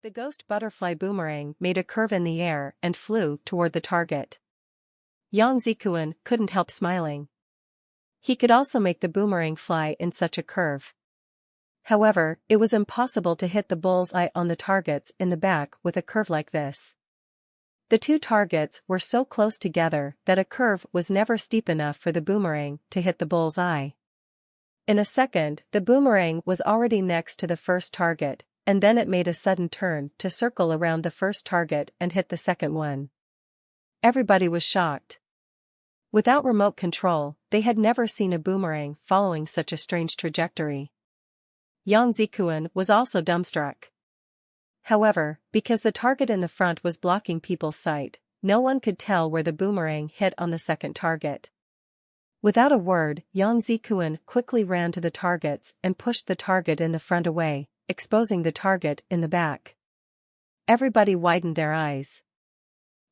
The ghost butterfly boomerang made a curve in the air and flew toward the target. Yang Zikuan couldn't help smiling. He could also make the boomerang fly in such a curve. However, it was impossible to hit the bullseye on the targets in the back with a curve like this. The two targets were so close together that a curve was never steep enough for the boomerang to hit the bullseye. In a second, the boomerang was already next to the first target, and then it made a sudden turn to circle around the first target and hit the second one. Everybody was shocked. Without remote control, they had never seen a boomerang following such a strange trajectory. Yang Zikuan was also dumbstruck. However, because the target in the front was blocking people's sight, no one could tell where the boomerang hit on the second target. Without a word, Yang Zikuan quickly ran to the targets and pushed the target in the front away, exposing the target in the back. Everybody widened their eyes.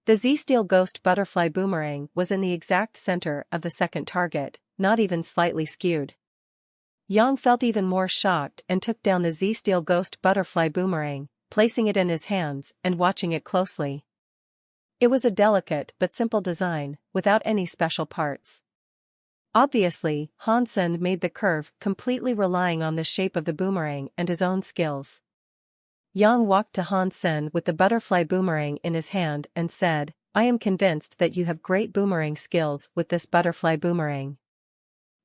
The Z-Steel Ghost Butterfly Boomerang was in the exact center of the second target, not even slightly skewed. Yang felt even more shocked and took down the Z-Steel Ghost Butterfly Boomerang, placing it in his hands and watching it closely. It was a delicate but simple design, without any special parts. Obviously, Hansen made the curve completely relying on the shape of the boomerang and his own skills. Yang walked to Hansen with the butterfly boomerang in his hand and said, "I am convinced that you have great boomerang skills with this butterfly boomerang.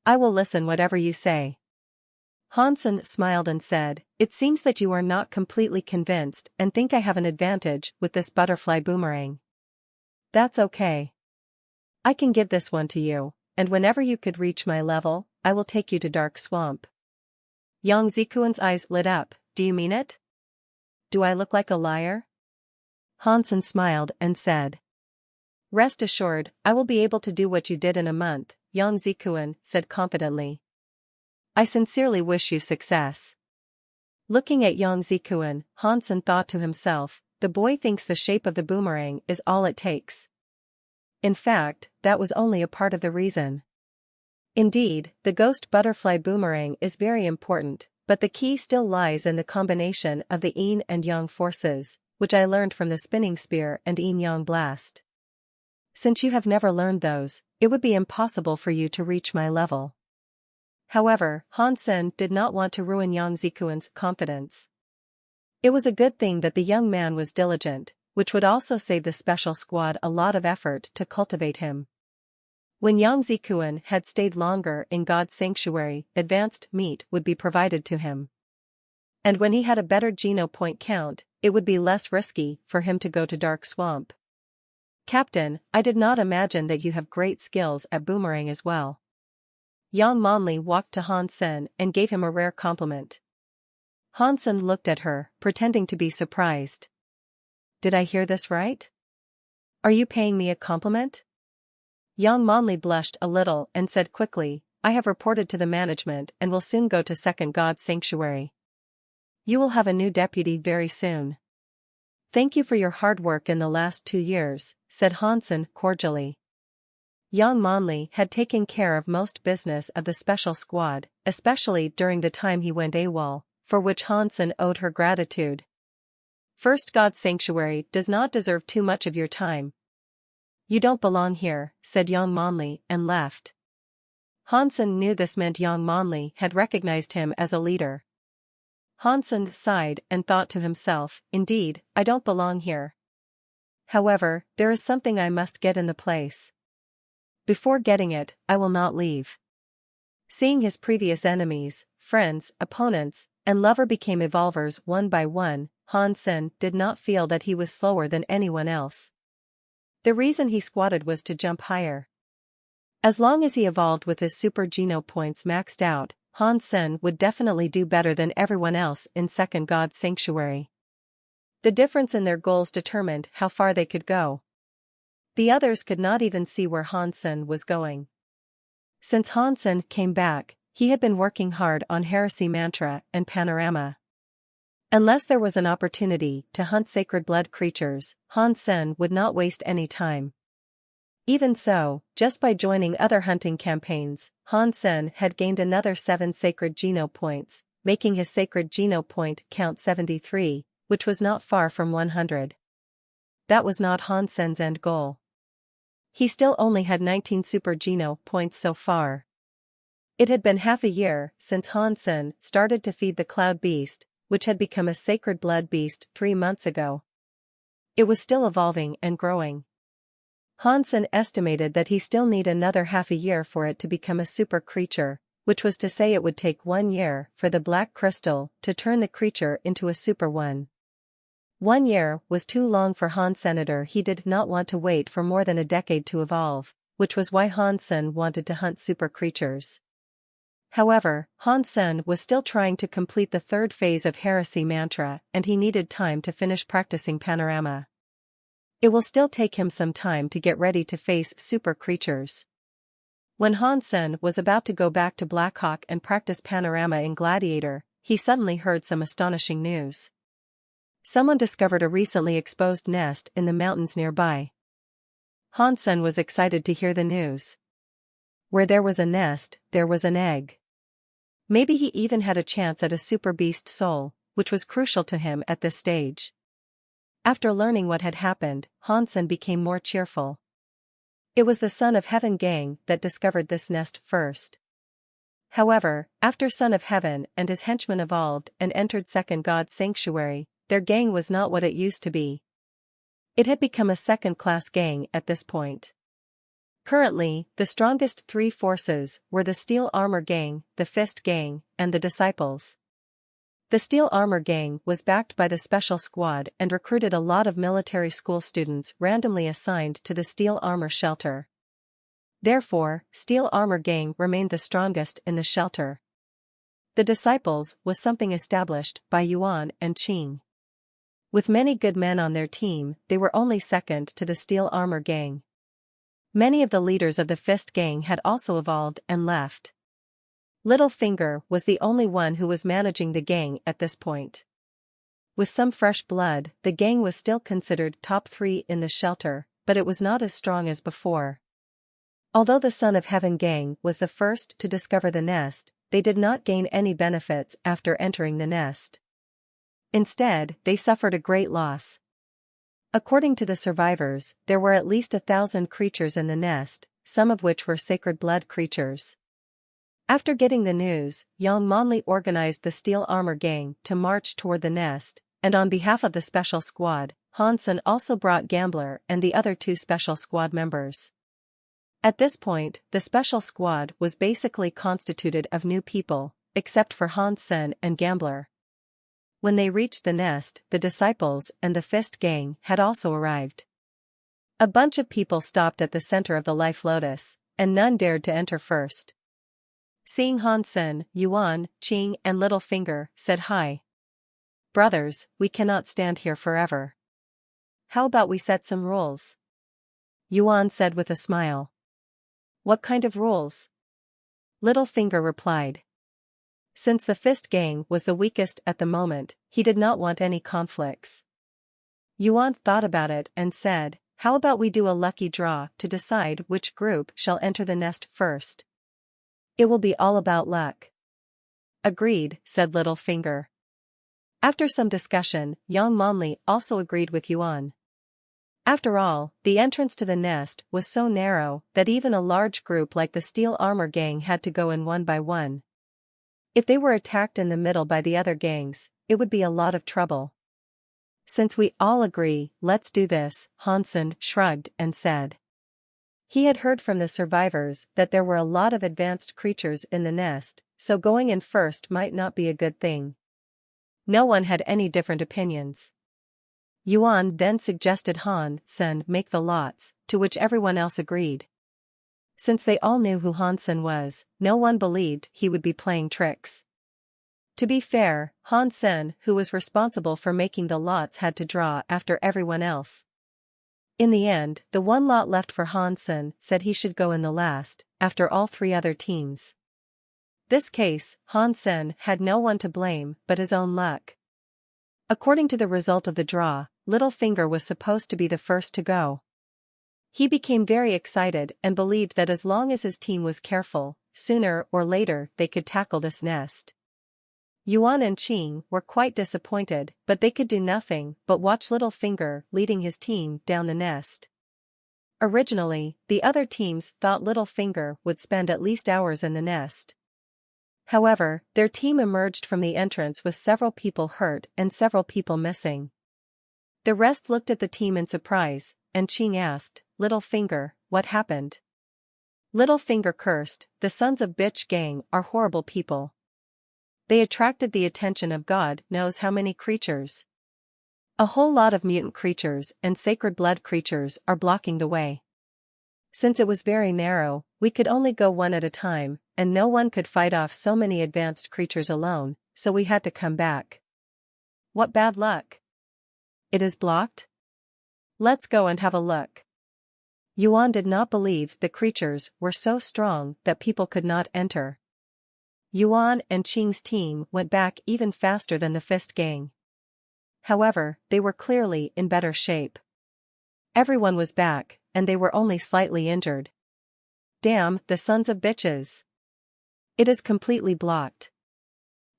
I will listen whatever you say." Hansen smiled and said, "It seems that you are not completely convinced and think I have an advantage with this butterfly boomerang. That's okay. I can give this one to you, and whenever you could reach my level, I will take you to Dark Swamp." Yang Zikuan's eyes lit up. "Do you mean it? Do I look like a liar?" Hansen smiled and said, "Rest assured, I will be able to do what you did in a month," Yang Zikuan said confidently. "I sincerely wish you success." Looking at Yang Zikuan, Hansen thought to himself, the boy thinks the shape of the boomerang is all it takes. In fact, that was only a part of the reason. Indeed, the ghost butterfly boomerang is very important, but the key still lies in the combination of the yin and yang forces, which I learned from the spinning spear and yin-yang blast. Since you have never learned those, it would be impossible for you to reach my level. However, Hansen did not want to ruin Yang Zikuan's confidence. It was a good thing that the young man was diligent, which would also save the special squad a lot of effort to cultivate him. When Yang Zikuan had stayed longer in God's sanctuary, advanced meat would be provided to him. And when he had a better Geno point count, it would be less risky for him to go to Dark Swamp. "Captain, I did not imagine that you have great skills at boomerang as well." Yang Manli walked to Hansen and gave him a rare compliment. Hansen looked at her, pretending to be surprised. "Did I hear this right? Are you paying me a compliment?" Yang Manli blushed a little and said quickly, "I have reported to the management and will soon go to Second God's Sanctuary. You will have a new deputy very soon." "Thank you for your hard work in the last 2 years," said Hansen cordially. Yang Manli had taken care of most business of the special squad, especially during the time he went AWOL, for which Hansen owed her gratitude. "First God's Sanctuary does not deserve too much of your time. You don't belong here," said Yang Manli and left. Hansen knew this meant Yang Manli had recognized him as a leader. Hansen sighed and thought to himself, "Indeed, I don't belong here. However, there is something I must get in the place. Before getting it, I will not leave." Seeing his previous enemies, friends, opponents, and lover became evolvers one by one, Hansen did not feel that he was slower than anyone else. The reason he squatted was to jump higher. As long as he evolved with his super Geno points maxed out, Hansen would definitely do better than everyone else in Second God's Sanctuary. The difference in their goals determined how far they could go. The others could not even see where Hansen was going. Since Hansen came back, he had been working hard on Heresy Mantra and Panorama. Unless there was an opportunity to hunt sacred blood creatures, Hansen would not waste any time. Even so, just by joining other hunting campaigns, Hansen had gained another 7 sacred Geno points, making his sacred Geno point count 73, which was not far from 100. That was not Hansen's end goal. He still only had 19 super geno points so far. It had been half a year since Hansen started to feed the cloud beast, which had become a sacred blood beast 3 months ago. It was still evolving and growing. Hansen estimated that he still needed another half a year for it to become a super creature, which was to say it would take 1 year for the black crystal to turn the creature into a super one. 1 year was too long for Hansen. He did not want to wait for more than a decade to evolve, which was why Hansen wanted to hunt super creatures. However, Hansen was still trying to complete the 3rd phase of Heresy Mantra, and he needed time to finish practicing Panorama. It will still take him some time to get ready to face super creatures. When Hansen was about to go back to Blackhawk and practice Panorama in Gladiator, he suddenly heard some astonishing news. Someone discovered a recently exposed nest in the mountains nearby. Hansen was excited to hear the news. Where there was a nest, there was an egg. Maybe he even had a chance at a super beast soul, which was crucial to him at this stage. After learning what had happened, Hansen became more cheerful. It was the Son of Heaven gang that discovered this nest first. However, after Son of Heaven and his henchmen evolved and entered Second God's sanctuary, their gang was not what it used to be. It had become a second-class gang at this point. Currently, the strongest 3 forces were the Steel Armor Gang, the Fist Gang, and the Disciples. The Steel Armor Gang was backed by the Special Squad and recruited a lot of military school students randomly assigned to the Steel Armor Shelter. Therefore, Steel Armor Gang remained the strongest in the shelter. The Disciples was something established by Yuan and Qing. With many good men on their team, they were only second to the Steel Armor Gang. Many of the leaders of the Fist Gang had also evolved and left. Littlefinger was the only one who was managing the gang at this point. With some fresh blood, the gang was still considered top 3 in the shelter, but it was not as strong as before. Although the Son of Heaven gang was the first to discover the nest, they did not gain any benefits after entering the nest. Instead, they suffered a great loss. According to the survivors, there were at least 1,000 creatures in the nest, some of which were sacred blood creatures. After getting the news, Yang Monli organized the Steel Armor Gang to march toward the nest, and on behalf of the Special Squad, Hansen also brought Gambler and the other 2 Special Squad members. At this point, the Special Squad was basically constituted of new people, except for Hansen and Gambler. When they reached the nest, the Disciples and the Fist Gang had also arrived. A bunch of people stopped at the center of the Life Lotus, and none dared to enter first. Seeing Hansen, Yuan, Qing and Littlefinger said hi. Brothers, we cannot stand here forever. How about we set some rules? Yuan said with a smile. What kind of rules? Littlefinger replied. Since the Fist Gang was the weakest at the moment, he did not want any conflicts. Yuan thought about it and said, how about we do a lucky draw to decide which group shall enter the nest first? It will be all about luck. Agreed, said Littlefinger. After some discussion, Yang Monli also agreed with Yuan. After all, the entrance to the nest was so narrow that even a large group like the Steel Armor Gang had to go in one by one. If they were attacked in the middle by the other gangs, it would be a lot of trouble. Since we all agree, let's do this, Hansen shrugged and said. He had heard from the survivors that there were a lot of advanced creatures in the nest, so going in first might not be a good thing. No one had any different opinions. Yuan then suggested Hansen make the lots, to which everyone else agreed. Since they all knew who Hansen was, no one believed he would be playing tricks. To be fair, Hansen, who was responsible for making the lots, had to draw after everyone else. In the end, the one lot left for Hansen said he should go in the last, after all 3 other teams. This case, Hansen had no one to blame but his own luck. According to the result of the draw, Littlefinger was supposed to be the first to go. He became very excited and believed that as long as his team was careful, sooner or later they could tackle this nest. Yuan and Qing were quite disappointed, but they could do nothing but watch Littlefinger leading his team down the nest. Originally, the other teams thought Littlefinger would spend at least hours in the nest. However, their team emerged from the entrance with several people hurt and several people missing. The rest looked at the team in surprise, and Qing asked, "Littlefinger, what happened?" Littlefinger cursed, "The sons of bitch gang are horrible people. They attracted the attention of God knows how many creatures. A whole lot of mutant creatures and sacred blood creatures are blocking the way. Since it was very narrow, we could only go one at a time, and no one could fight off so many advanced creatures alone, so we had to come back. What bad luck! It is blocked? Let's go and have a look." Yuan did not believe the creatures were so strong that people could not enter. Yuan and Qing's team went back even faster than the Fist gang. However, they were clearly in better shape. Everyone was back, and they were only slightly injured. Damn, the sons of bitches! It is completely blocked.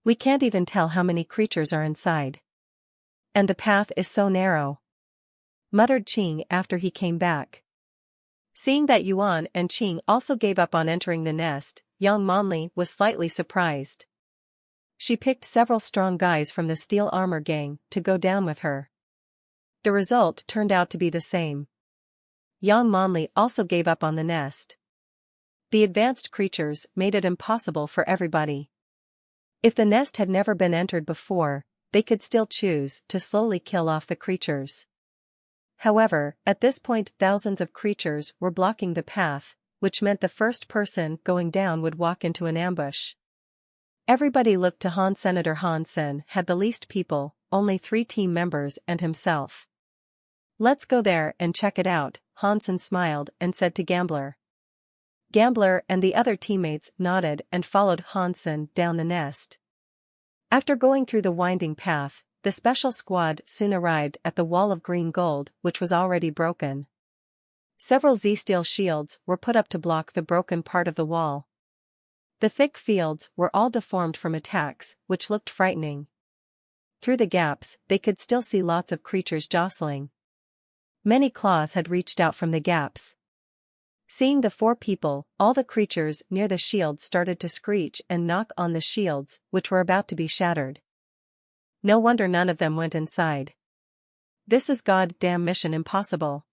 We can't even tell how many creatures are inside. And the path is so narrow, muttered Qing after he came back. Seeing that Yuan and Qing also gave up on entering the nest, young Monli was slightly surprised. She picked several strong guys from the Steel Armor gang to go down with her. The result turned out to be the same. Young Monli also gave up on the nest. The advanced creatures made it impossible for everybody. If the nest had never been entered before, they could still choose to slowly kill off the creatures. However, at this point thousands of creatures were blocking the path, which meant the first person going down would walk into an ambush. Everybody looked to Han. Senator Hansen had the least people, only 3 team members and himself. "Let's go there and check it out," Hansen smiled and said to Gambler. Gambler and the other teammates nodded and followed Hansen down the nest. After going through the winding path, the special squad soon arrived at the wall of green gold, which was already broken. Several Z-steel shields were put up to block the broken part of the wall. The thick fields were all deformed from attacks, which looked frightening. Through the gaps, they could still see lots of creatures jostling. Many claws had reached out from the gaps. Seeing the 4 people, all the creatures near the shields started to screech and knock on the shields, which were about to be shattered. No wonder none of them went inside. This is goddamn mission impossible.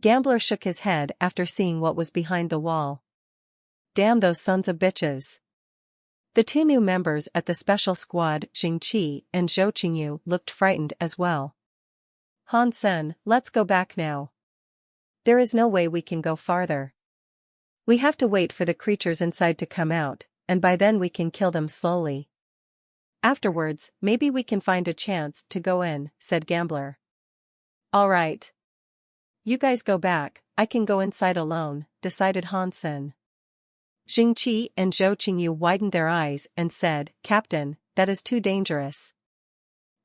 Gambler shook his head after seeing what was behind the wall. Damn those sons of bitches. The 2 new members at the special squad, Jingqi and Zhou Qingyu, looked frightened as well. "Hansen, let's go back now. There is no way we can go farther. We have to wait for the creatures inside to come out, and by then we can kill them slowly. Afterwards, maybe we can find a chance to go in," said Gambler. "All right. You guys go back, I can go inside alone," decided Hansen. Jingqi and Zhou Qingyu widened their eyes and said, "Captain, that is too dangerous."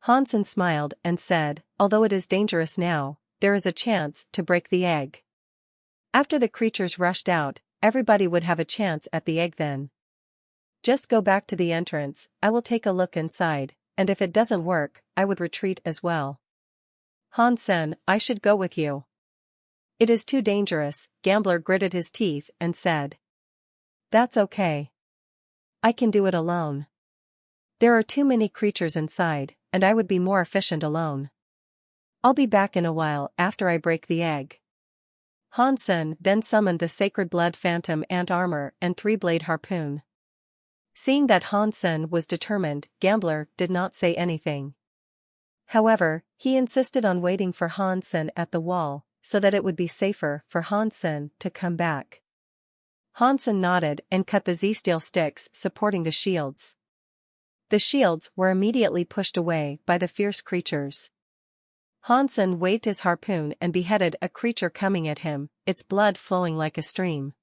Hansen smiled and said, "Although it is dangerous now, there is a chance to break the egg. After the creatures rushed out, everybody would have a chance at the egg then. Just go back to the entrance, I will take a look inside, and if it doesn't work, I would retreat as well." "Hansen, I should go with you." "It is too dangerous," Gambler gritted his teeth and said. "That's okay. I can do it alone. There are too many creatures inside, and I would be more efficient alone. I'll be back in a while after I break the egg." Hansen then summoned the Sacred Blood Phantom Ant Armor and 3-blade harpoon. Seeing that Hansen was determined, Gambler did not say anything. However, he insisted on waiting for Hansen at the wall, so that it would be safer for Hansen to come back. Hansen nodded and cut the Z-steel sticks supporting the shields. The shields were immediately pushed away by the fierce creatures. Hansen waved his harpoon and beheaded a creature coming at him, its blood flowing like a stream.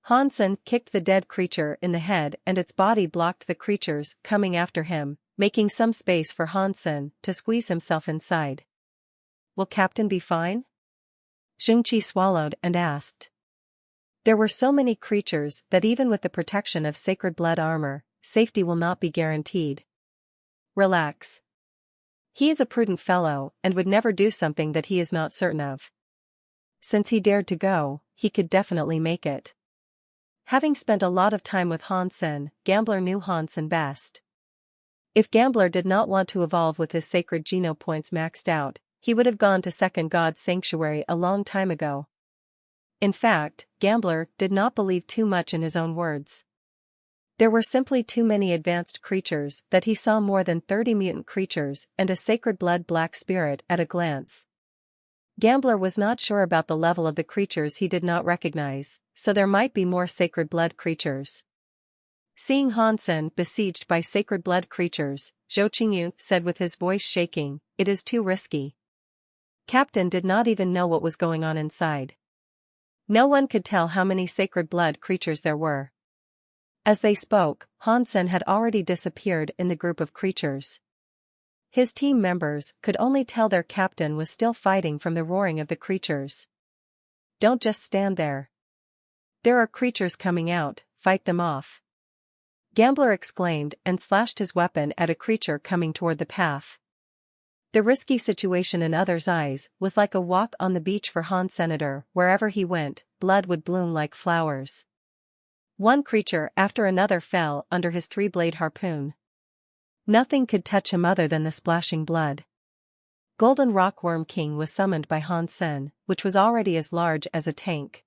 Hansen kicked the dead creature in the head and its body blocked the creatures coming after him, making some space for Hansen to squeeze himself inside. "Will Captain be fine?" Jingqi swallowed and asked. There were so many creatures that even with the protection of Sacred Blood armor, safety will not be guaranteed. Relax. He is a prudent fellow and would never do something that he is not certain of. Since he dared to go, he could definitely make it. Having spent a lot of time with Hansen, Gambler knew Hansen best. If Gambler did not want to evolve with his sacred geno points maxed out, he would have gone to second God's sanctuary a long time ago. In fact, Gambler did not believe too much in his own words. There were simply too many advanced creatures that he saw more than 30 mutant creatures and a sacred blood black spirit at a glance. Gambler was not sure about the level of the creatures he did not recognize, so there might be more sacred blood creatures. Seeing Hansen besieged by sacred blood creatures, Zhou Qingyu said with his voice shaking, "It is too risky." Captain did not even know what was going on inside. No one could tell how many sacred blood creatures there were. As they spoke, Hansen had already disappeared in the group of creatures. His team members could only tell their captain was still fighting from the roaring of the creatures. "Don't just stand there. There are creatures coming out, fight them off." Gambler exclaimed and slashed his weapon at a creature coming toward the path. The risky situation in others' eyes was like a walk on the beach for Han Senator. Wherever he went, blood would bloom like flowers. One creature after another fell under his three-blade harpoon. Nothing could touch him other than the splashing blood. Golden Rockworm King was summoned by Hansen, which was already as large as a tank.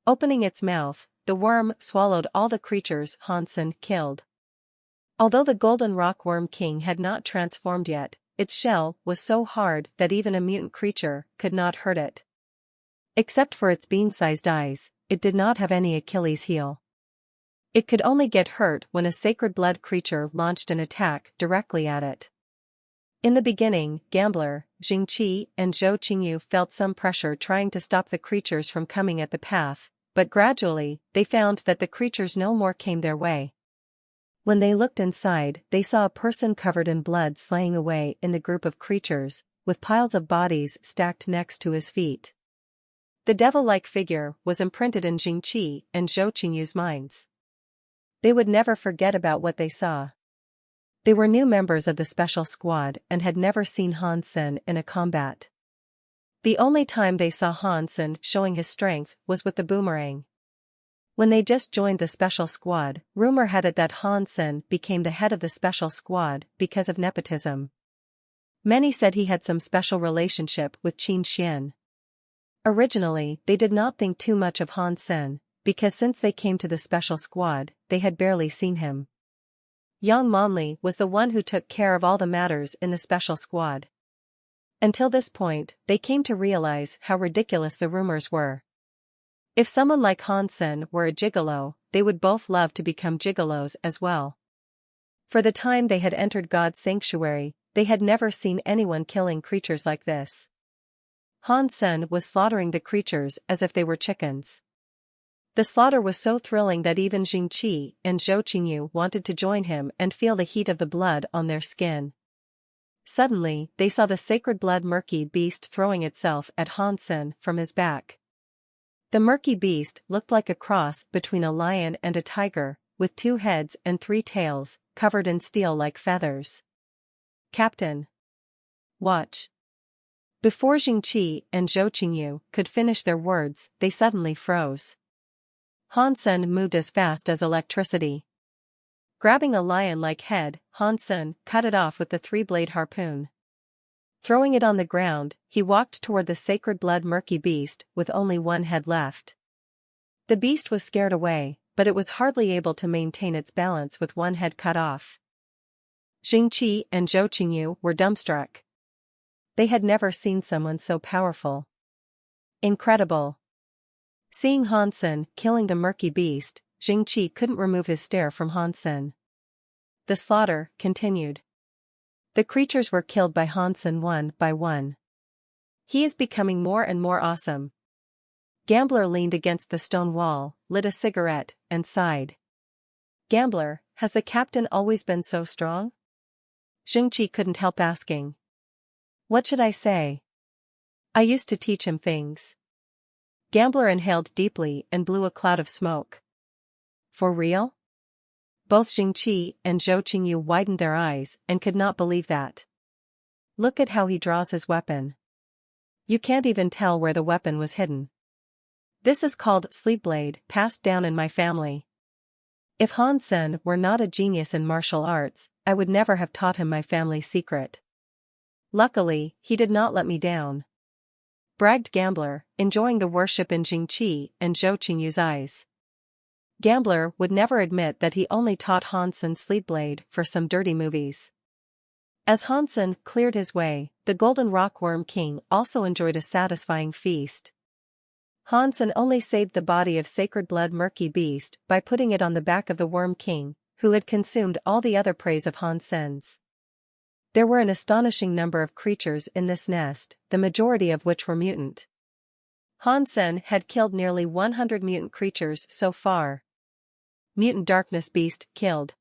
Opening its mouth, the worm swallowed all the creatures Hansen killed. Although the Golden Rockworm King had not transformed yet, its shell was so hard that even a mutant creature could not hurt it. Except for its bean-sized eyes, it did not have any Achilles heel. It could only get hurt when a sacred blood creature launched an attack directly at it. In the beginning, Gambler, Jingqi, and Zhou Qingyu felt some pressure trying to stop the creatures from coming at the path, but gradually, they found that the creatures no more came their way. When they looked inside, they saw a person covered in blood slaying away in the group of creatures, with piles of bodies stacked next to his feet. The devil-like figure was imprinted in Jingqi and Zhou Qingyu's minds. They would never forget about what they saw. They were new members of the special squad and had never seen Hansen in a combat. The only time they saw Hansen showing his strength was with the boomerang. When they just joined the special squad, rumor had it that Hansen became the head of the special squad because of nepotism. Many said he had some special relationship with Qin Xian. Originally, they did not think too much of Hansen, because since they came to the special squad, they had barely seen him. Yang Monli was the one who took care of all the matters in the special squad. Until this point, they came to realize how ridiculous the rumors were. If someone like Hansen were a gigolo, they would both love to become gigolos as well. For the time they had entered God's sanctuary, they had never seen anyone killing creatures like this. Hansen was slaughtering the creatures as if they were chickens. The slaughter was so thrilling that even Jingqi and Zhou Qingyu wanted to join him and feel the heat of the blood on their skin. Suddenly, they saw the sacred blood murky beast throwing itself at Hansen from his back. The murky beast looked like a cross between a lion and a tiger, with 2 heads and 3 tails, covered in steel like feathers. "Captain! Watch!" Before Jingqi and Zhou Qingyu could finish their words, they suddenly froze. Hansen moved as fast as electricity. Grabbing a lion-like head, Hansen cut it off with the 3-blade harpoon. Throwing it on the ground, he walked toward the sacred blood murky beast with only 1 head left. The beast was scared away, but it was hardly able to maintain its balance with 1 head cut off. Jingqi and Zhou Qingyu were dumbstruck. They had never seen someone so powerful. Incredible. Seeing Hansen killing the murky beast, Jingqi couldn't remove his stare from Hansen. The slaughter continued. The creatures were killed by Hansen one by one. He is becoming more and more awesome. Gambler leaned against the stone wall, lit a cigarette, and sighed. Gambler, has the captain always been so strong? Jingqi couldn't help asking. What should I say? I used to teach him things. Gambler inhaled deeply and blew a cloud of smoke. For real? Both Jingqi and Zhou Qingyu widened their eyes and could not believe that. Look at how he draws his weapon. You can't even tell where the weapon was hidden. This is called sleep blade, passed down in my family. If Han Sen were not a genius in martial arts, I would never have taught him my family secret. Luckily, he did not let me down. Bragged Gambler, enjoying the worship in Jingqi and Zhou Qingyu's eyes. Gambler would never admit that he only taught Han Sen sleep blade for some dirty movies. As Han Sen cleared his way, the Golden Rockworm King also enjoyed a satisfying feast. Han Sen only saved the body of Sacred Blood Murky Beast by putting it on the back of the Worm King, who had consumed all the other praise of Han Sen's. There were an astonishing number of creatures in this nest, the majority of which were mutant. Han Sen had killed nearly 100 mutant creatures so far. Mutant Darkness Beast killed.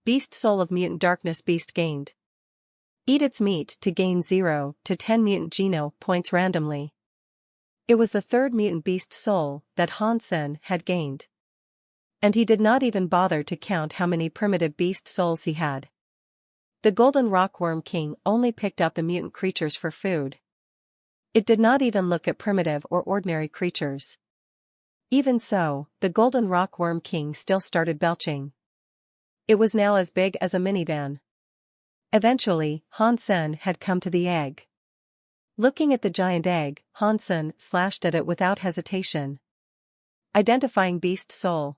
Beast Soul of Mutant Darkness Beast gained. Eat its meat to gain 0 to 10 mutant geno points randomly. It was the third mutant beast soul that Han Sen had gained. And he did not even bother to count how many primitive beast souls he had. The Golden Rockworm King only picked out the mutant creatures for food. It did not even look at primitive or ordinary creatures. Even so, the Golden Rockworm King still started belching. It was now as big as a minivan. Eventually, Han Sen had come to the egg. Looking at the giant egg, Han Sen slashed at it without hesitation. Identifying beast soul.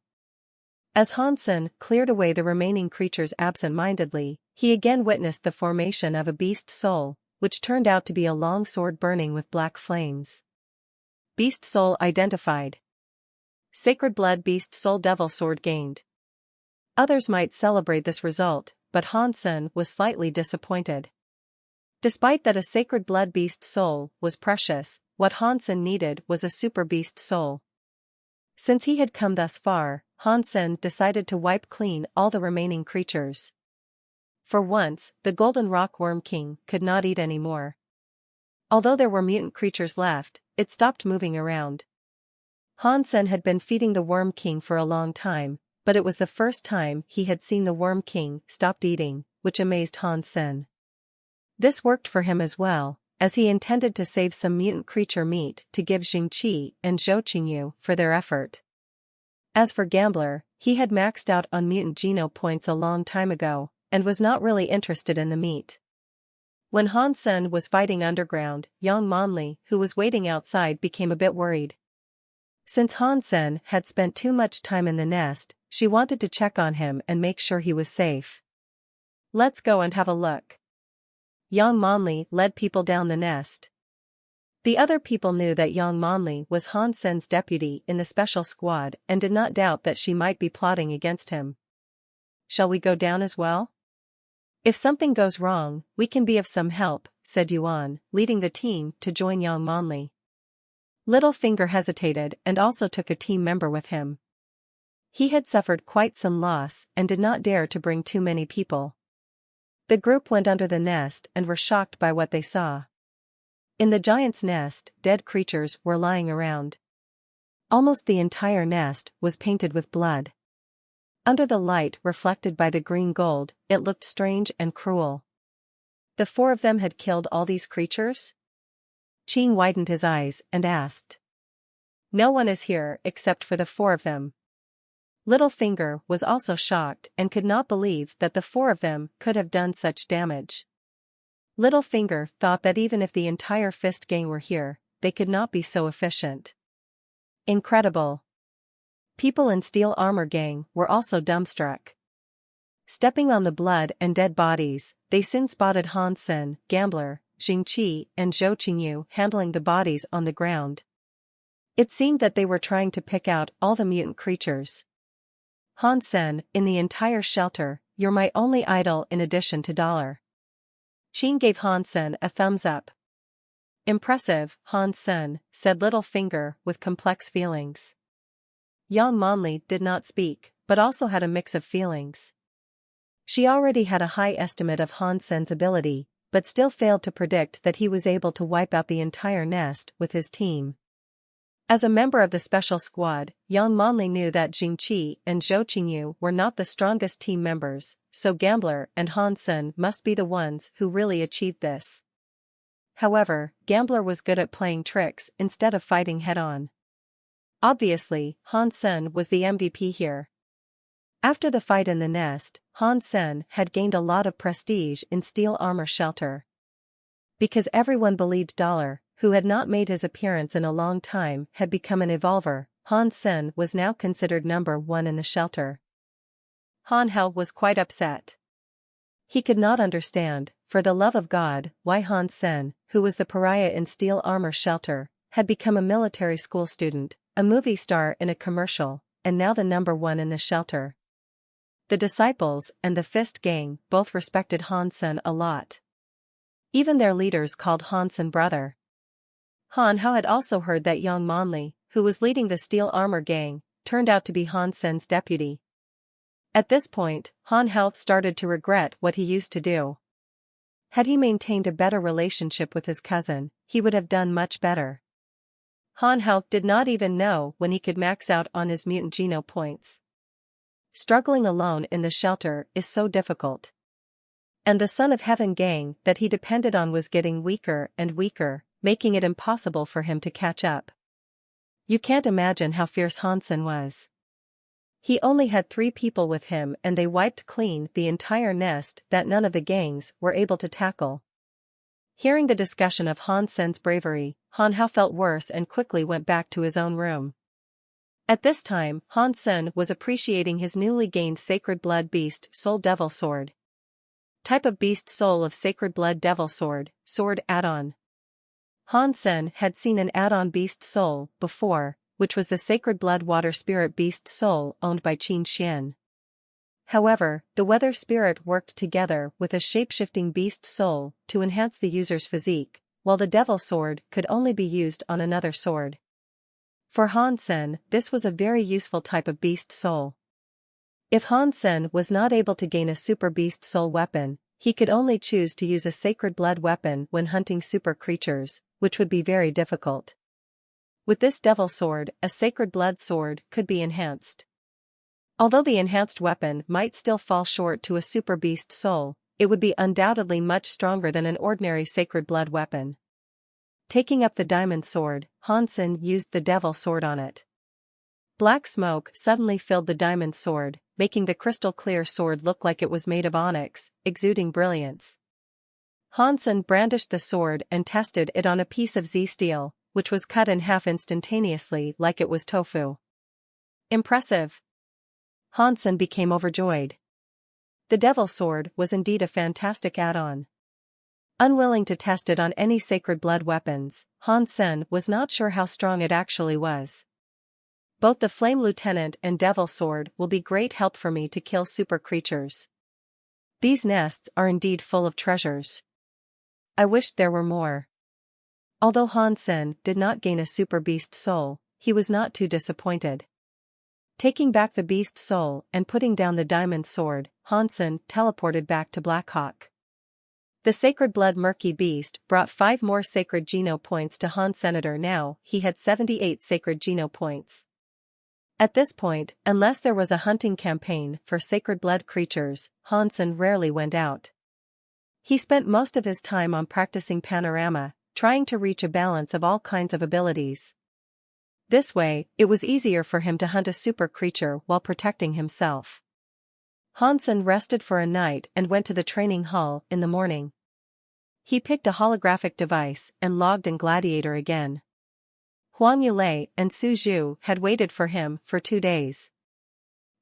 As Han Sen cleared away the remaining creatures absent-mindedly, he again witnessed the formation of a beast soul, which turned out to be a long sword burning with black flames. Beast soul identified. Sacred Blood Beast Soul Devil Sword gained. Others might celebrate this result, but Han Sen was slightly disappointed. Despite that a Sacred Blood Beast Soul was precious, what Han Sen needed was a Super Beast Soul. Since he had come thus far, Han Sen decided to wipe clean all the remaining creatures. For once, the Golden Rockworm King could not eat any more. Although there were mutant creatures left, it stopped moving around. Han Sen had been feeding the Worm King for a long time, but it was the first time he had seen the Worm King stopped eating, which amazed Han Sen. This worked for him as well, as he intended to save some mutant creature meat to give Jingqi and Zhou Qingyu for their effort. As for Gambler, he had maxed out on mutant geno points a long time ago, and was not really interested in the meat. When Han Sen was fighting underground, Yang Monli, who was waiting outside, became a bit worried. Since Han Sen had spent too much time in the nest, she wanted to check on him and make sure he was safe. Let's go and have a look. Yang Monli led people down the nest. The other people knew that Yang Monli was Han Sen's deputy in the special squad and did not doubt that she might be plotting against him. Shall we go down as well? If something goes wrong, we can be of some help, said Yuan, leading the team to join Yang Monli. Littlefinger hesitated and also took a team member with him. He had suffered quite some loss and did not dare to bring too many people. The group went under the nest and were shocked by what they saw. In the giant's nest, dead creatures were lying around. Almost the entire nest was painted with blood. Under the light reflected by the green gold, it looked strange and cruel. The four of them had killed all these creatures? Qing widened his eyes and asked. No one is here except for the four of them. Littlefinger was also shocked and could not believe that the four of them could have done such damage. Littlefinger thought that even if the entire Fist gang were here, they could not be so efficient. Incredible. People in Steel Armor Gang were also dumbstruck. Stepping on the blood and dead bodies, they soon spotted Han Sen, Gambler, Jingqi and Zhou Qingyu handling the bodies on the ground. It seemed that they were trying to pick out all the mutant creatures. Han Sen, in the entire shelter, you're my only idol in addition to Dollar. Qing gave Han Sen a thumbs up. Impressive, Han Sen, said Littlefinger with complex feelings. Yang Monli did not speak, but also had a mix of feelings. She already had a high estimate of Han Sen's ability, but still failed to predict that he was able to wipe out the entire nest with his team. As a member of the special squad, Yang Manli knew that Jing Qi and Zhou Qingyu were not the strongest team members, so Gambler and Han Sen must be the ones who really achieved this. However, Gambler was good at playing tricks instead of fighting head-on. Obviously, Han Sen was the MVP here. After the fight in the nest, Han Sen had gained a lot of prestige in Steel Armor Shelter. Because everyone believed Dollar, who had not made his appearance in a long time, had become an evolver, Han Sen was now considered number one in the shelter. Han Hao was quite upset. He could not understand, for the love of God, why Han Sen, who was the pariah in Steel Armor Shelter, had become a military school student, a movie star in a commercial, and now the number one in the shelter. The disciples and the Fist Gang both respected Han Sen a lot. Even their leaders called Han Sen brother. Han Hao had also heard that Yang Manli, who was leading the Steel Armor Gang, turned out to be Han Sen's deputy. At this point, Han Hao started to regret what he used to do. Had he maintained a better relationship with his cousin, he would have done much better. Han Hao did not even know when he could max out on his mutant geno points. Struggling alone in the shelter is so difficult. And the Son of Heaven gang that he depended on was getting weaker and weaker, making it impossible for him to catch up. You can't imagine how fierce Han Sen was. He only had 3 people with him and they wiped clean the entire nest that none of the gangs were able to tackle. Hearing the discussion of Han Sen's bravery, Han Hao felt worse and quickly went back to his own room. At this time, Han Sen was appreciating his newly gained Sacred Blood Beast Soul Devil Sword. Type of Beast Soul of Sacred Blood Devil Sword, Sword Add-on. Han Sen had seen an add-on Beast Soul before, which was the Sacred Blood Water Spirit Beast Soul owned by Qin Xian. However, the Weather Spirit worked together with a shape-shifting Beast Soul to enhance the user's physique, while the Devil Sword could only be used on another sword. For Han Sen, this was a very useful type of Beast Soul. If Han Sen was not able to gain a Super Beast Soul weapon, he could only choose to use a Sacred Blood weapon when hunting super creatures, which would be very difficult. With this Devil Sword, a Sacred Blood Sword could be enhanced. Although the enhanced weapon might still fall short to a Super Beast Soul, it would be undoubtedly much stronger than an ordinary Sacred Blood weapon. Taking up the Diamond Sword, Han Sen used the Devil Sword on it. Black smoke suddenly filled the Diamond Sword, making the crystal-clear sword look like it was made of onyx, exuding brilliance. Han Sen brandished the sword and tested it on a piece of Z-steel, which was cut in half instantaneously like it was tofu. Impressive! Han Sen became overjoyed. The Devil Sword was indeed a fantastic add-on. Unwilling to test it on any Sacred Blood weapons, Han Sen was not sure how strong it actually was. Both the Flame Lieutenant and Devil Sword will be great help for me to kill super creatures. These nests are indeed full of treasures. I wished there were more. Although Han Sen did not gain a Super Beast Soul, he was not too disappointed. Taking back the Beast Soul and putting down the Diamond Sword, Han Sen teleported back to Blackhawk. The Sacred Blood Murky Beast brought 5 more Sacred Geno points to Han Senator. Now he had 78 Sacred Geno points. At this point, unless there was a hunting campaign for Sacred Blood creatures, Han Sen rarely went out. He spent most of his time on practicing Panorama, trying to reach a balance of all kinds of abilities. This way, it was easier for him to hunt a super creature while protecting himself. Han Sen rested for a night and went to the training hall in the morning. He picked a holographic device and logged in Gladiator again. Huang Yulei and Su Zhu had waited for him for 2 days.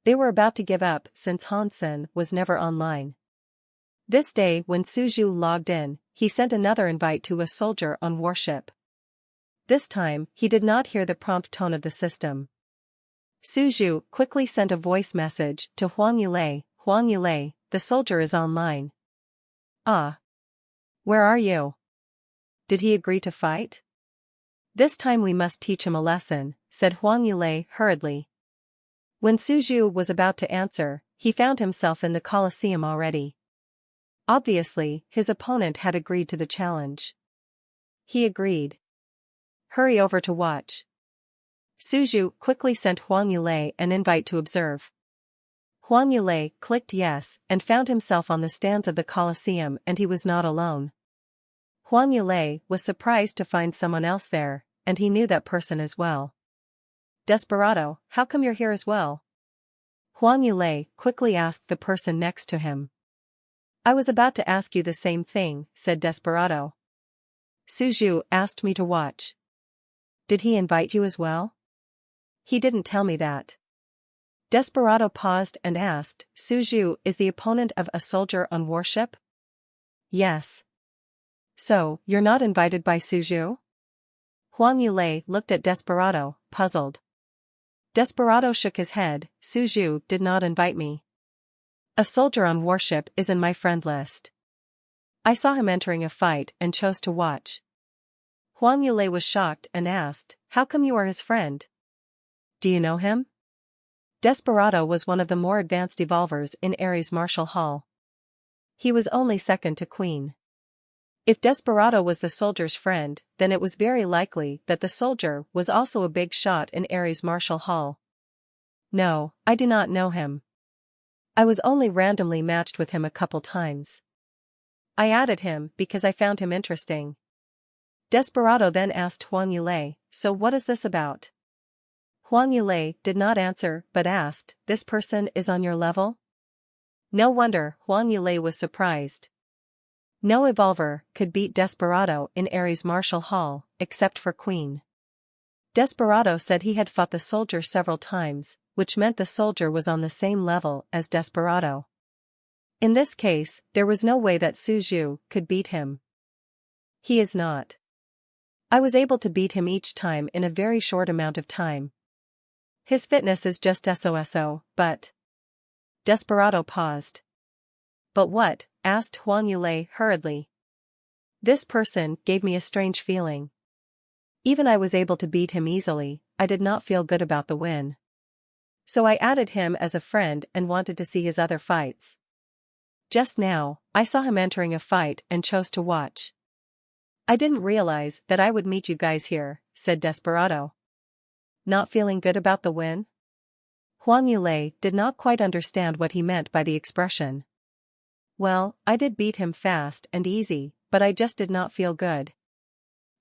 They were about to give up since Han Sen was never online. This day when Su Zhu logged in, he sent another invite to a soldier on warship. This time, he did not hear the prompt tone of the system. Su Zhu quickly sent a voice message to Huang Yulei. Huang Yulei, the soldier is online. Ah. Where are you? Did he agree to fight? This time we must teach him a lesson, said Huang Yulei hurriedly. When Su Zhu was about to answer, he found himself in the Colosseum already. Obviously, his opponent had agreed to the challenge. He agreed. Hurry over to watch. Suju quickly sent Huang Yulei an invite to observe. Huang Yulei clicked yes and found himself on the stands of the Colosseum, and he was not alone. Huang Yulei was surprised to find someone else there, and he knew that person as well. "Desperado, how come you're here as well?" Huang Yulei quickly asked the person next to him. "I was about to ask you the same thing," said Desperado. "Suju asked me to watch." "Did he invite you as well?" "He didn't tell me that." Desperado paused and asked, "Suju is the opponent of a soldier on warship?" "Yes." "So, you're not invited by Suju?" Huang Yulei looked at Desperado, puzzled. Desperado shook his head. "Suju did not invite me. A soldier on warship is in my friend list. I saw him entering a fight and chose to watch." Huang Yulei was shocked and asked, "How come you are his friend? Do you know him?" Desperado was one of the more advanced evolvers in Ares Martial Hall. He was only second to Queen. If Desperado was the soldier's friend, then it was very likely that the soldier was also a big shot in Ares Martial Hall. "No, I do not know him. I was only randomly matched with him a couple times. I added him because I found him interesting." Desperado then asked Huang Yulei, "So what is this about?" Huang Yulei did not answer but asked, "This person is on your level?" No wonder Huang Yulei was surprised. No evolver could beat Desperado in Ares Martial Hall, except for Queen. Desperado said he had fought the soldier several times, which meant the soldier was on the same level as Desperado. In this case, there was no way that Suju could beat him. "He is not. I was able to beat him each time in a very short amount of time. His fitness is just so, but..." Desperado paused. "But what?" asked Huang Yulei hurriedly. "This person gave me a strange feeling. Even I was able to beat him easily, I did not feel good about the win. So I added him as a friend and wanted to see his other fights. Just now, I saw him entering a fight and chose to watch. I didn't realize that I would meet you guys here," said Desperado. "Not feeling good about the win?" Huang Yulei did not quite understand what he meant by the expression. "Well, I did beat him fast and easy, but I just did not feel good.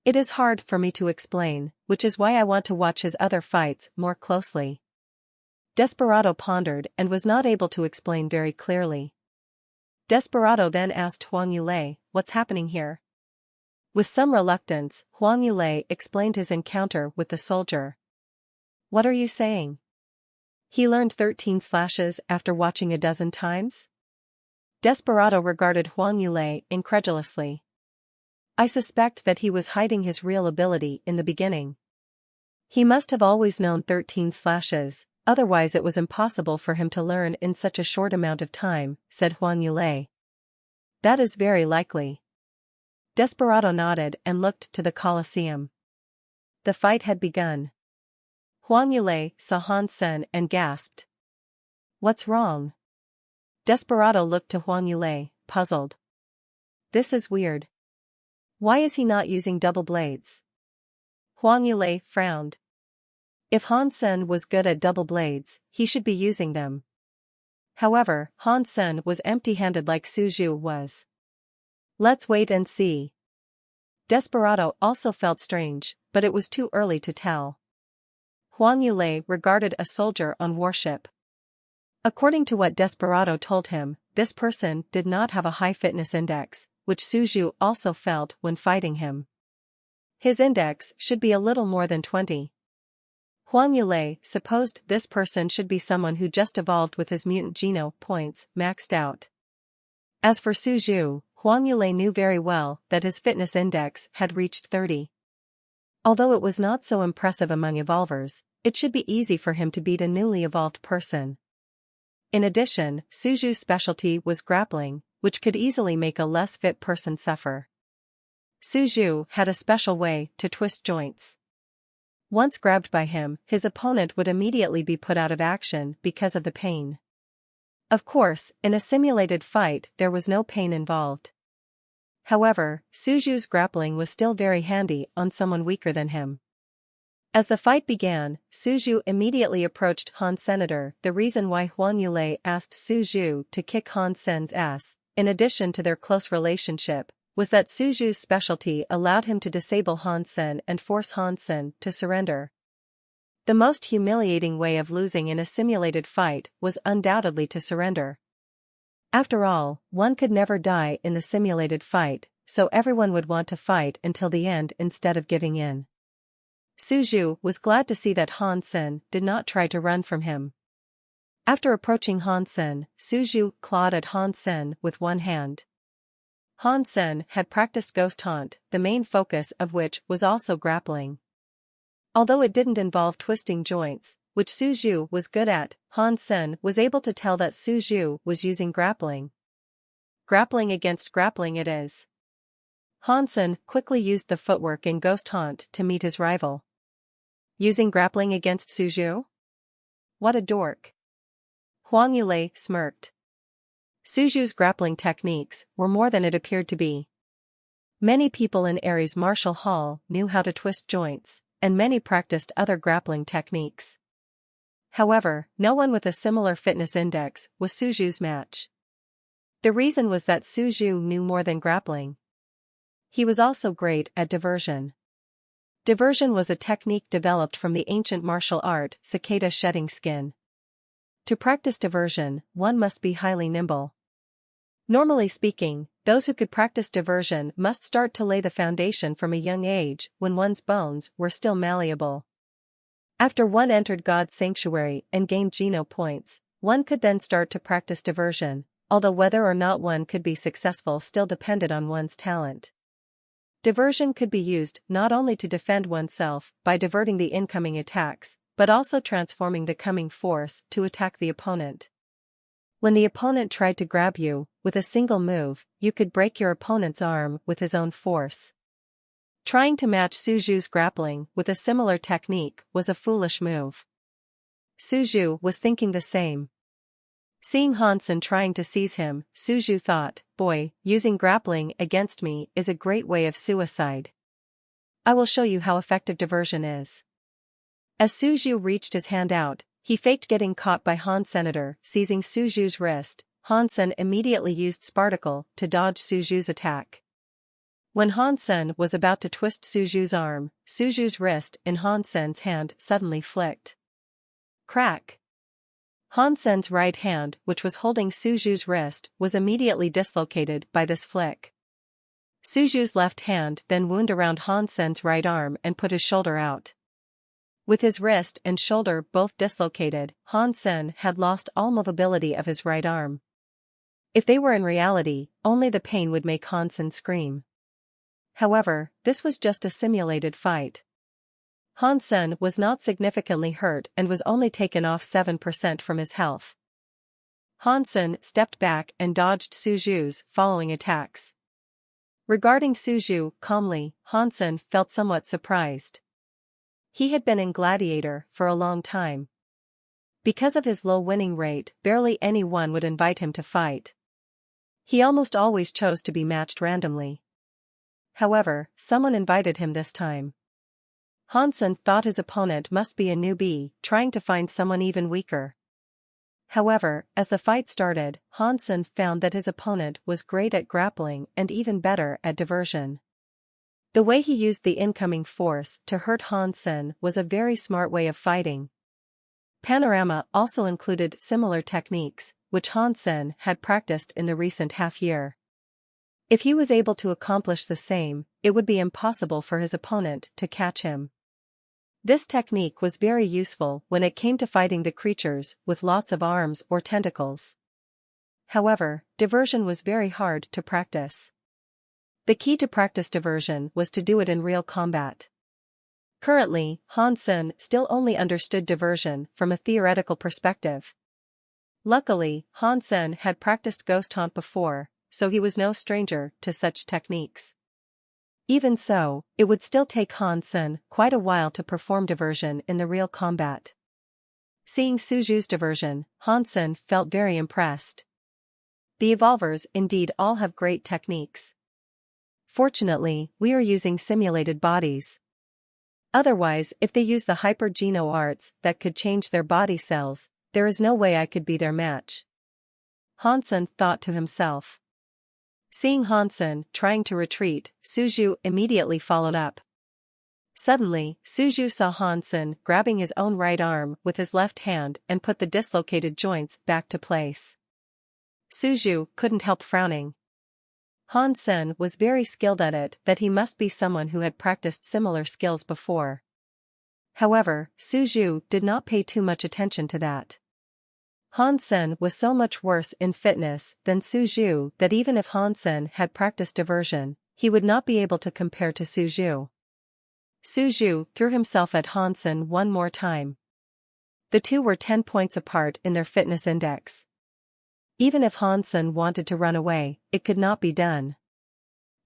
It is hard for me to explain, which is why I want to watch his other fights more closely." Desperado pondered and was not able to explain very clearly. Desperado then asked Huang Yulei, "What's happening here?" With some reluctance, Huang Yulei explained his encounter with the soldier. "What are you saying? He learned 13 slashes after watching a dozen times?" Desperado regarded Huang Yulei incredulously. "I suspect that he was hiding his real ability in the beginning. He must have always known 13 slashes, otherwise it was impossible for him to learn in such a short amount of time," said Huang Yulei. "That is very likely." Desperado nodded and looked to the Colosseum. The fight had begun. Huang Yulei saw Han Sen and gasped. "What's wrong?" Desperado looked to Huang Yulei, puzzled. "This is weird. Why is he not using double blades?" Huang Yulei frowned. If Han Sen was good at double blades, he should be using them. However, Han Sen was empty-handed like Suju was. "Let's wait and see." Desperado also felt strange, but it was too early to tell. Huang Yulei regarded a soldier on warship. According to what Desperado told him, this person did not have a high fitness index, which Suju also felt when fighting him. His index should be a little more than 20. Huang Yulei supposed this person should be someone who just evolved with his mutant geno points maxed out. As for Suju, Huang Yulei knew very well that his fitness index had reached 30. Although it was not so impressive among evolvers, it should be easy for him to beat a newly evolved person. In addition, Suju's specialty was grappling, which could easily make a less fit person suffer. Suju had a special way to twist joints. Once grabbed by him, his opponent would immediately be put out of action because of the pain. Of course, in a simulated fight there was no pain involved. However, Suju's grappling was still very handy on someone weaker than him. As the fight began, Su Zhu immediately approached Han Senator. The reason why Huang Yulei asked Su Zhu to kick Han Sen's ass, in addition to their close relationship, was that Su Zhu's specialty allowed him to disable Han Sen and force Han Sen to surrender. The most humiliating way of losing in a simulated fight was undoubtedly to surrender. After all, one could never die in the simulated fight, so everyone would want to fight until the end instead of giving in. Su Zhu was glad to see that Han Sen did not try to run from him. After approaching Han Sen, Su Zhu clawed at Han Sen with one hand. Han Sen had practiced Ghost Haunt, the main focus of which was also grappling. Although it didn't involve twisting joints, which Su Zhu was good at, Han Sen was able to tell that Su Zhu was using grappling. Grappling against grappling it is. Han Sen quickly used the footwork in Ghost Haunt to meet his rival. Using grappling against Su Zhu? What a dork. Huang Yulei smirked. Su Zhu's grappling techniques were more than it appeared to be. Many people in Ares Martial Hall knew how to twist joints, and many practiced other grappling techniques. However, no one with a similar fitness index was Su Zhu's match. The reason was that Su Zhu knew more than grappling. He was also great at diversion. Diversion was a technique developed from the ancient martial art cicada shedding skin. To practice diversion, one must be highly nimble. Normally speaking, those who could practice diversion must start to lay the foundation from a young age when one's bones were still malleable. After one entered God's sanctuary and gained Geno points, one could then start to practice diversion, although whether or not one could be successful still depended on one's talent. Diversion could be used not only to defend oneself by diverting the incoming attacks, but also transforming the coming force to attack the opponent. When the opponent tried to grab you, with a single move, you could break your opponent's arm with his own force. Trying to match Su Zhu's grappling with a similar technique was a foolish move. Su Zhu was thinking the same. Seeing Han Sen trying to seize him, Su Zhu thought, boy, using grappling against me is a great way of suicide. I will show you how effective diversion is. As Su Zhu reached his hand out, he faked getting caught by Han Senator. Seizing Su Zhu's wrist, Han Sen immediately used Sparticle to dodge Su Zhu's attack. When Han Sen was about to twist Su Zhu's arm, Su Zhu's wrist in Han Sen's hand suddenly flicked. Crack! Han Sen's right hand, which was holding Su Zhu's wrist, was immediately dislocated by this flick. Su Zhu's left hand then wound around Han Sen's right arm and put his shoulder out. With his wrist and shoulder both dislocated, Han Sen had lost all mobility of his right arm. If they were in reality, only the pain would make Han Sen scream. However, this was just a simulated fight. Han Sen was not significantly hurt and was only taken off 7% from his health. Han Sen stepped back and dodged Su Zhu's following attacks. Regarding Su Zhu calmly, Han Sen felt somewhat surprised. He had been in Gladiator for a long time. Because of his low winning rate, barely anyone would invite him to fight. He almost always chose to be matched randomly. However, someone invited him this time. Han Sen thought his opponent must be a newbie, trying to find someone even weaker. However, as the fight started, Han Sen found that his opponent was great at grappling and even better at diversion. The way he used the incoming force to hurt Han Sen was a very smart way of fighting. Panorama also included similar techniques, which Han Sen had practiced in the recent half-year. If he was able to accomplish the same, it would be impossible for his opponent to catch him. This technique was very useful when it came to fighting the creatures with lots of arms or tentacles. However, diversion was very hard to practice. The key to practice diversion was to do it in real combat. Currently, Han Sen still only understood diversion from a theoretical perspective. Luckily, Han Sen had practiced Ghost Haunt before, so he was no stranger to such techniques. Even so, it would still take Han Sen quite a while to perform diversion in the real combat. Seeing Su Zhu's diversion, Han Sen felt very impressed. The evolvers indeed all have great techniques. Fortunately, we are using simulated bodies. Otherwise, if they use the hyper-geno arts that could change their body cells, there is no way I could be their match. Hansen thought to himself. Seeing Hansen trying to retreat, Suju immediately followed up. Suddenly, Suju saw Hansen grabbing his own right arm with his left hand and put the dislocated joints back to place. Suju couldn't help frowning. Hansen was very skilled at it, that he must be someone who had practiced similar skills before. However, Suju did not pay too much attention to that. Hansen was so much worse in fitness than Suju that even if Hansen had practiced diversion, he would not be able to compare to Suju. Suju threw himself at Hansen one more time. The two were 10 points apart in their fitness index. Even if Hansen wanted to run away, it could not be done.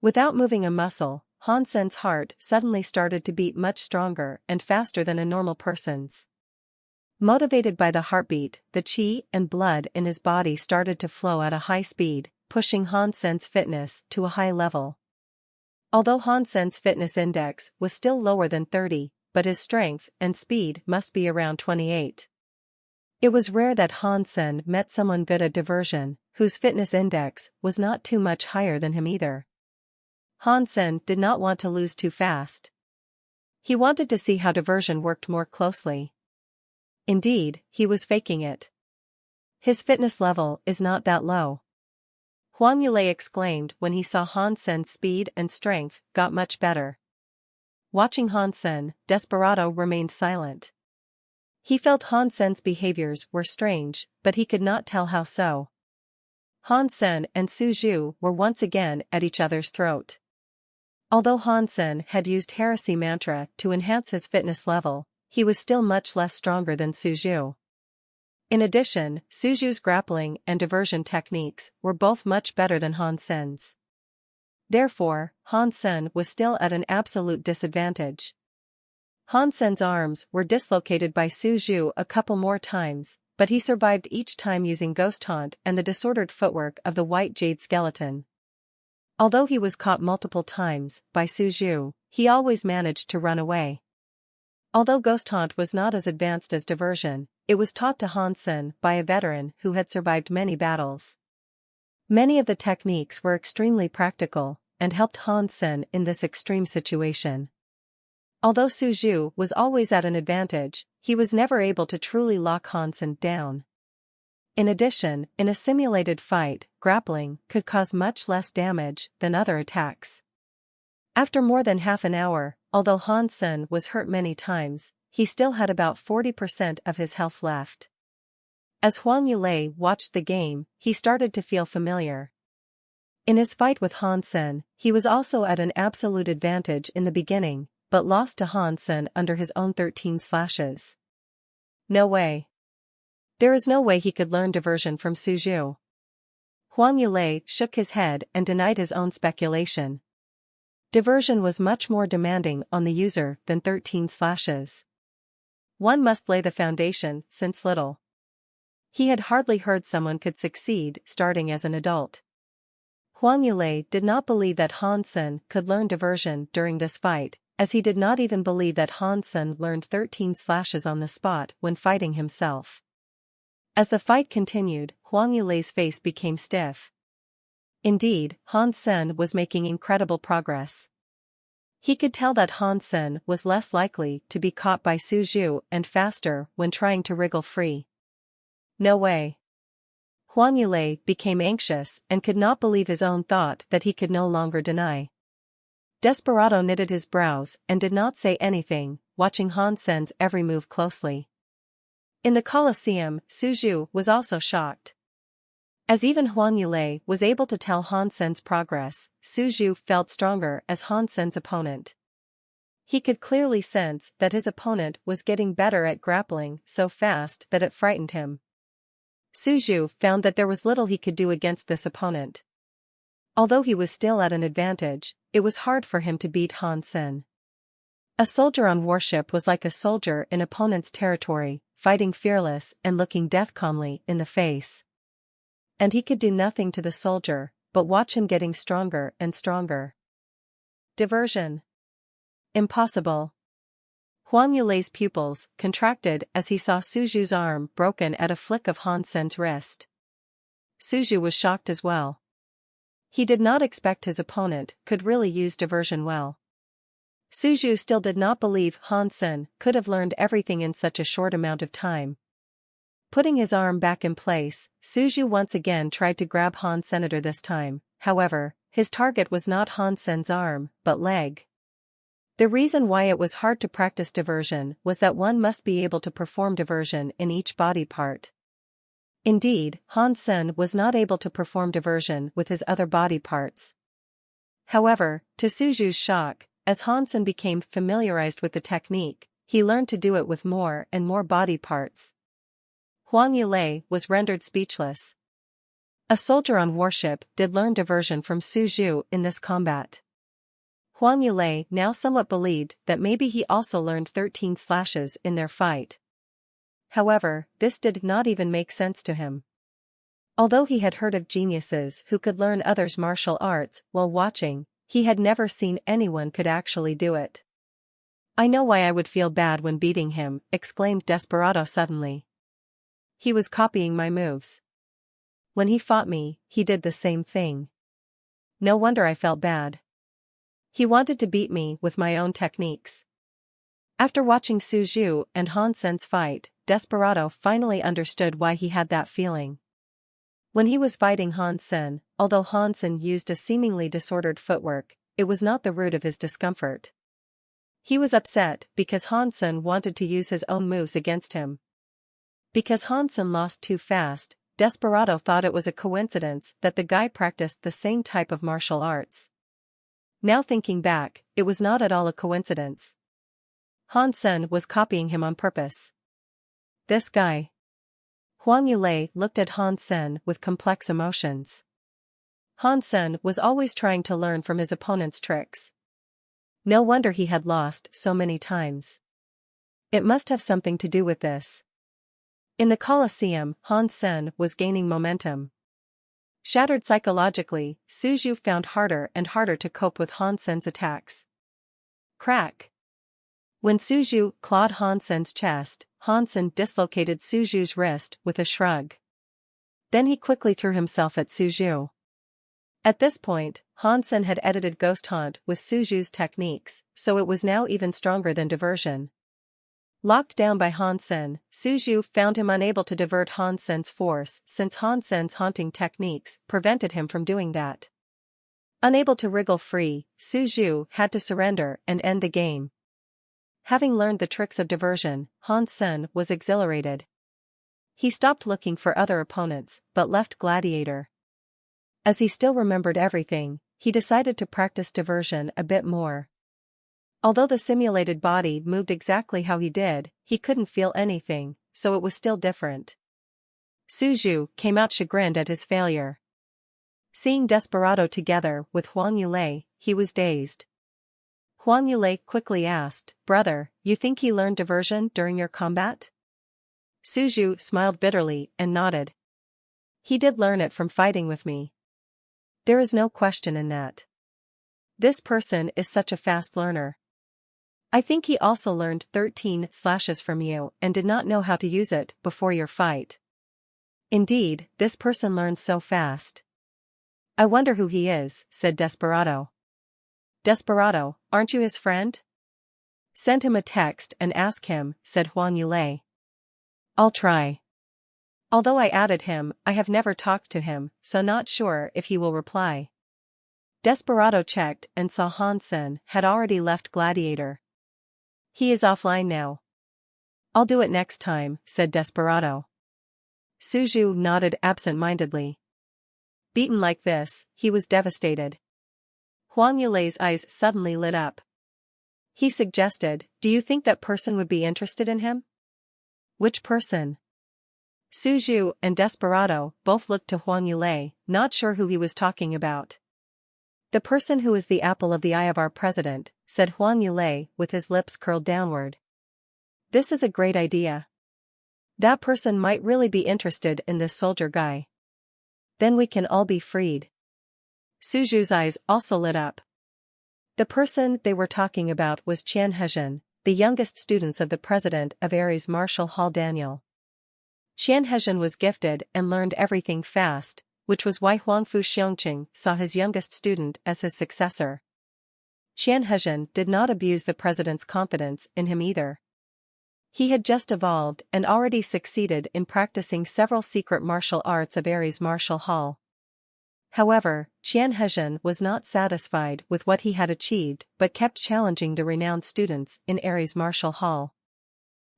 Without moving a muscle, Hansen's heart suddenly started to beat much stronger and faster than a normal person's. Motivated by the heartbeat, the qi and blood in his body started to flow at a high speed, pushing Hansen's fitness to a high level. Although Hansen's fitness index was still lower than 30, but his strength and speed must be around 28. It was rare that Hansen met someone good at diversion, whose fitness index was not too much higher than him either. Hansen did not want to lose too fast. He wanted to see how diversion worked more closely. Indeed, he was faking it. His fitness level is not that low. Huang Yulei exclaimed when he saw Hansen's speed and strength got much better. Watching Hansen, Desperado remained silent. He felt Hansen's behaviors were strange, but he could not tell how so. Hansen and Suju were once again at each other's throat. Although Hansen had used heresy mantra to enhance his fitness level, he was still much less stronger than Suju. In addition, Suju's grappling and diversion techniques were both much better than Hansen's. Therefore, Hansen was still at an absolute disadvantage. Hansen's arms were dislocated by Suju a couple more times, but he survived each time using Ghost Haunt and the disordered footwork of the White Jade Skeleton. Although he was caught multiple times by Suju, he always managed to run away. Although Ghost Haunt was not as advanced as diversion, it was taught to Hansen by a veteran who had survived many battles. Many of the techniques were extremely practical, and helped Hansen in this extreme situation. Although Suju was always at an advantage, he was never able to truly lock Hansen down. In addition, in a simulated fight, grappling could cause much less damage than other attacks. After more than half an hour, although Hansen was hurt many times, he still had about 40% of his health left. As Huang Yulei watched the game, he started to feel familiar. In his fight with Hansen, he was also at an absolute advantage in the beginning, but lost to Hansen under his own 13 slashes. No way. There is no way he could learn diversion from Suju. Huang Yulei shook his head and denied his own speculation. Diversion was much more demanding on the user than 13 slashes. One must lay the foundation since little. He had hardly heard someone could succeed starting as an adult. Huang Yulei did not believe that Hansen could learn diversion during this fight, as he did not even believe that Hansen learned 13 slashes on the spot when fighting himself. As the fight continued, Huang Yulei's face became stiff. Indeed, Hansen was making incredible progress. He could tell that Hansen was less likely to be caught by Suju and faster when trying to wriggle free. No way. Huang Yulei became anxious and could not believe his own thought that he could no longer deny. Desperado knitted his brows and did not say anything, watching Hansen's every move closely. In the Colosseum, Suju was also shocked. As even Huang Yulei was able to tell Hansen's progress, Suju felt stronger as Hansen's opponent. He could clearly sense that his opponent was getting better at grappling so fast that it frightened him. Suju found that there was little he could do against this opponent. Although he was still at an advantage, it was hard for him to beat Hansen. A soldier on warship was like a soldier in opponent's territory, fighting fearless and looking death calmly in the face. And he could do nothing to the soldier, but watch him getting stronger and stronger. Diversion. Impossible. Huang Yulei's pupils contracted as he saw Suju's arm broken at a flick of Han Sen's wrist. Suju was shocked as well. He did not expect his opponent could really use diversion well. Suju still did not believe Han Sen could have learned everything in such a short amount of time. Putting his arm back in place, Suju once again tried to grab Han Senator this time. However, his target was not Han Sen's arm, but leg. The reason why it was hard to practice diversion was that one must be able to perform diversion in each body part. Indeed, Han Sen was not able to perform diversion with his other body parts. However, to Suju's shock, as Han Sen became familiarized with the technique, he learned to do it with more and more body parts. Huang Yulei was rendered speechless. A soldier on warship did learn diversion from Suju in this combat. Huang Yulei now somewhat believed that maybe he also learned 13 slashes in their fight. However, this did not even make sense to him. Although he had heard of geniuses who could learn others' martial arts while watching, he had never seen anyone could actually do it. "I know why I would feel bad when beating him," exclaimed Desperado suddenly. "He was copying my moves. When he fought me, he did the same thing. No wonder I felt bad. He wanted to beat me with my own techniques." After watching Suju and Han Sen's fight, Desperado finally understood why he had that feeling. When he was fighting Han Sen, although Han Sen used a seemingly disordered footwork, it was not the root of his discomfort. He was upset because Han Sen wanted to use his own moves against him. Because Han Sen lost too fast, Desperado thought it was a coincidence that the guy practiced the same type of martial arts. Now thinking back, it was not at all a coincidence. Han Sen was copying him on purpose. This guy. Huang Yulei looked at Han Sen with complex emotions. Han Sen was always trying to learn from his opponent's tricks. No wonder he had lost so many times. It must have something to do with this. In the Colosseum, Han Sen was gaining momentum. Shattered psychologically, Suju found harder and harder to cope with Han Sen's attacks. Crack! When Suju clawed Han Sen's chest, Han Sen dislocated Suju's wrist with a shrug. Then he quickly threw himself at Suju. At this point, Han Sen had edited Ghost Hunt with Suju's techniques, so it was now even stronger than diversion. Locked down by Han Sen, Suju found him unable to divert Han Sen's force since Han Sen's haunting techniques prevented him from doing that. Unable to wriggle free, Suju had to surrender and end the game. Having learned the tricks of diversion, Han Sen was exhilarated. He stopped looking for other opponents, but left Gladiator. As he still remembered everything, he decided to practice diversion a bit more. Although the simulated body moved exactly how he did, he couldn't feel anything, so it was still different. Suju came out chagrined at his failure. Seeing Desperado together with Huang Yulei, he was dazed. Huang Yulei quickly asked, "Brother, you think he learned diversion during your combat?" Suju smiled bitterly and nodded. "He did learn it from fighting with me. There is no question in that. This person is such a fast learner. I think he also learned 13 slashes from you and did not know how to use it before your fight. Indeed, this person learns so fast. I wonder who he is," said Desperado. "Desperado, aren't you his friend? Send him a text and ask him," said Huang Yulei. "I'll try. Although I added him, I have never talked to him, so not sure if he will reply." Desperado checked and saw Han Sen had already left Gladiator. "He is offline now." "I'll do it next time," said Desperado. Suju nodded absent-mindedly. Beaten like this, he was devastated. Huang Yulei's eyes suddenly lit up. He suggested, "Do you think that person would be interested in him?" "Which person?" Suju and Desperado both looked to Huang Yulei, not sure who he was talking about. "The person who is the apple of the eye of our president," said Huang Yulei with his lips curled downward. "This is a great idea. That person might really be interested in this soldier guy. Then we can all be freed." Suju's eyes also lit up. The person they were talking about was Qian Hezhen, the youngest students of the president of Ares Marshall Hall Daniel. Qian Hezhen was gifted and learned everything fast, which was why Huangfu Xiongqing saw his youngest student as his successor. Qian Hezhen did not abuse the president's confidence in him either. He had just evolved and already succeeded in practicing several secret martial arts of Ares Marshall Hall. However, Qian Hezhen was not satisfied with what he had achieved but kept challenging the renowned students in Ares Marshall Hall.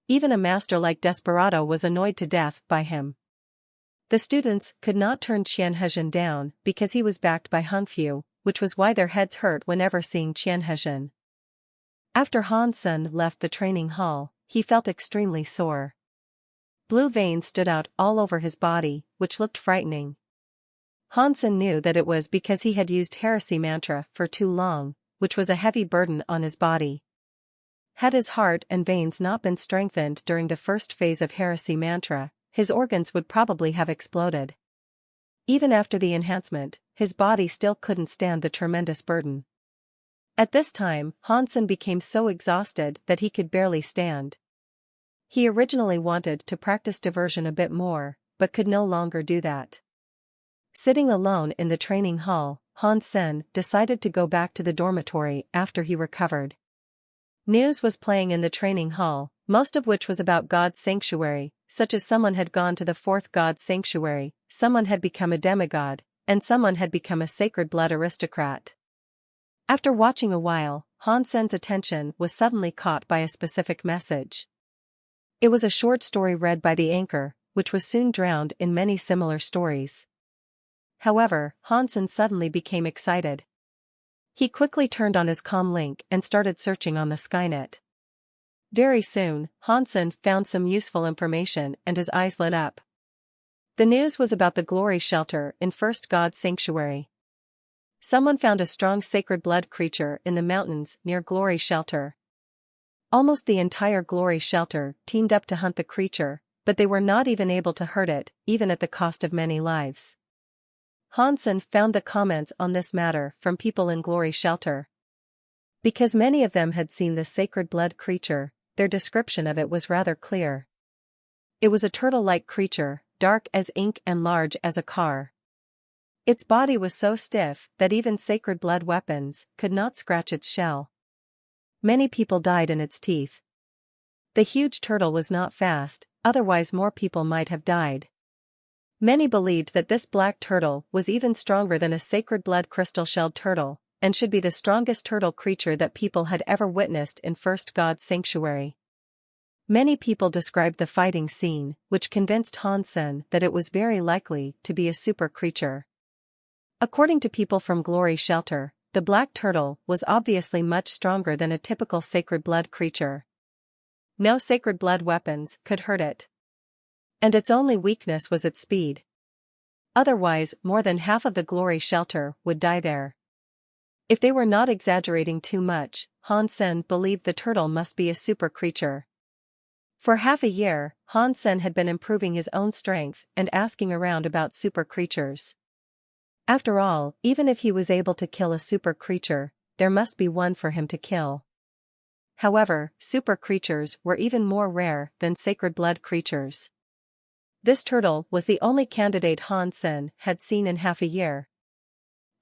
Even a master like Desperado was annoyed to death by him. The students could not turn Qian Hezhen down because he was backed by Hungfu, which was why their heads hurt whenever seeing Qian Hezhen. After Han Sen left the training hall, he felt extremely sore. Blue veins stood out all over his body, which looked frightening. Han Sen knew that it was because he had used heresy mantra for too long, which was a heavy burden on his body. Had his heart and veins not been strengthened during the first phase of heresy mantra, his organs would probably have exploded. Even after the enhancement, his body still couldn't stand the tremendous burden. At this time, Han Sen became so exhausted that he could barely stand. He originally wanted to practice diversion a bit more, but could no longer do that. Sitting alone in the training hall, Han Sen decided to go back to the dormitory after he recovered. News was playing in the training hall, most of which was about God's sanctuary, such as someone had gone to the fourth God's sanctuary, someone had become a demigod, and someone had become a sacred blood aristocrat. After watching a while, Han Sen's attention was suddenly caught by a specific message. It was a short story read by the anchor, which was soon drowned in many similar stories. However, Han Sen suddenly became excited. He quickly turned on his comm link and started searching on the Skynet. Very soon, Han Sen found some useful information and his eyes lit up. The news was about the Glory Shelter in First God's Sanctuary. Someone found a strong sacred blood creature in the mountains near Glory Shelter. Almost the entire Glory Shelter teamed up to hunt the creature, but they were not even able to hurt it, even at the cost of many lives. Han Sen found the comments on this matter from people in Glory Shelter. Because many of them had seen the sacred blood creature, their description of it was rather clear. It was a turtle-like creature, dark as ink and large as a car. Its body was so stiff that even sacred blood weapons could not scratch its shell. Many people died in its teeth. The huge turtle was not fast, otherwise more people might have died. Many believed that this black turtle was even stronger than a sacred blood crystal-shelled turtle, and should be the strongest turtle creature that people had ever witnessed in First God's Sanctuary. Many people described the fighting scene, which convinced Han Sen that it was very likely to be a super creature. According to people from Glory Shelter, the black turtle was obviously much stronger than a typical sacred blood creature. No sacred blood weapons could hurt it. And its only weakness was its speed. Otherwise, more than half of the Glory Shelter would die there. If they were not exaggerating too much, Han Sen believed the turtle must be a super creature. For half a year, Han Sen had been improving his own strength and asking around about super creatures. After all, even if he was able to kill a super creature, there must be one for him to kill. However, super creatures were even more rare than sacred blood creatures. This turtle was the only candidate Han Sen had seen in half a year.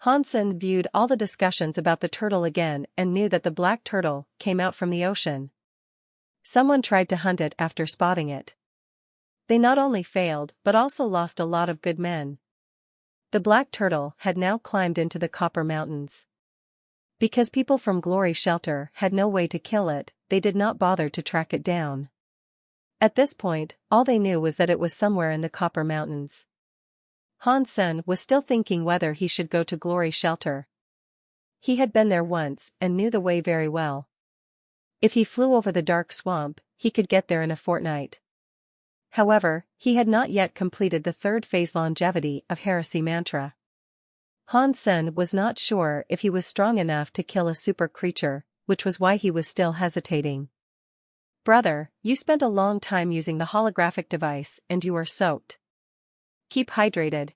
Han Sen viewed all the discussions about the turtle again and knew that the black turtle came out from the ocean. Someone tried to hunt it after spotting it. They not only failed but also lost a lot of good men. The black turtle had now climbed into the Copper Mountains. Because people from Glory Shelter had no way to kill it, they did not bother to track it down. At this point, all they knew was that it was somewhere in the Copper Mountains. Han Sen was still thinking whether he should go to Glory Shelter. He had been there once and knew the way very well. If he flew over the dark swamp, he could get there in a fortnight. However, he had not yet completed the third phase longevity of Heresy Mantra. Han Sen was not sure if he was strong enough to kill a super creature, which was why he was still hesitating. "Brother, you spent a long time using the holographic device and you are soaked. Keep hydrated."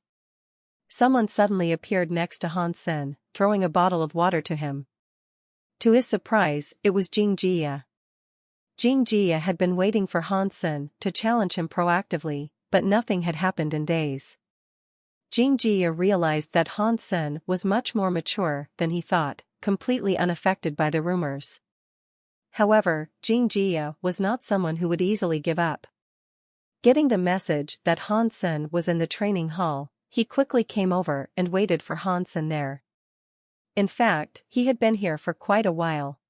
Someone suddenly appeared next to Han Sen, throwing a bottle of water to him. To his surprise, it was Jing Jia. Jing Jia had been waiting for Han Sen to challenge him proactively, but nothing had happened in days. Jing Jia realized that Han Sen was much more mature than he thought, completely unaffected by the rumors. However, Jing Jia was not someone who would easily give up. Getting the message that Han Sen was in the training hall, he quickly came over and waited for Han Sen there. In fact, he had been here for quite a while.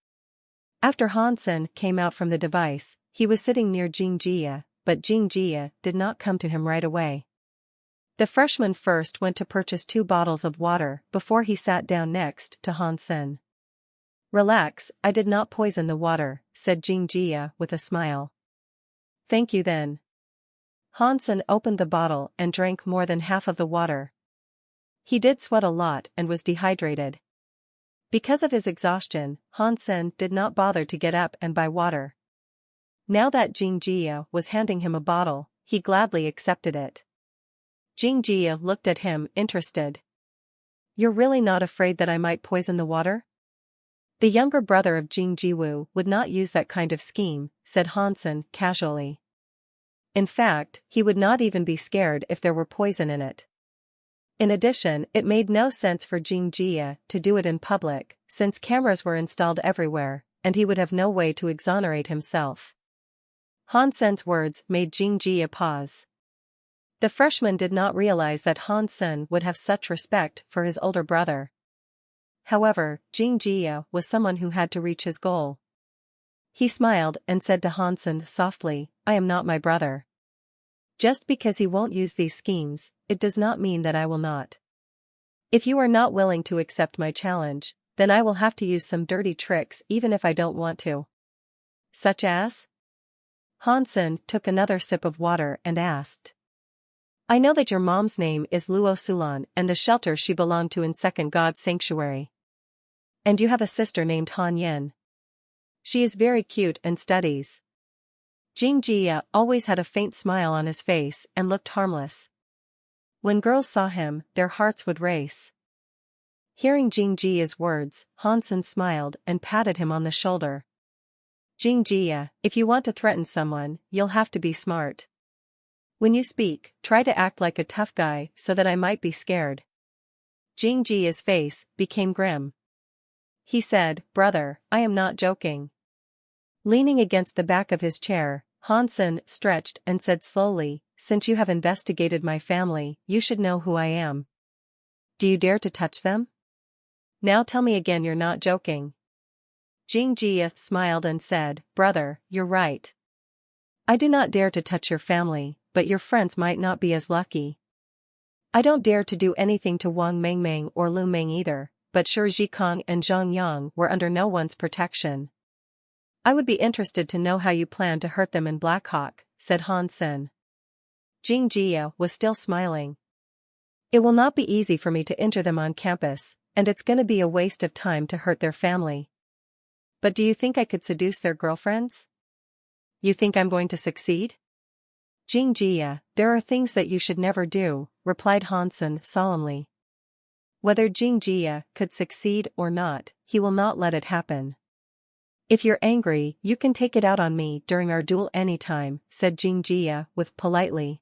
After Han Sen came out from the device, he was sitting near Jing Jia, but Jing Jia did not come to him right away. The freshman first went to purchase 2 bottles of water before he sat down next to Han Sen. "Relax, I did not poison the water," said Jing Jia with a smile. "Thank you then." Han Sen opened the bottle and drank more than half of the water. He did sweat a lot and was dehydrated. Because of his exhaustion, Han Sen did not bother to get up and buy water. Now that Jing Jia was handing him a bottle, he gladly accepted it. Jing Jia looked at him, interested. "You're really not afraid that I might poison the water?" "The younger brother of Jing Jiwu would not use that kind of scheme," said Han Sen casually. In fact, he would not even be scared if there were poison in it. In addition, it made no sense for Jing Jia to do it in public, since cameras were installed everywhere, and he would have no way to exonerate himself. Han Sen's words made Jing Jia pause. The freshman did not realize that Han Sen would have such respect for his older brother. However, Jing Jia was someone who had to reach his goal. He smiled and said to Han Sen softly, "I am not my brother. Just because he won't use these schemes, it does not mean that I will not. If you are not willing to accept my challenge, then I will have to use some dirty tricks even if I don't want to." "Such as?" Han Sen took another sip of water and asked. "I know that your mom's name is Luo Sulan and the shelter she belonged to in Second God's Sanctuary. And you have a sister named Han Yen. She is very cute and studies." Jing Jia always had a faint smile on his face and looked harmless. When girls saw him, their hearts would race. Hearing Jing Jia's words, Han Sen smiled and patted him on the shoulder. "Jing Jia, if you want to threaten someone, you'll have to be smart. When you speak, try to act like a tough guy so that I might be scared." Jing Jia's face became grim. He said, "Brother, I am not joking." Leaning against the back of his chair, Han Sen stretched and said slowly, "Since you have investigated my family, you should know who I am. Do you dare to touch them? Now tell me again you're not joking." Jing Jia smiled and said, "Brother, you're right. I do not dare to touch your family, but your friends might not be as lucky. I don't dare to do anything to Wang Mengmeng or Lu Meng either, but sure Zhikong and Zhang Yang were under no one's protection. I would be interested to know how you plan to hurt them in Blackhawk," said Han Sen. Jing Jia was still smiling. "It will not be easy for me to injure them on campus, and it's gonna be a waste of time to hurt their family. But do you think I could seduce their girlfriends? You think I'm going to succeed?" "Jing Jia, there are things that you should never do," replied Han Sen solemnly. Whether Jing Jia could succeed or not, he will not let it happen. "If you're angry, you can take it out on me during our duel anytime," said Jing Jia with politely.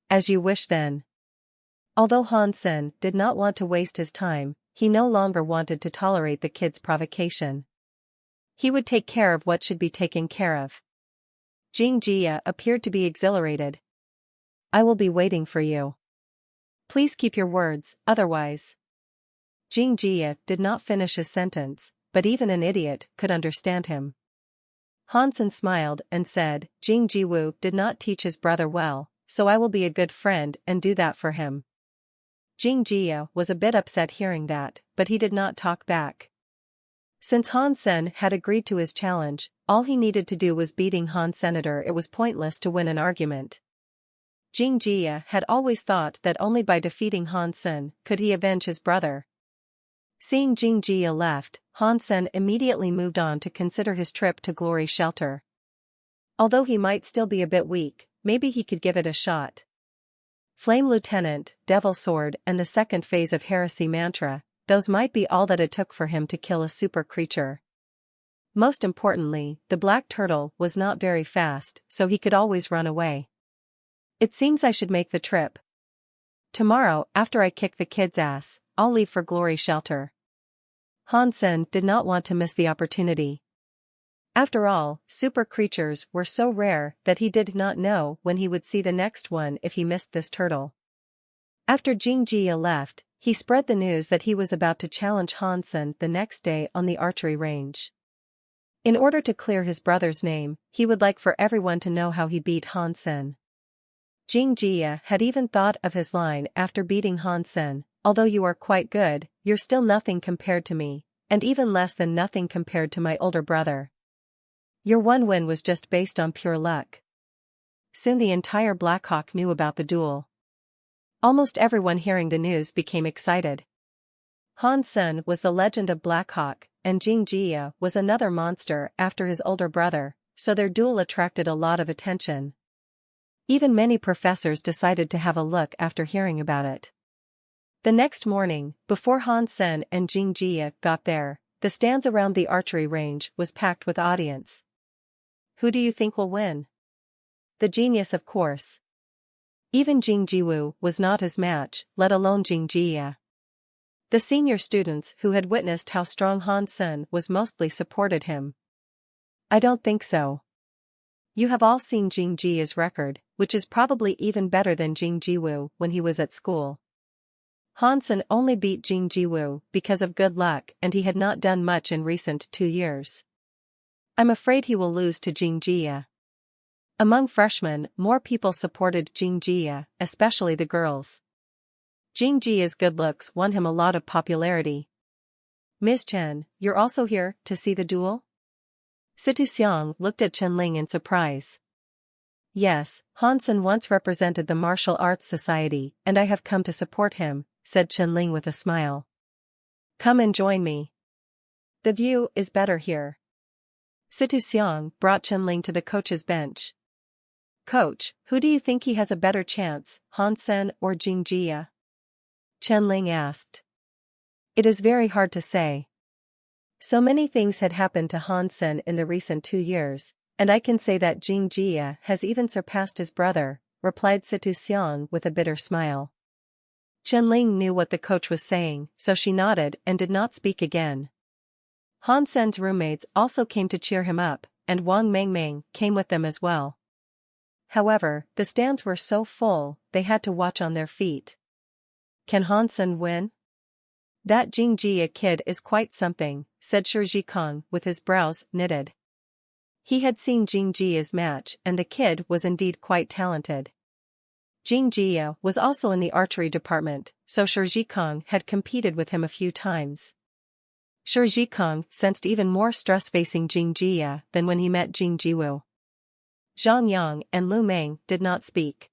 "As you wish then." Although Han Sen did not want to waste his time, he no longer wanted to tolerate the kid's provocation. He would take care of what should be taken care of. Jing Jia appeared to be exhilarated. "I will be waiting for you. Please keep your words, otherwise." Jing Jia did not finish his sentence, but even an idiot could understand him. Han Sen smiled and said, "Jing Jiwu did not teach his brother well, so I will be a good friend and do that for him." Jing Jia was a bit upset hearing that, but he did not talk back. Since Han Sen had agreed to his challenge, all he needed to do was beating Han Senator. It was pointless to win an argument. Jing Jia had always thought that only by defeating Han Sen could he avenge his brother. Seeing Jing Jia left, Han Sen immediately moved on to consider his trip to Glory Shelter. Although he might still be a bit weak, maybe he could give it a shot. Flame Lieutenant, Devil Sword and the second phase of Heresy Mantra, those might be all that it took for him to kill a super creature. Most importantly, the black turtle was not very fast, so he could always run away. It seems I should make the trip. Tomorrow, after I kick the kid's ass, I'll leave for Glory Shelter. Hansen did not want to miss the opportunity. After all, super creatures were so rare that he did not know when he would see the next one if he missed this turtle. After Jingjia left, he spread the news that he was about to challenge Hansen the next day on the archery range. In order to clear his brother's name, he would like for everyone to know how he beat Hansen. Jingjia had even thought of his line after beating Hansen, "Although you are quite good, you're still nothing compared to me, and even less than nothing compared to my older brother. Your one win was just based on pure luck." Soon the entire Blackhawk knew about the duel. Almost everyone hearing the news became excited. Hansen was the legend of Blackhawk, and Jingjia was another monster after his older brother, so their duel attracted a lot of attention. Even many professors decided to have a look after hearing about it. The next morning, before Hansen and Jingjia got there, the stands around the archery range was packed with audience. Who do you think will win? The genius, of course. Even Jingjiwoo was not his match, let alone Jingjia. The senior students who had witnessed how strong Hansen was mostly supported him. I don't think so. You have all seen Jingjia's record, which is probably even better than Jingjiwoo when he was at school. Hansen only beat Jingjiwoo because of good luck, and he had not done much in recent 2 years. I'm afraid he will lose to Jingjia. Among freshmen, more people supported Jingjia, especially the girls. Jingjia's good looks won him a lot of popularity. Ms. Chen, you're also here to see the duel? Situ-seong looked at Chen-ling in surprise. Yes, Hansen once represented the Martial Arts Society, and I have come to support him, said Chen-ling with a smile. Come and join me. The view is better here. Situ-seong brought Chen-ling to the coach's bench. Coach, who do you think he has a better chance, Hansen or Jingjia? Chen-ling asked. It is very hard to say. So many things had happened to Hansen in the recent 2 years, and I can say that Jingjia has even surpassed his brother, replied Situ-seong with a bitter smile. Chen-ling knew what the coach was saying, so she nodded and did not speak again. Hansen's roommates also came to cheer him up, and Wang Mengmeng came with them as well. However, the stands were so full, they had to watch on their feet. Can Hansen win? That Jingjia kid is quite something, said Shijikong with his brows knitted. He had seen Jingjia's match, and the kid was indeed quite talented. Jingjia was also in the archery department, so Shijikong had competed with him a few times. Shijikong sensed even more stress facing Jingjia than when he met Jingjiwoo. Zhang Yang and Lu Meng did not speak.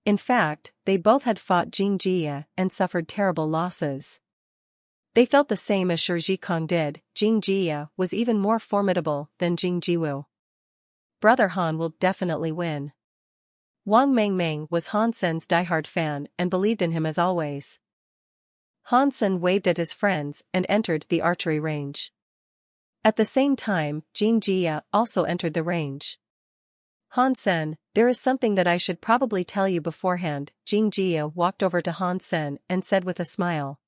In fact, they both had fought Jingjia and suffered terrible losses. They felt the same as Shijikong did. Jingjia was even more formidable than Jingjiwoo. Brother Han will definitely win. Wang Mengmeng was Hansen's diehard fan and believed in him as always. Hansen waved at his friends and entered the archery range. At the same time, Jingjia also entered the range. Hansen, there is something that I should probably tell you beforehand. Jingjia walked over to Hansen and said with a smile.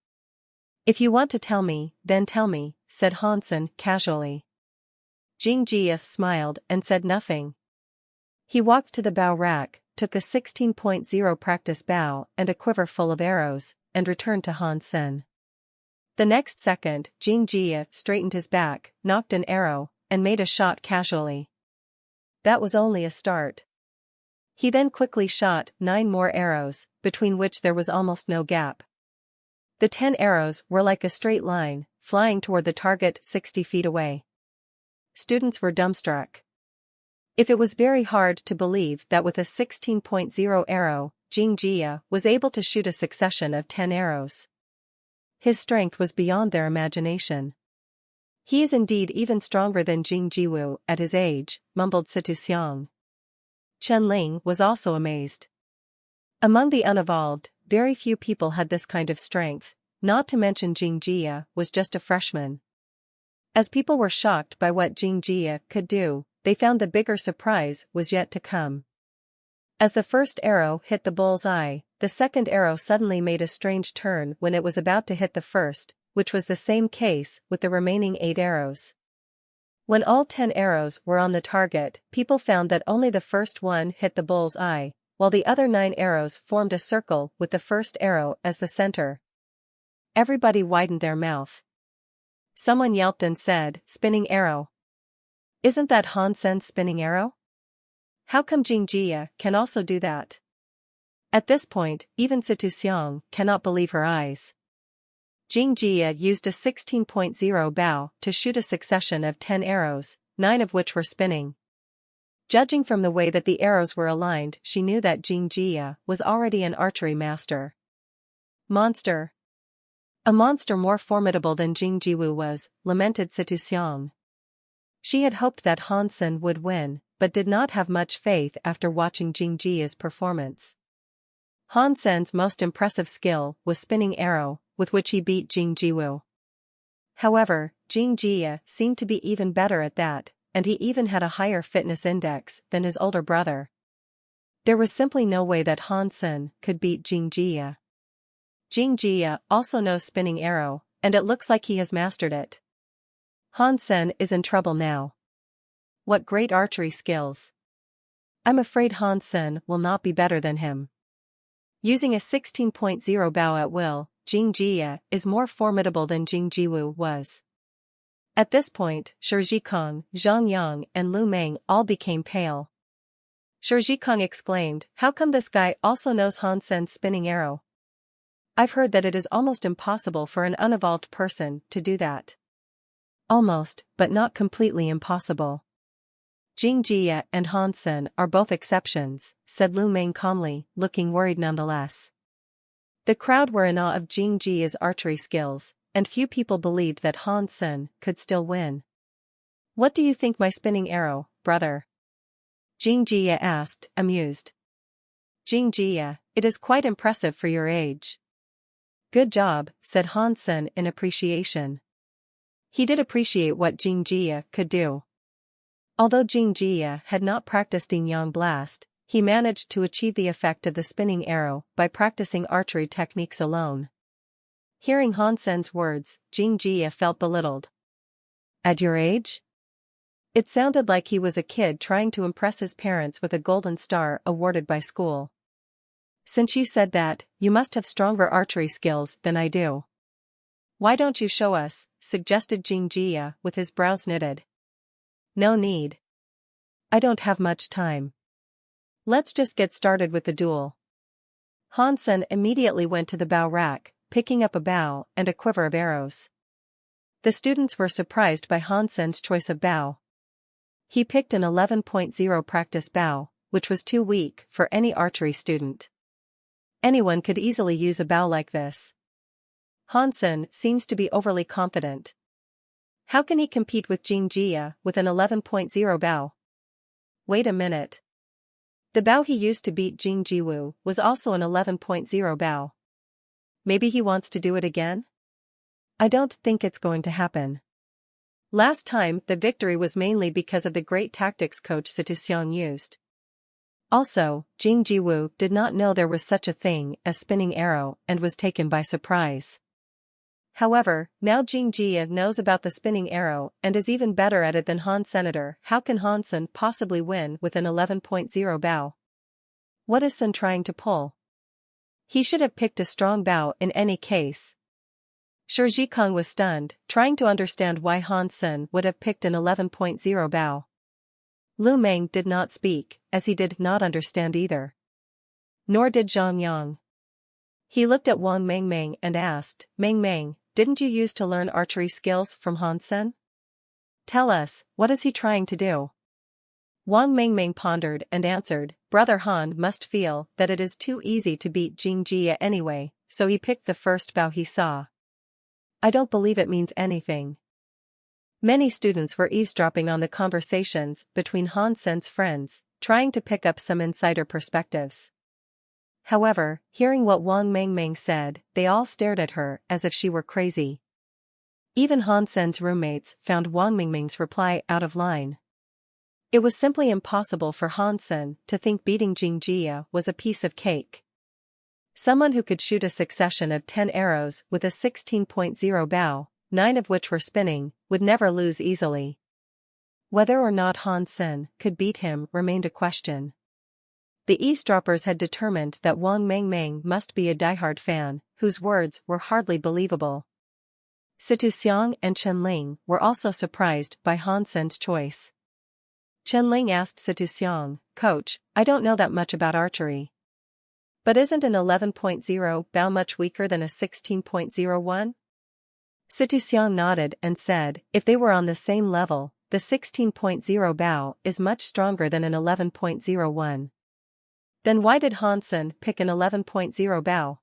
If you want to tell me, then tell me, said Hansen casually. Jingjia smiled and said nothing. He walked to the bow rack, took a 16.0 practice bow and a quiver full of arrows, and returned to Hansen. The next second, Jingjia straightened his back, nocked an arrow, and made a shot casually. That was only a start. He then quickly shot 9 more arrows, between which there was almost no gap. The 10 arrows were like a straight line, flying toward the target 60 feet away. Students were dumbstruck. If it was very hard to believe that with a 16.0 arrow, Jingjia was able to shoot a succession of 10 arrows. His strength was beyond their imagination. He is indeed even stronger than Jingjiwoo at his age, mumbled Situ-seong. Chen-ling was also amazed. Among the unevolved, very few people had this kind of strength, not to mention Jingjia was just a freshman. As people were shocked by what Jingjie could do, they found the bigger surprise was yet to come. As the first arrow hit the bull's eye, the second arrow suddenly made a strange turn when it was about to hit the first, which was the same case with the remaining 8 arrows. When all 10 arrows were on the target, people found that only the first one hit the bull's eye, while the other 9 arrows formed a circle with the first arrow as the center. Everybody widened their mouth. Someone yelped and said, "Spinning arrow. Isn't that Hansen's spinning arrow? How come Jingjie can also do that?" At this point, even Situ cannot believe her eyes. Jingjie used a 16.0 bow to shoot a succession of 10 arrows, 9 of which were spinning. Judging from the way that the arrows were aligned, she knew that Jingjie was already an archery master. Monster. A monster more formidable than Jingjiwu was, lamented Situ. She had hoped that Hansen would win, but did not have much faith after watching Jingjie's performance. Hansen's most impressive skill was spinning arrow, with which he beat Jingjiwu. However, Jingjie seemed to be even better at that, and he even had a higher fitness index than his older brother. There was simply no way that Hansen could beat Jingjie. Jingjie also knows spinning arrow, and it looks like he has mastered it. Hansen is in trouble now. What great archery skills. I'm afraid Hansen will not be better than him. Using a 16.0 bow at will, Jingjie is more formidable than Jingjiwu was. At this point, Shi Zhikong, Zhang Yang and Lu Meng all became pale. Shi Zhikong exclaimed, "How come this guy also knows Hansen's spinning arrow? I've heard that it is almost impossible for an unevolved person to do that." Almost, but not completely impossible. Jingjie and Hansen are both exceptions, said Lu Meng calmly, looking worried nonetheless. The crowd were in awe of Jingjie's archery skills, and few people believed that Hansen could still win. "What do you think my spinning arrow, brother?" Jingjie asked, amused. "Jingjie, it is quite impressive for your age." "Good job," said Hansen in appreciation. He did appreciate what Jingjie could do. Although Jingjie had not practiced Yin Yang Blast, he managed to achieve the effect of the spinning arrow by practicing archery techniques alone. Hearing Hansen's words, Jingjie felt belittled. "At your age?" It sounded like he was a kid trying to impress his parents with a golden star awarded by school. "Since you said that, you must have stronger archery skills than I do. Why don't you show us?" suggested Jingjie with his brows knitted. "No need. I don't have much time. Let's just get started with the duel." Hansen immediately went to the bow rack, picking up a bow and a quiver of arrows. The students were surprised by Hansen's choice of bow. He picked an 11.0 practice bow, which was too weak for any archery student. Anyone could easily use a bow like this. Hansen seems to be overly confident. How can he compete with Jingjie with an 11.0 bow? Wait a minute. The bow he used to beat Jingjiwu was also an 11.0 bow. Maybe he wants to do it again? I don't think it's going to happen. Last time the victory was mainly because of the great tactics coach Situ used. Also, Jingjiwu did not know there was such a thing as spinning arrow and was taken by surprise. However, now Jingjie knows about the spinning arrow and is even better at it than Hansen. How can Hansen possibly win with an 11.0 bow? What is Sun trying to pull? He should have picked a strong bow in any case. Shi Zhikong was stunned, trying to understand why Hansen would have picked an 11.0 bow. Lu Meng did not speak, as he did not understand either. Nor did Zhang Yang. He looked at Wang Mengmeng and asked, "Mengmeng, didn't you used to learn archery skills from Hansen? Tell us, what is he trying to do?" Wang Mengmeng pondered and answered, "Brother Han must feel that it is too easy to beat Jingjie anyway, so he picked the first bow he saw." I don't believe it means anything. Many students were eavesdropping on the conversations between Hansen's friends, trying to pick up some insider perspectives. However, hearing what Wang Mengmeng said, they all stared at her as if she were crazy. Even Han Sen's roommates found Wang Mingming's reply out of line. It was simply impossible for Han Sen to think beating Jing Jia was a piece of cake. Someone who could shoot a succession of 10 arrows with a 16.0 bow, 9 of which were spinning, would never lose easily. Whether or not Han Sen could beat him remained a question. The eavesdroppers had determined that Wang Mingming must be a diehard fan, whose words were hardly believable. Situ Xiang and Chen Ling were also surprised by Han Sen's choice. Chen Ling asked Situ Xiang, "Coach, I don't know that much about archery. But isn't an 11.0 bow much weaker than a 16.01? Situ Xiang nodded and said, "If they were on the same level, the 16.0 bow is much stronger than an 11.01. Then why did Han Sen pick an 11.0 bow?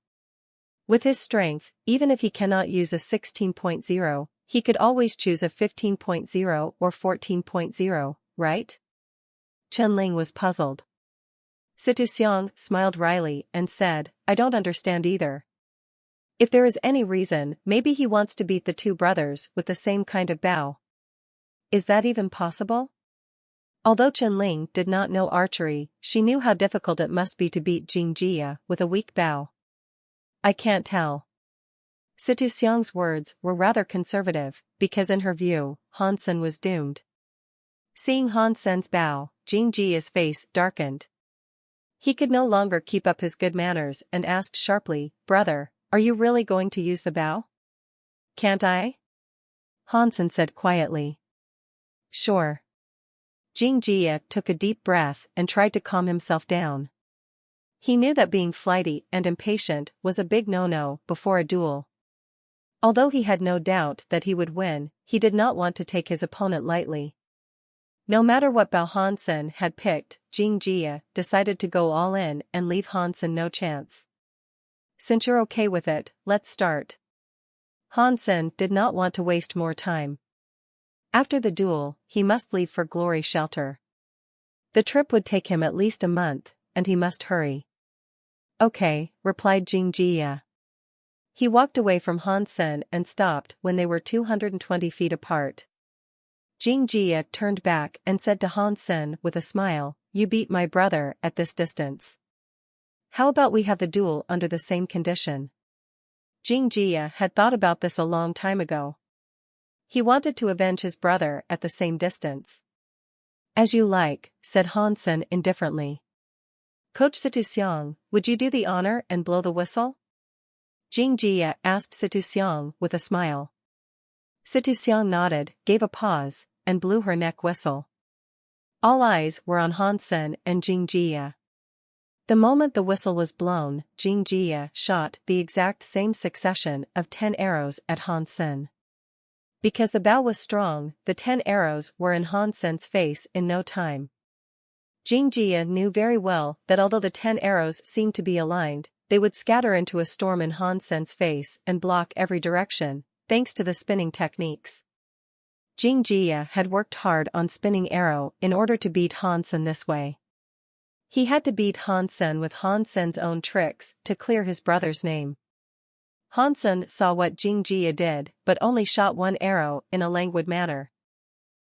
With his strength, even if he cannot use a 16.0, he could always choose a 15.0 or 14.0, right?" Chen Ling was puzzled. Situ Xiang smiled wryly and said, "I don't understand either. If there is any reason, maybe he wants to beat the two brothers with the same kind of bow. Is that even possible?" Although Chen Ling did not know archery, she knew how difficult it must be to beat Jing Jia with a weak bow. "I can't tell." Situ Xiang's words were rather conservative, because in her view, Han Sen was doomed. Seeing Han Sen's bow, Jing Jia's face darkened. He could no longer keep up his good manners and asked sharply, "Brother, are you really going to use the bow?" "Can't I?" Han Sen said quietly. "Sure." Jing Jia took a deep breath and tried to calm himself down. He knew that being flighty and impatient was a big no-no before a duel. Although he had no doubt that he would win, he did not want to take his opponent lightly. No matter what bow Han Sen had picked, Jing Jia decided to go all in and leave Han Sen no chance. "Since you're okay with it, let's start." Han Sen did not want to waste more time. After the duel, he must leave for Glory Shelter. The trip would take him at least a month, and he must hurry. "Okay," replied Jing Jia. He walked away from Han Sen and stopped when they were 220 feet apart. Jing Jia turned back and said to Han Sen with a smile, "You beat my brother at this distance. How about we have the duel under the same condition?" Jing Jia had thought about this a long time ago. He wanted to avenge his brother at the same distance. "As you like," said Han Sen indifferently. "Coach Situ Xiang, would you do the honor and blow the whistle?" Jing Jia asked Situ Xiang with a smile. Situ Xiang nodded, gave a pause, and blew her neck whistle. All eyes were on Han Sen and Jing Jia. The moment the whistle was blown, Jing Jia shot the exact same succession of 10 arrows at Han Sen. Because the bow was strong, the 10 arrows were in Han Sen's face in no time. Jing Jia knew very well that although the 10 arrows seemed to be aligned, they would scatter into a storm in Han Sen's face and block every direction, thanks to the spinning techniques. Jing Jia had worked hard on spinning arrow in order to beat Han Sen this way. He had to beat Han Sen with Han Sen's own tricks to clear his brother's name. Han Sen saw what Jing Jia did, but only shot one arrow in a languid manner.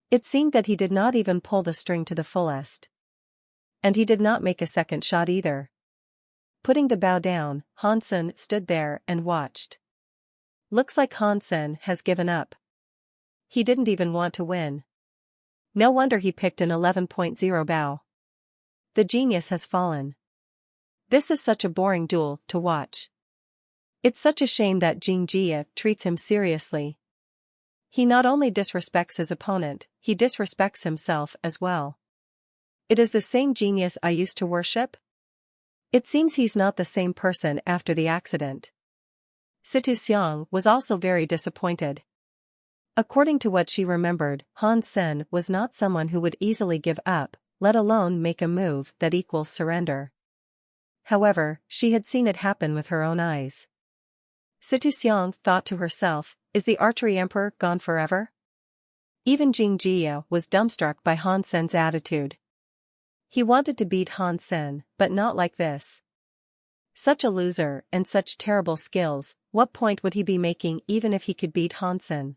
It seemed that he did not even pull the string to the fullest. And he did not make a second shot either. Putting the bow down, Han Sen stood there and watched. Looks like Han Sen has given up. He didn't even want to win. No wonder he picked an 11.0 bow. The genius has fallen. This is such a boring duel to watch. It's such a shame that Jing Jia treats him seriously. He not only disrespects his opponent, he disrespects himself as well. It is the same genius I used to worship? It seems he's not the same person after the accident. Situ Xiang was also very disappointed. According to what she remembered, Han Sen was not someone who would easily give up, let alone make a move that equals surrender. However, she had seen it happen with her own eyes. Situ Xiang thought to herself, is the archery emperor gone forever? Even Jing Jia was dumbstruck by Han Sen's attitude. He wanted to beat Han Sen, but not like this. Such a loser and such terrible skills, what point would he be making even if he could beat Han Sen?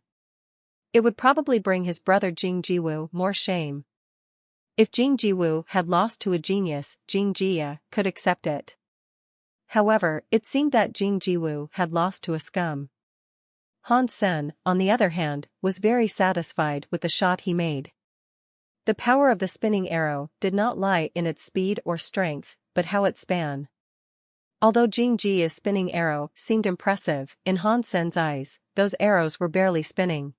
It would probably bring his brother Jing Jiwoo more shame. If Jing Jiwoo had lost to a genius, Jing Jia could accept it. However, it seemed that Jing Jiwoo had lost to a scum. Han Sen, on the other hand, was very satisfied with the shot he made. The power of the spinning arrow did not lie in its speed or strength, but how it span. Although Jing Jia's spinning arrow seemed impressive, in Han Sen's eyes, those arrows were barely spinning.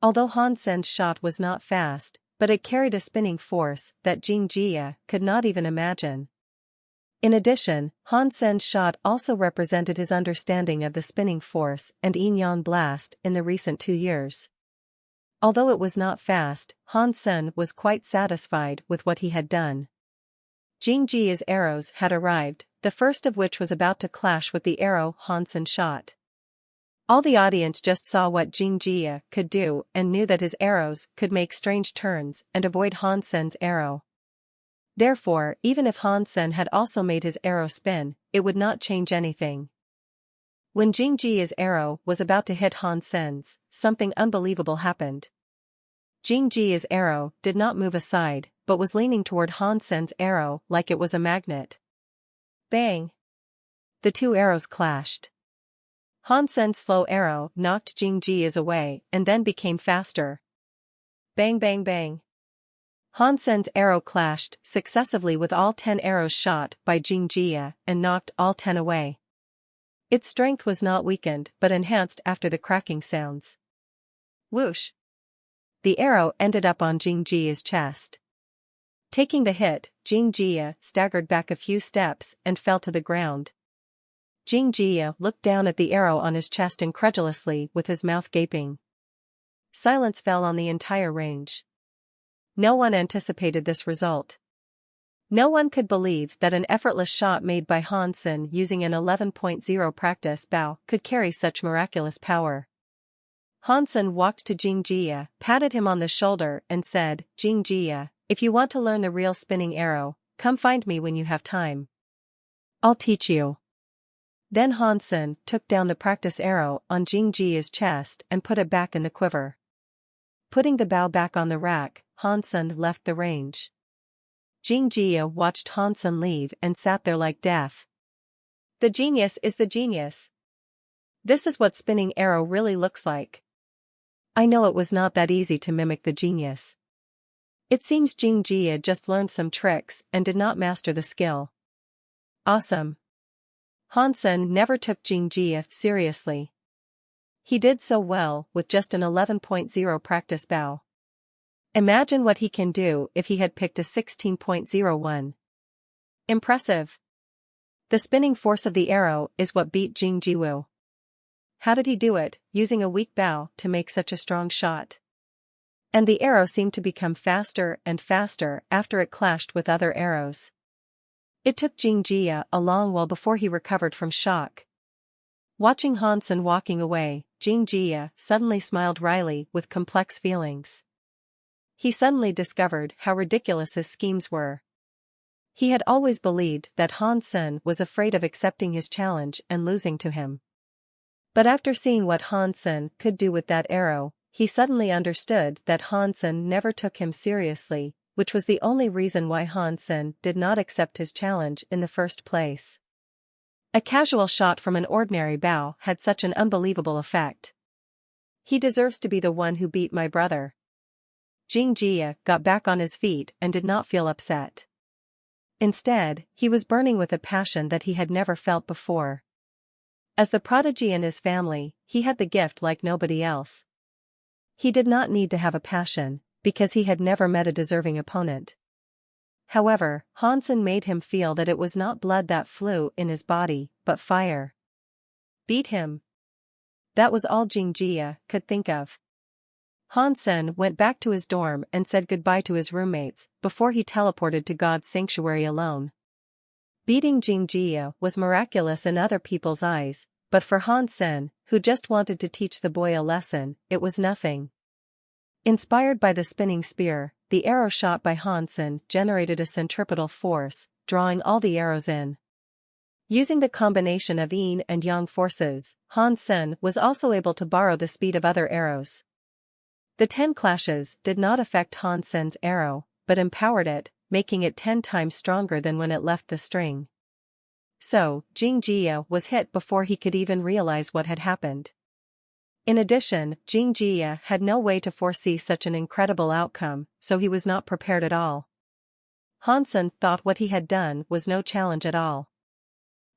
Although Han Sen's shot was not fast, but it carried a spinning force that Jing Jia could not even imagine. In addition, Han Sen's shot also represented his understanding of the spinning force and yin-yang blast in the recent 2 years. Although it was not fast, Han Sen was quite satisfied with what he had done. Jing Jia's arrows had arrived, the first of which was about to clash with the arrow Han Sen shot. All the audience just saw what Jing Jia could do and knew that his arrows could make strange turns and avoid Han Sen's arrow. Therefore, even if Han Sen had also made his arrow spin, it would not change anything. When Jing Jia's arrow was about to hit Han Sen's, something unbelievable happened. Jing Jia's arrow did not move aside, but was leaning toward Han Sen's arrow like it was a magnet. Bang! The 2 arrows clashed. Han Sen's slow arrow knocked Jing Jia's away and then became faster. Bang bang bang. Han Sen's arrow clashed successively with all 10 arrows shot by Jing Jia and knocked all 10 away. Its strength was not weakened but enhanced after the cracking sounds. Whoosh! The arrow ended up on Jing Jia's chest. Taking the hit, Jing Jia staggered back a few steps and fell to the ground. Jing Jia looked down at the arrow on his chest incredulously with his mouth gaping. Silence fell on the entire range. No one anticipated this result. No one could believe that an effortless shot made by Han Sen using an 11.0 practice bow could carry such miraculous power. Han Sen walked to Jing Jia, patted him on the shoulder and said, "Jing Jia, if you want to learn the real spinning arrow, come find me when you have time. I'll teach you." Then Han Sen took down the practice arrow on Jing Jia's chest and put it back in the quiver. Putting the bow back on the rack, Han Sen left the range. Jing Jia watched Han Sen leave and sat there like death. The genius is the genius. This is what spinning arrow really looks like. I know it was not that easy to mimic the genius. It seems Jing Jia just learned some tricks and did not master the skill. Awesome. Han Sen never took Jing Jia seriously. He did so well with just an 11.0 practice bow. Imagine what he can do if he had picked a 16.01. Impressive. The spinning force of the arrow is what beat Jing Jiwoo. How did he do it, using a weak bow to make such a strong shot? And the arrow seemed to become faster and faster after it clashed with other arrows. It took Jing Jia a long while before he recovered from shock. Watching Han Sen walking away, Jing Jia suddenly smiled wryly with complex feelings. He suddenly discovered how ridiculous his schemes were. He had always believed that Han Sen was afraid of accepting his challenge and losing to him. But after seeing what Han Sen could do with that arrow, he suddenly understood that Han Sen never took him seriously, which was the only reason why Han Sen did not accept his challenge in the first place. A casual shot from an ordinary bow had such an unbelievable effect. He deserves to be the one who beat my brother. Jing Jia got back on his feet and did not feel upset. Instead, he was burning with a passion that he had never felt before. As the prodigy in his family, he had the gift like nobody else. He did not need to have a passion, because he had never met a deserving opponent. However, Han Sen made him feel that it was not blood that flew in his body, but fire. Beat him. That was all Jing Jia could think of. Han Sen went back to his dorm and said goodbye to his roommates, before he teleported to God's sanctuary alone. Beating Jing Jia was miraculous in other people's eyes, but for Han Sen, who just wanted to teach the boy a lesson, it was nothing. Inspired by the spinning spear, the arrow shot by Han Sen generated a centripetal force, drawing all the arrows in. Using the combination of yin and yang forces, Han Sen was also able to borrow the speed of other arrows. The 10 clashes did not affect Han Sen's arrow, but empowered it, making it 10 times stronger than when it left the string. So, Jing Jie was hit before he could even realize what had happened. In addition, Jing Jie had no way to foresee such an incredible outcome, so he was not prepared at all. Han Sen thought what he had done was no challenge at all.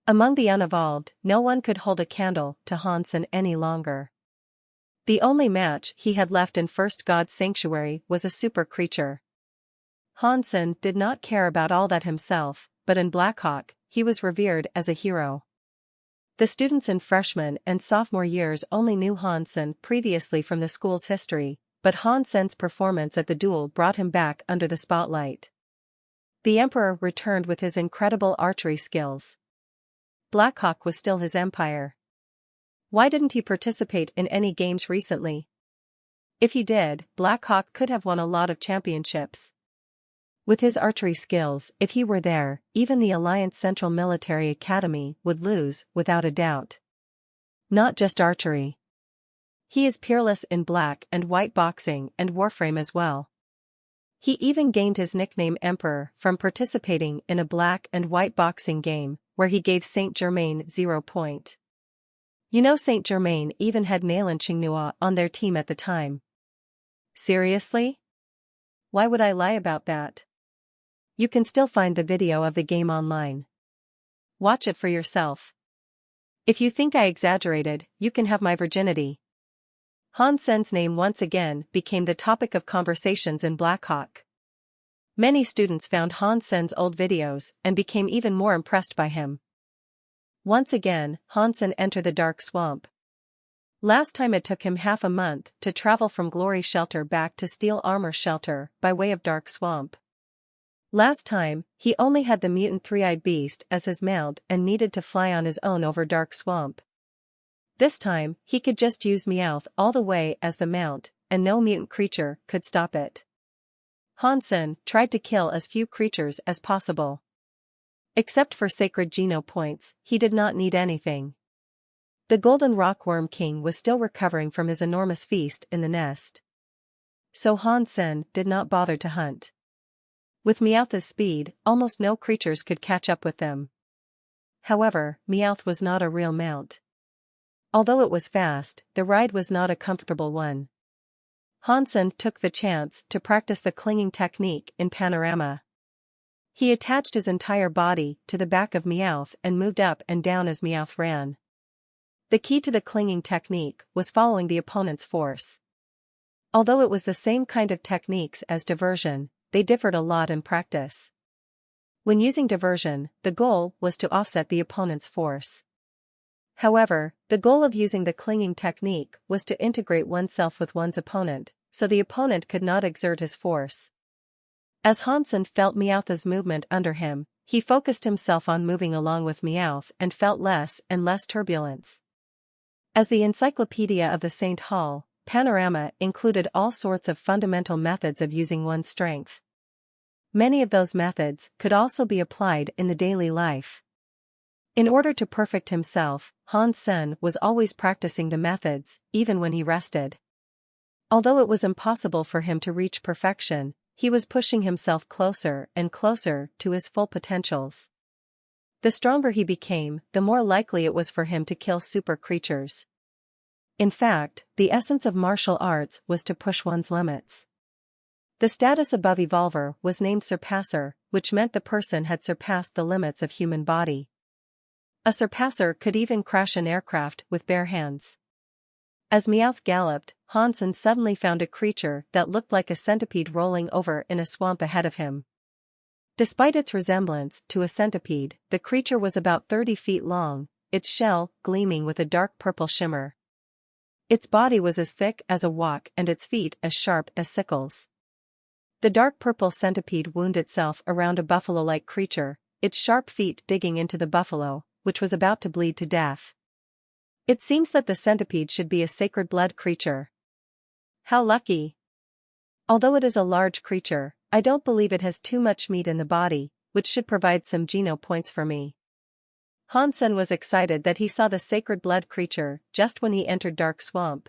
Among the unevolved, no one could hold a candle to Han Sen any longer. The only match he had left in First God's Sanctuary was a super creature. Han Sen did not care about all that himself, but in Blackhawk, he was revered as a hero. The students in freshman and sophomore years only knew Han Sen previously from the school's history, but Han Sen's performance at the duel brought him back under the spotlight. The Emperor returned with his incredible archery skills. Blackhawk was still his empire. Why didn't he participate in any games recently? If he did, Blackhawk could have won a lot of championships. With his archery skills, if he were there, even the Alliance Central Military Academy would lose, without a doubt. Not just archery. He is peerless in black and white boxing and Warframe as well. He even gained his nickname Emperor from participating in a black and white boxing game, where he gave Saint Germain 0 point. You know Saint Germain even had Nalan Qingnua on their team at the time. Seriously? Why would I lie about that? You can still find the video of the game online. Watch it for yourself. If you think I exaggerated, you can have my virginity. Han Sen's name once again became the topic of conversations in Blackhawk. Many students found Han Sen's old videos and became even more impressed by him. Once again, Han Sen entered the Dark Swamp. Last time it took him half a month to travel from Glory Shelter back to Steel Armor Shelter by way of Dark Swamp. Last time, he only had the mutant three-eyed beast as his mount and needed to fly on his own over Dark Swamp. This time, he could just use Meowth all the way as the mount, and no mutant creature could stop it. Han Sen tried to kill as few creatures as possible. Except for sacred Geno points, he did not need anything. The Golden Rockworm King was still recovering from his enormous feast in the nest. So Han Sen did not bother to hunt. With Meowth's speed, almost no creatures could catch up with them. However, Meowth was not a real mount. Although it was fast, the ride was not a comfortable one. Han Sen took the chance to practice the clinging technique in Panorama. He attached his entire body to the back of Meowth and moved up and down as Meowth ran. The key to the clinging technique was following the opponent's force. Although it was the same kind of techniques as diversion, they differed a lot in practice. When using diversion, the goal was to offset the opponent's force. However, the goal of using the clinging technique was to integrate oneself with one's opponent, so the opponent could not exert his force. As Han Sen felt Meowth's movement under him, he focused himself on moving along with Meowth and felt less and less turbulence. As the Encyclopedia of the Saint Hall, Panorama included all sorts of fundamental methods of using one's strength. Many of those methods could also be applied in the daily life. In order to perfect himself, Han Sen was always practicing the methods, even when he rested. Although it was impossible for him to reach perfection, he was pushing himself closer and closer to his full potentials. The stronger he became, the more likely it was for him to kill super creatures. In fact, the essence of martial arts was to push one's limits. The status above Evolver was named Surpasser, which meant the person had surpassed the limits of human body. A Surpasser could even crash an aircraft with bare hands. As Meowth galloped, Han Sen suddenly found a creature that looked like a centipede rolling over in a swamp ahead of him. Despite its resemblance to a centipede, the creature was about 30 feet long, its shell gleaming with a dark purple shimmer. Its body was as thick as a wok and its feet as sharp as sickles. The dark purple centipede wound itself around a buffalo-like creature, its sharp feet digging into the buffalo, which was about to bleed to death. It seems that the centipede should be a sacred blood creature. How lucky! Although it is a large creature, I don't believe it has too much meat in the body, which should provide some Geno points for me. Han Sen was excited that he saw the sacred blood creature just when he entered Dark Swamp.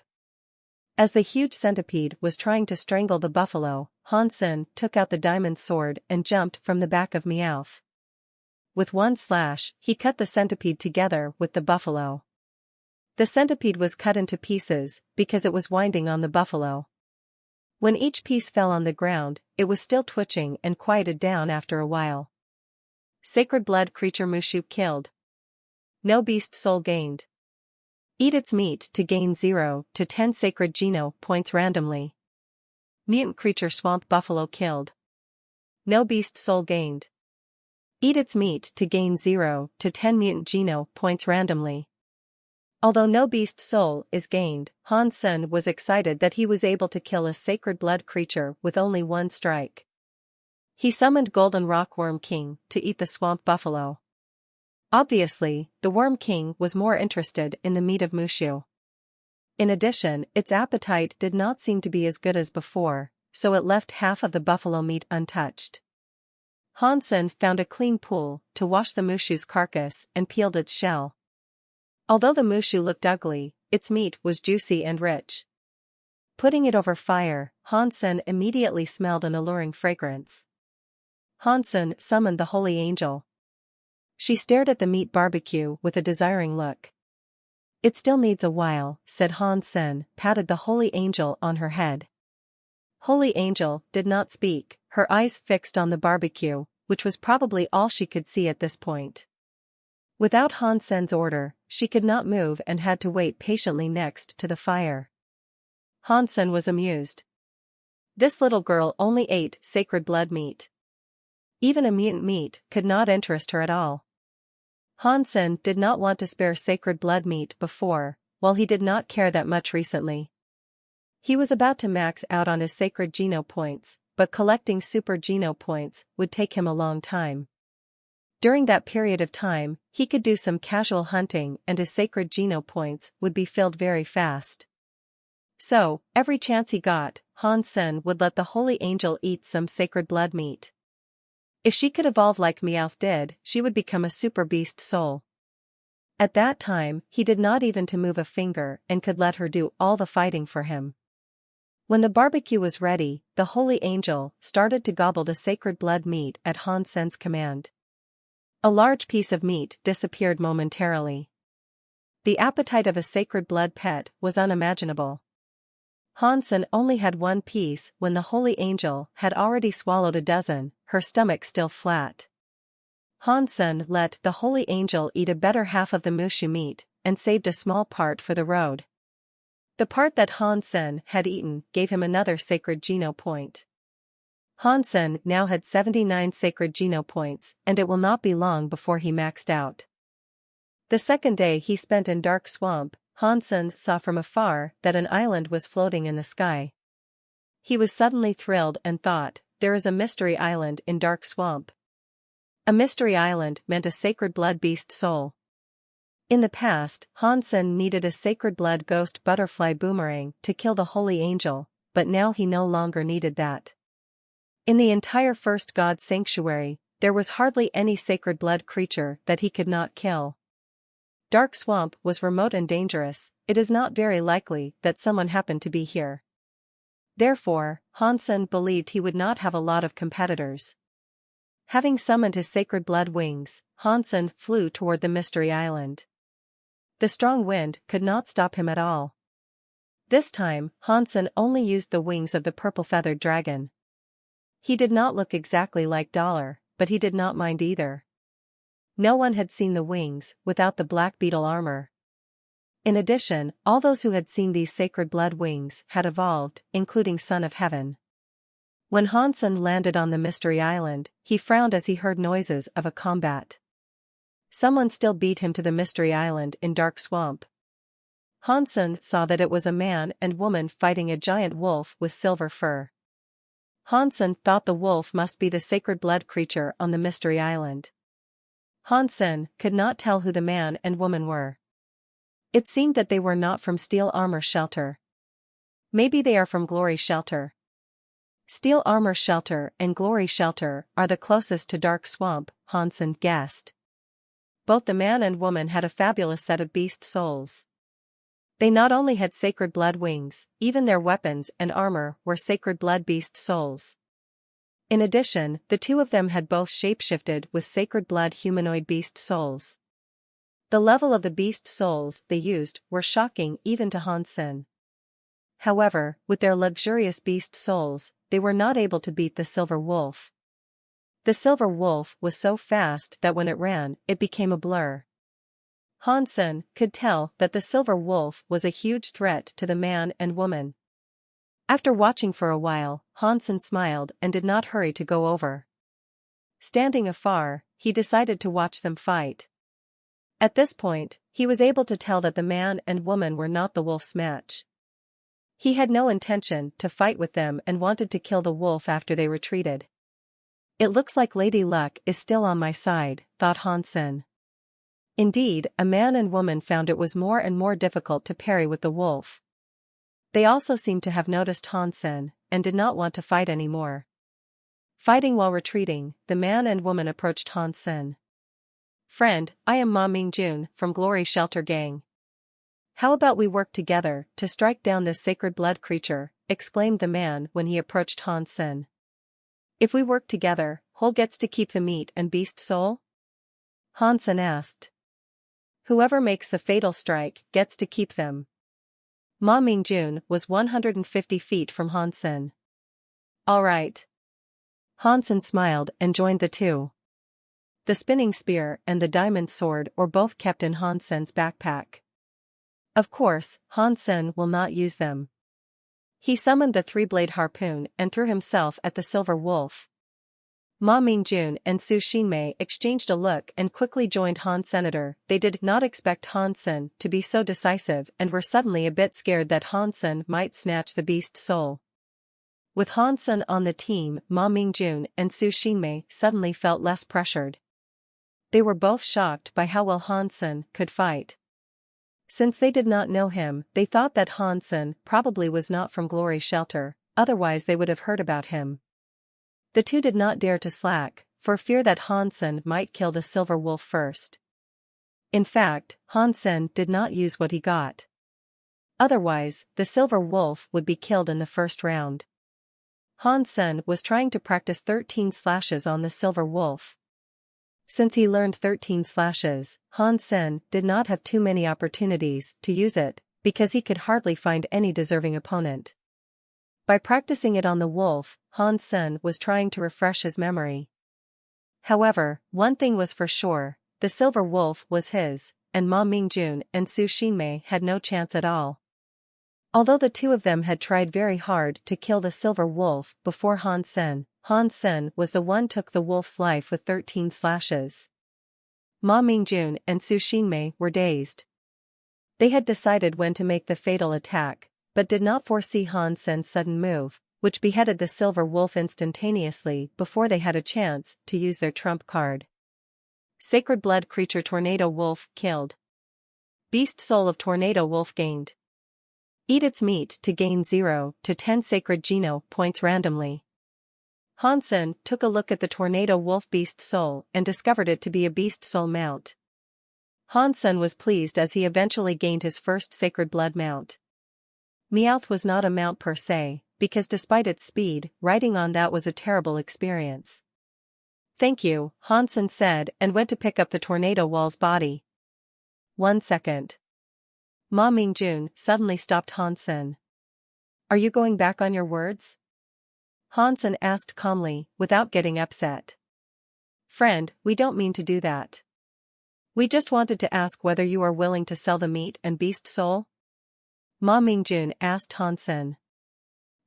As the huge centipede was trying to strangle the buffalo, Hansen took out the diamond sword and jumped from the back of Meowth. With one slash, he cut the centipede together with the buffalo. The centipede was cut into pieces because it was winding on the buffalo. When each piece fell on the ground, it was still twitching and quieted down after a while. Sacred blood creature Mushu killed. No beast soul gained. Eat its meat to gain 0 to 10 sacred geno points randomly. Mutant creature swamp buffalo killed. No beast soul gained. Eat its meat to gain 0 to 10 mutant geno points randomly. Although no beast soul is gained, Hansen was excited that he was able to kill a sacred blood creature with only one strike. He summoned Golden Rock Worm King to eat the swamp buffalo. Obviously, the Worm King was more interested in the meat of Mushu. In addition, its appetite did not seem to be as good as before, so it left half of the buffalo meat untouched. Hansen found a clean pool to wash the Mushu's carcass and peeled its shell. Although the Mushu looked ugly, its meat was juicy and rich. Putting it over fire, Hansen immediately smelled an alluring fragrance. Hansen summoned the Holy Angel. She stared at the meat barbecue with a desiring look. "It still needs a while," said Hansen, patted the Holy Angel on her head. Holy Angel did not speak, her eyes fixed on the barbecue, which was probably all she could see at this point. Without Hansen's order, she could not move and had to wait patiently next to the fire. Hansen was amused. This little girl only ate sacred blood meat. Even a mutant meat could not interest her at all. Hansen did not want to spare sacred blood meat before, while he did not care that much recently. He was about to max out on his sacred geno points, but collecting super geno points would take him a long time. During that period of time, he could do some casual hunting and his sacred geno points would be filled very fast. So, every chance he got, Hansen would let the Holy Angel eat some sacred blood meat. If she could evolve like Meowth did, she would become a super beast soul. At that time, he did not even to move a finger and could let her do all the fighting for him. When the barbecue was ready, the Holy Angel started to gobble the sacred blood meat at Hansen's command. A large piece of meat disappeared momentarily. The appetite of a sacred blood pet was unimaginable. Hansen only had one piece when the Holy Angel had already swallowed a dozen, her stomach still flat. Hansen let the Holy Angel eat a better half of the Mushu meat, and saved a small part for the road. The part that Hansen had eaten gave him another sacred geno point. Hansen now had 79 sacred geno points, and it will not be long before he maxed out. The second day he spent in Dark Swamp, Hansen saw from afar that an island was floating in the sky. He was suddenly thrilled and thought, there is a mystery island in Dark Swamp. A mystery island meant a sacred blood beast soul. In the past, Hansen needed a sacred blood ghost butterfly boomerang to kill the Holy Angel, but now he no longer needed that. In the entire First God Sanctuary, there was hardly any sacred blood creature that he could not kill. Dark Swamp was remote and dangerous, it is not very likely that someone happened to be here. Therefore, Hansen believed he would not have a lot of competitors. Having summoned his sacred blood wings, Hansen flew toward the mystery island. The strong wind could not stop him at all. This time, Hansen only used the wings of the purple-feathered dragon. He did not look exactly like Dollar, but he did not mind either. No one had seen the wings without the black beetle armor. In addition, all those who had seen these sacred blood wings had evolved, including Son of Heaven. When Hansen landed on the mystery island, he frowned as he heard noises of a combat. Someone still beat him to the mystery island in Dark Swamp. Hansen saw that it was a man and woman fighting a giant wolf with silver fur. Hansen thought the wolf must be the sacred blood creature on the mystery island. Hansen could not tell who the man and woman were. It seemed that they were not from Steel Armor Shelter. Maybe they are from Glory Shelter. Steel Armor Shelter and Glory Shelter are the closest to Dark Swamp, Hansen guessed. Both the man and woman had a fabulous set of beast souls. They not only had sacred blood wings, even their weapons and armor were sacred blood beast souls. In addition, the two of them had both shapeshifted with sacred blood humanoid beast souls. The level of the beast souls they used were shocking even to Hansen. However, with their luxurious beast souls, they were not able to beat the silver wolf. The silver wolf was so fast that when it ran, it became a blur. Hansen could tell that the silver wolf was a huge threat to the man and woman. After watching for a while, Hansen smiled and did not hurry to go over. Standing afar, he decided to watch them fight. At this point, he was able to tell that the man and woman were not the wolf's match. He had no intention to fight with them and wanted to kill the wolf after they retreated. It looks like Lady Luck is still on my side, thought Hansen. Indeed, a man and woman found it was more and more difficult to parry with the wolf. They also seemed to have noticed Hansen, and did not want to fight anymore. Fighting while retreating, the man and woman approached Hansen. "Friend, I am Ma Mingjun from Glory Shelter Gang. How about we work together to strike down this sacred blood creature," exclaimed the man when he approached Hansen. "If we work together, who gets to keep the meat and beast soul?" Hansen asked. "Whoever makes the fatal strike gets to keep them." Ma Mingjun was 150 feet from Hansen. "All right." Hansen smiled and joined the two. The spinning spear and the diamond sword were both kept in Hansen's backpack. Of course, Hansen will not use them. He summoned the three-blade harpoon and threw himself at the silver wolf. Ma Mingjun and Su Xinmei exchanged a look and quickly joined Han Senator. They did not expect Hansen to be so decisive and were suddenly a bit scared that Hansen might snatch the beast soul. With Hansen on the team, Ma Mingjun and Su Xinmei suddenly felt less pressured. They were both shocked by how well Hansen could fight. Since they did not know him, they thought that Hansen probably was not from Glory Shelter, otherwise they would have heard about him. The two did not dare to slack, for fear that Hansen might kill the silver wolf first. In fact, Hansen did not use what he got. Otherwise, the silver wolf would be killed in the first round. Hansen was trying to practice 13 slashes on the silver wolf. Since he learned 13 slashes, Hansen did not have too many opportunities to use it, because he could hardly find any deserving opponent. By practicing it on the wolf, Hansen was trying to refresh his memory. However, one thing was for sure, the silver wolf was his, and Ma Mingjun and Su Xinmei had no chance at all. Although the two of them had tried very hard to kill the silver wolf before Hansen was the one took the wolf's life with 13 slashes. Ma Mingjun and Su Xinmei were dazed. They had decided when to make the fatal attack, but did not foresee Hansen's sudden move, which beheaded the silver wolf instantaneously before they had a chance to use their trump card. Sacred blood creature Tornado Wolf killed. Beast soul of Tornado Wolf gained. Eat its meat to gain 0 to 10 sacred Geno points randomly. Hansen took a look at the Tornado Wolf beast soul and discovered it to be a beast soul mount. Hansen was pleased as he eventually gained his first sacred blood mount. Meowth was not a mount per se, because despite its speed, riding on that was a terrible experience. "Thank you," Hansen said and went to pick up the Tornado Wall's body. "1 second. Ma Mingjun suddenly stopped Hansen. "Are you going back on your words?" Hansen asked calmly, without getting upset. "Friend, we don't mean to do that. We just wanted to ask whether you are willing to sell the meat and beast soul?" Ma Mingjun asked Hansen.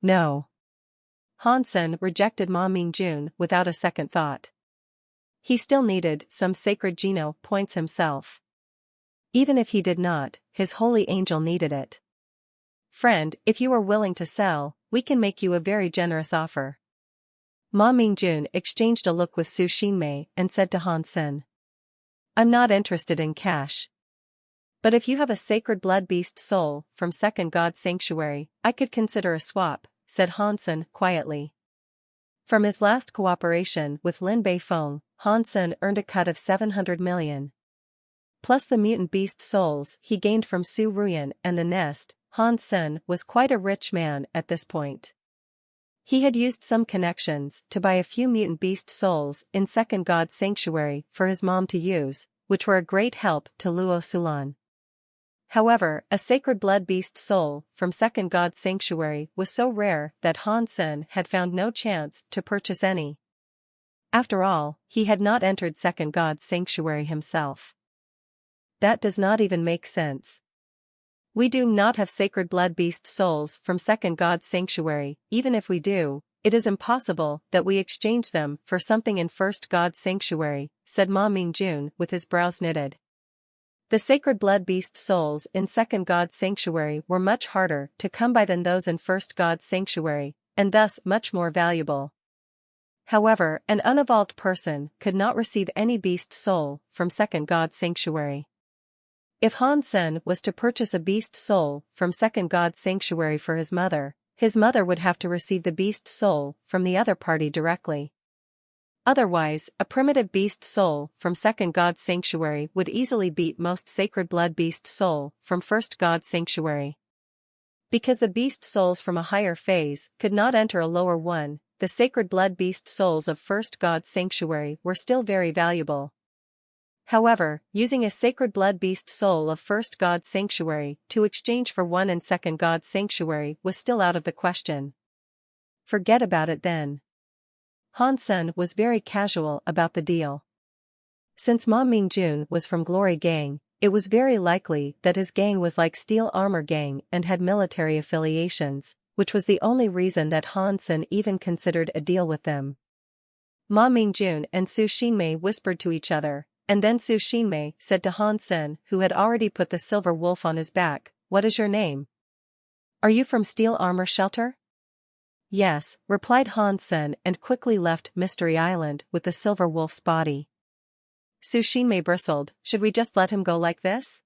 "No." Hansen rejected Ma Mingjun without a second thought. He still needed some sacred Geno points himself. Even if he did not, his holy angel needed it. "Friend, if you are willing to sell, we can make you a very generous offer." Ma Mingjun exchanged a look with Su Xinmei and said to Hansen. "I'm not interested in cash. But if you have a sacred blood beast soul from Second God Sanctuary, I could consider a swap," said Hansen quietly. From his last cooperation with Lin Beifeng, Hansen earned a cut of 700 million. plus the mutant beast souls he gained from Su Ruyan and the nest, Han Sen was quite a rich man at this point. He had used some connections to buy a few mutant beast souls in Second God's Sanctuary for his mom to use, which were a great help to Luo Sulan. However, a sacred blood beast soul from Second God's Sanctuary was so rare that Han Sen had found no chance to purchase any. After all, he had not entered Second God's Sanctuary himself. That does not even make sense. We do not have sacred blood beast souls from Second God's Sanctuary. Even if we do, it is impossible that we exchange them for something in First God's Sanctuary, said Ma Mingjun with his brows knitted. The sacred blood beast souls in Second God's Sanctuary were much harder to come by than those in First God's Sanctuary, and thus much more valuable. However, an unevolved person could not receive any beast soul from Second God's Sanctuary. If Han Sen was to purchase a beast soul from Second God's Sanctuary for his mother would have to receive the beast soul from the other party directly. Otherwise, a primitive beast soul from Second God's Sanctuary would easily beat most sacred blood beast soul from First God's Sanctuary. Because the beast souls from a higher phase could not enter a lower one, the sacred blood beast souls of First God's Sanctuary were still very valuable. However, using a sacred blood beast soul of First God's Sanctuary to exchange for one in Second God's Sanctuary was still out of the question. Forget about it then. Han Sen was very casual about the deal. Since Ma Mingjun was from Glory Gang, it was very likely that his gang was like Steel Armor Gang and had military affiliations, which was the only reason that Han Sen even considered a deal with them. Ma Mingjun and Su Xinmei whispered to each other, and then Su Xinmei said to Han Sen, who had already put the silver wolf on his back, "What is your name? Are you from Steel Armor Shelter?" "Yes," replied Han Sen and quickly left Mystery Island with the silver wolf's body. Su Xinmei bristled. "Should we just let him go like this?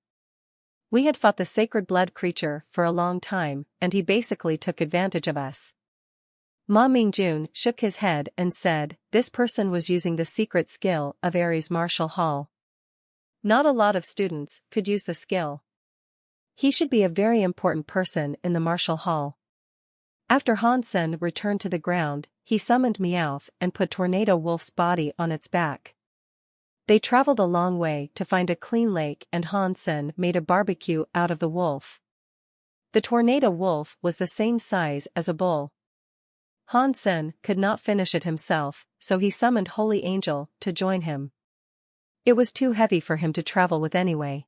We had fought the sacred blood creature for a long time, and he basically took advantage of us." Ma Mingjun shook his head and said, "This person was using the secret skill of Ares Martial Hall. Not a lot of students could use the skill. He should be a very important person in the Martial Hall." After Han Sen returned to the ground, he summoned Meowth and put Tornado Wolf's body on its back. They traveled a long way to find a clean lake, and Han Sen made a barbecue out of the wolf. The Tornado Wolf was the same size as a bull. Han Sen could not finish it himself, so he summoned Holy Angel to join him. It was too heavy for him to travel with anyway.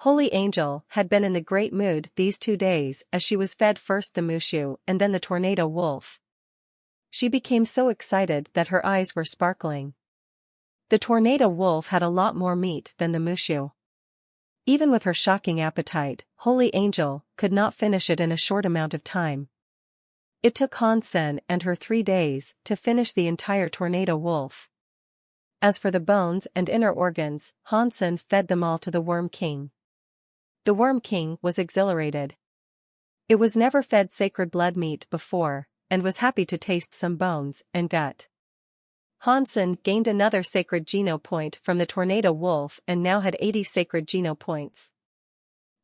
Holy Angel had been in the great mood these 2 days as she was fed first the Mushu and then the Tornado Wolf. She became so excited that her eyes were sparkling. The Tornado Wolf had a lot more meat than the Mushu. Even with her shocking appetite, Holy Angel could not finish it in a short amount of time. It took Han Sen and her 3 days to finish the entire Tornado Wolf. As for the bones and inner organs, Han Sen fed them all to the Worm King. The Worm King was exhilarated. It was never fed sacred blood meat before, and was happy to taste some bones and gut. Han Sen gained another sacred Geno point from the Tornado Wolf and now had 80 sacred Geno points.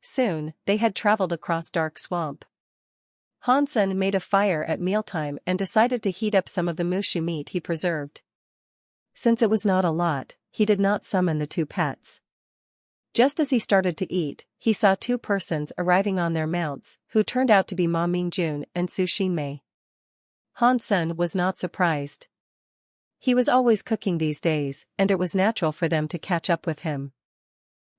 Soon, they had traveled across Dark Swamp. Han Sen made a fire at mealtime and decided to heat up some of the Mushu meat he preserved. Since it was not a lot, he did not summon the 2 pets. Just as he started to eat, he saw 2 persons arriving on their mounts, who turned out to be Ma Mingjun and Su Xinmei. Han Sen was not surprised. He was always cooking these days, and it was natural for them to catch up with him.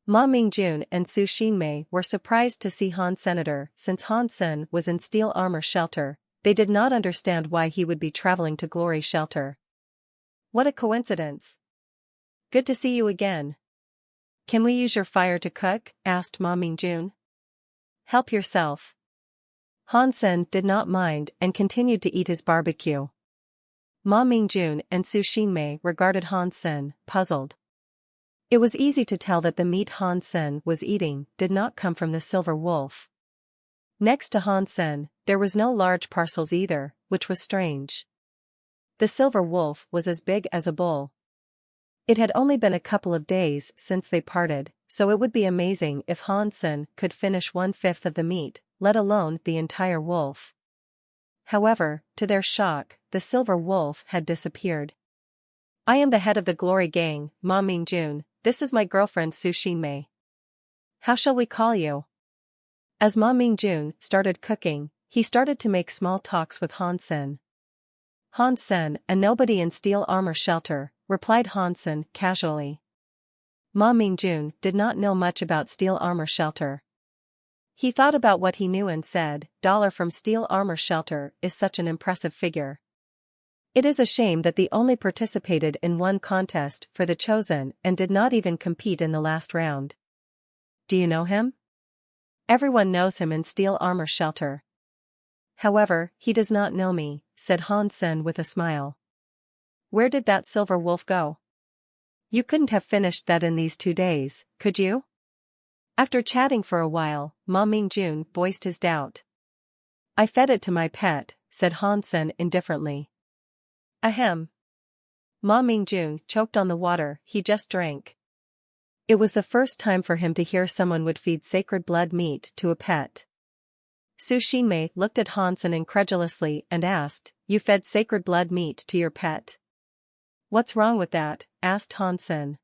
Ma Mingjun and Su Xinmei were surprised to see Han Senator. Since Han Sen was in Steel Armor Shelter, they did not understand why he would be traveling to Glory Shelter. "What a coincidence. Good to see you again. Can we use your fire to cook?" asked Ma Mingjun. "Help yourself." Han Sen did not mind and continued to eat his barbecue. Ma Mingjun and Su Xinmei regarded Han Sen, puzzled. It was easy to tell that the meat Han Sen was eating did not come from the silver wolf. Next to Han Sen, there was no large parcels either, which was strange. The silver wolf was as big as a bull. It had only been a couple of days since they parted, so it would be amazing if Hansen could finish 1/5 of the meat, let alone the entire wolf. However, to their shock, the silver wolf had disappeared. I am the head of the Glory Gang, Ma Mingjun. This is my girlfriend Su Xinmei. How shall we call you? As Ma Mingjun started cooking, he started to make small talks with Hansen. Hansen, a nobody in steel armor shelter, replied Hansen casually. Ma Mingjun did not know much about steel armor shelter. He thought about what he knew and said, "Dollar from steel armor shelter is such an impressive figure. It is a shame that they only participated in one contest for the chosen and did not even compete in the last round." Do you know him? Everyone knows him in steel armor shelter. However, he does not know me, said Hansen with a smile. Where did that silver wolf go? You couldn't have finished that in these 2 days, could you? After chatting for a while, Ma Mingjun voiced his doubt. I fed it to my pet, said Hansen indifferently. Ahem. Ma Mingjun choked on the water he just drank. It was the first time for him to hear someone would feed sacred blood meat to a pet. Su Xinmei looked at Hansen incredulously and asked, You fed sacred blood meat to your pet? What's wrong with that? Asked Hansen.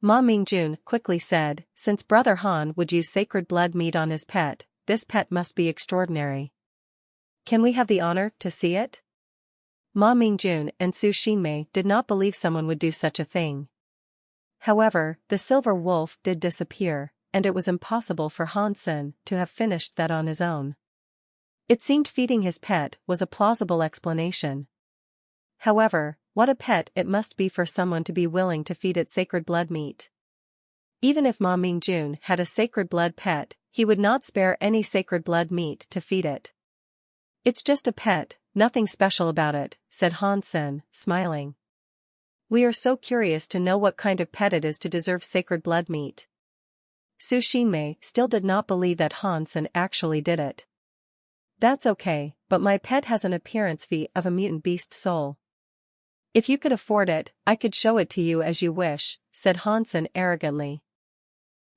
Ma Mingjun quickly said, Since Brother Han would use sacred blood meat on his pet, this pet must be extraordinary. Can we have the honor to see it? Ma Mingjun and Su Xinmei did not believe someone would do such a thing. However, the silver wolf did disappear, and it was impossible for Hansen to have finished that on his own. It seemed feeding his pet was a plausible explanation. However, what a pet it must be for someone to be willing to feed it sacred blood meat. Even if Ma Mingjun had a sacred blood pet, he would not spare any sacred blood meat to feed it. It's just a pet, nothing special about it, said Hansen, smiling. We are so curious to know what kind of pet it is to deserve sacred blood meat. Su Xinmei still did not believe that Hansen actually did it. That's okay, but my pet has an appearance fee of a mutant beast soul. If you could afford it, I could show it to you as you wish, said Hansen arrogantly.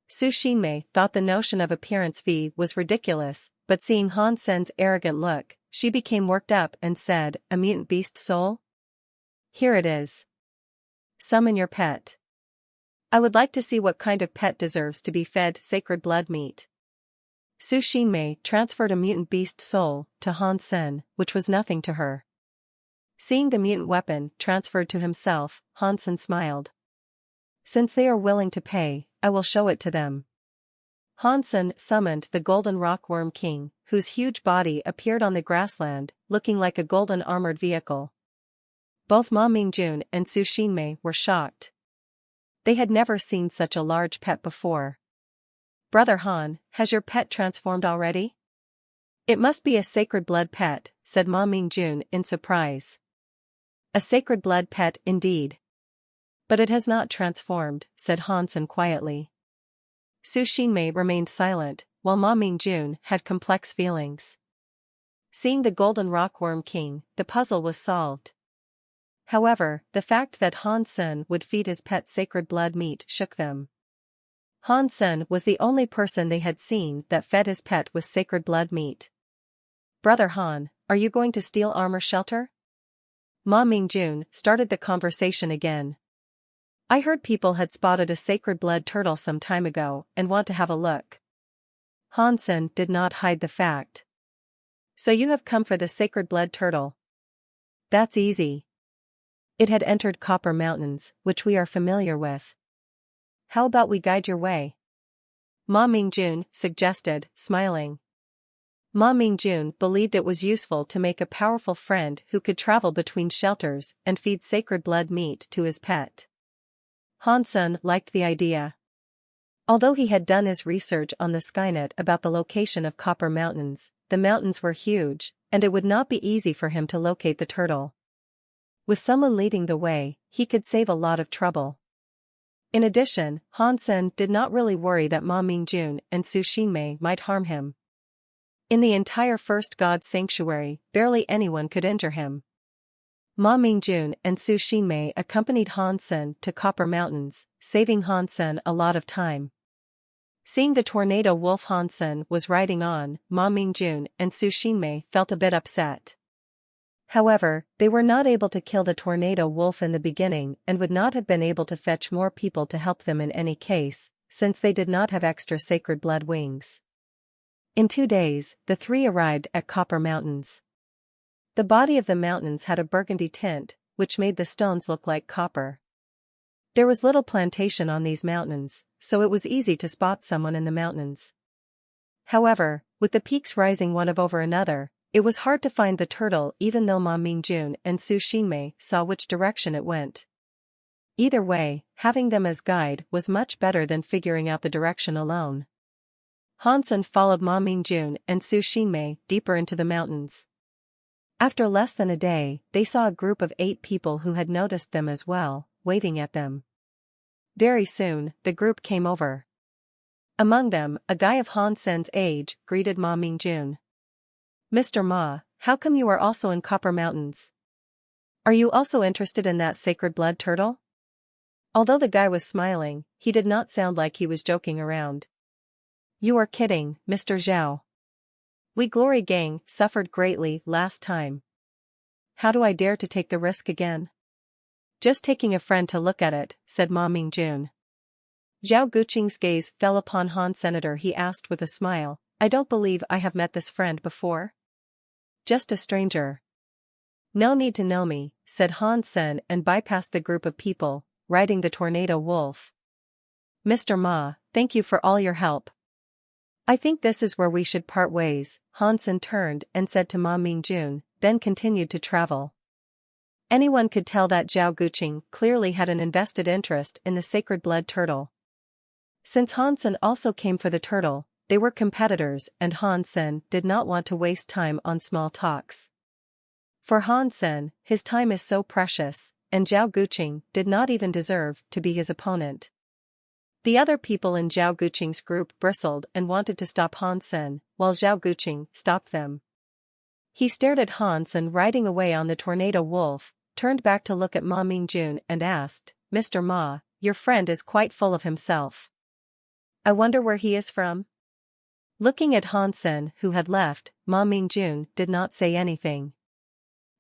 Su Xinmei thought the notion of appearance fee was ridiculous, but seeing Hansen's arrogant look, she became worked up and said, A mutant beast soul? Here it is. Summon your pet. I would like to see what kind of pet deserves to be fed sacred blood meat. Su Xinmei transferred a mutant beast soul to Hansen, which was nothing to her. Seeing the mutant weapon transferred to himself, Hansen smiled. Since they are willing to pay, I will show it to them. Hansen summoned the golden rockworm king, whose huge body appeared on the grassland, looking like a golden armored vehicle. Both Ma Mingjun and Su Xinmei were shocked. They had never seen such a large pet before. Brother Han, has your pet transformed already? It must be a sacred blood pet, said Ma Mingjun in surprise. A sacred blood pet indeed. But it has not transformed, said Hansen quietly. Su Xinmei remained silent, while Ma Mingjun had complex feelings. Seeing the golden rockworm king, the puzzle was solved. However, the fact that Hansen would feed his pet sacred blood meat shook them. Hansen was the only person they had seen that fed his pet with sacred blood meat. Brother Han, are you going to steal armor shelter? Ma Mingjun started the conversation again. I heard people had spotted a sacred blood turtle some time ago and want to have a look. Hansen did not hide the fact. So you have come for the sacred blood turtle. That's easy. It had entered Copper Mountains, which we are familiar with. How about we guide your way? Ma Mingjun suggested, smiling. Ma Mingjun believed it was useful to make a powerful friend who could travel between shelters and feed sacred blood meat to his pet. Hansen liked the idea. Although he had done his research on the Skynet about the location of Copper Mountains, the mountains were huge, and it would not be easy for him to locate the turtle. With someone leading the way, he could save a lot of trouble. In addition, Hansen did not really worry that Ma Mingjun and Su Xinmei might harm him. In the entire First God Sanctuary, barely anyone could injure him. Ma Mingjun and Su Xinmei accompanied Han Sen to Copper Mountains, saving Han Sen a lot of time. Seeing the tornado wolf Han Sen was riding on, Ma Mingjun and Su Xinmei felt a bit upset. However, they were not able to kill the tornado wolf in the beginning and would not have been able to fetch more people to help them in any case, since they did not have extra sacred blood wings. In 2 days, the three arrived at Copper Mountains. The body of the mountains had a burgundy tint, which made the stones look like copper. There was little plantation on these mountains, so it was easy to spot someone in the mountains. However, with the peaks rising one over another, it was hard to find the turtle even though Ma Mingjun and Su Xinmei saw which direction it went. Either way, having them as guide was much better than figuring out the direction alone. Han Sen followed Ma Mingjun and Su Xinmei deeper into the mountains. After less than a day, they saw a group of 8 people who had noticed them as well, waving at them. Very soon, the group came over. Among them, a guy of Han Sen's age greeted Ma Mingjun. "Mr. Ma, how come you are also in Copper Mountains? Are you also interested in that sacred blood turtle?" Although the guy was smiling, he did not sound like he was joking around. "You are kidding, Mr. Zhao. We Glory Gang suffered greatly last time. How do I dare to take the risk again?" "Just taking a friend to look at it," said Ma Mingjun. Zhao Guqing's gaze fell upon Han Senator. He asked with a smile, "I don't believe I have met this friend before." "Just a stranger." "No need to know me," said Han Sen and bypassed the group of people, riding the tornado wolf. "Mr. Ma, thank you for all your help. I think this is where we should part ways," Han Sen turned and said to Ma Mingjun, then continued to travel. Anyone could tell that Zhao Guqing clearly had an invested interest in the sacred blood turtle. Since Han Sen also came for the turtle, they were competitors and Han Sen did not want to waste time on small talks. For Han Sen, his time is so precious, and Zhao Guqing did not even deserve to be his opponent. The other people in Zhao Guqing's group bristled and wanted to stop Han Sen, while Zhao Guqing stopped them. He stared at Han Sen riding away on the tornado wolf, turned back to look at Ma Mingjun and asked, "Mr. Ma, your friend is quite full of himself. I wonder where he is from?" Looking at Han Sen who had left, Ma Mingjun did not say anything.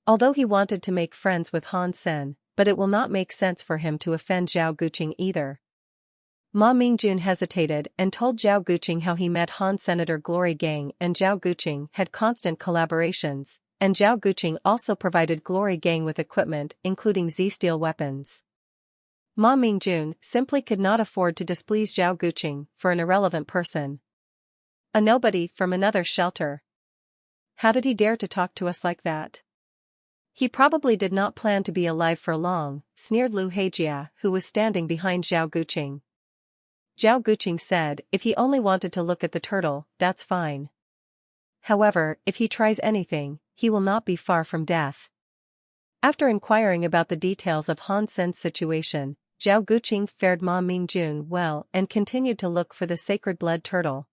Although he wanted to make friends with Han Sen, but it will not make sense for him to offend Zhao Guqing either. Ma Mingjun hesitated and told Zhao Guqing how he met Han Senator Glory Gang and Zhao Guqing had constant collaborations, and Zhao Guqing also provided Glory Gang with equipment including Z-steel weapons. Ma Mingjun simply could not afford to displease Zhao Guqing for an irrelevant person. A nobody from another shelter. How did he dare to talk to us like that? He probably did not plan to be alive for long, sneered Lu Heijia, who was standing behind Zhao Guqing. Zhao Guqing said if he only wanted to look at the turtle, that's fine. However, if he tries anything, he will not be far from death. After inquiring about the details of Han Sen's situation, Zhao Guqing fared Ma Mingjun well and continued to look for the sacred blood turtle.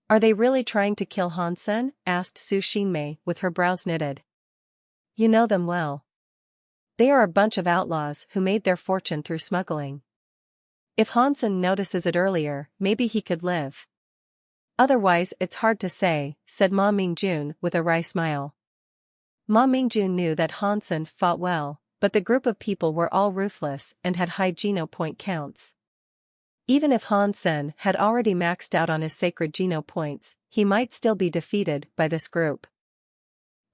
"Are they really trying to kill Han Sen?" asked Su Xinmei with her brows knitted. "You know them well. They are a bunch of outlaws who made their fortune through smuggling. If Han Sen notices it earlier, maybe he could live. Otherwise it's hard to say," said Ma Mingjun with a wry smile. Ma Mingjun knew that Han Sen fought well, but the group of people were all ruthless and had high geno point counts. Even if Han Sen had already maxed out on his sacred geno points, he might still be defeated by this group.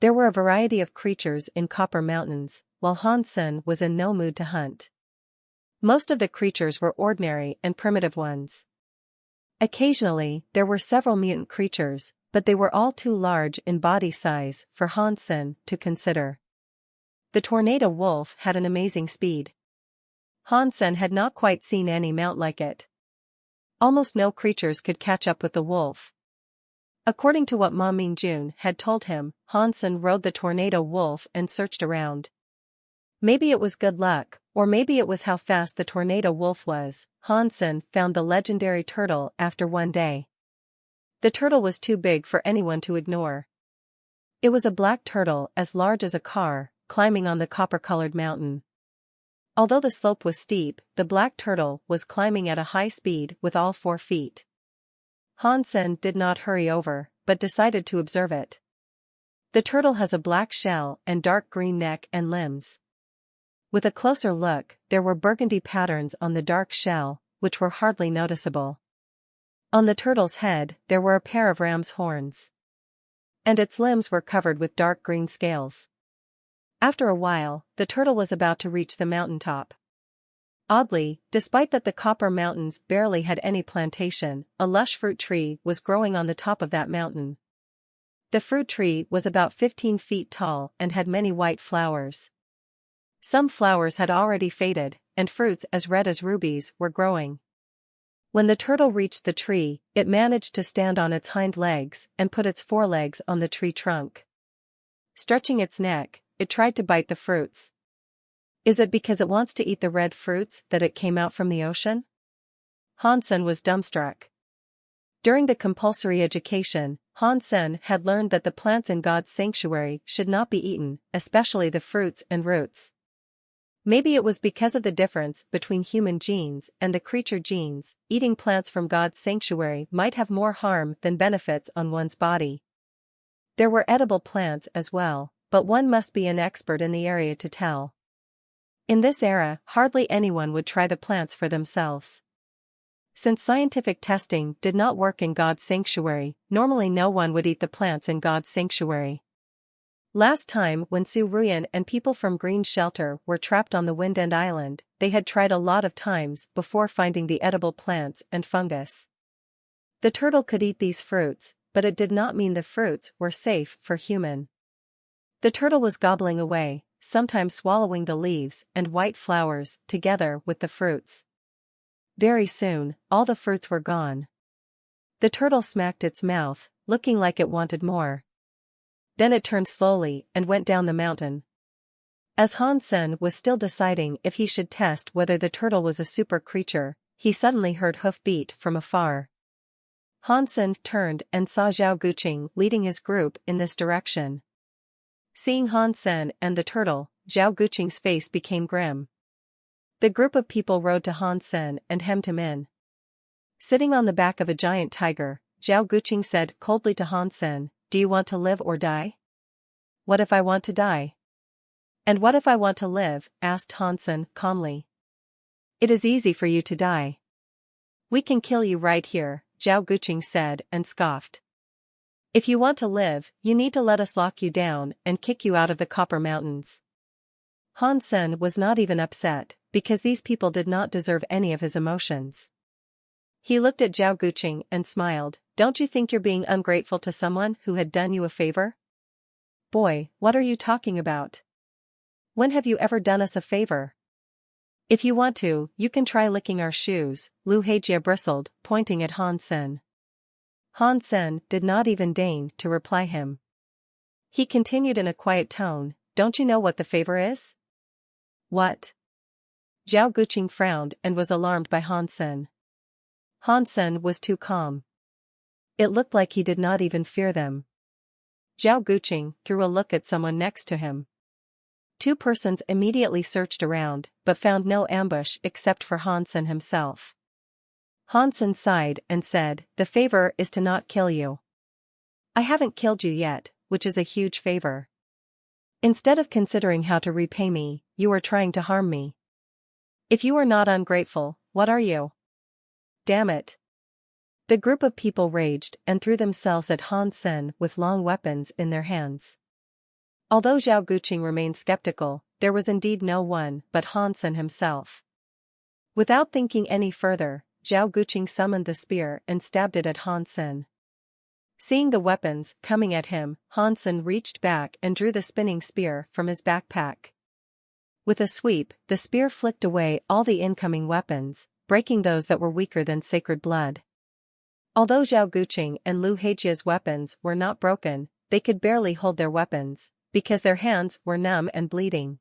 There were a variety of creatures in Copper Mountains, while Han Sen was in no mood to hunt. Most of the creatures were ordinary and primitive ones. Occasionally, there were several mutant creatures, but they were all too large in body size for Han Sen to consider. The tornado wolf had an amazing speed. Han Sen had not quite seen any mount like it. Almost no creatures could catch up with the wolf. According to what Ma Mingjun had told him, Han Sen rode the tornado wolf and searched around. Maybe it was good luck, or maybe it was how fast the tornado wolf was. Han Sen found the legendary turtle after one day. The turtle was too big for anyone to ignore. It was a black turtle as large as a car, climbing on the copper-colored mountain. Although the slope was steep, the black turtle was climbing at a high speed with all 4 feet. Hansen did not hurry over, but decided to observe it. The turtle has a black shell and dark green neck and limbs. With a closer look, there were burgundy patterns on the dark shell, which were hardly noticeable. On the turtle's head, there were a pair of ram's horns. And its limbs were covered with dark green scales. After a while, the turtle was about to reach the mountaintop. Oddly, despite that the Copper Mountains barely had any plantation, a lush fruit tree was growing on the top of that mountain. The fruit tree was about 15 feet tall and had many white flowers. Some flowers had already faded, and fruits as red as rubies were growing. When the turtle reached the tree, it managed to stand on its hind legs and put its forelegs on the tree trunk. Stretching its neck, it tried to bite the fruits. Is it because it wants to eat the red fruits that it came out from the ocean? Hansen was dumbstruck. During the compulsory education, Hansen had learned that the plants in God's sanctuary should not be eaten, especially the fruits and roots. Maybe it was because of the difference between human genes and the creature genes. Eating plants from God's sanctuary might have more harm than benefits on one's body. There were edible plants as well, but one must be an expert in the area to tell. In this era, hardly anyone would try the plants for themselves. Since scientific testing did not work in God's sanctuary, normally no one would eat the plants in God's sanctuary. Last time when Su Ruyan and people from Green Shelter were trapped on the Wind End Island, they had tried a lot of times before finding the edible plants and fungus. The turtle could eat these fruits, but it did not mean the fruits were safe for human. The turtle was gobbling away, sometimes swallowing the leaves and white flowers together with the fruits. Very soon, all the fruits were gone. The turtle smacked its mouth, looking like it wanted more. Then it turned slowly and went down the mountain. As Hansen was still deciding if he should test whether the turtle was a super creature, he suddenly heard hoof-beat from afar. Hansen turned and saw Zhao Guqing leading his group in this direction. Seeing Hansen and the turtle, Zhao Guqing's face became grim. The group of people rode to Hansen and hemmed him in. Sitting on the back of a giant tiger, Zhao Guqing said coldly to Hansen, "Do you want to live or die?" "What if I want to die?" "And what if I want to live?" asked Hansen calmly. "It is easy for you to die. We can kill you right here," Zhao Guqing said and scoffed. "If you want to live, you need to let us lock you down and kick you out of the Copper Mountains." Hansen was not even upset, because these people did not deserve any of his emotions. He looked at Zhao Guqing and smiled. "Don't you think you're being ungrateful to someone who had done you a favor?" "Boy, what are you talking about? When have you ever done us a favor?" "If you want to, you can try licking our shoes," Lu Hejia bristled, pointing at Hansen. Hansen did not even deign to reply him. He continued in a quiet tone, "Don't you know what the favor is?" "What?" Zhao Guqing frowned and was alarmed by Hansen. Hansen was too calm. It looked like he did not even fear them. Zhao Guqing threw a look at someone next to him. 2 persons immediately searched around, but found no ambush except for Hansen himself. Hansen sighed and said, "The favor is to not kill you. I haven't killed you yet, which is a huge favor. Instead of considering how to repay me, you are trying to harm me. If you are not ungrateful, what are you? Damn it." The group of people raged and threw themselves at Hansen with long weapons in their hands. Although Zhao Guqing remained skeptical, there was indeed no one but Hansen himself. Without thinking any further, Zhao Guqing summoned the spear and stabbed it at Hansen. Seeing the weapons coming at him, Hansen reached back and drew the spinning spear from his backpack. With a sweep, the spear flicked away all the incoming weapons, breaking those that were weaker than sacred blood. Although Zhao Guqing and Lu Hejia's weapons were not broken, they could barely hold their weapons, because their hands were numb and bleeding.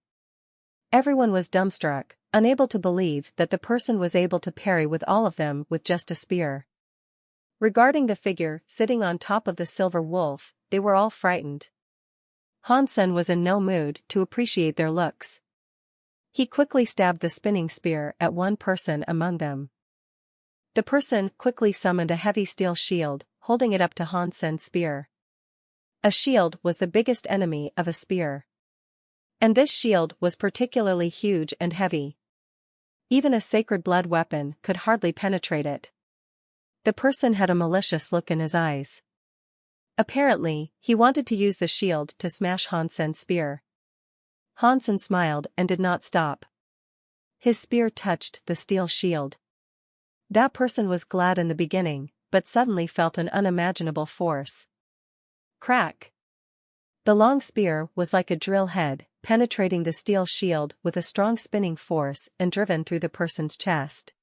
Everyone was dumbstruck, unable to believe that the person was able to parry with all of them with just a spear. Regarding the figure sitting on top of the silver wolf, they were all frightened. Han Sen was in no mood to appreciate their looks. He quickly stabbed the spinning spear at one person among them. The person quickly summoned a heavy steel shield, holding it up to Han Sen's spear. A shield was the biggest enemy of a spear. And this shield was particularly huge and heavy. Even a sacred blood weapon could hardly penetrate it. The person had a malicious look in his eyes. Apparently, he wanted to use the shield to smash Han Sen's spear. Han Sen smiled and did not stop. His spear touched the steel shield. That person was glad in the beginning, but suddenly felt an unimaginable force. Crack! The long spear was like a drill head, penetrating the steel shield with a strong spinning force and driven through the person's chest.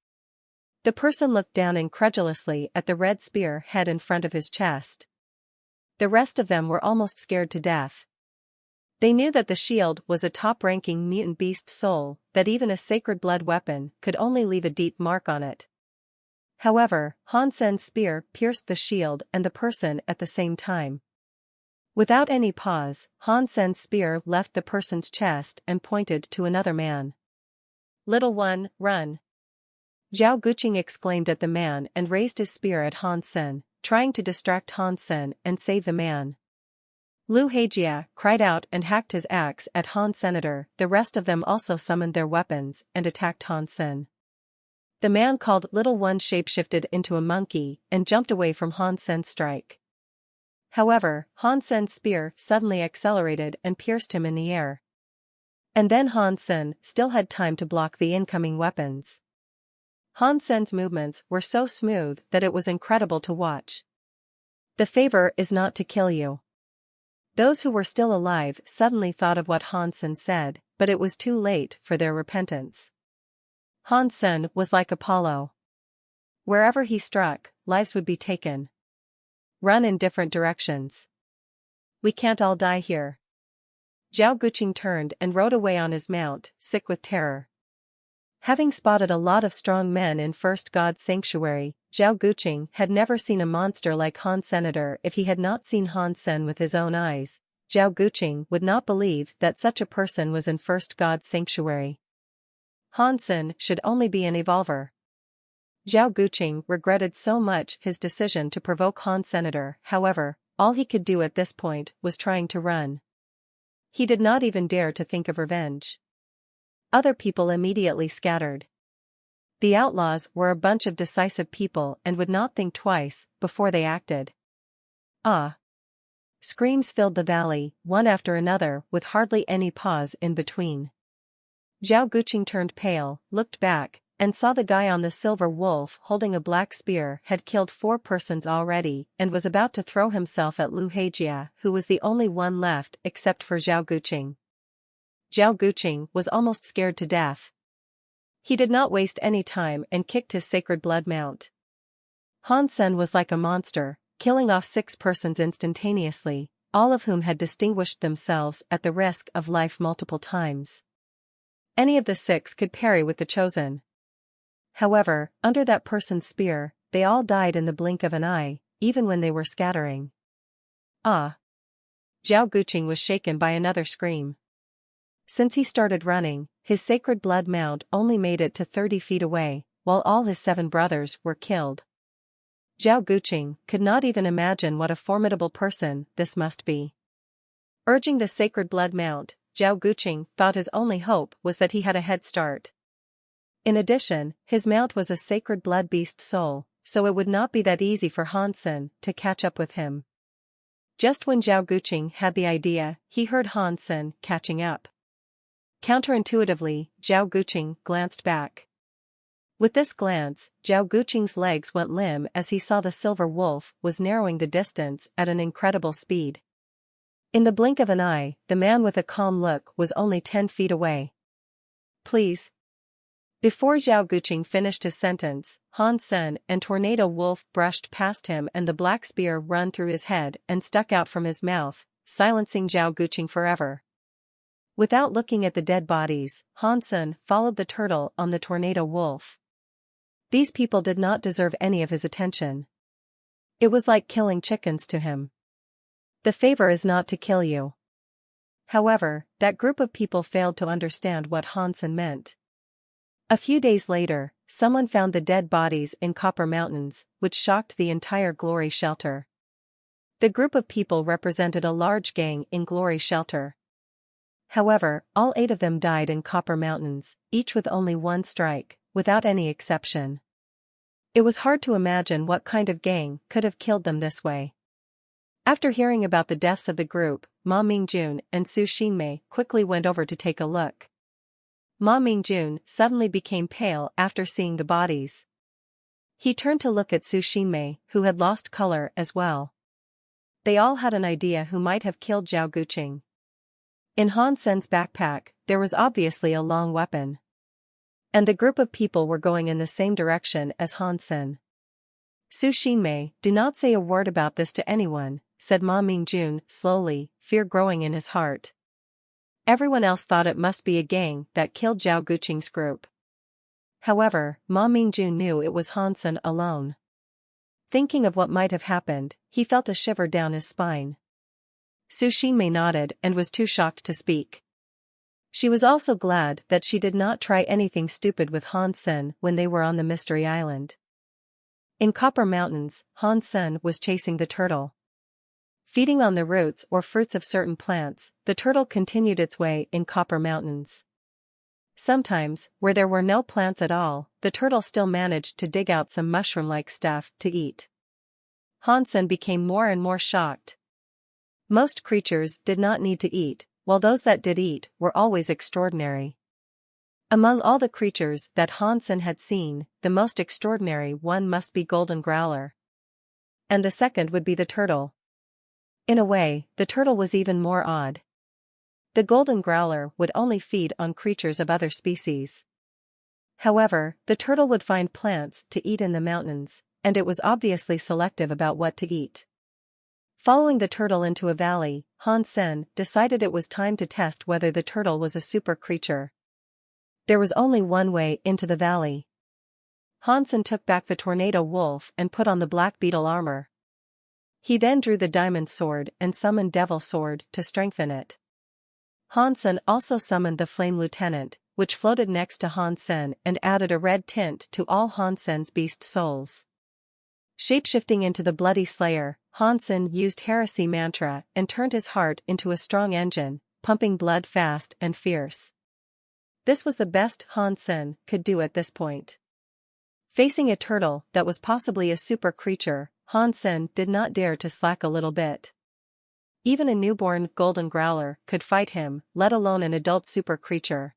The person looked down incredulously at the red spear head in front of his chest. The rest of them were almost scared to death. They knew that the shield was a top-ranking mutant beast soul, that even a sacred blood weapon could only leave a deep mark on it. However, Han Sen's spear pierced the shield and the person at the same time. Without any pause, Han Sen's spear left the person's chest and pointed to another man. "Little one, run!" Zhao Guqing exclaimed at the man and raised his spear at Han Sen, trying to distract Han Sen and save the man. Liu Hejia cried out and hacked his axe at Han Senator. The rest of them also summoned their weapons and attacked Han Sen. The man called Little One shapeshifted into a monkey and jumped away from Han Sen's strike. However, Han Sen's spear suddenly accelerated and pierced him in the air. And then Han Sen still had time to block the incoming weapons. Han Sen's movements were so smooth that it was incredible to watch. The favor is not to kill you. Those who were still alive suddenly thought of what Han Sen said, but it was too late for their repentance. Han Sen was like Apollo. Wherever he struck, lives would be taken. Run in different directions. We can't all die here. Zhao Guqing turned and rode away on his mount, sick with terror. Having spotted a lot of strong men in First God's Sanctuary, Zhao Guqing had never seen a monster like Han Senator. If he had not seen Han Sen with his own eyes, Zhao Guqing would not believe that such a person was in First God's Sanctuary. Han Sen should only be an evolver. Zhao Guqing regretted so much his decision to provoke Han Senator. However, all he could do at this point was trying to run. He did not even dare to think of revenge. Other people immediately scattered. The outlaws were a bunch of decisive people and would not think twice before they acted. Ah! Screams filled the valley, one after another, with hardly any pause in between. Zhao Guqing turned pale, looked back, and saw the guy on the silver wolf holding a black spear had killed 4 persons already and was about to throw himself at Liu Hejia, who was the only one left except for Zhao Guqing. Zhao Guqing was almost scared to death. He did not waste any time and kicked his sacred blood mount. Han Sen was like a monster, killing off 6 persons instantaneously, all of whom had distinguished themselves at the risk of life multiple times. Any of the 6 could parry with the chosen. However, under that person's spear, they all died in the blink of an eye, even when they were scattering. Ah! Zhao Guqing was shaken by another scream. Since he started running, his sacred blood mount only made it to 30 feet away, while all his 7 brothers were killed. Zhao Guqing could not even imagine what a formidable person this must be. Urging the sacred blood mount, Zhao Guqing thought his only hope was that he had a head start. In addition, his mount was a sacred blood beast soul, so it would not be that easy for Han Sen to catch up with him. Just when Zhao Guqing had the idea, he heard Han Sen catching up. Counterintuitively, Zhao Guqing glanced back. With this glance, Zhao Guqing's legs went limp as he saw the silver wolf was narrowing the distance at an incredible speed. In the blink of an eye, the man with a calm look was only 10 feet away. Please. Before Zhao Guqing finished his sentence, Han Sen and Tornado Wolf brushed past him and the black spear ran through his head and stuck out from his mouth, silencing Zhao Guqing forever. Without looking at the dead bodies, Han Sen followed the turtle on the Tornado Wolf. These people did not deserve any of his attention. It was like killing chickens to him. The favor is not to kill you. However, that group of people failed to understand what Hansen meant. A few days later, someone found the dead bodies in Copper Mountains, which shocked the entire Glory Shelter. The group of people represented a large gang in Glory Shelter. However, all 8 of them died in Copper Mountains, each with only one strike, without any exception. It was hard to imagine what kind of gang could have killed them this way. After hearing about the deaths of the group, Ma Mingjun and Su Xinmei quickly went over to take a look. Ma Mingjun suddenly became pale after seeing the bodies. He turned to look at Su Xinmei, who had lost color as well. They all had an idea who might have killed Zhao Guqing. In Hansen's backpack, there was obviously a long weapon. And the group of people were going in the same direction as Hansen. Su Xinmei, do not say a word about this to anyone, said Ma Mingjun slowly, fear growing in his heart. Everyone else thought it must be a gang that killed Zhao Guqing's group. However, Ma Mingjun knew it was Hansen alone. Thinking of what might have happened, he felt a shiver down his spine. Su Xinmei nodded and was too shocked to speak. She was also glad that she did not try anything stupid with Hansen when they were on the Mystery Island. In Copper Mountains, Hansen was chasing the turtle. Feeding on the roots or fruits of certain plants, the turtle continued its way in Copper Mountains. Sometimes, where there were no plants at all, the turtle still managed to dig out some mushroom-like stuff to eat. Hansen became more and more shocked. Most creatures did not need to eat, while those that did eat were always extraordinary. Among all the creatures that Hansen had seen, the most extraordinary one must be Golden Growler. And the second would be the turtle. In a way, the turtle was even more odd. The Golden Growler would only feed on creatures of other species. However, the turtle would find plants to eat in the mountains, and it was obviously selective about what to eat. Following the turtle into a valley, Hansen decided it was time to test whether the turtle was a super creature. There was only one way into the valley. Hansen took back the tornado wolf and put on the black beetle armor. He then drew the diamond sword and summoned Devil Sword to strengthen it. Hansen also summoned the Flame Lieutenant, which floated next to Hansen and added a red tint to all Hansen's beast souls. Shapeshifting into the Bloody Slayer, Hansen used Heresy Mantra and turned his heart into a strong engine, pumping blood fast and fierce. This was the best Hansen could do at this point. Facing a turtle that was possibly a super creature, Hansen did not dare to slack a little bit. Even a newborn Golden Growler could fight him, let alone an adult super creature.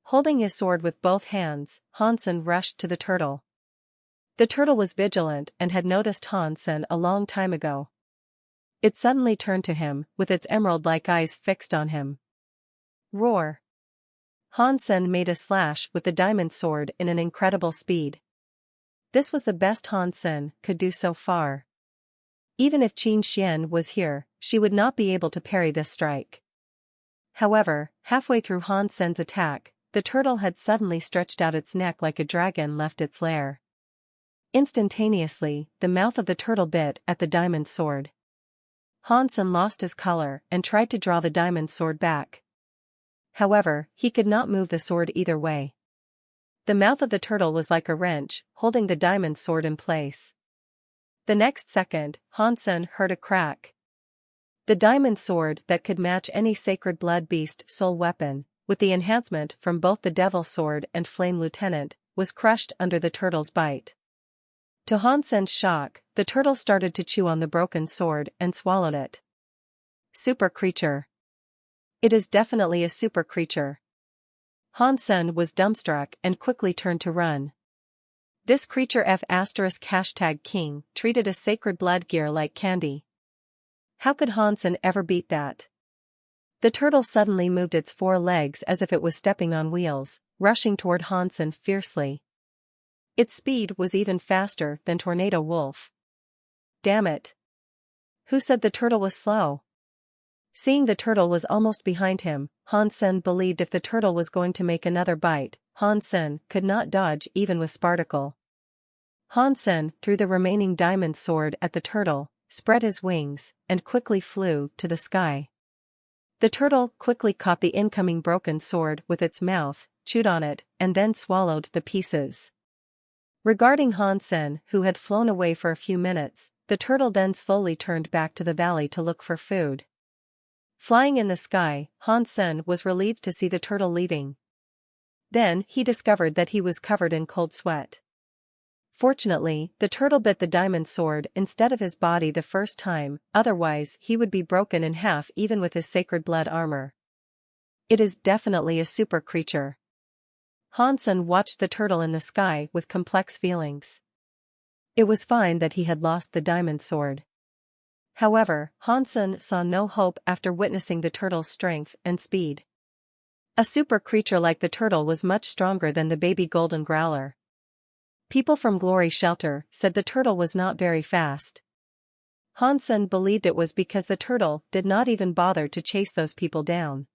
Holding his sword with both hands, Hansen rushed to the turtle. The turtle was vigilant and had noticed Hansen a long time ago. It suddenly turned to him, with its emerald-like eyes fixed on him. Roar! Hansen made a slash with the diamond sword in an incredible speed. This was the best Hansen could do so far. Even if Qin Xian was here, she would not be able to parry this strike. However, halfway through Hansen's attack, the turtle had suddenly stretched out its neck like a dragon left its lair. Instantaneously, the mouth of the turtle bit at the diamond sword. Hansen lost his color and tried to draw the diamond sword back. However, he could not move the sword either way. The mouth of the turtle was like a wrench, holding the diamond sword in place. The next second, Hansen heard a crack. The diamond sword that could match any sacred blood beast soul weapon, with the enhancement from both the Devil Sword and Flame Lieutenant, was crushed under the turtle's bite. To Hansen's shock, the turtle started to chew on the broken sword and swallowed it. Super creature. It is definitely a super creature. Hansen was dumbstruck and quickly turned to run. This creature #king treated a sacred blood gear like candy. How could Hansen ever beat that? The turtle suddenly moved its 4 legs as if it was stepping on wheels, rushing toward Hansen fiercely. Its speed was even faster than Tornado Wolf. Damn it! Who said the turtle was slow? Seeing the turtle was almost behind him, Hansen believed if the turtle was going to make another bite, Hansen could not dodge even with Sparticle. Hansen threw the remaining diamond sword at the turtle, spread his wings, and quickly flew to the sky. The turtle quickly caught the incoming broken sword with its mouth, chewed on it, and then swallowed the pieces. Regarding Hansen, who had flown away for a few minutes, the turtle then slowly turned back to the valley to look for food. Flying in the sky, Hansen was relieved to see the turtle leaving. Then he discovered that he was covered in cold sweat. Fortunately, the turtle bit the diamond sword instead of his body the first time, otherwise he would be broken in half even with his sacred blood armor. It is definitely a super creature. Hansen watched the turtle in the sky with complex feelings. It was fine that he had lost the diamond sword. However, Hansen saw no hope after witnessing the turtle's strength and speed. A super creature like the turtle was much stronger than the baby golden growler. People from Glory Shelter said the turtle was not very fast. Hansen believed it was because the turtle did not even bother to chase those people down.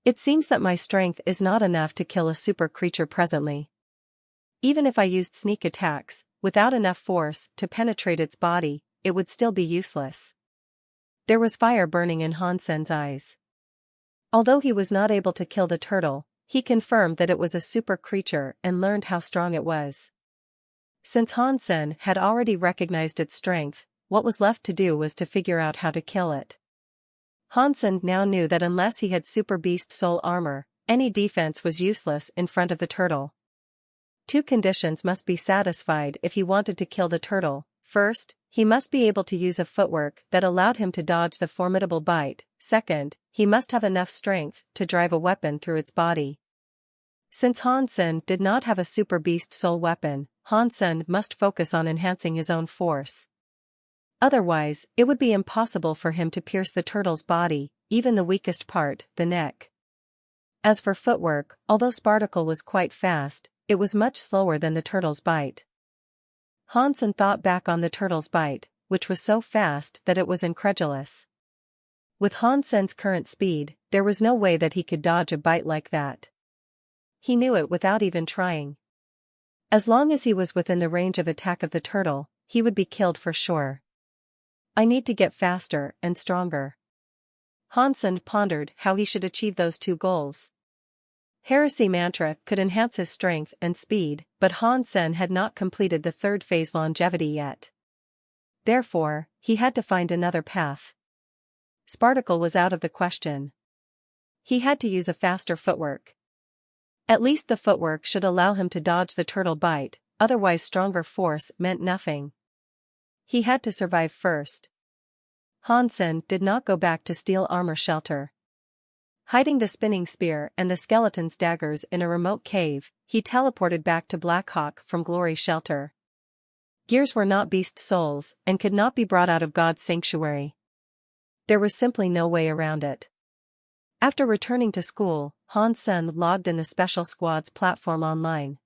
It seems that my strength is not enough to kill a super creature presently. Even if I used sneak attacks, without enough force to penetrate its body, it would still be useless. There was fire burning in Hansen's eyes. Although he was not able to kill the turtle, he confirmed that it was a super creature and learned how strong it was. Since Hansen had already recognized its strength, what was left to do was to figure out how to kill it. Hansen now knew that unless he had super beast soul armor, any defense was useless in front of the turtle. Two conditions must be satisfied if he wanted to kill the turtle. First, he must be able to use a footwork that allowed him to dodge the formidable bite. Second, he must have enough strength to drive a weapon through its body. Since Hansen did not have a super beast soul weapon, Hansen must focus on enhancing his own force. Otherwise, it would be impossible for him to pierce the turtle's body, even the weakest part, the neck. As for footwork, although Spartacle was quite fast, it was much slower than the turtle's bite. Hansen thought back on the turtle's bite, which was so fast that it was incredulous. With Hansen's current speed, there was no way that he could dodge a bite like that. He knew it without even trying. As long as he was within the range of attack of the turtle, he would be killed for sure. I need to get faster and stronger. Hansen pondered how he should achieve those two goals. Heresy Mantra could enhance his strength and speed, but Hansen had not completed the third phase longevity yet. Therefore, he had to find another path. Spartacle was out of the question. He had to use a faster footwork. At least the footwork should allow him to dodge the turtle bite, otherwise stronger force meant nothing. He had to survive first. Hansen did not go back to Steel Armor Shelter. Hiding the spinning spear and the skeleton's daggers in a remote cave, he teleported back to Blackhawk from Glory Shelter. Gears were not beast souls and could not be brought out of God's sanctuary. There was simply no way around it. After returning to school, Hansen logged in the Special Squad's platform online.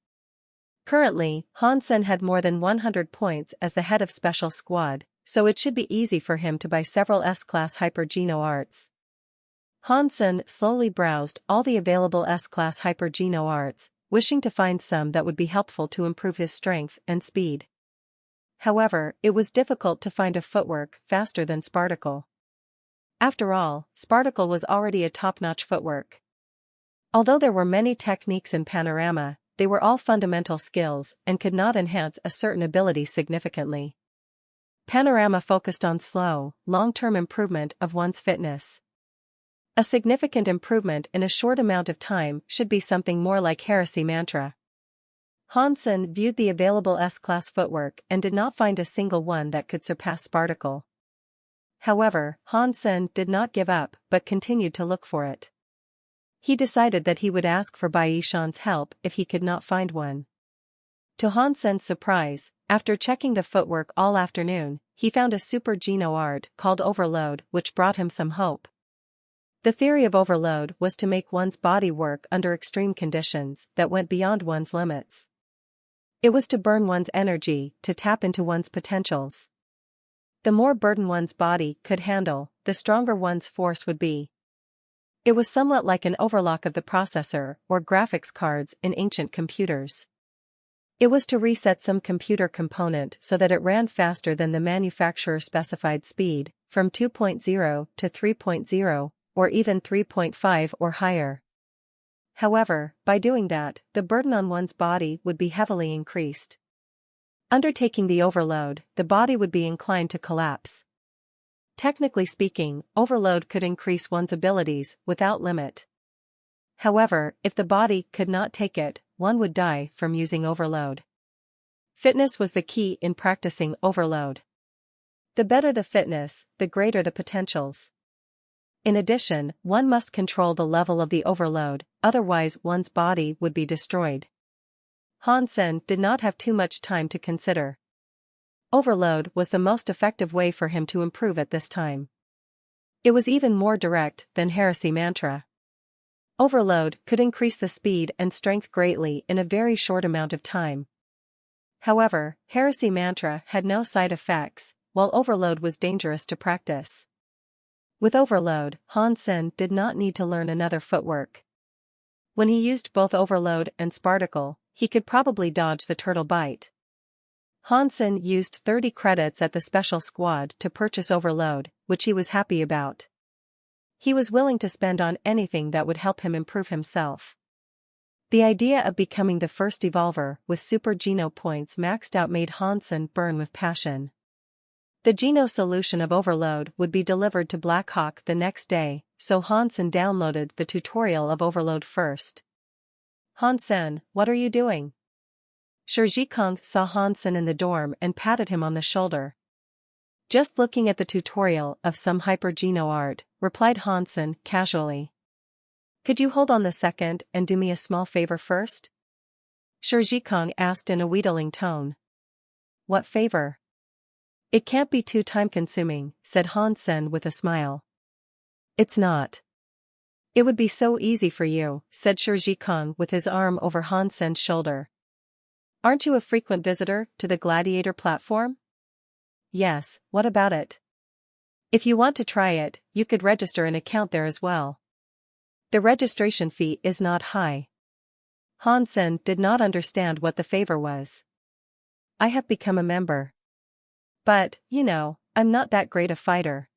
Currently, Hansen had more than 100 points as the head of Special Squad, so it should be easy for him to buy several S-Class Hyper-Geno arts. Hansen slowly browsed all the available S-Class Hyper-Geno arts, wishing to find some that would be helpful to improve his strength and speed. However, it was difficult to find a footwork faster than Spartacle. After all, Spartacle was already a top-notch footwork. Although there were many techniques in Panorama, they were all fundamental skills and could not enhance a certain ability significantly. Panorama focused on slow, long-term improvement of one's fitness. A significant improvement in a short amount of time should be something more like Heresy Mantra. Hansen viewed the available S-Class footwork and did not find a single one that could surpass Spartacle. However, Hansen did not give up but continued to look for it. He decided that he would ask for Baishan's help if he could not find one. To Hansen's surprise, after checking the footwork all afternoon, he found a super Geno art called Overload, which brought him some hope. The theory of overload was to make one's body work under extreme conditions that went beyond one's limits. It was to burn one's energy to tap into one's potentials. The more burden one's body could handle, the stronger one's force would be. It was somewhat like an overclock of the processor or graphics cards in ancient computers. It was to reset some computer component so that it ran faster than the manufacturer-specified speed, from 2.0 to 3.0, or even 3.5 or higher. However, by doing that, the burden on one's body would be heavily increased. Undertaking the overload, the body would be inclined to collapse. Technically speaking, overload could increase one's abilities without limit. However, if the body could not take it, one would die from using overload. Fitness was the key in practicing overload. The better the fitness, the greater the potentials. In addition, one must control the level of the overload, otherwise one's body would be destroyed. Hansen did not have too much time to consider. Overload was the most effective way for him to improve at this time. It was even more direct than heresy mantra. Overload could increase the speed and strength greatly in a very short amount of time. However, heresy mantra had no side effects, while overload was dangerous to practice. With overload, Hansen did not need to learn another footwork. When he used both overload and sparticle, he could probably dodge the turtle bite. Hansen used 30 credits at the special squad to purchase overload, which he was happy about. He was willing to spend on anything that would help him improve himself. The idea of becoming the first evolver with super Geno points maxed out made Hansen burn with passion. The Geno solution of overload would be delivered to Blackhawk the next day, so Hansen downloaded the tutorial of overload first. Hansen, what are you doing? Shirjikong saw Hansen in the dorm and patted him on the shoulder. Just looking at the tutorial of some hyper-Geno art, replied Hansen casually. Could you hold on the second and do me a small favor first? Shirjikong asked in a wheedling tone. What favor? It can't be too time-consuming, said Hansen with a smile. It's not. It would be so easy for you, said Shirjikong with his arm over Hansen's shoulder. Aren't you a frequent visitor to the Gladiator platform? Yes, what about it? If you want to try it, you could register an account there as well. The registration fee is not high. Hansen did not understand what the favor was. I have become a member. But, you know, I'm not that great a fighter.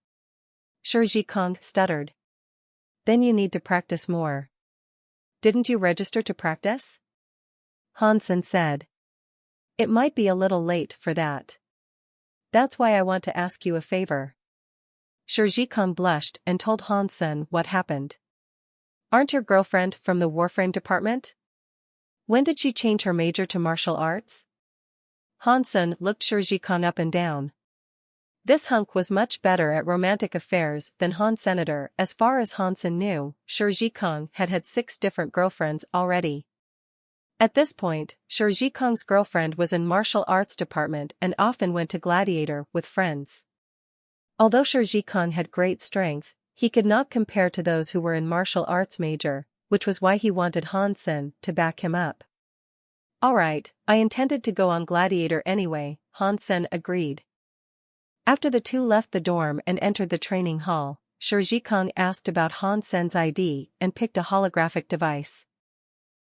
Shirjikong stuttered. Then you need to practice more. Didn't you register to practice? Hansen said. It might be a little late for that. That's why I want to ask you a favor. Shirjikong blushed and told Hansen what happened. Aren't your girlfriend from the Warframe department? When did she change her major to martial arts? Hansen looked Shirjikong up and down. This hunk was much better at romantic affairs than Han Senator. As far as Hansen knew, Shirjikong had had 6 different girlfriends already. At this point, Shirjikong's girlfriend was in martial arts department and often went to Gladiator with friends. Although Shirjikong had great strength, he could not compare to those who were in martial arts major, which was why he wanted Hansen to back him up. Alright, I intended to go on Gladiator anyway, Hansen agreed. After the two left the dorm and entered the training hall, Shirjikong asked about Hansen's ID and picked a holographic device.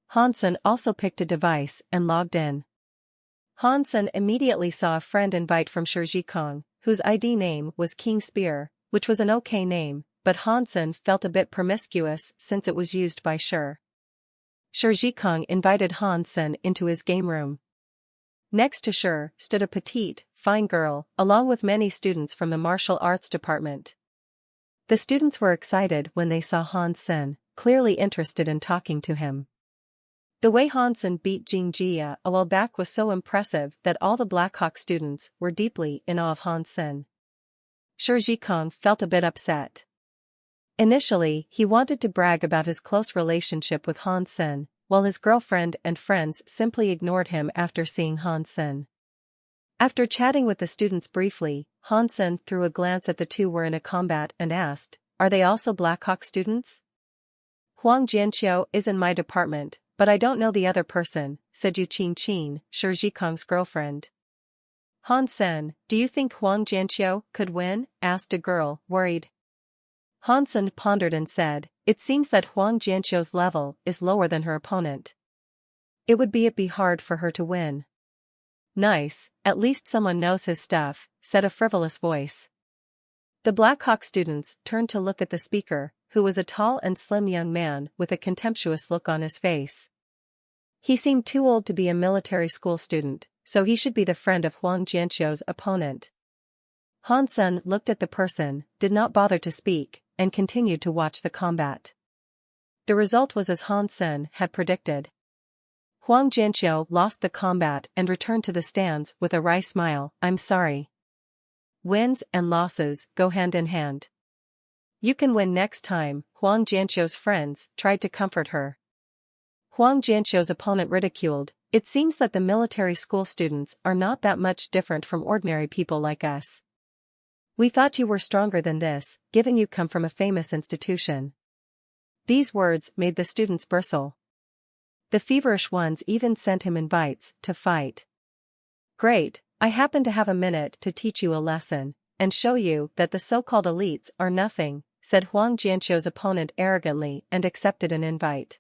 Hansen also picked a device and logged in. Hansen immediately saw a friend invite from Shirjikong, whose ID name was King Spear, which was an okay name, but Hansen felt a bit promiscuous since it was used by Shir. Shirjikong invited Hansen into his game room. Next to Shir stood a petite, fine girl, along with many students from the martial arts department. The students were excited when they saw Hansen, clearly interested in talking to him. The way Hansen beat Jing Jia a while back was so impressive that all the Blackhawk students were deeply in awe of Hansen. Shirjikong felt a bit upset. Initially, he wanted to brag about his close relationship with Hansen, while his girlfriend and friends simply ignored him after seeing Hansen. After chatting with the students briefly, Hansen threw a glance at the two were in a combat and asked, "Are they also Blackhawk students?" "Huang Jianqiu is in my department, but I don't know the other person," said Yu Qingqin, Shirjikong's girlfriend. "Hansen, do you think Huang Jianqiu could win?" asked a girl, worried. Hansen pondered and said, "It seems that Huang Jianqiu's level is lower than her opponent. It would be hard for her to win." "Nice, at least someone knows his stuff," said a frivolous voice. The Blackhawk students turned to look at the speaker, who was a tall and slim young man with a contemptuous look on his face. He seemed too old to be a military school student, so he should be the friend of Huang Jianqiu's opponent. Han Sen looked at the person, did not bother to speak, and continued to watch the combat. The result was as Han Sen had predicted. Huang Jianqiu lost the combat and returned to the stands with a wry smile. "I'm sorry. Wins and losses go hand in hand. You can win next time." Huang Jianqiu's friends tried to comfort her. Huang Jianqiu's opponent ridiculed, "It seems that the military school students are not that much different from ordinary people like us. We thought you were stronger than this, given you come from a famous institution." These words made the students bristle. The feverish ones even sent him invites to fight. "Great, I happen to have a minute to teach you a lesson, and show you that the so-called elites are nothing," said Huang Jianqiu's opponent arrogantly and accepted an invite.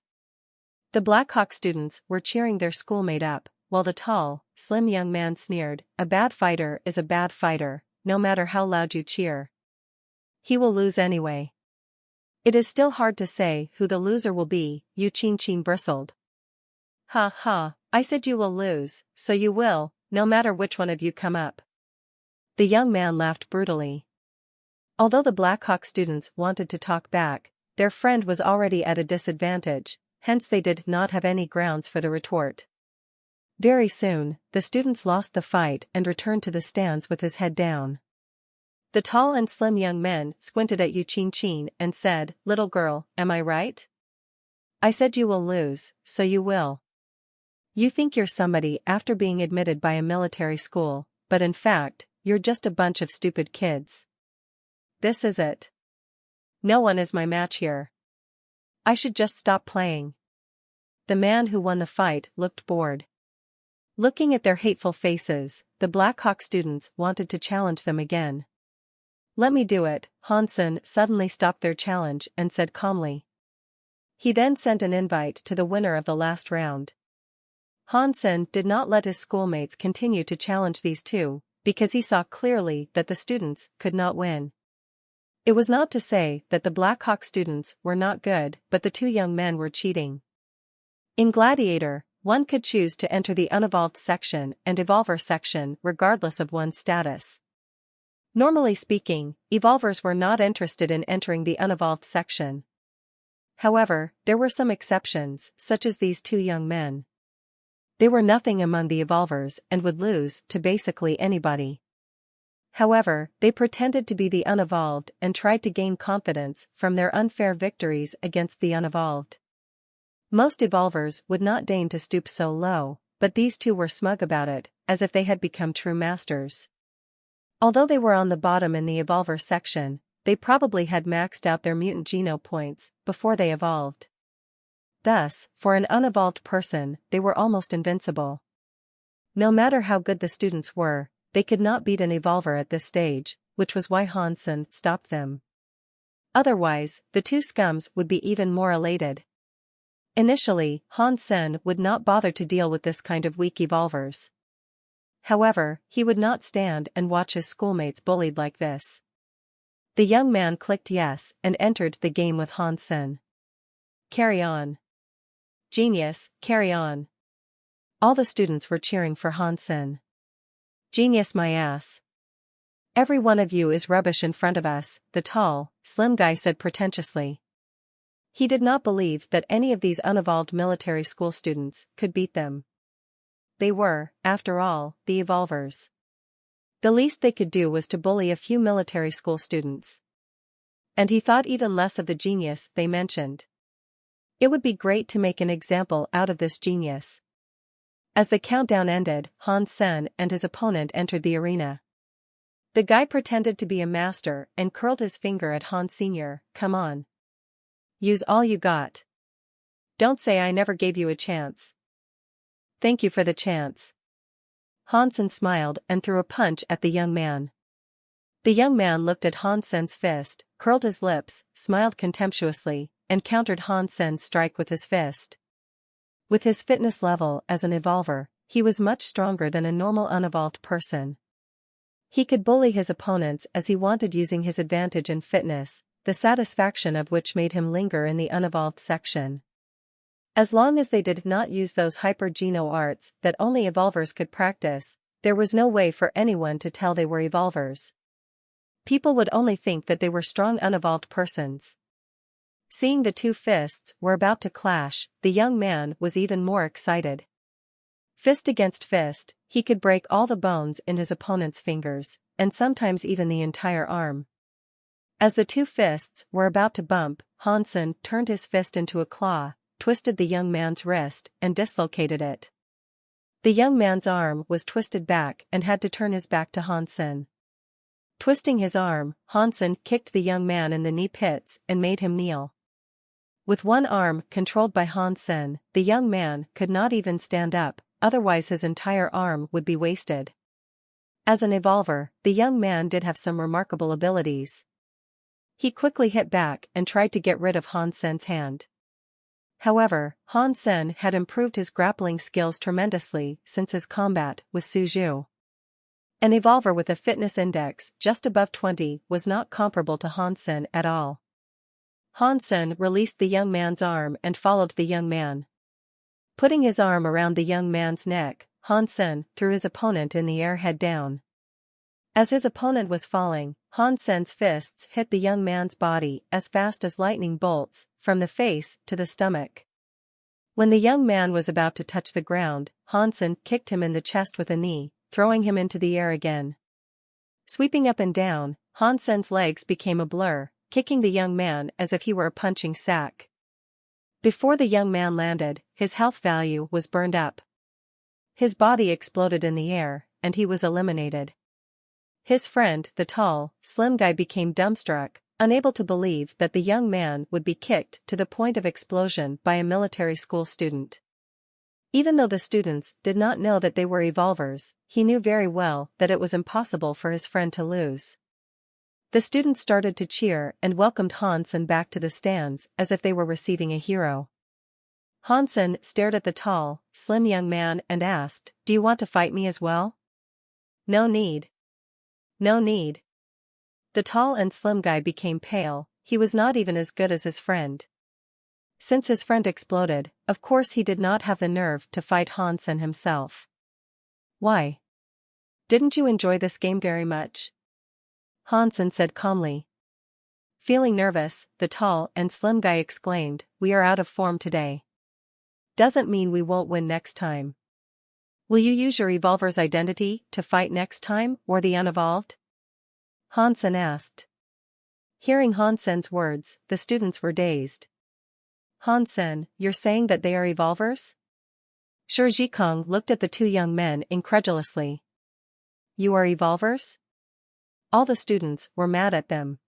The Black Hawk students were cheering their schoolmate up, while the tall, slim young man sneered, "A bad fighter is a bad fighter, no matter how loud you cheer. He will lose anyway." "It is still hard to say who the loser will be," Yu Qingqing bristled. "Ha ha, I said you will lose, so you will, no matter which one of you come up." The young man laughed brutally. Although the Black Hawk students wanted to talk back, their friend was already at a disadvantage, hence they did not have any grounds for the retort. Very soon, the students lost the fight and returned to the stands with his head down. The tall and slim young men squinted at Yu Qingqing and said, "Little girl, am I right? I said you will lose, so you will. You think you're somebody after being admitted by a military school, but in fact, you're just a bunch of stupid kids. This is it. No one is my match here. I should just stop playing." The man who won the fight looked bored. Looking at their hateful faces, the Black Hawk students wanted to challenge them again. "Let me do it." Han Sen suddenly stopped their challenge and said calmly. He then sent an invite to the winner of the last round. Han Sen did not let his schoolmates continue to challenge these two, because he saw clearly that the students could not win. It was not to say that the Black Hawk students were not good, but the two young men were cheating. In Gladiator, one could choose to enter the unevolved section and evolver section regardless of one's status. Normally speaking, evolvers were not interested in entering the unevolved section. However, there were some exceptions, such as these two young men. They were nothing among the evolvers and would lose to basically anybody. However, they pretended to be the unevolved and tried to gain confidence from their unfair victories against the unevolved. Most evolvers would not deign to stoop so low, but these two were smug about it, as if they had become true masters. Although they were on the bottom in the evolver section, they probably had maxed out their mutant geno points before they evolved. Thus, for an unevolved person, they were almost invincible. No matter how good the students were, they could not beat an evolver at this stage, which was why Han Sen stopped them. Otherwise, the two scums would be even more elated. Initially, Han Sen would not bother to deal with this kind of weak evolvers. However, he would not stand and watch his schoolmates bullied like this. The young man clicked yes and entered the game with Han Sen. "Carry on. Genius, carry on." All the students were cheering for Han Sen. "Genius my ass. Every one of you is rubbish in front of us," the tall, slim guy said pretentiously. He did not believe that any of these unevolved military school students could beat them. They were, after all, the evolvers. The least they could do was to bully a few military school students. And he thought even less of the genius they mentioned. It would be great to make an example out of this genius. As the countdown ended, Han Sen and his opponent entered the arena. The guy pretended to be a master and curled his finger at Han Sr. "Come on. Use all you got. Don't say I never gave you a chance. Thank you for the chance." Han Sen smiled and threw a punch at the young man. The young man looked at Han Sen's fist, curled his lips, smiled contemptuously, and countered Han Sen's strike with his fist. With his fitness level as an evolver, he was much stronger than a normal unevolved person. He could bully his opponents as he wanted using his advantage in fitness, the satisfaction of which made him linger in the unevolved section. As long as they did not use those hyper-geno arts that only evolvers could practice, there was no way for anyone to tell they were evolvers. People would only think that they were strong unevolved persons. Seeing the two fists were about to clash, the young man was even more excited. Fist against fist, he could break all the bones in his opponent's fingers, and sometimes even the entire arm. As the two fists were about to bump, Hansen turned his fist into a claw, twisted the young man's wrist, and dislocated it. The young man's arm was twisted back and had to turn his back to Hansen. Twisting his arm, Hansen kicked the young man in the knee pits and made him kneel. With one arm controlled by Hansen, the young man could not even stand up, otherwise his entire arm would be wasted. As an evolver, the young man did have some remarkable abilities. He quickly hit back and tried to get rid of Hansen's hand. However, Hansen had improved his grappling skills tremendously since his combat with Suju. An evolver with a fitness index just above 20 was not comparable to Hansen at all. Hansen released the young man's arm and followed the young man. Putting his arm around the young man's neck, Hansen threw his opponent in the air head down. As his opponent was falling, Hansen's fists hit the young man's body as fast as lightning bolts, from the face to the stomach. When the young man was about to touch the ground, Hansen kicked him in the chest with a knee, throwing him into the air again. Sweeping up and down, Hansen's legs became a blur, kicking the young man as if he were a punching sack. Before the young man landed, his health value was burned up. His body exploded in the air, and he was eliminated. His friend, the tall, slim guy, became dumbstruck, unable to believe that the young man would be kicked to the point of explosion by a military school student. Even though the students did not know that they were evolvers, he knew very well that it was impossible for his friend to lose. The students started to cheer and welcomed Hansen back to the stands as if they were receiving a hero. Hansen stared at the tall, slim young man and asked, "Do you want to fight me as well?" "No need. No need." The tall and slim guy became pale. He was not even as good as his friend. Since his friend exploded, of course he did not have the nerve to fight Hansen himself. "Why? Didn't you enjoy this game very much?" Hansen said calmly. Feeling nervous, the tall and slim guy exclaimed, "We are out of form today. Doesn't mean we won't win next time. Will you use your evolver's identity to fight next time, or the unevolved?" Hansen asked. Hearing Hansen's words, the students were dazed. "Hansen, you're saying that they are evolvers?" Shi Jikong looked at the two young men incredulously. "You are evolvers?" All the students were mad at them.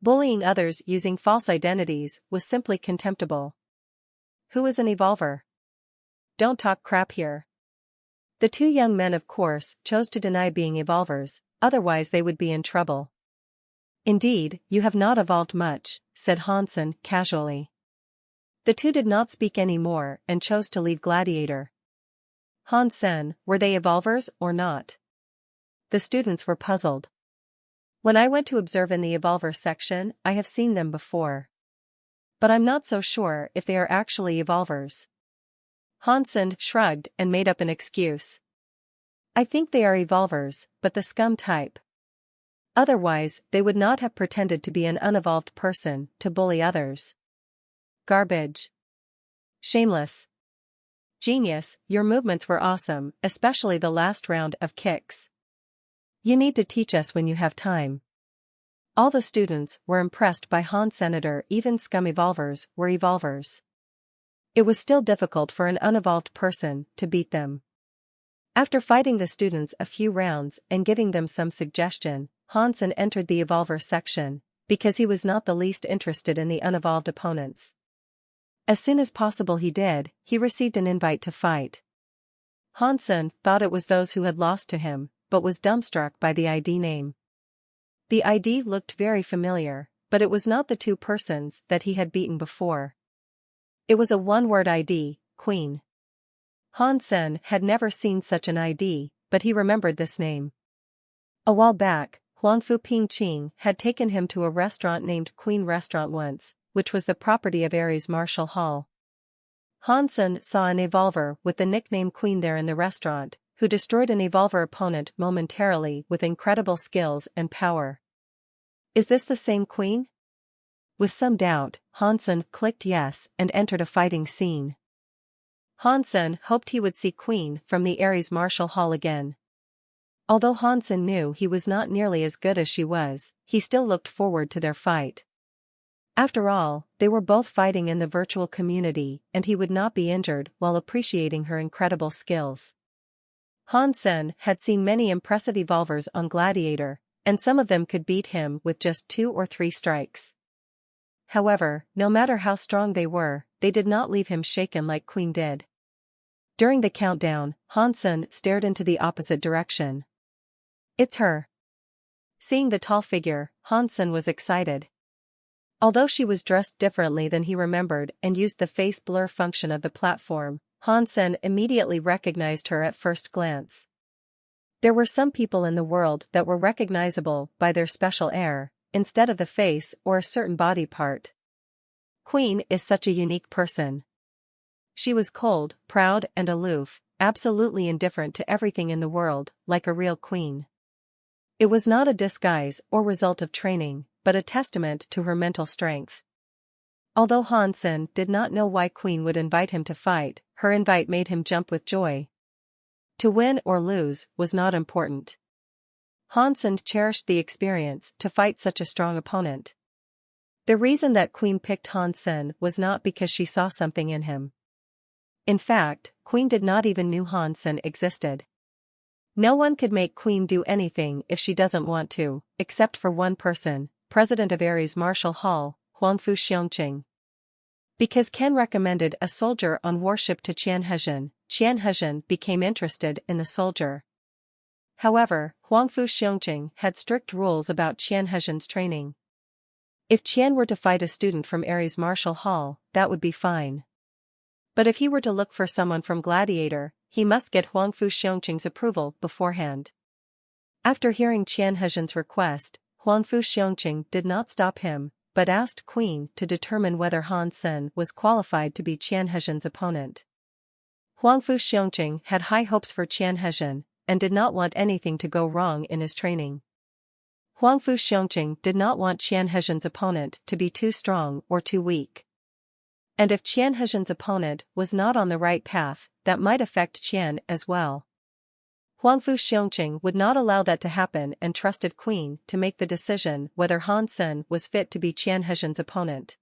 Bullying others using false identities was simply contemptible. "Who is an evolver? Don't talk crap here." The two young men, of course, chose to deny being evolvers, otherwise they would be in trouble. "Indeed, you have not evolved much," said Hansen casually. The two did not speak any more and chose to leave Gladiator. Hansen, were they evolvers or not? The students were puzzled. "When I went to observe in the evolver section, I have seen them before. But I'm not so sure if they are actually evolvers." Hansen shrugged and made up an excuse. "I think they are evolvers, but the scum type. Otherwise, they would not have pretended to be an unevolved person to bully others. Garbage. Shameless. Genius, your movements were awesome, especially the last round of kicks. You need to teach us when you have time." All the students were impressed by Hansen. Even scum evolvers were evolvers. It was still difficult for an unevolved person to beat them. After fighting the students a few rounds and giving them some suggestion, Hansen entered the evolver section, because he was not the least interested in the unevolved opponents. As soon as possible he received an invite to fight. Hansen thought it was those who had lost to him, but was dumbstruck by the ID name. The ID looked very familiar, but it was not the two persons that he had beaten before. It was a one-word ID, Queen. Hansen had never seen such an ID, but he remembered this name. A while back, Huangfu Pingqing had taken him to a restaurant named Queen Restaurant once, which was the property of Ares Martial Hall. Hansen saw an evolver with the nickname Queen there in the restaurant, who destroyed an evolver opponent momentarily with incredible skills and power. Is this the same Queen? With some doubt, Hansen clicked yes and entered a fighting scene. Hansen hoped he would see Queen from the Ares Martial Hall again. Although Hansen knew he was not nearly as good as she was, he still looked forward to their fight. After all, they were both fighting in the virtual community, and he would not be injured while appreciating her incredible skills. Hansen had seen many impressive evolvers on Gladiator, and some of them could beat him with just 2 or 3 strikes. However, no matter how strong they were, they did not leave him shaken like Queen did. During the countdown, Hansen stared into the opposite direction. It's her. Seeing the tall figure, Hansen was excited. Although she was dressed differently than he remembered and used the face blur function of the platform, Hansen immediately recognized her at first glance. There were some people in the world that were recognizable by their special air, instead of the face or a certain body part. Queen is such a unique person. She was cold, proud and aloof, absolutely indifferent to everything in the world, like a real queen. It was not a disguise or result of training, but a testament to her mental strength. Although Hansen did not know why Queen would invite him to fight, her invite made him jump with joy. To win or lose was not important. Hansen cherished the experience to fight such a strong opponent. The reason that Queen picked Hansen was not because she saw something in him. In fact, Queen did not even know Hansen existed. No one could make Queen do anything if she doesn't want to, except for one person, President of Ares Martial Hall, Huangfu Xiongqing. Because Ken recommended a soldier on warship to Qian Hezhen became interested in the soldier. However, Huangfu Xiongqing had strict rules about Qian Hezhen's training. If Qian were to fight a student from Ares Martial Hall, that would be fine. But if he were to look for someone from Gladiator, he must get Huangfu Xiongqing's approval beforehand. After hearing Qian Hezhen's request, Huangfu Xiongqing did not stop him, but asked Queen to determine whether Hansen was qualified to be Qian Hezhen's opponent. Huangfu Xiongqing had high hopes for Qian Hezhen, and did not want anything to go wrong in his training. Huangfu Xiongqing did not want Qian Hezhen's opponent to be too strong or too weak. And if Qian Hezhen's opponent was not on the right path, that might affect Qian as well. Huangfu Xiongqing would not allow that to happen and trusted Queen to make the decision whether Hansen was fit to be Qian Hezhen's opponent.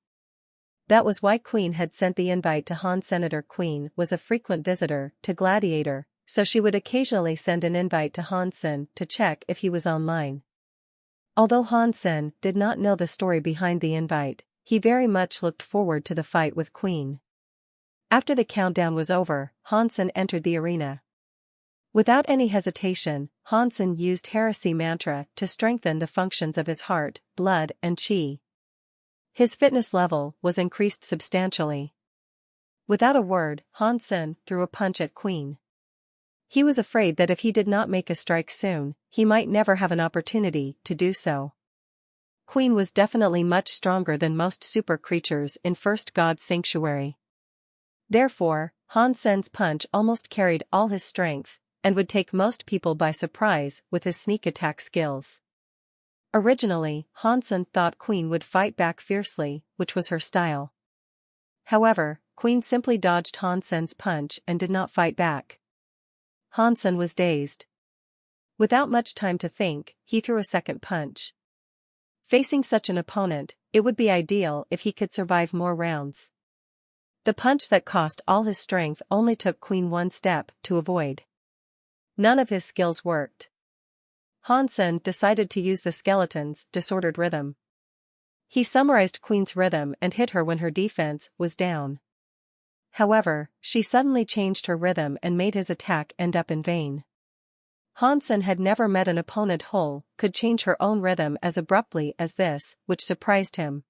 That was why Queen had sent the invite to Han. Senator Queen was a frequent visitor to Gladiator, so she would occasionally send an invite to Hansen to check if he was online. Although Hansen did not know the story behind the invite, he very much looked forward to the fight with Queen. After the countdown was over, Hansen entered the arena. Without any hesitation, Hansen used Heresy Mantra to strengthen the functions of his heart, blood and chi. His fitness level was increased substantially. Without a word, Hansen threw a punch at Queen. He was afraid that if he did not make a strike soon, he might never have an opportunity to do so. Queen was definitely much stronger than most super creatures in First God's Sanctuary. Therefore, Hansen's punch almost carried all his strength, and would take most people by surprise with his sneak attack skills. Originally, Hansen thought Queen would fight back fiercely, which was her style. However, Queen simply dodged Hansen's punch and did not fight back. Hansen was dazed. Without much time to think, he threw a second punch. Facing such an opponent, it would be ideal if he could survive more rounds. The punch that cost all his strength only took Queen one step to avoid. None of his skills worked. Hansen decided to use the skeleton's disordered rhythm. He summarized Queen's rhythm and hit her when her defense was down. However, she suddenly changed her rhythm and made his attack end up in vain. Hansen had never met an opponent who could change her own rhythm as abruptly as this, which surprised him.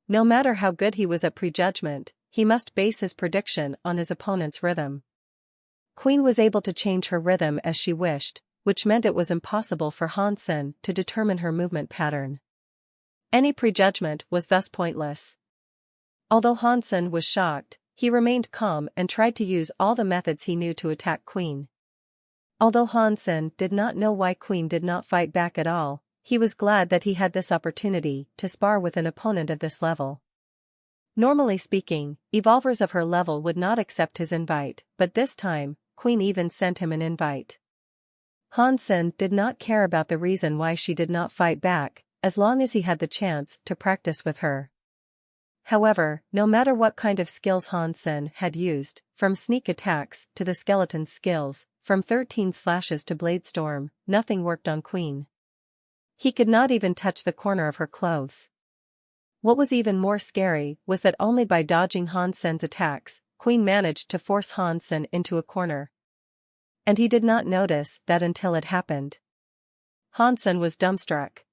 No matter how good he was at prejudgment, he must base his prediction on his opponent's rhythm. Queen was able to change her rhythm as she wished, which meant it was impossible for Hansen to determine her movement pattern. Any prejudgment was thus pointless. Although Hansen was shocked, he remained calm and tried to use all the methods he knew to attack Queen. Although Hansen did not know why Queen did not fight back at all, he was glad that he had this opportunity to spar with an opponent of this level. Normally speaking, evolvers of her level would not accept his invite, but this time, Queen even sent him an invite. Hansen did not care about the reason why she did not fight back, as long as he had the chance to practice with her. However, no matter what kind of skills Hansen had used, from sneak attacks to the skeleton skills, from 13 slashes to blade storm, nothing worked on Queen. He could not even touch the corner of her clothes. What was even more scary was that only by dodging Hansen's attacks, Queen managed to force Hansen into a corner. And he did not notice that until it happened. Hansen was dumbstruck.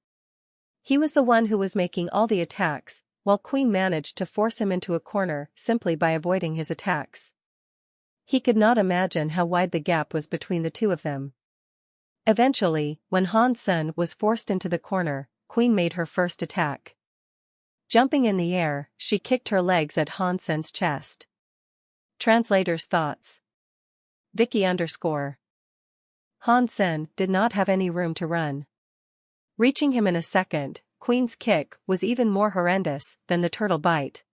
He was the one who was making all the attacks, while Queen managed to force him into a corner simply by avoiding his attacks. He could not imagine how wide the gap was between the two of them. Eventually, when Hansen was forced into the corner, Queen made her first attack. Jumping in the air, she kicked her legs at Hansen's chest. Translator's thoughts. Vicky _ Hansen did not have any room to run. Reaching him in a second, Queen's kick was even more horrendous than the turtle bite.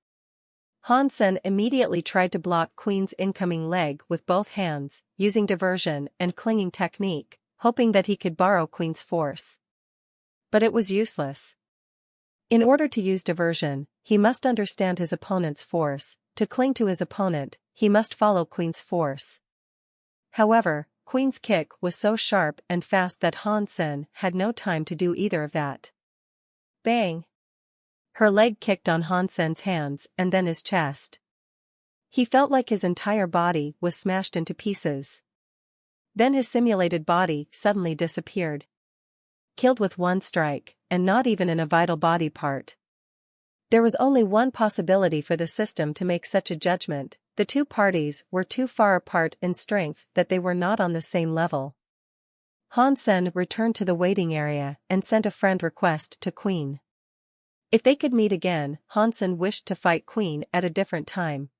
Hansen immediately tried to block Queen's incoming leg with both hands, using diversion and clinging technique, hoping that he could borrow Queen's force. But it was useless. In order to use diversion, he must understand his opponent's force. To cling to his opponent, he must follow Queen's force. However, Queen's kick was so sharp and fast that Hansen had no time to do either of that. Bang! Her leg kicked on Hansen's hands and then his chest. He felt like his entire body was smashed into pieces. Then his simulated body suddenly disappeared. Killed with one strike, and not even in a vital body part. There was only one possibility for the system to make such a judgment: the two parties were too far apart in strength that they were not on the same level. Hansen returned to the waiting area and sent a friend request to Queen. If they could meet again, Hansen wished to fight Queen at a different time.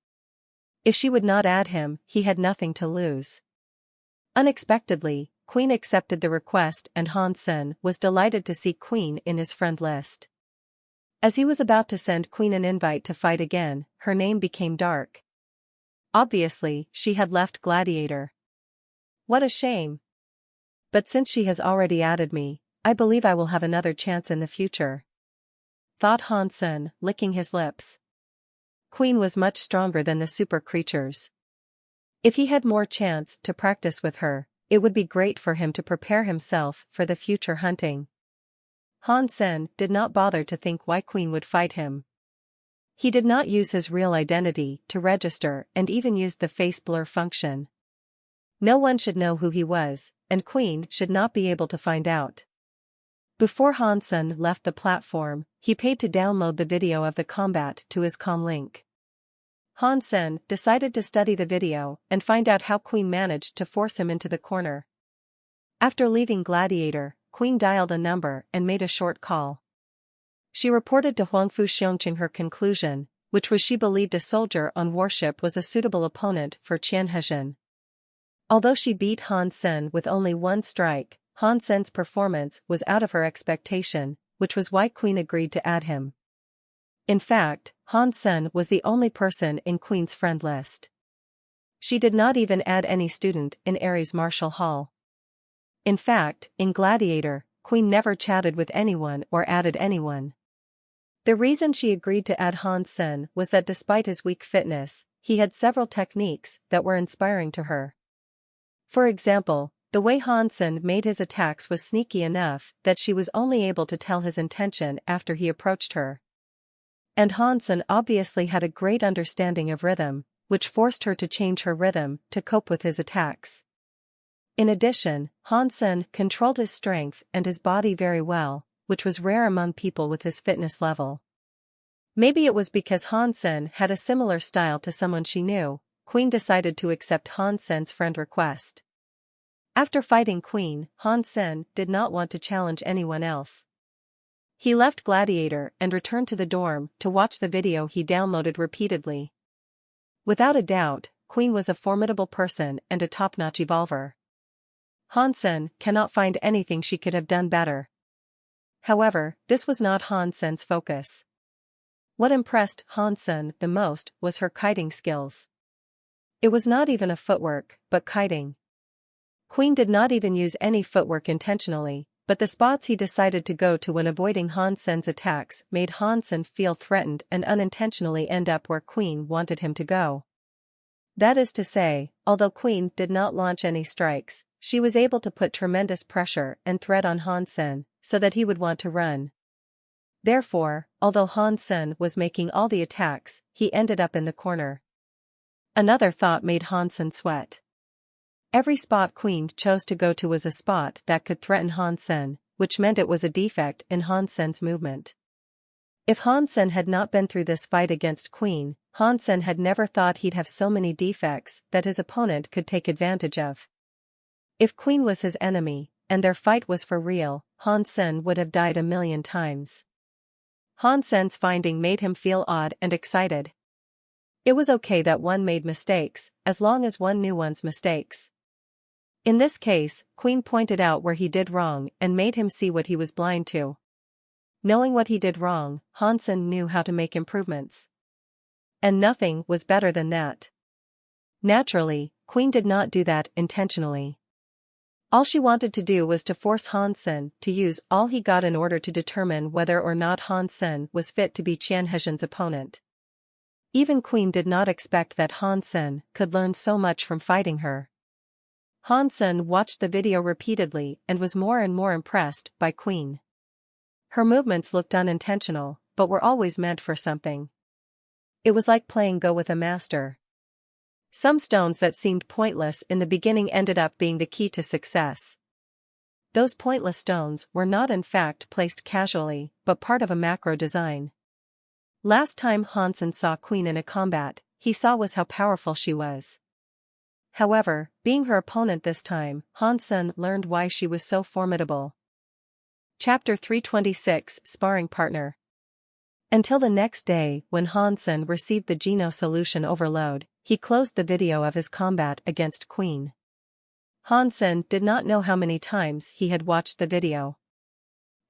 If she would not add him, he had nothing to lose. Unexpectedly, Queen accepted the request and Hansen was delighted to see Queen in his friend list. As he was about to send Queen an invite to fight again, her name became dark. Obviously, she had left Gladiator. What a shame. But since she has already added me, I believe I will have another chance in the future. Thought Hansen, licking his lips. Queen was much stronger than the super creatures. If he had more chance to practice with her, it would be great for him to prepare himself for the future hunting. Hansen did not bother to think why Queen would fight him. He did not use his real identity to register and even used the face blur function. No one should know who he was, and Queen should not be able to find out. Before Hansen left the platform, he paid to download the video of the combat to his comm link. Hansen decided to study the video and find out how Queen managed to force him into the corner. After leaving Gladiator, Queen dialed a number and made a short call. She reported to Huangfu Xiongqing her conclusion, which was she believed a soldier on warship was a suitable opponent for Qian Hezhen. Although she beat Hansen with only one strike, Hansen's performance was out of her expectation, which was why Queen agreed to add him. In fact, Hansen was the only person in Queen's friend list. She did not even add any student in Ares Martial Hall. In fact, in Gladiator, Queen never chatted with anyone or added anyone. The reason she agreed to add Hansen was that despite his weak fitness, he had several techniques that were inspiring to her. For example, the way Hansen made his attacks was sneaky enough that she was only able to tell his intention after he approached her. And Hansen obviously had a great understanding of rhythm, which forced her to change her rhythm to cope with his attacks. In addition, Hansen controlled his strength and his body very well, which was rare among people with his fitness level. Maybe it was because Hansen had a similar style to someone she knew. Queen decided to accept Hansen's friend request. After fighting Queen, Han Sen did not want to challenge anyone else. He left Gladiator and returned to the dorm to watch the video he downloaded repeatedly. Without a doubt, Queen was a formidable person and a top-notch evolver. Han Sen cannot find anything she could have done better. However, this was not Han Sen's focus. What impressed Han Sen the most was her kiting skills. It was not even a footwork, but kiting. Queen did not even use any footwork intentionally, but the spots he decided to go to when avoiding Han Sen's attacks made Han Sen feel threatened and unintentionally end up where Queen wanted him to go. That is to say, although Queen did not launch any strikes, she was able to put tremendous pressure and threat on Han Sen, so that he would want to run. Therefore, although Han Sen was making all the attacks, he ended up in the corner. Another thought made Han Sen sweat. Every spot Queen chose to go to was a spot that could threaten Han Sen, which meant it was a defect in Han Sen's movement. If Han Sen had not been through this fight against Queen, Han Sen had never thought he'd have so many defects that his opponent could take advantage of. If Queen was his enemy, and their fight was for real, Han Sen would have died a million times. Han Sen's finding made him feel odd and excited. It was okay that one made mistakes, as long as one knew one's mistakes. In this case, Queen pointed out where he did wrong and made him see what he was blind to. Knowing what he did wrong, Han Sen knew how to make improvements. And nothing was better than that. Naturally, Queen did not do that intentionally. All she wanted to do was to force Han Sen to use all he got in order to determine whether or not Han Sen was fit to be Qian Hezhen's opponent. Even Queen did not expect that Han Sen could learn so much from fighting her. Han Sen watched the video repeatedly and was more and more impressed by Queen. Her movements looked unintentional, but were always meant for something. It was like playing Go with a master. Some stones that seemed pointless in the beginning ended up being the key to success. Those pointless stones were not in fact placed casually, but part of a macro design. Last time Han Sen saw Queen in a combat, he saw was how powerful she was. However, being her opponent this time, Han Sen learned why she was so formidable. Chapter 326 Sparring Partner. Until the next day, when Han Sen received the Geno solution overload, he closed the video of his combat against Queen. Han Sen did not know how many times he had watched the video.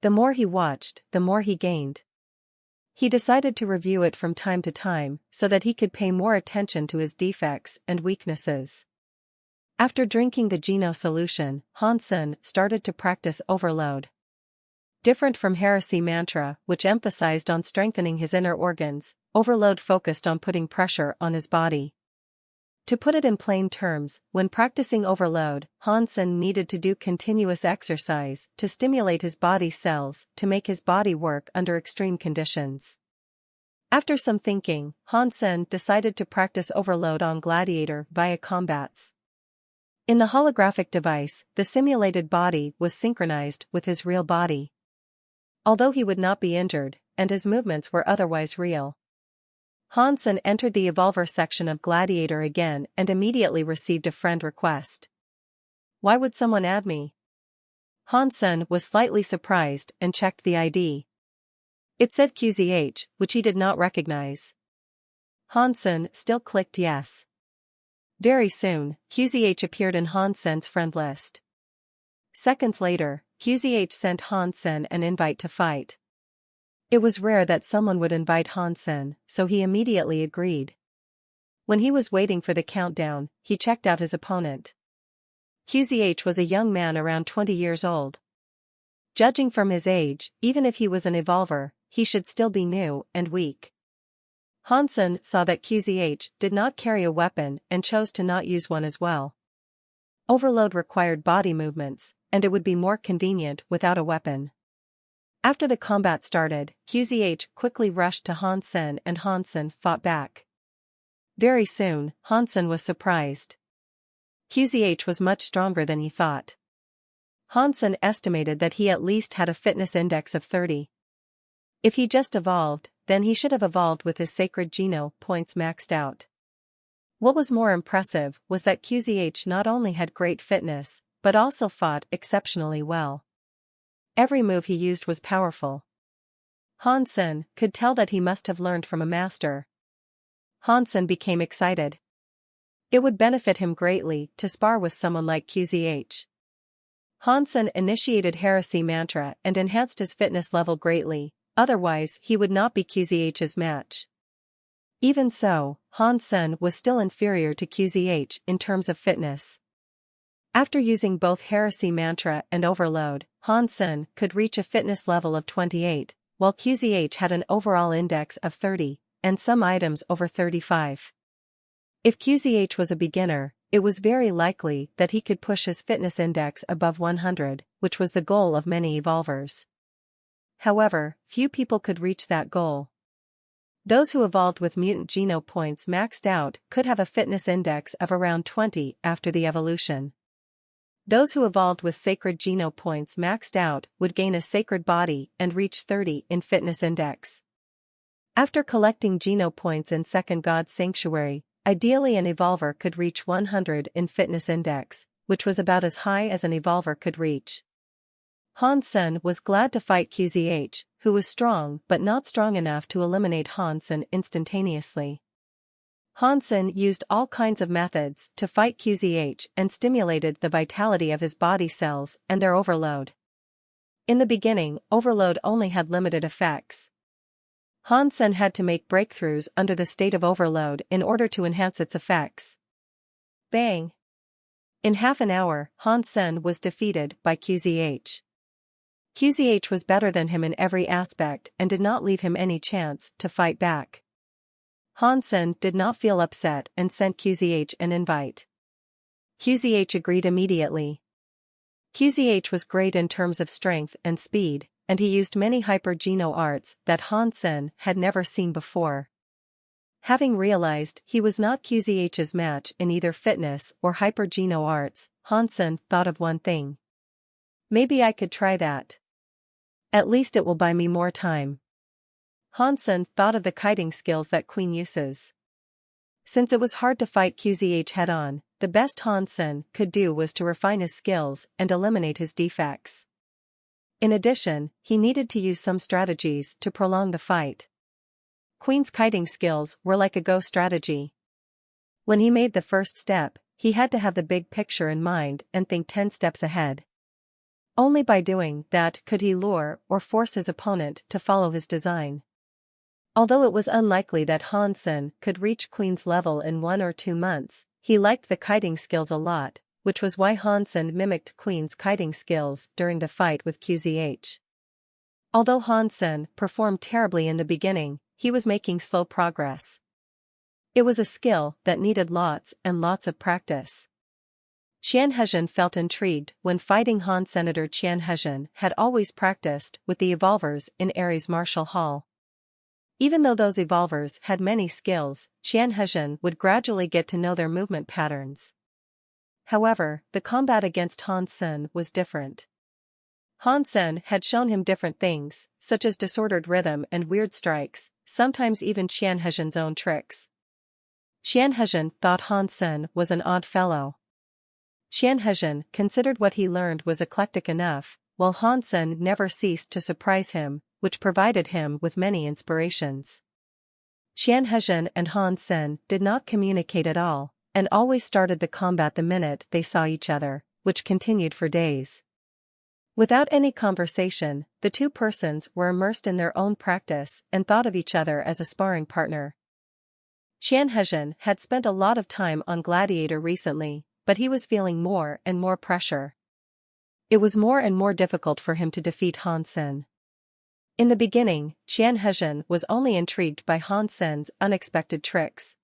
The more he watched, the more he gained. He decided to review it from time to time so that he could pay more attention to his defects and weaknesses. After drinking the Geno solution, Han Sen started to practice overload. Different from Heresy Mantra, which emphasized on strengthening his inner organs, overload focused on putting pressure on his body. To put it in plain terms, when practicing overload, Han Sen needed to do continuous exercise to stimulate his body cells to make his body work under extreme conditions. After some thinking, Han Sen decided to practice overload on Gladiator via combats. In the holographic device, the simulated body was synchronized with his real body. Although he would not be injured, and his movements were otherwise real. Han Sen entered the Evolver section of Gladiator again and immediately received a friend request. Why would someone add me? Han Sen was slightly surprised and checked the ID. It said QZH, which he did not recognize. Han Sen still clicked yes. Very soon, QZH appeared in Han Sen's friend list. Seconds later, QZH sent Han Sen an invite to fight. It was rare that someone would invite Han Sen, so he immediately agreed. When he was waiting for the countdown, he checked out his opponent. QZH was a young man around 20 years old. Judging from his age, even if he was an evolver, he should still be new and weak. Han Sen saw that QZH did not carry a weapon and chose to not use one as well. Overload required body movements, and it would be more convenient without a weapon. After the combat started, QZH quickly rushed to Han Sen and Han Sen fought back. Very soon, Han Sen was surprised. QZH was much stronger than he thought. Han Sen estimated that he at least had a fitness index of 30. If he just evolved, then he should have evolved with his sacred Geno points maxed out. What was more impressive was that QZH not only had great fitness, but also fought exceptionally well. Every move he used was powerful. Han Sen could tell that he must have learned from a master. Han Sen became excited. It would benefit him greatly to spar with someone like QZH. Han Sen initiated Heresy Mantra and enhanced his fitness level greatly, otherwise he would not be QZH's match. Even so, Han Sen was still inferior to QZH in terms of fitness. After using both Heresy Mantra and Overload, Han Sen could reach a fitness level of 28, while QZH had an overall index of 30, and some items over 35. If QZH was a beginner, it was very likely that he could push his fitness index above 100, which was the goal of many evolvers. However, few people could reach that goal. Those who evolved with mutant geno points maxed out could have a fitness index of around 20 after the evolution. Those who evolved with sacred geno points maxed out would gain a sacred body and reach 30 in fitness index. After collecting geno points in Second God's Sanctuary, ideally an evolver could reach 100 in fitness index, which was about as high as an evolver could reach. Han Sen was glad to fight QZH, who was strong but not strong enough to eliminate Han Sen instantaneously. Han Sen used all kinds of methods to fight QZH and stimulated the vitality of his body cells and their overload. In the beginning, overload only had limited effects. Han Sen had to make breakthroughs under the state of overload in order to enhance its effects. Bang! In half an hour, Han Sen was defeated by QZH. QZH was better than him in every aspect and did not leave him any chance to fight back. Han Sen did not feel upset and sent QZH an invite. QZH agreed immediately. QZH was great in terms of strength and speed, and he used many hyper-geno arts that Han Sen had never seen before. Having realized he was not QZH's match in either fitness or hyper-geno arts, Han Sen thought of one thing. Maybe I could try that. At least it will buy me more time. Han Sen thought of the kiting skills that Queen uses. Since it was hard to fight QZH head-on, the best Han Sen could do was to refine his skills and eliminate his defects. In addition, he needed to use some strategies to prolong the fight. Queen's kiting skills were like a go strategy. When he made the first step, he had to have the big picture in mind and think 10 steps ahead. Only by doing that could he lure or force his opponent to follow his design. Although it was unlikely that Han Sen could reach Queen's level in 1 or 2 months, he liked the kiting skills a lot, which was why Han Sen mimicked Queen's kiting skills during the fight with QZH. Although Han Sen performed terribly in the beginning, he was making slow progress. It was a skill that needed lots and lots of practice. Qian Hezhen felt intrigued when fighting Han. Senator Qian Hezhen had always practiced with the evolvers in Ares Martial Hall. Even though those evolvers had many skills, Qian Hezhen would gradually get to know their movement patterns. However, the combat against Han Sen was different. Han Sen had shown him different things, such as disordered rhythm and weird strikes, sometimes even Qian Hezhen's own tricks. Qian Hezhen thought Han Sen was an odd fellow. Qian Hezhen considered what he learned was eclectic enough, while Han Sen never ceased to surprise him, which provided him with many inspirations. Qian Hezhen and Han Sen did not communicate at all, and always started the combat the minute they saw each other, which continued for days. Without any conversation, the two persons were immersed in their own practice and thought of each other as a sparring partner. Qian Hezhen had spent a lot of time on Gladiator recently, but he was feeling more and more pressure. It was more and more difficult for him to defeat Han Sen. In the beginning, Qian Hezhen was only intrigued by Han Sen's unexpected tricks.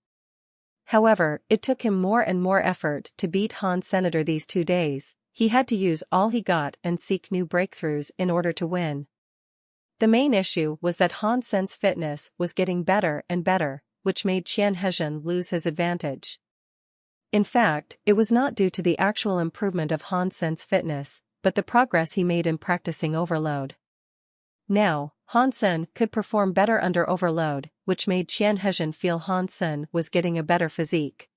However, it took him more and more effort to beat Han Senator these 2 days. He had to use all he got and seek new breakthroughs in order to win. The main issue was that Han Sen's fitness was getting better and better, which made Qian Hezhen lose his advantage. In fact, it was not due to the actual improvement of Han Sen's fitness, but the progress he made in practicing overload. Now, Han Sen could perform better under overload, which made Qian Hezhen feel Han Sen was getting a better physique.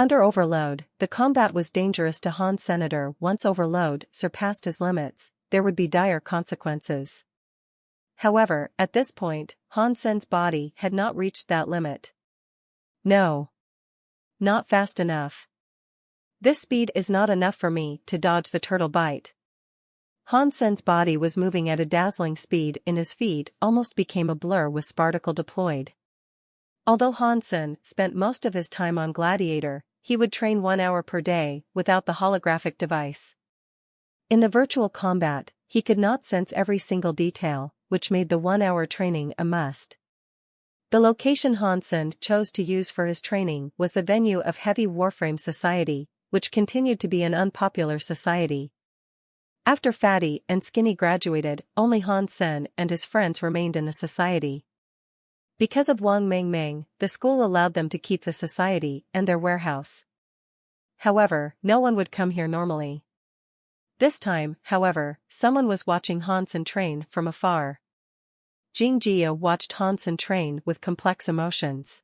Under overload, the combat was dangerous to Han Senator. Once overload surpassed his limits, there would be dire consequences. However, at this point, Han Sen's body had not reached that limit. No. Not fast enough. This speed is not enough for me to dodge the turtle bite. Han Sen's body was moving at a dazzling speed and his feet almost became a blur with Spartacle deployed. Although Han Sen spent most of his time on Gladiator, he would train 1 hour per day without the holographic device. In the virtual combat, he could not sense every single detail, which made the 1 hour training a must. The location Han Sen chose to use for his training was the venue of Heavy Warframe Society, which continued to be an unpopular society. After Fatty and Skinny graduated, only Han Sen and his friends remained in the society. Because of Wang Mengmeng, the school allowed them to keep the society and their warehouse. However, no one would come here normally. This time, however, someone was watching Han Sen train from afar. Jing Jia watched Han Sen train with complex emotions.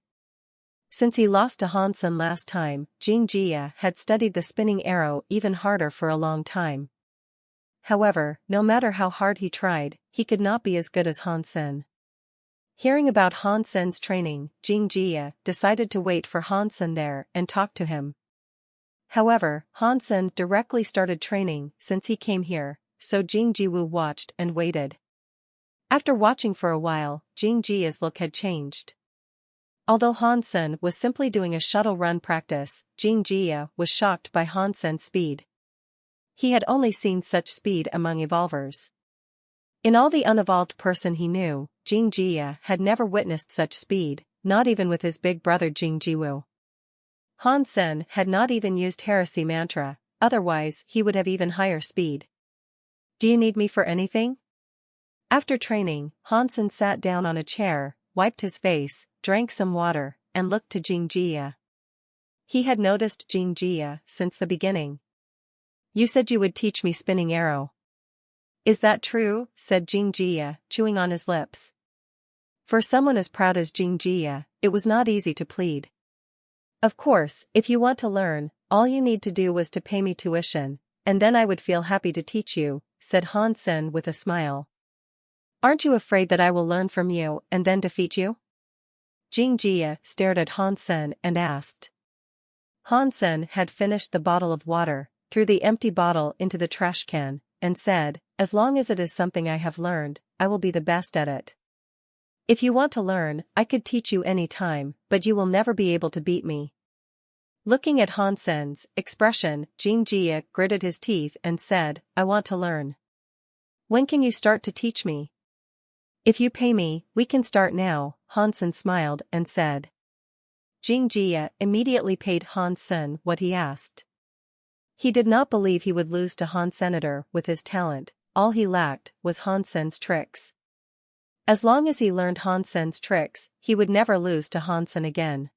Since he lost to Han Sen last time, Jing Jia had studied the spinning arrow even harder for a long time. However, no matter how hard he tried, he could not be as good as Han Sen. Hearing about Han Sen's training, Jing Jia decided to wait for Han Sen there and talk to him. However, Han Sen directly started training since he came here, so Jing Jiwu watched and waited. After watching for a while, Jing Jia's look had changed. Although Han Sen was simply doing a shuttle run practice, Jing Jia was shocked by Han Sen's speed. He had only seen such speed among evolvers. In all the unevolved person he knew, Jing Jia had never witnessed such speed, not even with his big brother Jing Jiwu. Han Sen had not even used heresy mantra, otherwise he would have even higher speed. Do you need me for anything? After training, Han Sen sat down on a chair, wiped his face, drank some water, and looked to Jing Jia. He had noticed Jing Jia since the beginning. You said you would teach me spinning arrow. Is that true? Said Jing Jia, chewing on his lips. For someone as proud as Jing Jia, it was not easy to plead. Of course, if you want to learn, all you need to do was to pay me tuition, and then I would feel happy to teach you, said Han Sen with a smile. Aren't you afraid that I will learn from you and then defeat you? Jing Jia stared at Han Sen and asked. Han Sen had finished the bottle of water, threw the empty bottle into the trash can, and said, as long as it is something I have learned, I will be the best at it. If you want to learn, I could teach you any time, but you will never be able to beat me. Looking at Han Sen's expression, Jing Jia gritted his teeth and said, I want to learn. When can you start to teach me? If you pay me, we can start now, Han Sen smiled and said. Jing Jia immediately paid Han Sen what he asked. He did not believe he would lose to Han Senator with his talent, all he lacked was Han Sen's tricks. As long as he learned Han Sen's tricks, he would never lose to Han Sen again.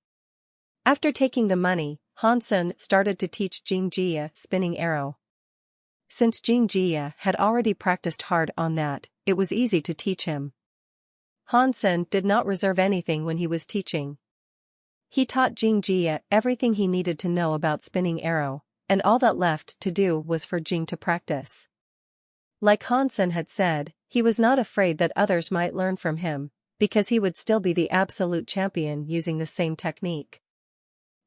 After taking the money, Han Sen started to teach Jing Jia spinning arrow. Since Jing Jia had already practiced hard on that, it was easy to teach him. Han Sen did not reserve anything when he was teaching. He taught Jing Jia everything he needed to know about spinning arrow, and all that left to do was for Jing to practice. Like Han Sen had said, he was not afraid that others might learn from him, because he would still be the absolute champion using the same technique.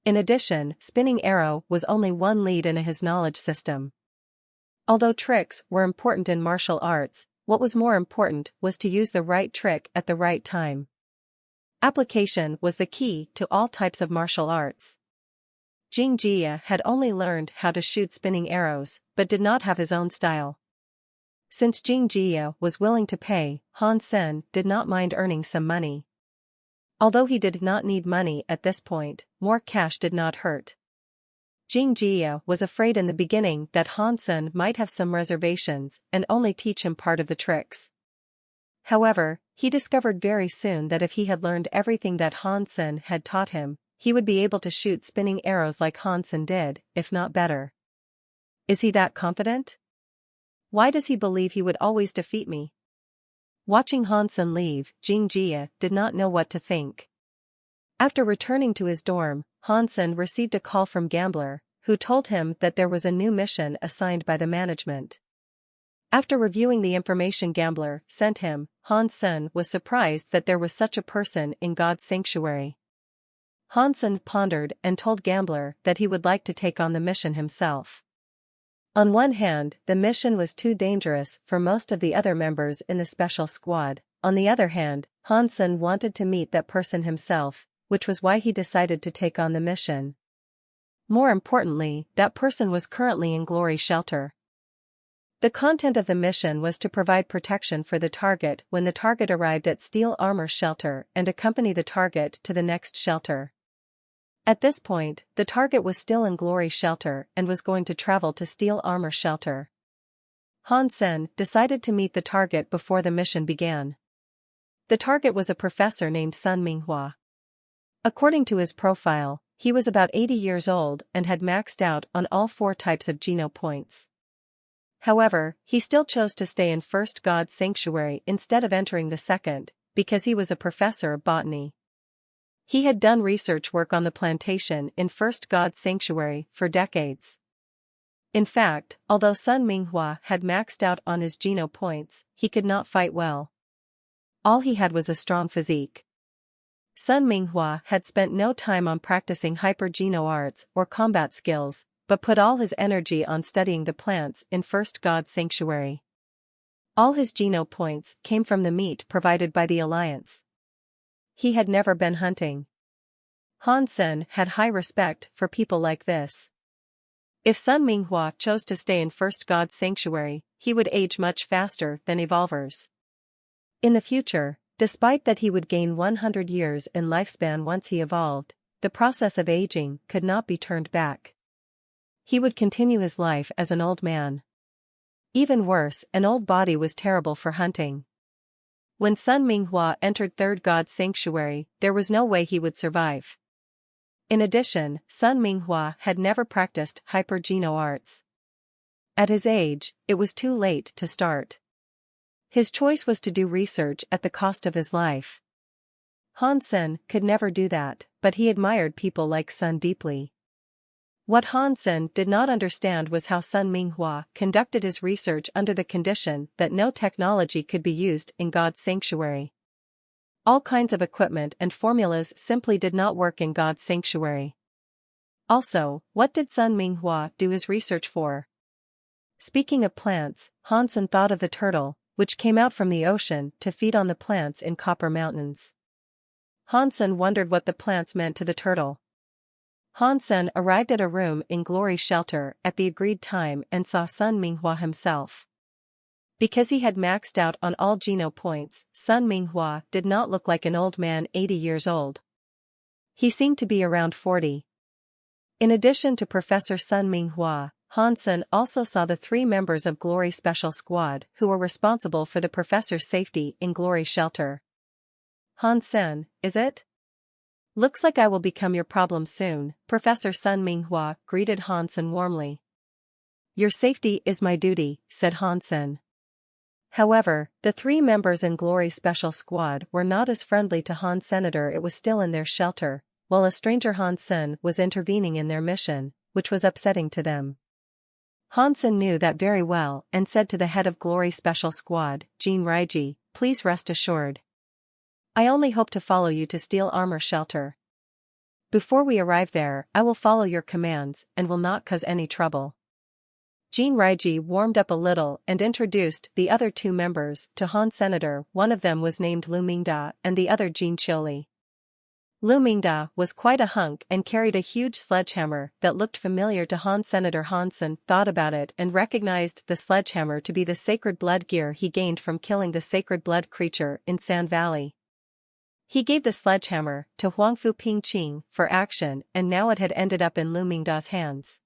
In addition, spinning arrow was only one lead in his knowledge system. Although tricks were important in martial arts, what was more important was to use the right trick at the right time. Application was the key to all types of martial arts. Jing Jia had only learned how to shoot spinning arrows, but did not have his own style. Since Jing Jia was willing to pay, Han Sen did not mind earning some money. Although he did not need money at this point, more cash did not hurt. Jing Jia was afraid in the beginning that Han Sen might have some reservations and only teach him part of the tricks. However, he discovered very soon that if he had learned everything that Han Sen had taught him, he would be able to shoot spinning arrows like Han Sen did, if not better. Is he that confident? Why does he believe he would always defeat me? Watching Han Sen leave, Jing Jia did not know what to think. After returning to his dorm, Hansen received a call from Gambler, who told him that there was a new mission assigned by the management. After reviewing the information Gambler sent him, Hansen was surprised that there was such a person in God's sanctuary. Hansen pondered and told Gambler that he would like to take on the mission himself. On one hand, the mission was too dangerous for most of the other members in the special squad. On the other hand, Hansen wanted to meet that person himself, which was why he decided to take on the mission. More importantly, that person was currently in Glory Shelter. The content of the mission was to provide protection for the target when the target arrived at Steel Armor Shelter and accompany the target to the next shelter. At this point, the target was still in Glory Shelter and was going to travel to Steel Armor Shelter. Hansen decided to meet the target before the mission began. The target was a professor named Sun Minghua. According to his profile, he was about 80 years old and had maxed out on all 4 types of geno points. However, he still chose to stay in First God's Sanctuary instead of entering the second, because he was a professor of botany. He had done research work on the plantation in First God's Sanctuary for decades. In fact, although Sun Minghua had maxed out on his geno points, he could not fight well. All he had was a strong physique. Sun Minghua had spent no time on practicing hyper-geno arts or combat skills, but put all his energy on studying the plants in First God's Sanctuary. All his geno points came from the meat provided by the Alliance. He had never been hunting. Hansen had high respect for people like this. If Sun Minghua chose to stay in First God's Sanctuary, he would age much faster than evolvers. In the future, despite that he would gain 100 years in lifespan once he evolved, the process of aging could not be turned back. He would continue his life as an old man. Even worse, an old body was terrible for hunting. When Sun Minghua entered Third God's Sanctuary, there was no way he would survive. In addition, Sun Minghua had never practiced hyper-geno arts. At his age, it was too late to start. His choice was to do research at the cost of his life. Hansen could never do that, but he admired people like Sun deeply. What Hansen did not understand was how Sun Minghua conducted his research under the condition that no technology could be used in God's sanctuary. All kinds of equipment and formulas simply did not work in God's sanctuary. Also, what did Sun Minghua do his research for? Speaking of plants, Hansen thought of the turtle, which came out from the ocean to feed on the plants in Copper Mountains. Hansen wondered what the plants meant to the turtle. Hansen arrived at a room in Glory Shelter at the agreed time and saw Sun Minghua himself. Because he had maxed out on all geno points, Sun Minghua did not look like an old man 80 years old. He seemed to be around 40. In addition to Professor Sun Minghua, Hansen also saw the 3 members of Glory Special Squad who were responsible for the professor's safety in Glory Shelter. Hansen, is it? Looks like I will become your problem soon, Professor Sun Minghua greeted Hansen warmly. Your safety is my duty, said Hansen. However, the 3 members in Glory Special Squad were not as friendly to Hansen. It was still in their shelter, while a stranger Hansen was intervening in their mission, which was upsetting to them. Hansen knew that very well and said to the head of Glory Special Squad, Jean Raiji, please rest assured. I only hope to follow you to Steel Armor Shelter. Before we arrive there, I will follow your commands and will not cause any trouble. Jean Raiji warmed up a little and introduced the other 2 members to Hansen. One of them was named Lu Mingda and the other Jean Chioli. Lu Mingda was quite a hunk and carried a huge sledgehammer that looked familiar to Hansen. Hansen thought about it and recognized the sledgehammer to be the sacred blood gear he gained from killing the sacred blood creature in Sand Valley. He gave the sledgehammer to Huangfu Pingqing for action, and now it had ended up in Lu Mingda's hands.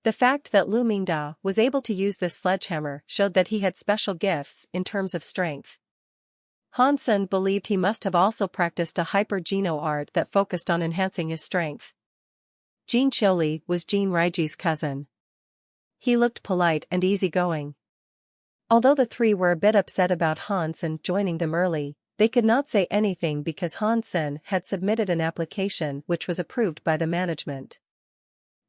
The fact that Lu Mingda was able to use this sledgehammer showed that he had special gifts in terms of strength. Hansen believed he must have also practiced a hyper-geno art that focused on enhancing his strength. Jean Chioli was Jean Raiji's cousin. He looked polite and easygoing. Although the 3 were a bit upset about Hansen joining them early, They could not say anything because Han Sen had submitted an application which was approved by the management.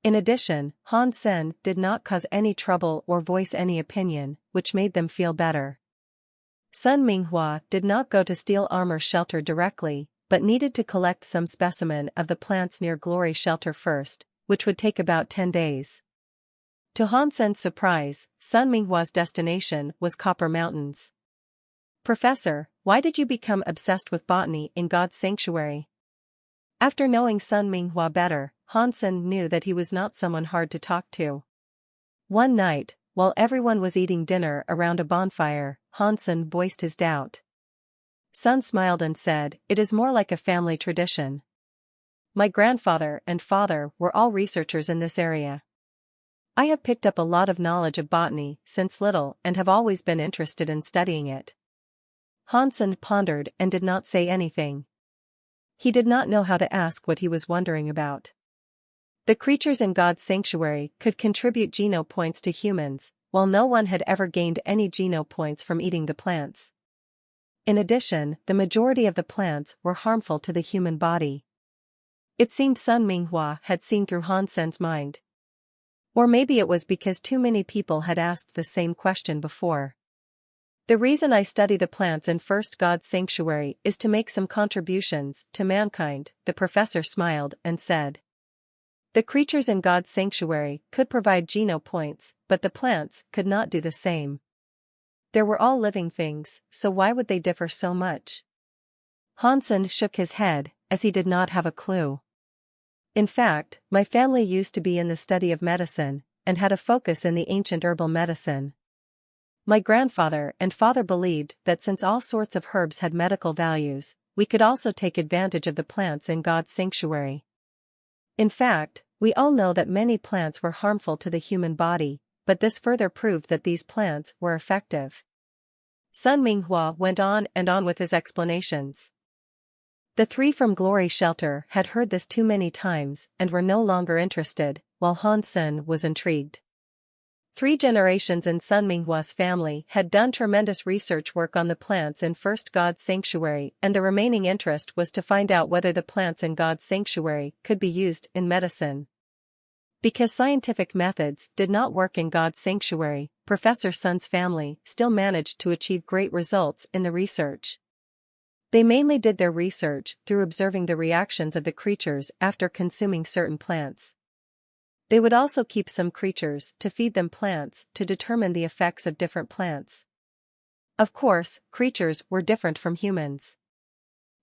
In addition, Han Sen did not cause any trouble or voice any opinion, which made them feel better. Sun Minghua did not go to Steel Armor Shelter directly, but needed to collect some specimen of the plants near Glory Shelter first, which would take about 10 days. To Han Sen's surprise, Sun Minghua's destination was Copper Mountains. "Professor, why did you become obsessed with botany in God's sanctuary?" After knowing Sun Minghua better, Han Sen knew that he was not someone hard to talk to. One night, while everyone was eating dinner around a bonfire, Han Sen voiced his doubt. Sun smiled and said, "It is more like a family tradition. My grandfather and father were all researchers in this area. I have picked up a lot of knowledge of botany since little and have always been interested in studying it." Han Sen pondered and did not say anything. He did not know how to ask what he was wondering about. The creatures in God's sanctuary could contribute geno points to humans, while no one had ever gained any geno points from eating the plants. In addition, the majority of the plants were harmful to the human body. It seemed Sun Minghua had seen through Han Sen's mind. Or maybe it was because too many people had asked the same question before. "The reason I study the plants in First God's sanctuary is to make some contributions to mankind," the professor smiled and said. The creatures in God's sanctuary could provide geno points, but the plants could not do the same. They were all living things, so why would they differ so much? Han Sen shook his head, as he did not have a clue. "In fact, my family used to be in the study of medicine, and had a focus in the ancient herbal medicine. My grandfather and father believed that since all sorts of herbs had medical values, we could also take advantage of the plants in God's sanctuary. In fact, we all know that many plants were harmful to the human body, but this further proved that these plants were effective." Sun Minghua went on and on with his explanations. The three from Glory Shelter had heard this too many times and were no longer interested, while Han Sen was intrigued. 3 generations in Sun Minghua's family had done tremendous research work on the plants in First God's sanctuary, and the remaining interest was to find out whether the plants in God's sanctuary could be used in medicine. Because scientific methods did not work in God's sanctuary, Professor Sun's family still managed to achieve great results in the research. They mainly did their research through observing the reactions of the creatures after consuming certain plants. They would also keep some creatures to feed them plants to determine the effects of different plants. Of course, creatures were different from humans.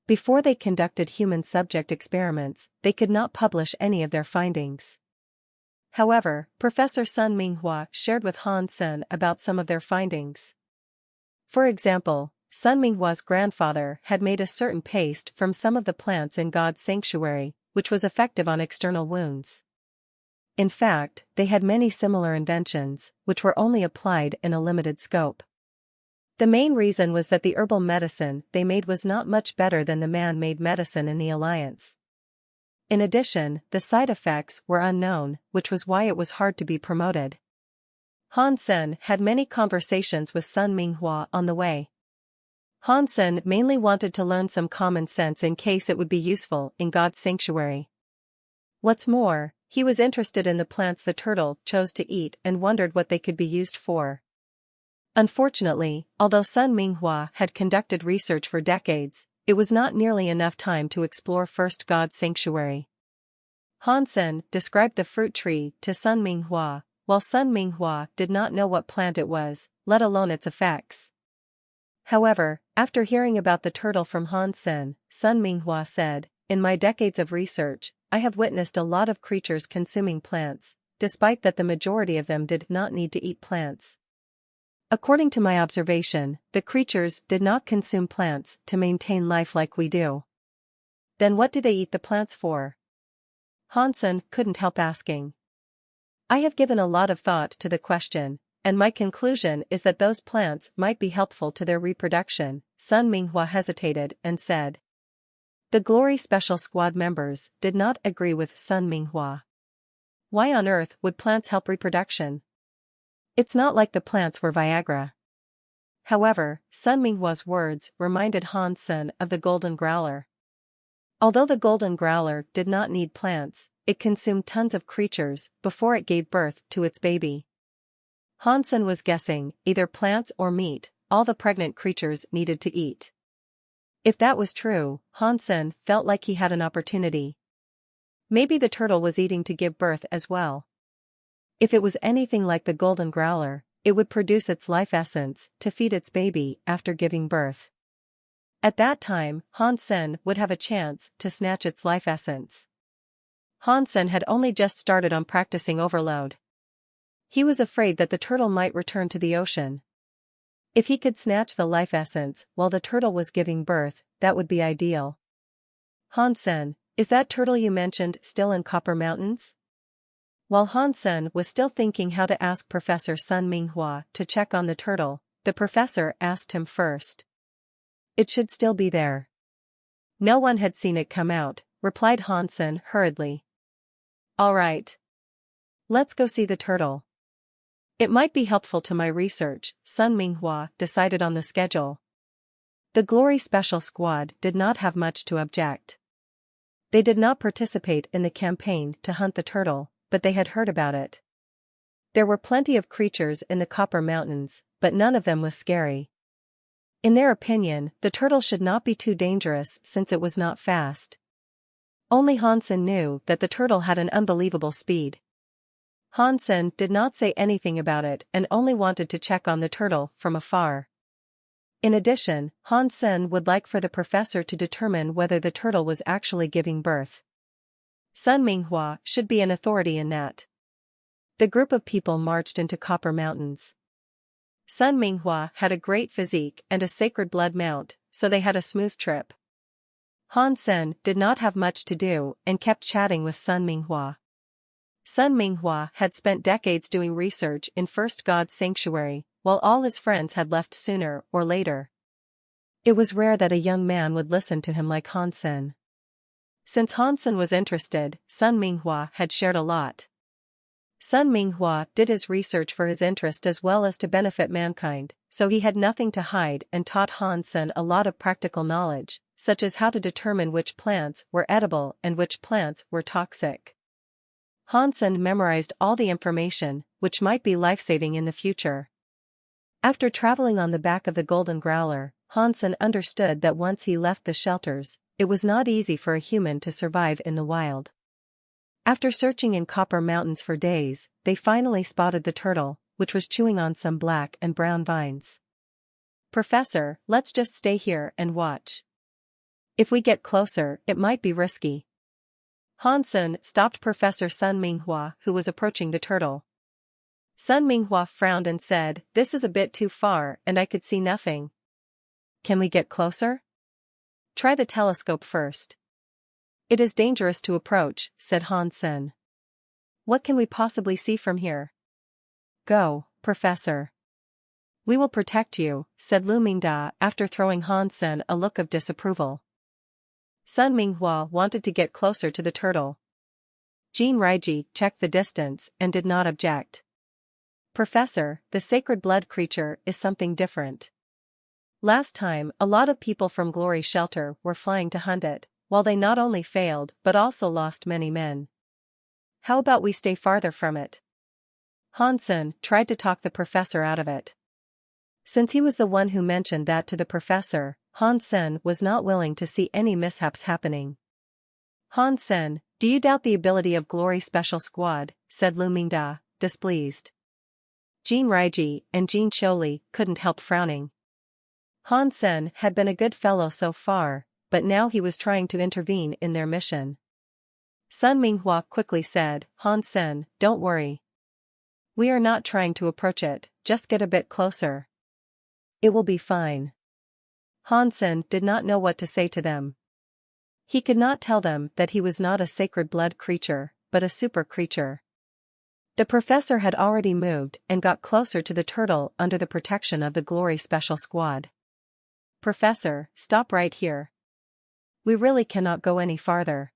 Before they conducted human subject experiments, they could not publish any of their findings. However, Professor Sun Minghua shared with Han Sen about some of their findings. For example, Sun Minghua's grandfather had made a certain paste from some of the plants in God's sanctuary, which was effective on external wounds. In fact, they had many similar inventions, which were only applied in a limited scope. The main reason was that the herbal medicine they made was not much better than the man-made medicine in the Alliance. In addition, the side effects were unknown, which was why it was hard to be promoted. Han Sen had many conversations with Sun Minghua on the way. Han Sen mainly wanted to learn some common sense in case it would be useful in God's sanctuary. What's more, he was interested in the plants the turtle chose to eat and wondered what they could be used for. Unfortunately, although Sun Minghua had conducted research for decades, it was not nearly enough time to explore First God's sanctuary. Han Sen described the fruit tree to Sun Minghua, while Sun Minghua did not know what plant it was, let alone its effects. However, after hearing about the turtle from Han Sen, Sun Minghua said, "In my decades of research, I have witnessed a lot of creatures consuming plants, despite that the majority of them did not need to eat plants. According to my observation, the creatures did not consume plants to maintain life like we do. Then what do they eat the plants for?" Han Sen couldn't help asking. "I have given a lot of thought to the question, and my conclusion is that those plants might be helpful to their reproduction." Sun Minghua hesitated and said. The Glory Special Squad members did not agree with Sun Minghua. Why on earth would plants help reproduction? It's not like the plants were Viagra. However, Sun Minghua's words reminded Han Sen of the golden growler. Although the golden growler did not need plants, it consumed tons of creatures before it gave birth to its baby. Han Sen was guessing, either plants or meat, all the pregnant creatures needed to eat. If that was true, Han Sen felt like he had an opportunity. Maybe the turtle was eating to give birth as well. If it was anything like the golden growler, it would produce its life essence to feed its baby after giving birth. At that time, Han Sen would have a chance to snatch its life essence. Han Sen had only just started on practicing overload. He was afraid that the turtle might return to the ocean. If he could snatch the life essence while the turtle was giving birth, that would be ideal. Han Sen, is that turtle you mentioned still in Copper Mountains? While Han Sen was still thinking how to ask Professor Sun Minghua to check on the turtle, the professor asked him first. It should still be there. No one had seen it come out, replied Han Sen hurriedly. All right. Let's go see the turtle. It might be helpful to my research, Sun Minghua decided on the schedule. The Glory Special Squad did not have much to object. They did not participate in the campaign to hunt the turtle, but they had heard about it. There were plenty of creatures in the Copper Mountains, but none of them was scary. In their opinion, the turtle should not be too dangerous since it was not fast. Only Han Sen knew that the turtle had an unbelievable speed. Han Sen did not say anything about it and only wanted to check on the turtle from afar. In addition, Han Sen would like for the professor to determine whether the turtle was actually giving birth. Sun Minghua should be an authority in that. The group of people marched into Copper Mountains. Sun Minghua had a great physique and a sacred blood mount, so they had a smooth trip. Han Sen did not have much to do and kept chatting with Sun Minghua. Sun Minghua had spent decades doing research in First God's Sanctuary, while all his friends had left sooner or later. It was rare that a young man would listen to him like Han Sen. Since Han Sen was interested, Sun Minghua had shared a lot. Sun Minghua did his research for his interest as well as to benefit mankind, so he had nothing to hide and taught Han Sen a lot of practical knowledge, such as how to determine which plants were edible and which plants were toxic. Han Sen memorized all the information, which might be life-saving in the future. After traveling on the back of the golden growler, Han Sen understood that once he left the shelters, it was not easy for a human to survive in the wild. After searching in Copper Mountains for days, they finally spotted the turtle, which was chewing on some black and brown vines. Professor, let's just stay here and watch. If we get closer, it might be risky. Han Sen stopped Professor Sun Minghua, who was approaching the turtle. Sun Minghua frowned and said, "This is a bit too far and I could see nothing. Can we get closer? Try the telescope first." "It is dangerous to approach," said Han Sen. "What can we possibly see from here?" "Go, Professor. We will protect you," said Lu Mingda after throwing Han Sen a look of disapproval. Sun Minghua wanted to get closer to the turtle. Jin Raiji checked the distance and did not object. "Professor, the sacred blood creature is something different. Last time, a lot of people from Glory Shelter were flying to hunt it, while they not only failed but also lost many men. How about we stay farther from it?" Han Sen tried to talk the professor out of it. Since he was the one who mentioned that to the professor, Han Sen was not willing to see any mishaps happening. "Han Sen, do you doubt the ability of Glory Special Squad?" said Lu Mingda, displeased. Jin Raiji and Jin Sholi couldn't help frowning. Han Sen had been a good fellow so far, but now he was trying to intervene in their mission. Sun Minghua quickly said, "Han Sen, don't worry. We are not trying to approach it, just get a bit closer. It will be fine." Han Sen did not know what to say to them. He could not tell them that he was not a sacred blood creature, but a super creature. The professor had already moved and got closer to the turtle under the protection of the Glory Special Squad. "Professor, stop right here. We really cannot go any farther."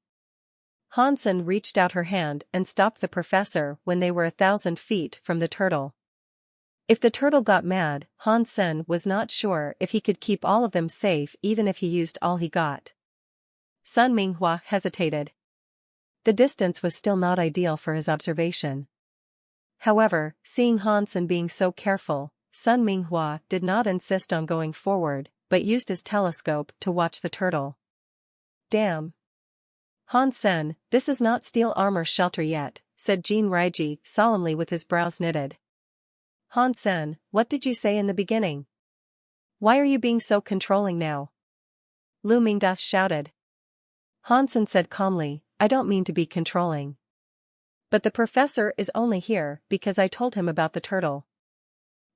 Han Sen reached out her hand and stopped the professor when they were 1,000 feet from the turtle. If the turtle got mad, Han Sen was not sure if he could keep all of them safe even if he used all he got. Sun Minghua hesitated. The distance was still not ideal for his observation. However, seeing Han Sen being so careful, Sun Minghua did not insist on going forward, but used his telescope to watch the turtle. Damn. Han Sen, this is not steel armor shelter yet, said Jin Raiji solemnly with his brows knitted. Han Sen, what did you say in the beginning? Why are you being so controlling now? Lu Mingda shouted. Han Sen said calmly, I don't mean to be controlling. But the professor is only here because I told him about the turtle.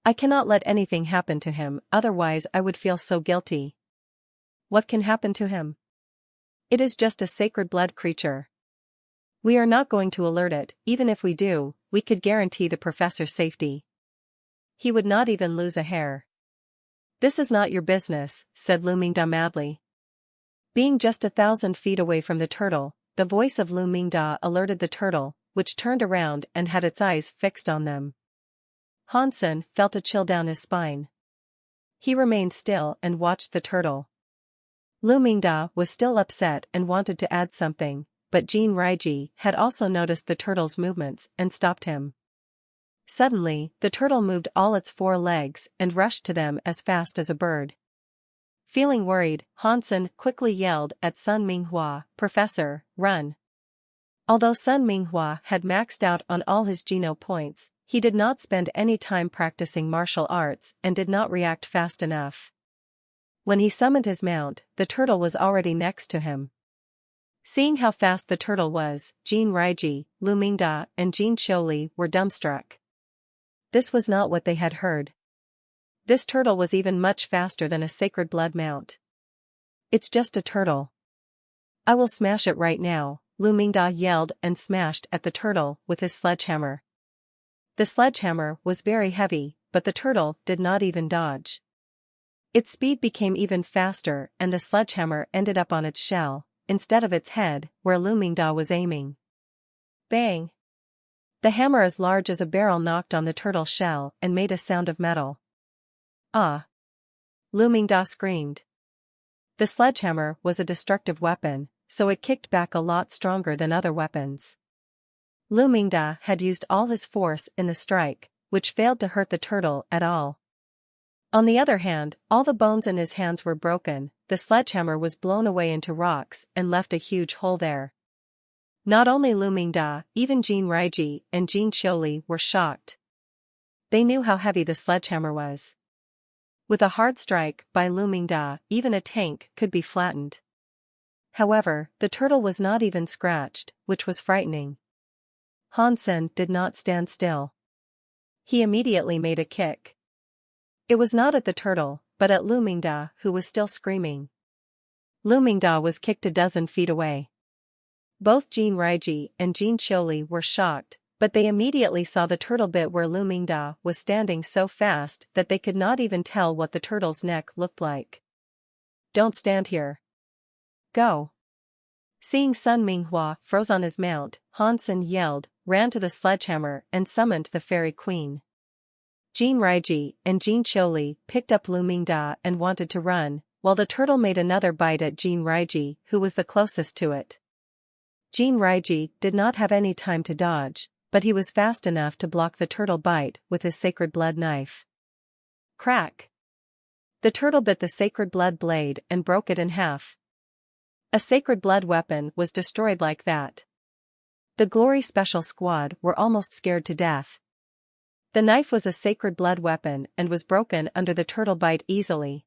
I cannot let anything happen to him, otherwise I would feel so guilty. What can happen to him? It is just a sacred blood creature. We are not going to alert it, even if we do, we could guarantee the professor's safety. He would not even lose a hair. This is not your business, said Lu Mingda madly. Being just 1,000 feet away from the turtle, the voice of Lu Mingda alerted the turtle, which turned around and had its eyes fixed on them. Han Sen felt a chill down his spine. He remained still and watched the turtle. Lu Mingda was still upset and wanted to add something, but Jin Raiji had also noticed the turtle's movements and stopped him. Suddenly, the turtle moved all its 4 legs and rushed to them as fast as a bird. Feeling worried, Han Sen quickly yelled at Sun Minghua, Professor, run. Although Sun Minghua had maxed out on all his Geno points, he did not spend any time practicing martial arts and did not react fast enough. When he summoned his mount, the turtle was already next to him. Seeing how fast the turtle was, Jin Raiji, Lu Mingda, and Jin Qiuli were dumbstruck. This was not what they had heard. This turtle was even much faster than a sacred blood mount. It's just a turtle. I will smash it right now, Lu Mingda yelled and smashed at the turtle with his sledgehammer. The sledgehammer was very heavy, but the turtle did not even dodge. Its speed became even faster and the sledgehammer ended up on its shell, instead of its head, where Lu Mingda was aiming. Bang! The hammer as large as a barrel knocked on the turtle's shell and made a sound of metal. Ah! Lu Mingda screamed. The sledgehammer was a destructive weapon, so it kicked back a lot stronger than other weapons. Lu Mingda had used all his force in the strike, which failed to hurt the turtle at all. On the other hand, all the bones in his hands were broken, the sledgehammer was blown away into rocks and left a huge hole there. Not only Lu Mingda, even Jin Raiji and Jin Qiuli were shocked. They knew how heavy the sledgehammer was. With a hard strike by Lu Mingda, even a tank could be flattened. However, the turtle was not even scratched, which was frightening. Han Sen did not stand still. He immediately made a kick. It was not at the turtle, but at Lu Mingda, who was still screaming. Lu Mingda was kicked a dozen feet away. Both Jin Raiji and Jin Qiuli were shocked, but they immediately saw the turtle bit where Lu Mingda was standing so fast that they could not even tell what the turtle's neck looked like. Don't stand here. Go. Seeing Sun Minghua froze on his mount, Han Sen yelled, ran to the sledgehammer and summoned the fairy queen. Jin Raiji and Jin Qiuli picked up Lu Mingda and wanted to run, while the turtle made another bite at Jin Raiji, who was the closest to it. Jin Raiji did not have any time to dodge, but he was fast enough to block the turtle bite with his sacred blood knife. Crack! The turtle bit the sacred blood blade and broke it in half. A sacred blood weapon was destroyed like that. The Glory Special Squad were almost scared to death. The knife was a sacred blood weapon and was broken under the turtle bite easily.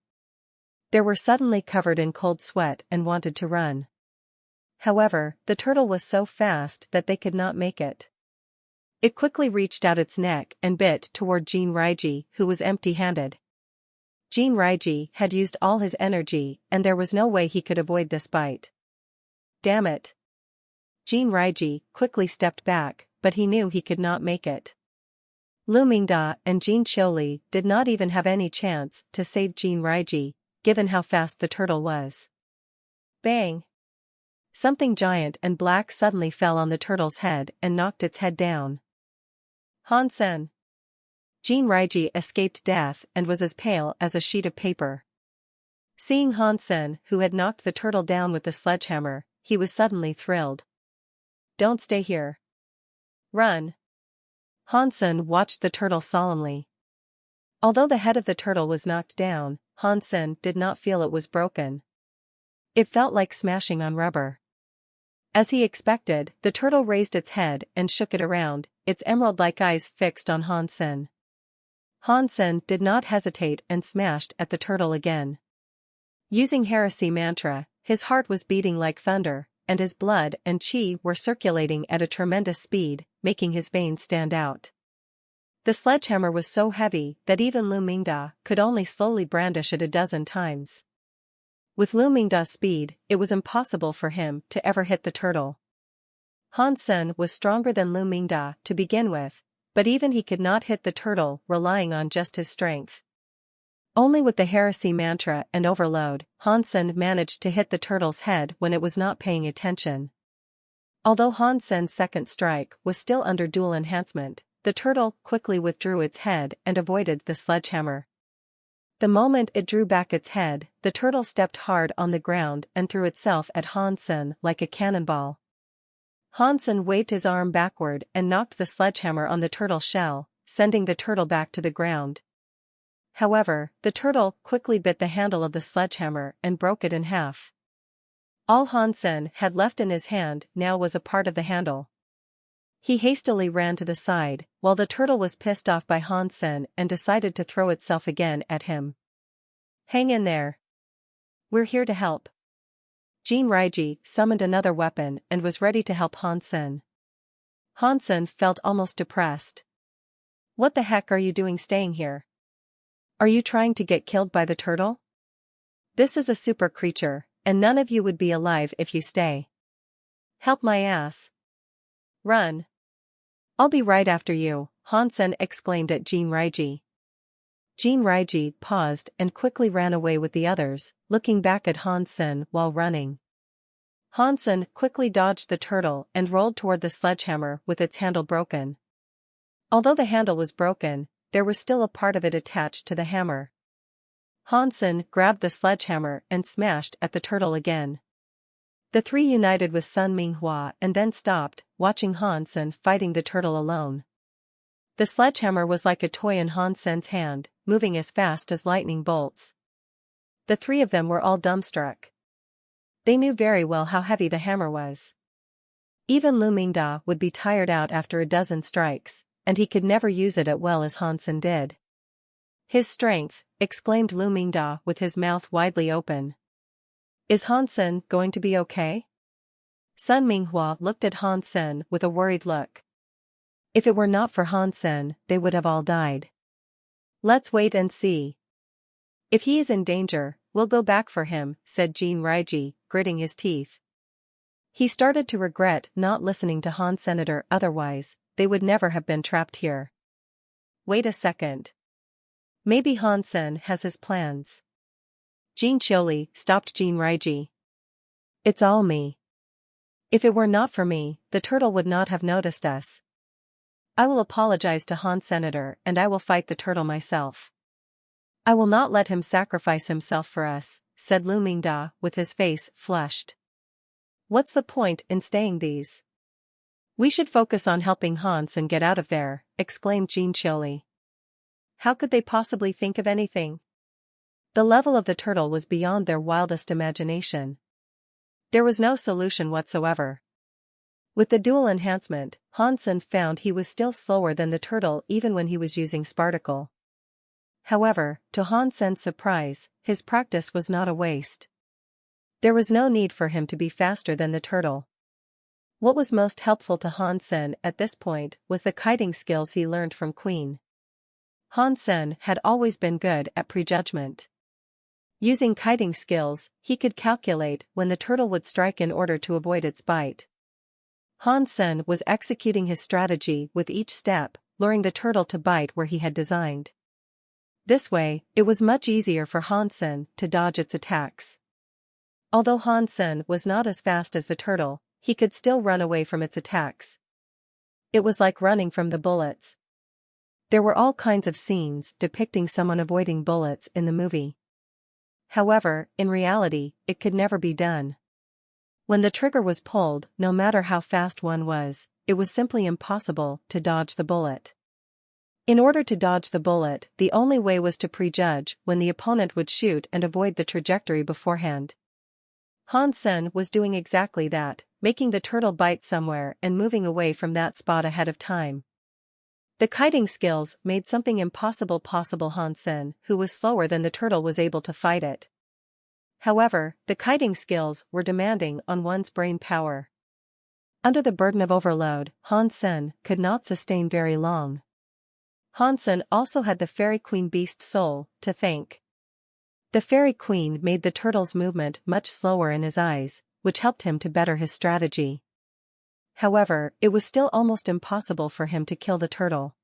They were suddenly covered in cold sweat and wanted to run. However, the turtle was so fast that they could not make it. It quickly reached out its neck and bit toward Jin Raiji, who was empty-handed. Jin Raiji had used all his energy and there was no way he could avoid this bite. Damn it! Jin Raiji quickly stepped back, but he knew he could not make it. Lu Mingda and Jin Qiuli did not even have any chance to save Jin Raiji, given how fast the turtle was. Bang! Something giant and black suddenly fell on the turtle's head and knocked its head down. Han Sen! Jinraiji escaped death and was as pale as a sheet of paper. Seeing Hansen, who had knocked the turtle down with the sledgehammer, he was suddenly thrilled. "Don't stay here. Run." Hansen watched the turtle solemnly. Although the head of the turtle was knocked down, Hansen did not feel it was broken. It felt like smashing on rubber. As he expected, the turtle raised its head and shook it around, its emerald-like eyes fixed on Hansen. Hansen did not hesitate and smashed at the turtle again. Using heresy mantra, his heart was beating like thunder, and his blood and chi were circulating at a tremendous speed, making his veins stand out. The sledgehammer was so heavy that even Lu Mingda could only slowly brandish it a dozen times. With Lu Mingda's speed, it was impossible for him to ever hit the turtle. Hansen was stronger than Lu Mingda to begin with, but even he could not hit the turtle relying on just his strength. Only with the heresy mantra and overload, Hansen managed to hit the turtle's head when it was not paying attention. Although Hansen's second strike was still under dual enhancement, the turtle quickly withdrew its head and avoided the sledgehammer. The moment it drew back its head, the turtle stepped hard on the ground and threw itself at Hansen like a cannonball. Hansen waved his arm backward and knocked the sledgehammer on the turtle's shell, sending the turtle back to the ground. However, the turtle quickly bit the handle of the sledgehammer and broke it in half. All Hansen had left in his hand now was a part of the handle. He hastily ran to the side, while the turtle was pissed off by Hansen and decided to throw itself again at him. "Hang in there. We're here to help." Jinraiji summoned another weapon and was ready to help Hansen. Hansen felt almost depressed. "What the heck are you doing staying here? Are you trying to get killed by the turtle? This is a super creature, and none of you would be alive if you stay. Help my ass. Run. I'll be right after you," Hansen exclaimed at Jinraiji. Jinraiji paused and quickly ran away with the others, looking back at Hansen while running. Hansen quickly dodged the turtle and rolled toward the sledgehammer with its handle broken. Although the handle was broken, there was still a part of it attached to the hammer. Hansen grabbed the sledgehammer and smashed at the turtle again. The three united with Sun Minghua and then stopped, watching Hansen fighting the turtle alone. The sledgehammer was like a toy in Hansen's hand, moving as fast as lightning bolts. The three of them were all dumbstruck. They knew very well how heavy the hammer was. Even Lu Mingda would be tired out after a dozen strikes, and he could never use it as well as Hansen did. "His strength," exclaimed Lu Mingda with his mouth widely open. "Is Hansen going to be okay?" Sun Minghua looked at Hansen with a worried look. If it were not for Hansen, they would have all died. "Let's wait and see. If he is in danger, we'll go back for him," said Jinraiji, gritting his teeth. He started to regret not listening to Hansen, otherwise, they would never have been trapped here. Wait a second. Maybe Hansen has his plans. Jin Chioli stopped Jinraiji. "It's all me. If it were not for me, the turtle would not have noticed us. I will apologize to Hansen and I will fight the turtle myself. I will not let him sacrifice himself for us," said Lu Mingda with his face flushed. "What's the point in staying these? We should focus on helping Hansen get out of there," exclaimed Jin Chioli. How could they possibly think of anything? The level of the turtle was beyond their wildest imagination. There was no solution whatsoever. With the dual enhancement, Hansen found he was still slower than the turtle even when he was using Sparticle. However, to Hansen's surprise, his practice was not a waste. There was no need for him to be faster than the turtle. What was most helpful to Hansen at this point was the kiting skills he learned from Queen. Hansen had always been good at prejudgment. Using kiting skills, he could calculate when the turtle would strike in order to avoid its bite. Hansen was executing his strategy with each step, luring the turtle to bite where he had designed. This way, it was much easier for Hansen to dodge its attacks. Although Hansen was not as fast as the turtle, he could still run away from its attacks. It was like running from the bullets. There were all kinds of scenes depicting someone avoiding bullets in the movie. However, in reality, it could never be done. When the trigger was pulled, no matter how fast one was, it was simply impossible to dodge the bullet. In order to dodge the bullet, the only way was to prejudge when the opponent would shoot and avoid the trajectory beforehand. Han-sen was doing exactly that, making the turtle bite somewhere and moving away from that spot ahead of time. The kiting skills made something impossible possible. Han-sen, who was slower than the turtle, was able to fight it. However, the kiting skills were demanding on one's brain power. Under the burden of overload, Han-sen could not sustain very long. Han-sen also had the Fairy Queen beast soul to thank. The Fairy Queen made the turtle's movement much slower in his eyes, which helped him to better his strategy. However, it was still almost impossible for him to kill the turtle.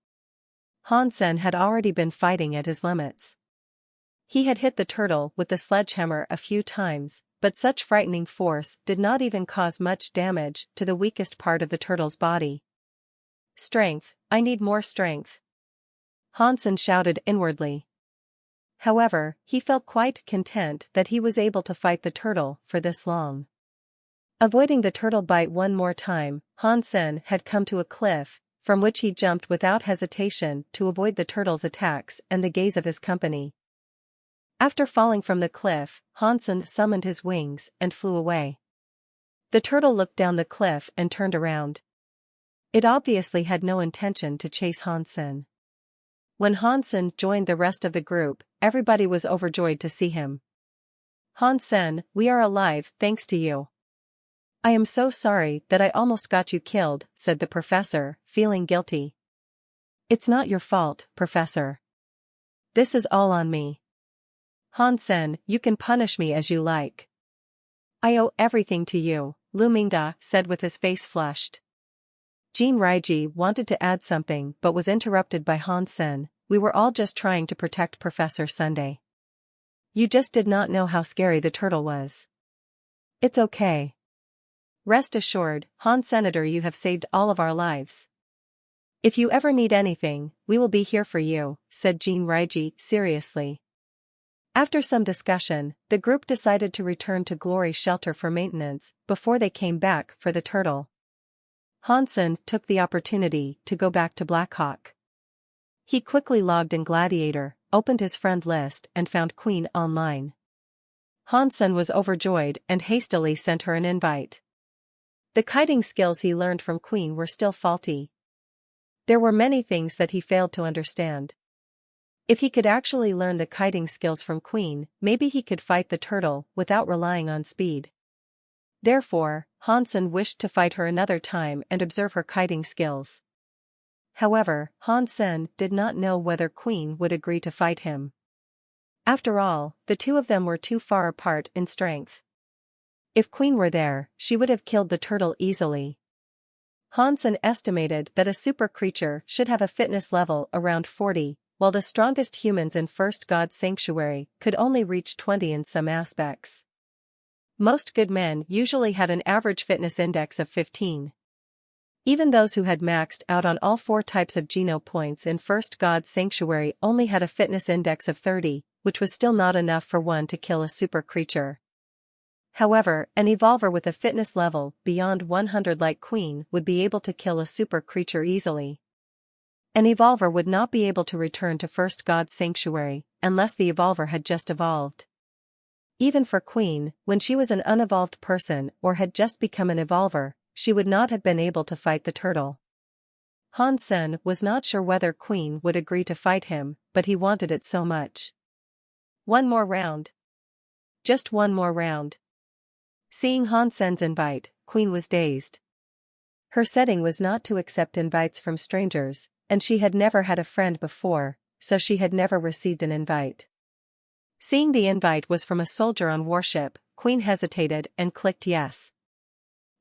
Han-sen had already been fighting at his limits. He had hit the turtle with the sledgehammer a few times, but such frightening force did not even cause much damage to the weakest part of the turtle's body. Strength, I need more strength. Han-sen shouted inwardly. However, he felt quite content that he was able to fight the turtle for this long. Avoiding the turtle bite one more time, Han-sen had come to a cliff, from which he jumped without hesitation to avoid the turtle's attacks and the gaze of his company. After falling from the cliff, Han-sen summoned his wings and flew away. The turtle looked down the cliff and turned around. It obviously had no intention to chase Han-sen. When Han-sen joined the rest of the group, everybody was overjoyed to see him. Han-sen, we are alive thanks to you. I am so sorry that I almost got you killed, said the professor, feeling guilty. It's not your fault, Professor. This is all on me. Han-sen, you can punish me as you like. I owe everything to you, Lu Mingda said with his face flushed. Jin Raiji wanted to add something but was interrupted by Han-sen. We were all just trying to protect Professor Sunday. You just did not know how scary the turtle was. It's okay. Rest assured, Han Senator, you have saved all of our lives. If you ever need anything, we will be here for you, said Jin Raiji seriously. After some discussion, the group decided to return to Glory Shelter for maintenance before they came back for the turtle. Han-sen took the opportunity to go back to Blackhawk. He quickly logged in Gladiator, opened his friend list and found Queen online. Han-sen was overjoyed and hastily sent her an invite. The kiting skills he learned from Queen were still faulty. There were many things that he failed to understand. If he could actually learn the kiting skills from Queen, maybe he could fight the turtle without relying on speed. Therefore, Han-sen wished to fight her another time and observe her kiting skills. However, Han-sen did not know whether Queen would agree to fight him. After all, the two of them were too far apart in strength. If Queen were there, she would have killed the turtle easily. Han-sen estimated that a super creature should have a fitness level around 40, while the strongest humans in First God Sanctuary could only reach 20 in some aspects. Most good men usually had an average fitness index of 15. Even those who had maxed out on all 4 types of Geno points in First God Sanctuary only had a fitness index of 30, which was still not enough for one to kill a super creature. However, an evolver with a fitness level beyond 100 like Queen would be able to kill a super creature easily. An evolver would not be able to return to First God Sanctuary unless the evolver had just evolved. Even for Queen, when she was an unevolved person or had just become an evolver, she would not have been able to fight the turtle. Han-sen was not sure whether Queen would agree to fight him, but he wanted it so much. One more round. Just one more round. Seeing Han-sen's invite, Queen was dazed. Her setting was not to accept invites from strangers, and she had never had a friend before, so she had never received an invite. Seeing the invite was from a soldier on warship, Queen hesitated and clicked yes.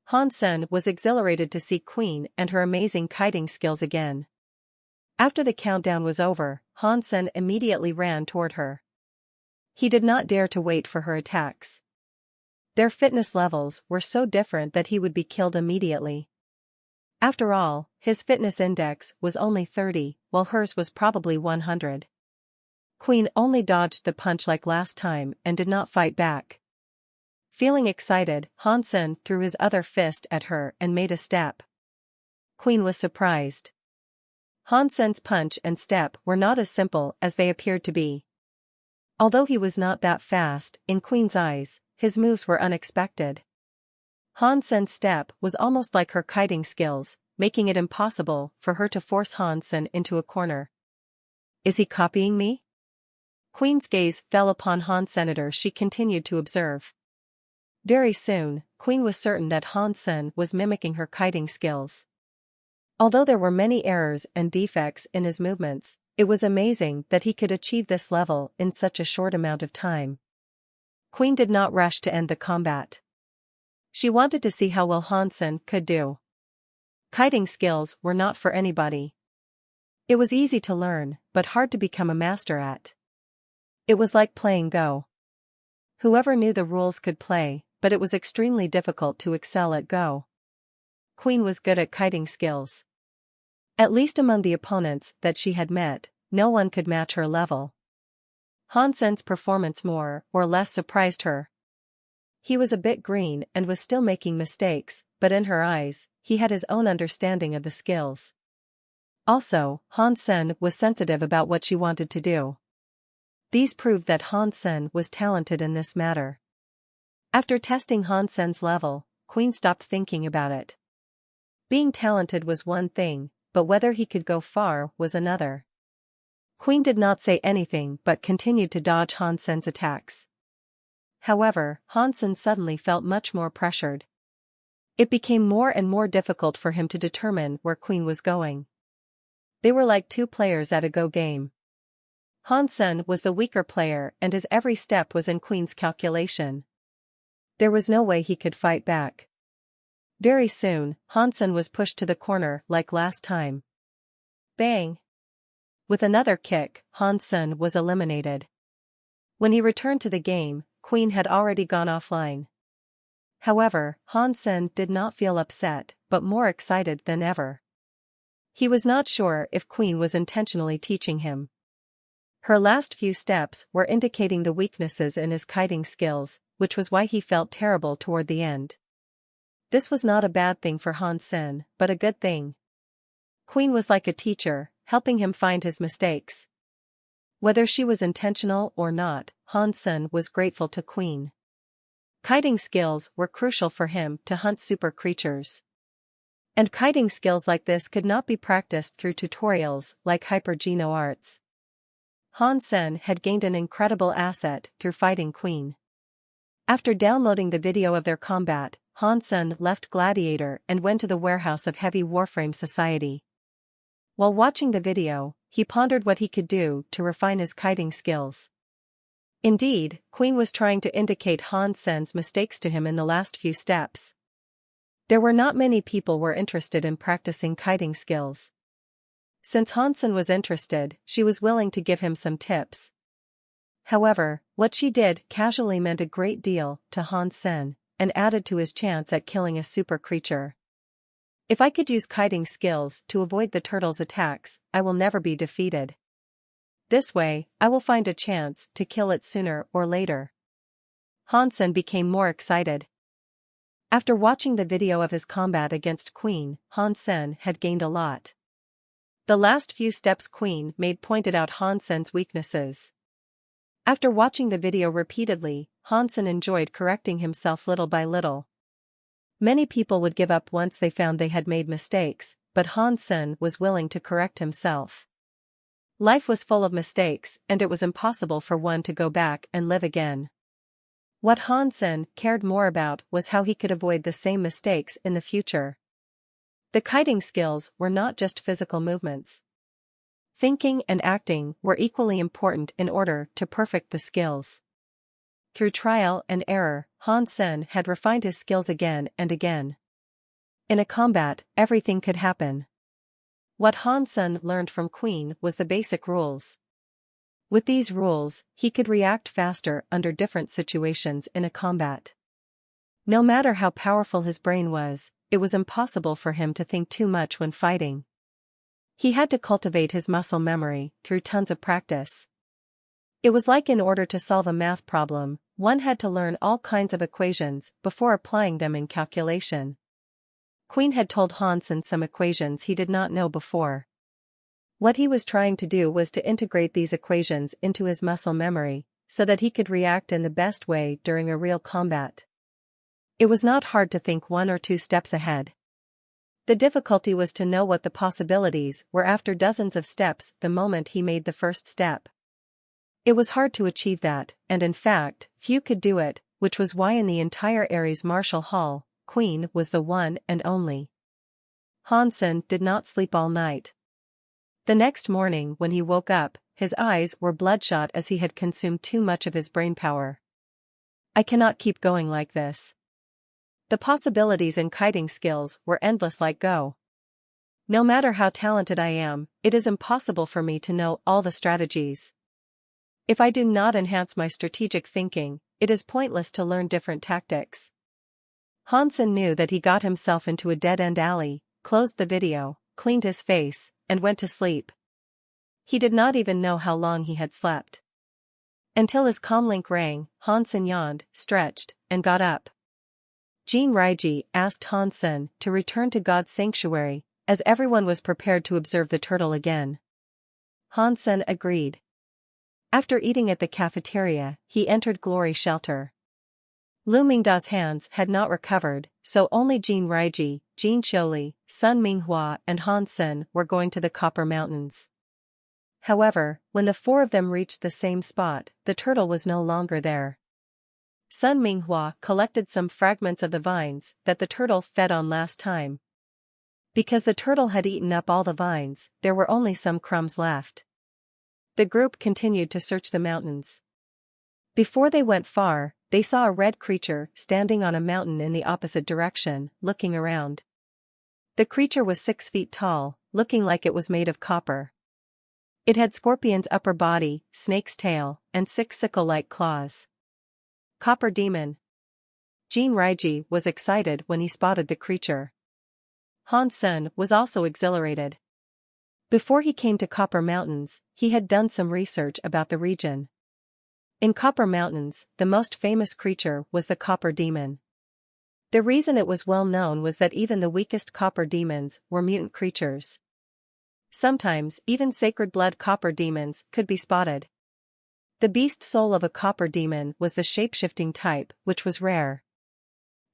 Han-sen was exhilarated to see Queen and her amazing kiting skills again. After the countdown was over, Han-sen immediately ran toward her. He did not dare to wait for her attacks. Their fitness levels were so different that he would be killed immediately. After all, his fitness index was only 30, while hers was probably 100. Queen only dodged the punch like last time and did not fight back. Feeling excited, Hansen threw his other fist at her and made a step. Queen was surprised. Hansen's punch and step were not as simple as they appeared to be. Although he was not that fast, in Queen's eyes, his moves were unexpected. Hansen's step was almost like her kiting skills, making it impossible for her to force Hansen into a corner. Is he copying me? Queen's gaze fell upon Hansen as she continued to observe. Very soon, Queen was certain that Hansen was mimicking her kiting skills. Although there were many errors and defects in his movements, it was amazing that he could achieve this level in such a short amount of time. Queen did not rush to end the combat. She wanted to see how well Hansen could do. Kiting skills were not for anybody. It was easy to learn, but hard to become a master at. It was like playing Go. Whoever knew the rules could play, but it was extremely difficult to excel at Go. Queen was good at kiting skills. At least among the opponents that she had met, no one could match her level. Hansen's performance more or less surprised her. He was a bit green and was still making mistakes, but in her eyes, he had his own understanding of the skills. Also, Hansen was sensitive about what she wanted to do. These proved that Hansen was talented in this matter. After testing Hansen's level, Queen stopped thinking about it. Being talented was one thing, but whether he could go far was another. Queen did not say anything but continued to dodge Hansen's attacks. However, Hansen suddenly felt much more pressured. It became more and more difficult for him to determine where Queen was going. They were like two players at a Go game. Hansen was the weaker player and his every step was in Queen's calculation. There was no way he could fight back. Very soon, Hansen was pushed to the corner like last time. Bang! With another kick, Hansen was eliminated. When he returned to the game, Queen had already gone offline. However, Hansen did not feel upset, but more excited than ever. He was not sure if Queen was intentionally teaching him. Her last few steps were indicating the weaknesses in his kiting skills, which was why he felt terrible toward the end. This was not a bad thing for Hansen, but a good thing. Queen was like a teacher, helping him find his mistakes. Whether she was intentional or not, Hansen was grateful to Queen. Kiting skills were crucial for him to hunt super creatures. And kiting skills like this could not be practiced through tutorials like Hypergeno Arts. Hansen had gained an incredible asset through fighting Queen. After downloading the video of their combat, Hansen left Gladiator and went to the warehouse of Heavy Warframe Society. While watching the video, he pondered what he could do to refine his kiting skills. Indeed, Queen was trying to indicate Hansen's mistakes to him in the last few steps. There were not many people were interested in practicing kiting skills. Since Hansen was interested, she was willing to give him some tips. However, what she did casually meant a great deal to Hansen, and added to his chance at killing a super creature. If I could use kiting skills to avoid the turtle's attacks, I will never be defeated. This way, I will find a chance to kill it sooner or later. Hansen became more excited. After watching the video of his combat against Queen, Hansen had gained a lot. The last few steps Queen made pointed out Hansen's weaknesses. After watching the video repeatedly, Hansen enjoyed correcting himself little by little. Many people would give up once they found they had made mistakes, but Hansen was willing to correct himself. Life was full of mistakes, and it was impossible for one to go back and live again. What Hansen cared more about was how he could avoid the same mistakes in the future. The kiting skills were not just physical movements. Thinking and acting were equally important in order to perfect the skills. Through trial and error, Hansen had refined his skills again and again. In a combat, everything could happen. What Hansen learned from Queen was the basic rules. With these rules, he could react faster under different situations in a combat. No matter how powerful his brain was, it was impossible for him to think too much when fighting. He had to cultivate his muscle memory through tons of practice. It was like in order to solve a math problem, one had to learn all kinds of equations before applying them in calculation. Queen had told Hansen some equations he did not know before. What he was trying to do was to integrate these equations into his muscle memory, so that he could react in the best way during a real combat. It was not hard to think 1 or 2 steps ahead. The difficulty was to know what the possibilities were after dozens of steps the moment he made the first step. It was hard to achieve that, and in fact, few could do it, which was why in the entire Ares Martial Hall, Queen was the one and only. Hansen did not sleep all night. The next morning when he woke up, his eyes were bloodshot as he had consumed too much of his brainpower. I cannot keep going like this. The possibilities in kiting skills were endless like Go. No matter how talented I am, it is impossible for me to know all the strategies. If I do not enhance my strategic thinking, it is pointless to learn different tactics. Hansen knew that he got himself into a dead-end alley, closed the video, cleaned his face, and went to sleep. He did not even know how long he had slept. Until his comlink rang, Hansen yawned, stretched, and got up. Jean Raiji asked Hansen to return to God's sanctuary, as everyone was prepared to observe the turtle again. Hansen agreed. After eating at the cafeteria, he entered Glory Shelter. Lu Mingda's hands had not recovered, so only Jean Raiji, Jean Qiuli, Sun Minghua and Hansen were going to the Copper Mountains. However, when the 4 of them reached the same spot, the turtle was no longer there. Sun Minghua collected some fragments of the vines that the turtle fed on last time. Because the turtle had eaten up all the vines, there were only some crumbs left. The group continued to search the mountains. Before they went far, they saw a red creature standing on a mountain in the opposite direction, looking around. The creature was 6 feet tall, looking like it was made of copper. It had scorpion's upper body, snake's tail, and 6 sickle-like claws. Copper demon. Jean Raiji was excited when he spotted the creature. Hansen was also exhilarated. Before he came to Copper Mountains, he had done some research about the region. In Copper Mountains, the most famous creature was the copper demon. The reason it was well known was that even the weakest copper demons were mutant creatures. Sometimes, even sacred blood copper demons could be spotted. The beast soul of a copper demon was the shape-shifting type, which was rare.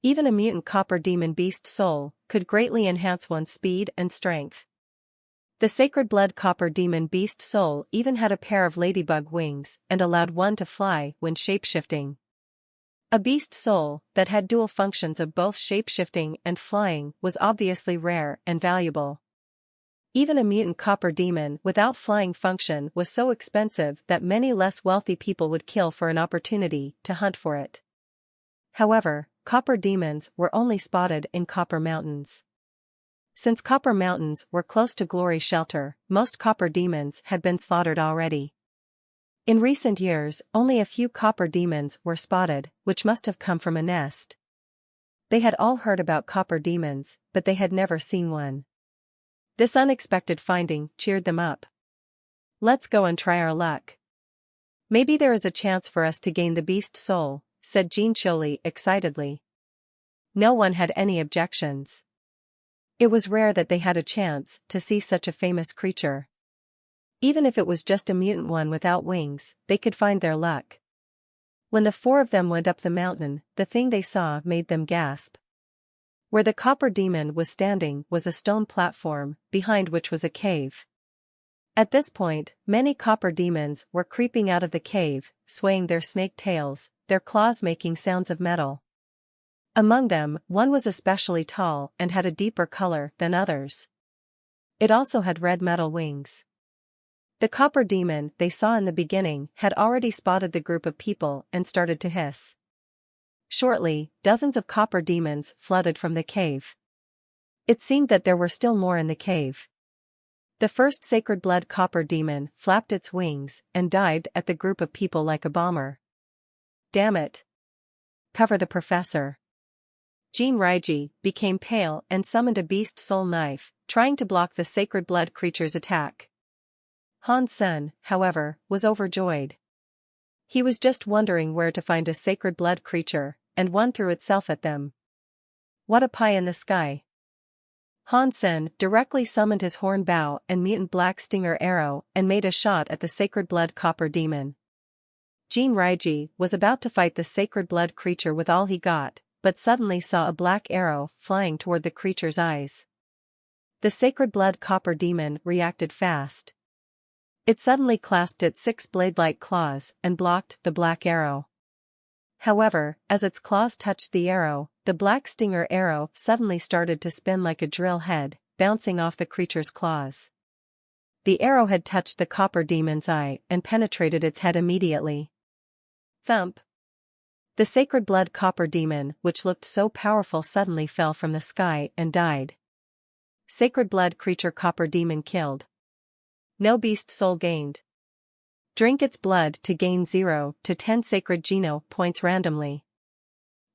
Even a mutant copper demon beast soul could greatly enhance one's speed and strength. The sacred blood copper demon beast soul even had a pair of ladybug wings and allowed one to fly when shape-shifting. A beast soul that had dual functions of both shape-shifting and flying was obviously rare and valuable. Even a mutant copper demon without flying function was so expensive that many less wealthy people would kill for an opportunity to hunt for it. However, copper demons were only spotted in Copper Mountains. Since Copper Mountains were close to Glory Shelter, most copper demons had been slaughtered already. In recent years, only a few copper demons were spotted, which must have come from a nest. They had all heard about copper demons, but they had never seen one. This unexpected finding cheered them up. Let's go and try our luck. Maybe there is a chance for us to gain the beast soul, said Jean Qiuli excitedly. No one had any objections. It was rare that they had a chance to see such a famous creature. Even if it was just a mutant one without wings, they could find their luck. When the 4 of them went up the mountain, the thing they saw made them gasp. Where the copper demon was standing was a stone platform, behind which was a cave. At this point, many copper demons were creeping out of the cave, swaying their snake tails, their claws making sounds of metal. Among them, one was especially tall and had a deeper color than others. It also had red metal wings. The copper demon they saw in the beginning had already spotted the group of people and started to hiss. Shortly, dozens of copper demons flooded from the cave. It seemed that there were still more in the cave. The first sacred blood copper demon flapped its wings and dived at the group of people like a bomber. Damn it! Cover the professor. Jinraiji became pale and summoned a beast soul knife, trying to block the sacred blood creature's attack. Han Sen, however, was overjoyed. He was just wondering where to find a sacred blood creature, and one threw itself at them. What a pie in the sky! Han Sen directly summoned his horn bow and mutant black stinger arrow and made a shot at the sacred blood copper demon. Jinraiji was about to fight the sacred blood creature with all he got, but suddenly saw a black arrow flying toward the creature's eyes. The sacred blood copper demon reacted fast. It suddenly clasped its 6 blade-like claws and blocked the black arrow. However, as its claws touched the arrow, the black stinger arrow suddenly started to spin like a drill head, bouncing off the creature's claws. The arrow had touched the copper demon's eye and penetrated its head immediately. Thump! The sacred blood copper demon, which looked so powerful, suddenly fell from the sky and died. Sacred blood creature copper demon killed. No beast soul gained. Drink its blood to gain 0 to 10 sacred geno points randomly.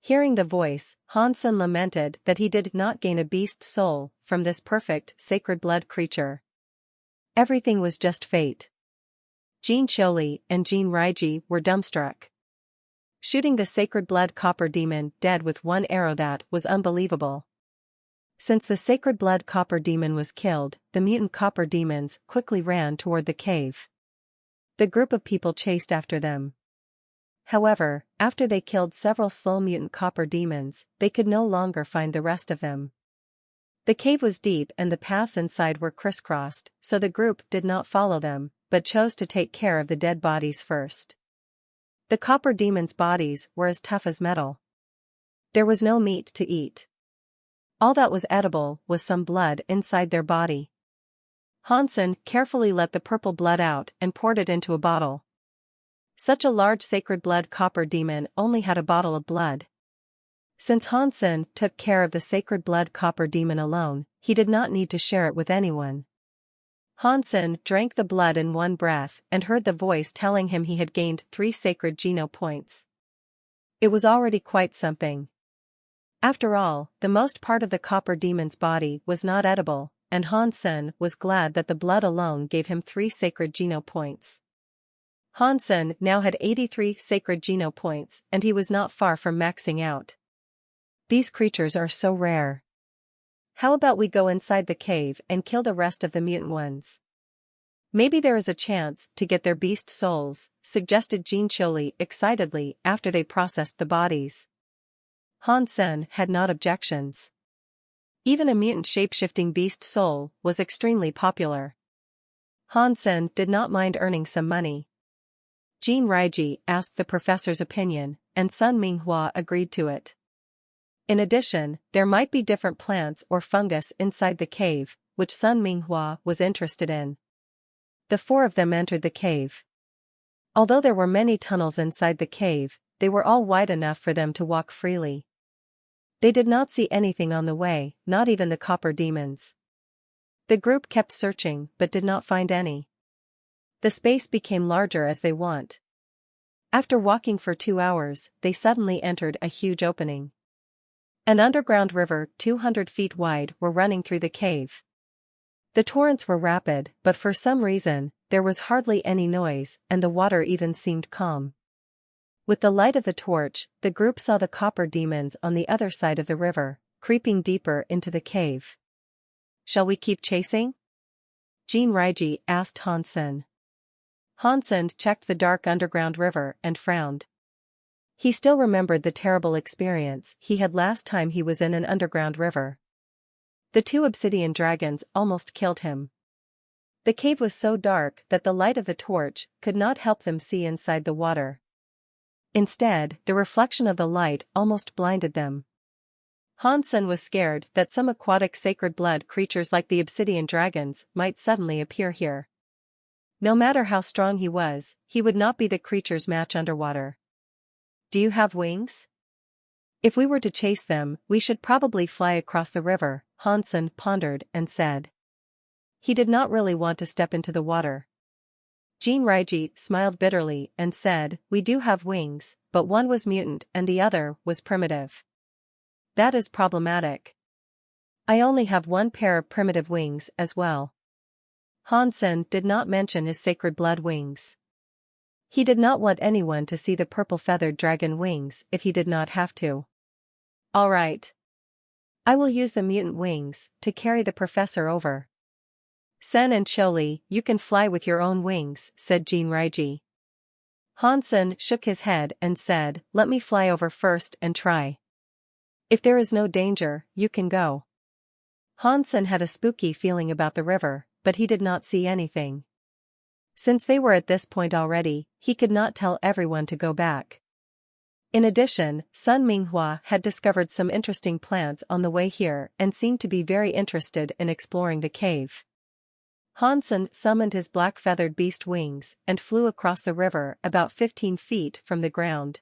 Hearing the voice, Han Sen lamented that he did not gain a beast soul from this perfect sacred blood creature. Everything was just fate. Jin Qiuli and Jinraiji were dumbstruck. Shooting the sacred blood copper demon dead with one arrow, that was unbelievable. Since the sacred blood copper demon was killed, the mutant copper demons quickly ran toward the cave. The group of people chased after them. However, after they killed several slow mutant copper demons, they could no longer find the rest of them. The cave was deep and the paths inside were crisscrossed, so the group did not follow them, but chose to take care of the dead bodies first. The copper demons' bodies were as tough as metal. There was no meat to eat. All that was edible was some blood inside their body. Han Sen carefully let the purple blood out and poured it into a bottle. Such a large sacred blood copper demon only had a bottle of blood. Since Han Sen took care of the sacred blood copper demon alone, he did not need to share it with anyone. Han Sen drank the blood in one breath and heard the voice telling him he had gained 3 sacred geno points. It was already quite something. After all, the most part of the copper demon's body was not edible, and Han Sen was glad that the blood alone gave him 3 sacred geno points. Han Sen now had 83 sacred geno points, and he was not far from maxing out. These creatures are so rare. How about we go inside the cave and kill the rest of the mutant ones? Maybe there is a chance to get their beast souls, suggested Jin Qiuli excitedly after they processed the bodies. Han Sen had no objections. Even a mutant shape-shifting beast soul was extremely popular. Han Sen did not mind earning some money. Jinraiji asked the professor's opinion, and Sun Minghua agreed to it. In addition, there might be different plants or fungus inside the cave, which Sun Minghua was interested in. The 4 of them entered the cave. Although there were many tunnels inside the cave, they were all wide enough for them to walk freely. They did not see anything on the way, not even the copper demons. The group kept searching but did not find any. The space became larger as they went. After walking for 2 hours, they suddenly entered a huge opening. An underground river 200 feet wide were running through the cave. The torrents were rapid, but for some reason, there was hardly any noise, and the water even seemed calm. With the light of the torch, the group saw the copper demons on the other side of the river, creeping deeper into the cave. Shall we keep chasing? Jinraiji asked Han Sen. Han Sen checked the dark underground river and frowned. He still remembered the terrible experience he had last time he was in an underground river. The 2 obsidian dragons almost killed him. The cave was so dark that the light of the torch could not help them see inside the water. Instead, the reflection of the light almost blinded them. Han Sen was scared that some aquatic sacred blood creatures like the obsidian dragons might suddenly appear here. No matter how strong he was, he would not be the creature's match underwater. Do you have wings? If we were to chase them, we should probably fly across the river, Han Sen pondered and said. He did not really want to step into the water. Jinraiji smiled bitterly and said, we do have wings, but one was mutant and the other was primitive. That is problematic. I only have one pair of primitive wings as well. Hansen did not mention his sacred blood wings. He did not want anyone to see the purple-feathered dragon wings if he did not have to. All right. I will use the mutant wings to carry the professor over. Sen and Choli, you can fly with your own wings, said Jinraiji. Hansen shook his head and said, let me fly over first and try. If there is no danger, you can go. Hansen had a spooky feeling about the river, but he did not see anything. Since they were at this point already, he could not tell everyone to go back. In addition, Sun Minghua had discovered some interesting plants on the way here and seemed to be very interested in exploring the cave. Hansen summoned his black-feathered beast wings and flew across the river about 15 feet from the ground.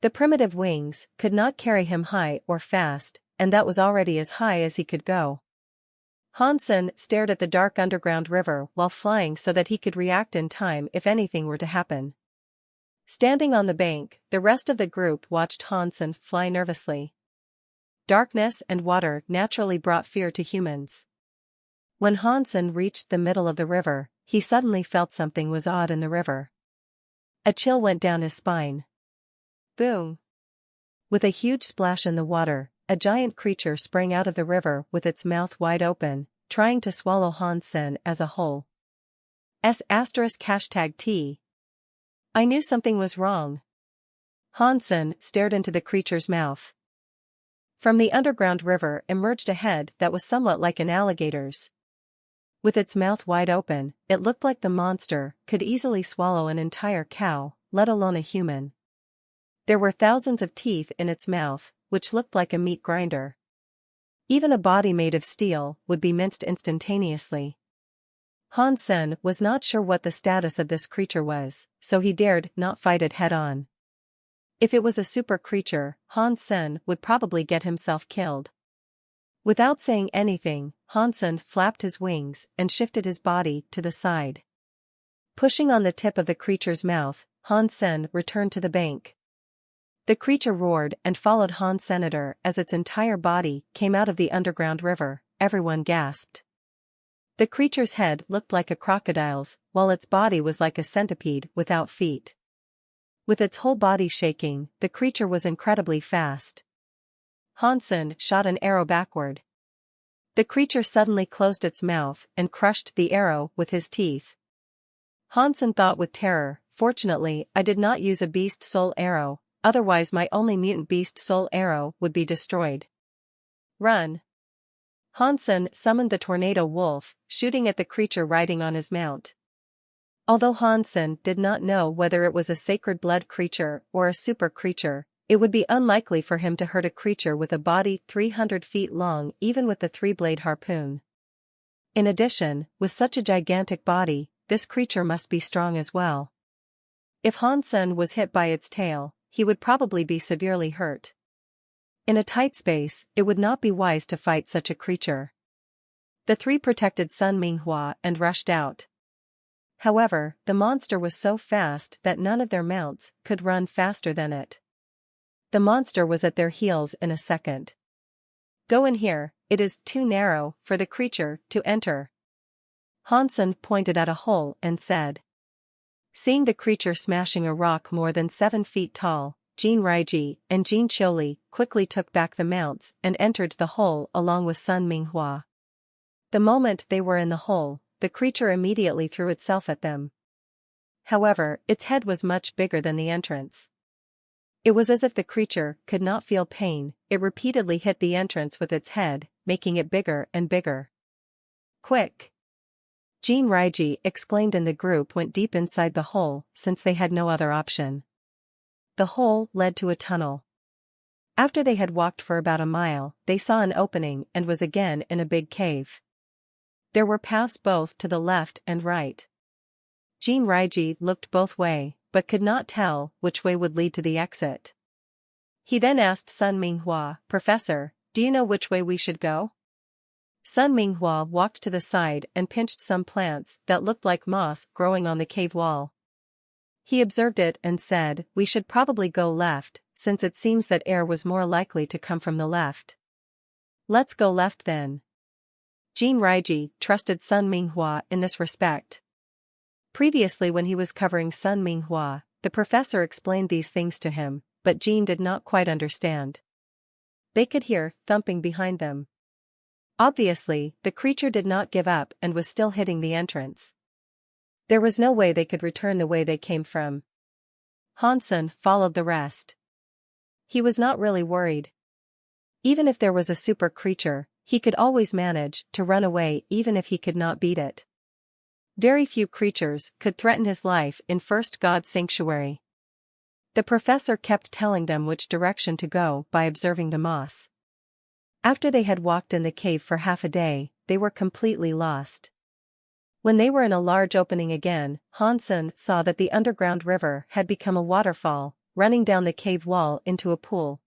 The primitive wings could not carry him high or fast, and that was already as high as he could go. Hansen stared at the dark underground river while flying so that he could react in time if anything were to happen. Standing on the bank, the rest of the group watched Hansen fly nervously. Darkness and water naturally brought fear to humans. When Hansen reached the middle of the river, he suddenly felt something was odd in the river. A chill went down his spine. Boom! With a huge splash in the water, a giant creature sprang out of the river with its mouth wide open, trying to swallow Hansen as a whole. *T. I knew something was wrong. Hansen stared into the creature's mouth. From the underground river emerged a head that was somewhat like an alligator's. With its mouth wide open, it looked like the monster could easily swallow an entire cow, let alone a human. There were thousands of teeth in its mouth, which looked like a meat grinder. Even a body made of steel would be minced instantaneously. Hansen was not sure what the status of this creature was, so he dared not fight it head-on. If it was a super creature, Hansen would probably get himself killed. Without saying anything, Hansen flapped his wings and shifted his body to the side. Pushing on the tip of the creature's mouth, Hansen returned to the bank. The creature roared and followed Hansen as its entire body came out of the underground river. Everyone gasped. The creature's head looked like a crocodile's, while its body was like a centipede without feet. With its whole body shaking, the creature was incredibly fast. Hansen shot an arrow backward. The creature suddenly closed its mouth and crushed the arrow with his teeth. Hansen thought with terror, fortunately I did not use a beast soul arrow, otherwise my only mutant beast soul arrow would be destroyed. Run! Hansen summoned the tornado wolf, shooting at the creature riding on his mount. Although Hansen did not know whether it was a sacred blood creature or a super creature, it would be unlikely for him to hurt a creature with a body 300 feet long even with the 3-blade harpoon. In addition, with such a gigantic body, this creature must be strong as well. If Hansen was hit by its tail, he would probably be severely hurt. In a tight space, it would not be wise to fight such a creature. The three protected Sun Minghua and rushed out. However, the monster was so fast that none of their mounts could run faster than it. The monster was at their heels in a second. Go in here, it is too narrow for the creature to enter. Hansen pointed at a hole and said. Seeing the creature smashing a rock more than 7 feet tall, Jinraiji and Jin Choli quickly took back the mounts and entered the hole along with Sun Minghua. The moment they were in the hole, the creature immediately threw itself at them. However, its head was much bigger than the entrance. It was as if the creature could not feel pain, it repeatedly hit the entrance with its head, making it bigger and bigger. Quick! Jinraiji exclaimed and the group went deep inside the hole since they had no other option. The hole led to a tunnel. After they had walked for about a mile, they saw an opening and was again in a big cave. There were paths both to the left and right. Jinraiji looked both ways, but could not tell which way would lead to the exit. He then asked Sun Minghua, Professor, do you know which way we should go? Sun Minghua walked to the side and pinched some plants that looked like moss growing on the cave wall. He observed it and said, "We should probably go left, since it seems that air was more likely to come from the left." "Let's go left then." Jin Raiji trusted Sun Minghua in this respect. Previously, when he was covering Sun Minghua, the professor explained these things to him, but Jin did not quite understand. They could hear thumping behind them. Obviously, the creature did not give up and was still hitting the entrance. There was no way they could return the way they came from. Hansen followed the rest. He was not really worried. Even if there was a super creature, he could always manage to run away even if he could not beat it. Very few creatures could threaten his life in First God's Sanctuary. The professor kept telling them which direction to go by observing the moss. After they had walked in the cave for half a day, they were completely lost. When they were in a large opening again, Hansen saw that the underground river had become a waterfall, running down the cave wall into a pool.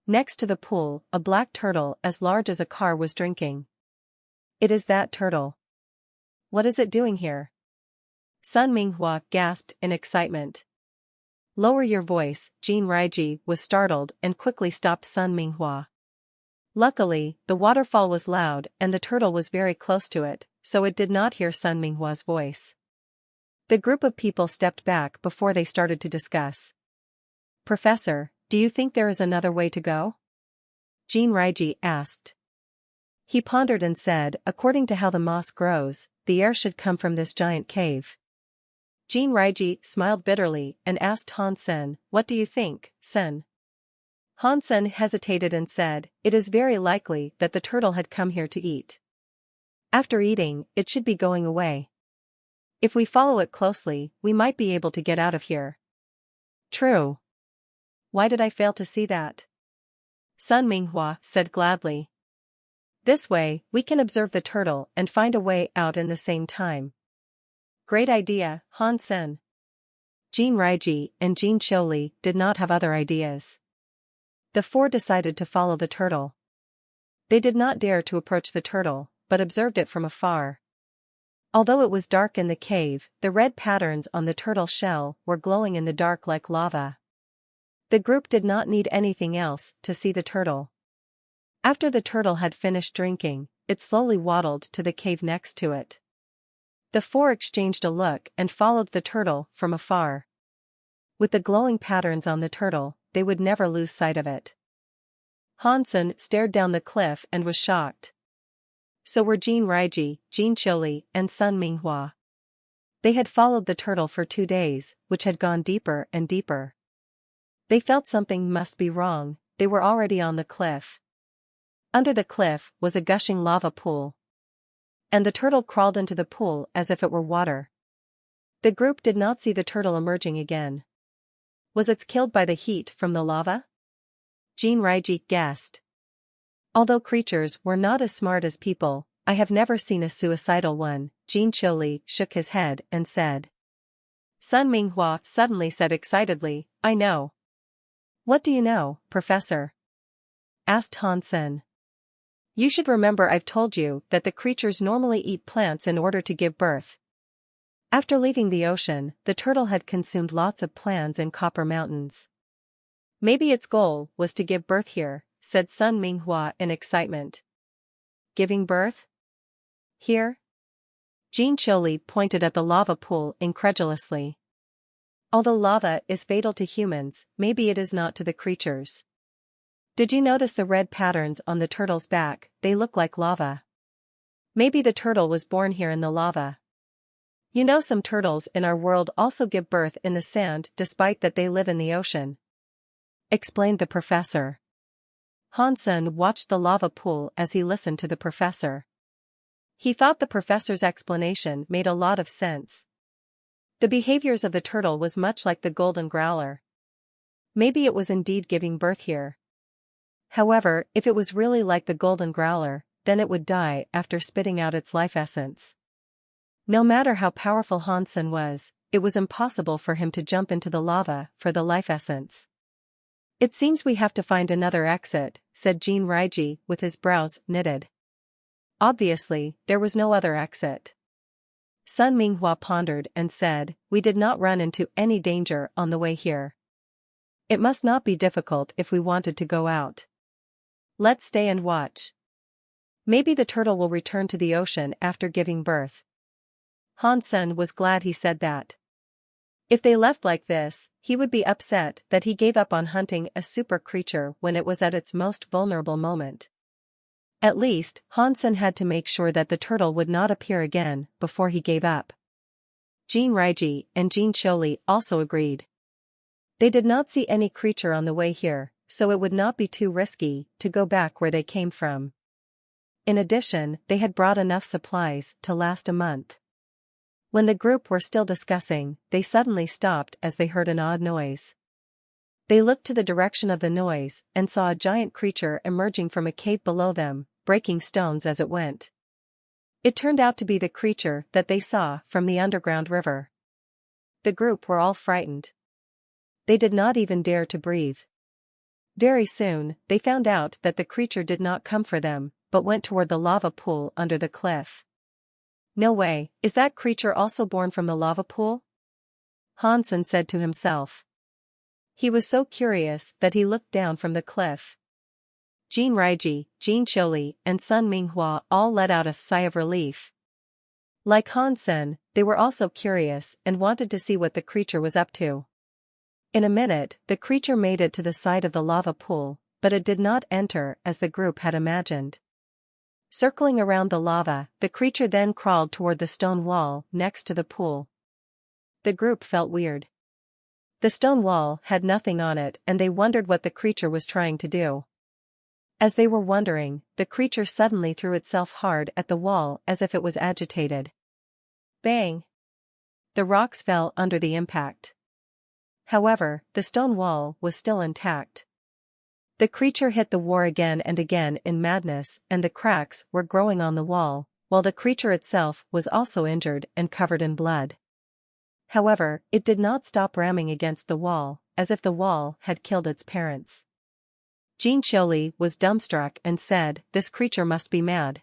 Next to the pool, a black turtle as large as a car was drinking. "It is that turtle. What is it doing here?" Sun Minghua gasped in excitement. "Lower your voice," Jin Raiji was startled and quickly stopped Sun Minghua. Luckily, the waterfall was loud and the turtle was very close to it, so it did not hear Sun Minghua's voice. The group of people stepped back before they started to discuss. "Professor, do you think there is another way to go?" Jin Raiji asked. He pondered and said, "According to how the moss grows, the air should come from this giant cave." Jin Raiji smiled bitterly and asked Hansen, "What do you think, Sen?" Hansen hesitated and said, "It is very likely that the turtle had come here to eat. After eating, it should be going away. If we follow it closely, we might be able to get out of here." "True. Why did I fail to see that?" Sun Minghua said gladly. "This way, we can observe the turtle and find a way out in the same time." "Great idea, Hansen." Jin Raiji and Jin Chiuli did not have other ideas. The four decided to follow the turtle. They did not dare to approach the turtle, but observed it from afar. Although it was dark in the cave, the red patterns on the turtle shell were glowing in the dark like lava. The group did not need anything else to see the turtle. After the turtle had finished drinking, it slowly waddled to the cave next to it. The four exchanged a look and followed the turtle from afar. With the glowing patterns on the turtle, they would never lose sight of it. Hansen stared down the cliff and was shocked. So were Jin Raiji, Jin Chiuli, and Sun Minghua. They had followed the turtle for 2 days, which had gone deeper and deeper. They felt something must be wrong. They were already on the cliff. Under the cliff was a gushing lava pool. And the turtle crawled into the pool as if it were water. The group did not see the turtle emerging again. Was it killed by the heat from the lava? Jin Raiji guessed. Although creatures were not as smart as people, I have never seen a suicidal one. Jin Chiuli shook his head and said. Sun Minghua suddenly said excitedly, "I know." "What do you know, Professor?" asked Hansen. "You should remember I've told you that the creatures normally eat plants in order to give birth. After leaving the ocean, the turtle had consumed lots of plants in Copper Mountains. Maybe its goal was to give birth here," said Sun Minghua in excitement. "Giving birth? Here?" Jin Chiuli pointed at the lava pool incredulously. "Although lava is fatal to humans, maybe it is not to the creatures. Did you notice the red patterns on the turtle's back? They look like lava. Maybe the turtle was born here in the lava. You know, some turtles in our world also give birth in the sand despite that they live in the ocean," explained the professor. Hansen watched the lava pool as he listened to the professor. He thought the professor's explanation made a lot of sense. The behaviors of the turtle was much like the golden growler. Maybe it was indeed giving birth here. However, if it was really like the golden growler, then it would die after spitting out its life essence. No matter how powerful Hansen was, it was impossible for him to jump into the lava for the life essence. "It seems we have to find another exit," said Jin Raiji with his brows knitted. Obviously, there was no other exit. Sun Minghua pondered and said, "We did not run into any danger on the way here. It must not be difficult if we wanted to go out. Let's stay and watch. Maybe the turtle will return to the ocean after giving birth." Han Sen was glad he said that. If they left like this, he would be upset that he gave up on hunting a super creature when it was at its most vulnerable moment. At least, Han Sen had to make sure that the turtle would not appear again before he gave up. Jin Raiji and Jin Qiuli also agreed. They did not see any creature on the way here, so it would not be too risky to go back where they came from. In addition, they had brought enough supplies to last a month. When the group were still discussing, they suddenly stopped as they heard an odd noise. They looked to the direction of the noise and saw a giant creature emerging from a cave below them, breaking stones as it went. It turned out to be the creature that they saw from the underground river. The group were all frightened. They did not even dare to breathe. Very soon, they found out that the creature did not come for them, but went toward the lava pool under the cliff. "No way, is that creature also born from the lava pool?" Han Sen said to himself. He was so curious that he looked down from the cliff. Jin Raiji, Jin Qiuli, and Sun Minghua all let out a sigh of relief. Like Han Sen, they were also curious and wanted to see what the creature was up to. In a minute, the creature made it to the side of the lava pool, but it did not enter as the group had imagined. Circling around the lava, the creature then crawled toward the stone wall next to the pool. The group felt weird. The stone wall had nothing on it and they wondered what the creature was trying to do. As they were wondering, the creature suddenly threw itself hard at the wall as if it was agitated. Bang! The rocks fell under the impact. However, the stone wall was still intact. The creature hit the wall again and again in madness and the cracks were growing on the wall, while the creature itself was also injured and covered in blood. However, it did not stop ramming against the wall, as if the wall had killed its parents. Jin Qiuli was dumbstruck and said, "This creature must be mad.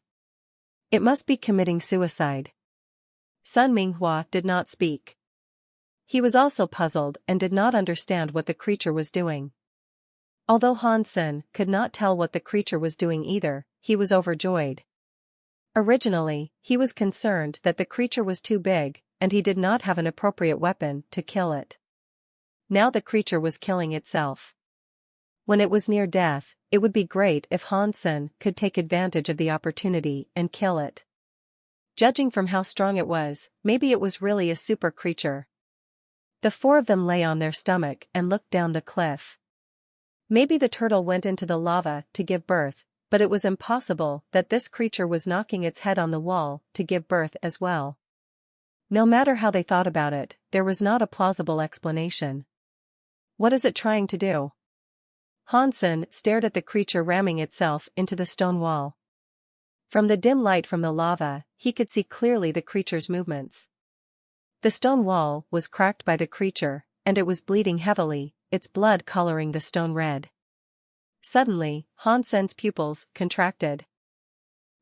It must be committing suicide." Sun Minghua did not speak. He was also puzzled and did not understand what the creature was doing. Although Han Sen could not tell what the creature was doing either, he was overjoyed. Originally, he was concerned that the creature was too big, and he did not have an appropriate weapon to kill it. Now the creature was killing itself. When it was near death, it would be great if Han Sen could take advantage of the opportunity and kill it. Judging from how strong it was, maybe it was really a super creature. The four of them lay on their stomach and looked down the cliff. Maybe the turtle went into the lava to give birth, but it was impossible that this creature was knocking its head on the wall to give birth as well. No matter how they thought about it, there was not a plausible explanation. What is it trying to do? Han Sen stared at the creature ramming itself into the stone wall. From the dim light from the lava, he could see clearly the creature's movements. The stone wall was cracked by the creature, and it was bleeding heavily, its blood coloring the stone red. Suddenly, Han Sen's pupils contracted.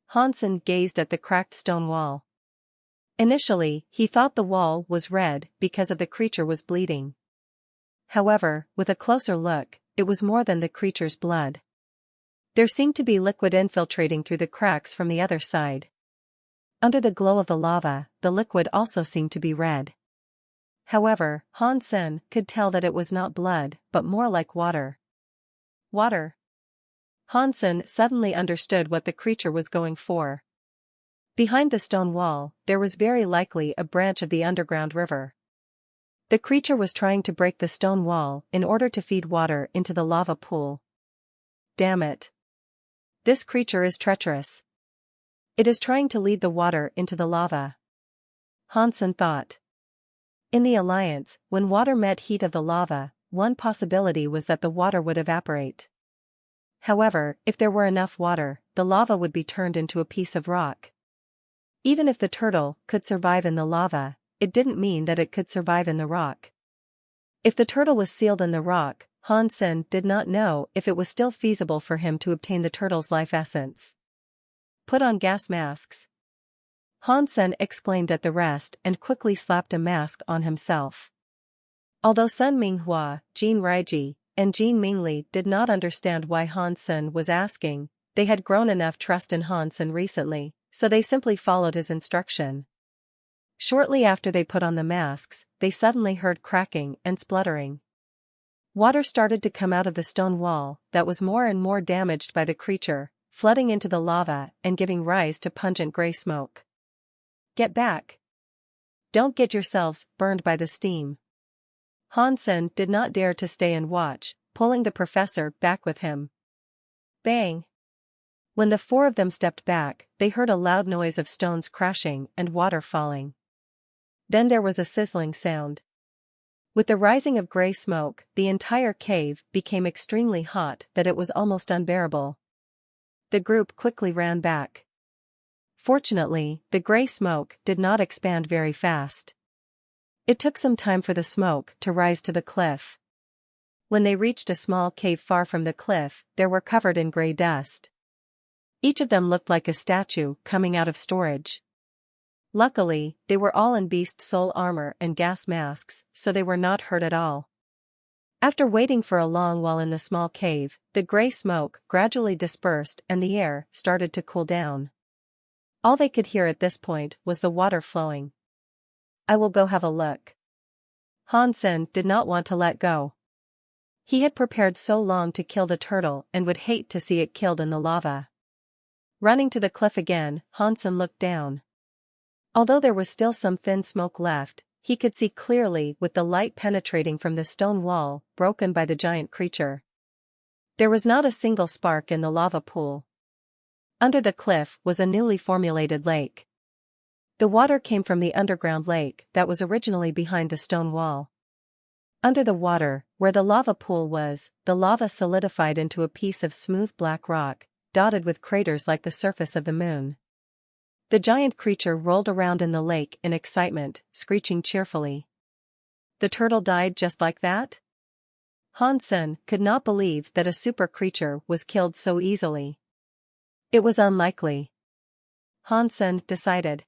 Han Sen gazed at the cracked stone wall. Initially, he thought the wall was red because of the creature was bleeding. However, with a closer look, it was more than the creature's blood. There seemed to be liquid infiltrating through the cracks from the other side. Under the glow of the lava, the liquid also seemed to be red. However, Han Sen could tell that it was not blood, but more like water. Water. Han Sen suddenly understood what the creature was going for. Behind the stone wall, there was very likely a branch of the underground river. The creature was trying to break the stone wall in order to feed water into the lava pool. Damn it. This creature is treacherous. It is trying to lead the water into the lava. Han Sen thought. In the alliance, when water met heat of the lava, one possibility was that the water would evaporate. However, if there were enough water, the lava would be turned into a piece of rock. Even if the turtle could survive in the lava, it didn't mean that it could survive in the rock. If the turtle was sealed in the rock, Han Sen did not know if it was still feasible for him to obtain the turtle's life essence. Put on gas masks. Han Sen exclaimed at the rest and quickly slapped a mask on himself. Although Sun Minghua, Jin Raiji, and Jin Mingli did not understand why Han Sen was asking, they had grown enough trust in Han Sen recently, so they simply followed his instruction. Shortly after they put on the masks, they suddenly heard cracking and spluttering. Water started to come out of the stone wall that was more and more damaged by the creature, flooding into the lava and giving rise to pungent gray smoke. "Get back! Don't get yourselves burned by the steam." Han Sen did not dare to stay and watch, pulling the professor back with him. Bang! When the four of them stepped back, they heard a loud noise of stones crashing and water falling. Then there was a sizzling sound. With the rising of gray smoke, the entire cave became extremely hot that it was almost unbearable. The group quickly ran back. Fortunately, the gray smoke did not expand very fast. It took some time for the smoke to rise to the cliff. When they reached a small cave far from the cliff, they were covered in gray dust. Each of them looked like a statue coming out of storage. Luckily, they were all in beast soul armor and gas masks, so they were not hurt at all. After waiting for a long while in the small cave, the gray smoke gradually dispersed and the air started to cool down. All they could hear at this point was the water flowing. "I will go have a look." Han Sen did not want to let go. He had prepared so long to kill the turtle and would hate to see it killed in the lava. Running to the cliff again, Han Sen looked down. Although there was still some thin smoke left, he could see clearly with the light penetrating from the stone wall broken by the giant creature. There was not a single spark in the lava pool. Under the cliff was a newly formulated lake. The water came from the underground lake that was originally behind the stone wall. Under the water, where the lava pool was, the lava solidified into a piece of smooth black rock, dotted with craters like the surface of the moon. The giant creature rolled around in the lake in excitement, screeching cheerfully. The turtle died just like that? Han Sen could not believe that a super creature was killed so easily. It was unlikely. Han Sen decided.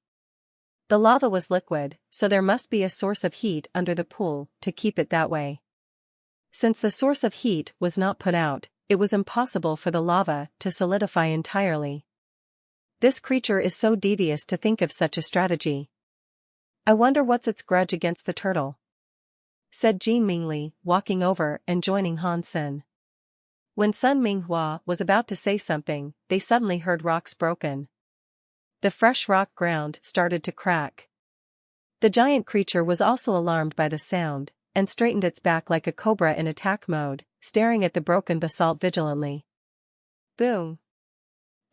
The lava was liquid, so there must be a source of heat under the pool to keep it that way. Since the source of heat was not put out, it was impossible for the lava to solidify entirely. This creature is so devious to think of such a strategy. "I wonder what's its grudge against the turtle," said Jin Mingli, walking over and joining Han Sen. When Sun Minghua was about to say something, they suddenly heard rocks broken. The fresh rock ground started to crack. The giant creature was also alarmed by the sound, and straightened its back like a cobra in attack mode, staring at the broken basalt vigilantly. Boom!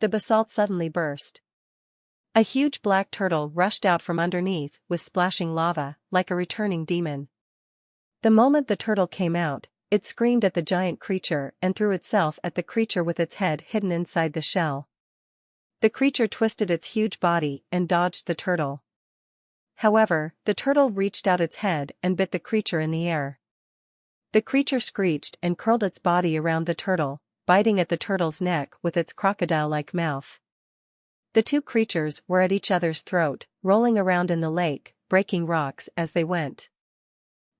The basalt suddenly burst. A huge black turtle rushed out from underneath with splashing lava, like a returning demon. The moment the turtle came out, it screamed at the giant creature and threw itself at the creature with its head hidden inside the shell. The creature twisted its huge body and dodged the turtle. However, the turtle reached out its head and bit the creature in the air. The creature screeched and curled its body around the turtle, biting at the turtle's neck with its crocodile-like mouth. The two creatures were at each other's throat, rolling around in the lake, breaking rocks as they went.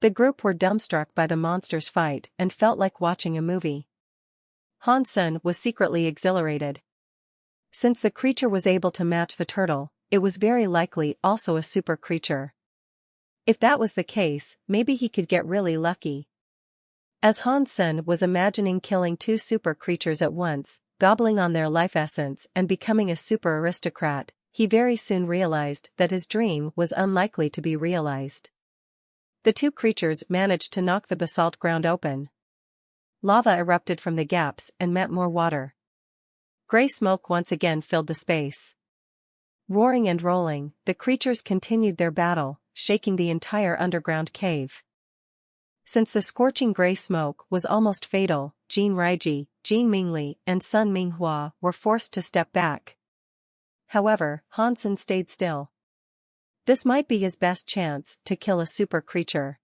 The group were dumbstruck by the monster's fight and felt like watching a movie. Han Sen was secretly exhilarated. Since the creature was able to match the turtle, it was very likely also a super creature. If that was the case, maybe he could get really lucky. As Han Sen was imagining killing two super creatures at once, gobbling on their life essence and becoming a super aristocrat, he very soon realized that his dream was unlikely to be realized. The two creatures managed to knock the basalt ground open. Lava erupted from the gaps and met more water. Gray smoke once again filled the space. Roaring and rolling, the creatures continued their battle, shaking the entire underground cave. Since the scorching gray smoke was almost fatal, Jin Raiji, Jin Mingli, and Sun Minghua were forced to step back. However, Han Sen stayed still. This might be his best chance to kill a super creature.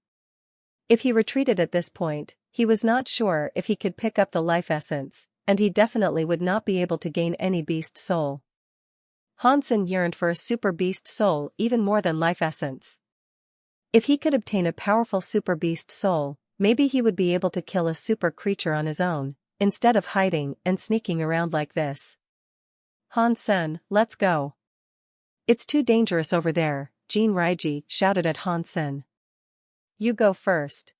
If he retreated at this point, he was not sure if he could pick up the life essence, and he definitely would not be able to gain any beast soul. Hansen yearned for a super beast soul even more than life essence. If he could obtain a powerful super beast soul, maybe he would be able to kill a super creature on his own, instead of hiding and sneaking around like this. Hansen, let's go. It's too dangerous over there, Jinraiji shouted at Hansen. You go first.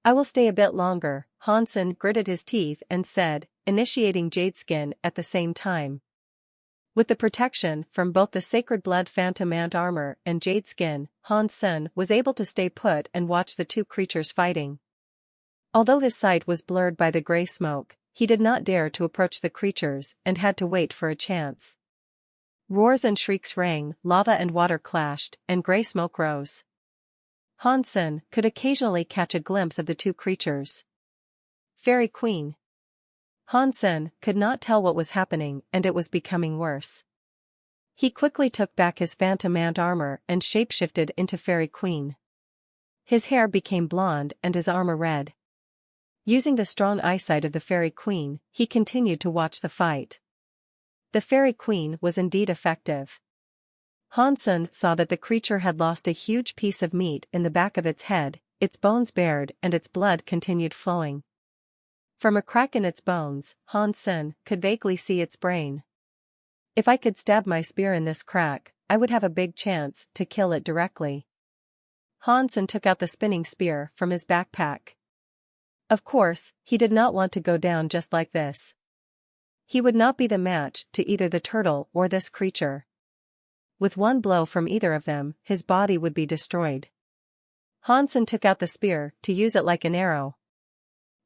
I will stay a bit longer, Hansen gritted his teeth and said, initiating Jadeskin at the same time. With the protection from both the Sacred Blood Phantom Ant armor and Jadeskin, Hansen was able to stay put and watch the two creatures fighting. Although his sight was blurred by the gray smoke, he did not dare to approach the creatures and had to wait for a chance. Roars and shrieks rang, lava and water clashed, and gray smoke rose. Hansen could occasionally catch a glimpse of the two creatures. Fairy Queen. Hansen could not tell what was happening, and it was becoming worse. He quickly took back his Phantom Ant armor and shapeshifted into Fairy Queen. His hair became blonde and his armor red. Using the strong eyesight of the Fairy Queen, he continued to watch the fight. The Fairy Queen was indeed effective. Hansen saw that the creature had lost a huge piece of meat in the back of its head, its bones bared and its blood continued flowing. From a crack in its bones, Hansen could vaguely see its brain. If I could stab my spear in this crack, I would have a big chance to kill it directly. Hansen took out the spinning spear from his backpack. Of course, he did not want to go down just like this. He would not be the match to either the turtle or this creature. With one blow from either of them, his body would be destroyed. Hansen took out the spear to use it like an arrow.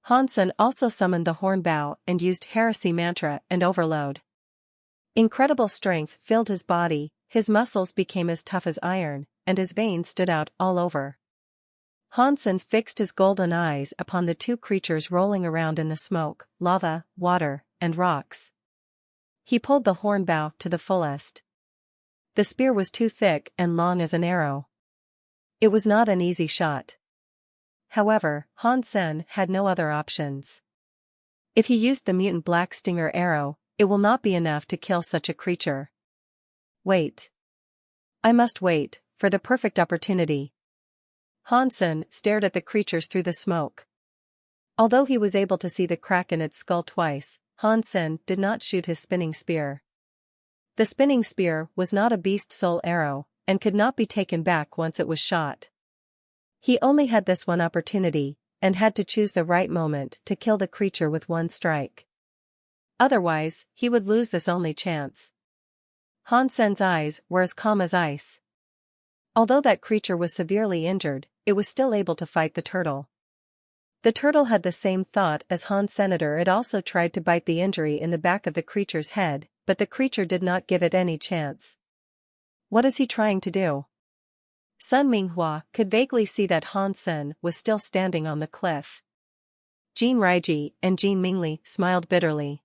Hansen also summoned the horn bow and used heresy mantra and overload. Incredible strength filled his body, his muscles became as tough as iron, and his veins stood out all over. Hansen fixed his golden eyes upon the two creatures rolling around in the smoke, lava, water, and rocks. He pulled the horn bow to the fullest. The spear was too thick and long as an arrow. It was not an easy shot. However, Hansen had no other options. If he used the mutant black stinger arrow, it will not be enough to kill such a creature. Wait. I must wait for the perfect opportunity. Hansen stared at the creatures through the smoke. Although he was able to see the crack in its skull twice, Hansen did not shoot his spinning spear. The spinning spear was not a beast soul arrow, and could not be taken back once it was shot. He only had this one opportunity, and had to choose the right moment to kill the creature with one strike. Otherwise, he would lose this only chance. Hansen's eyes were as calm as ice. Although that creature was severely injured, it was still able to fight the turtle. The turtle had the same thought as Hansen. It also tried to bite the injury in the back of the creature's head, but the creature did not give it any chance. What is he trying to do? Sun Minghua could vaguely see that Hansen was still standing on the cliff. Jinraiji and Jin Mingli smiled bitterly.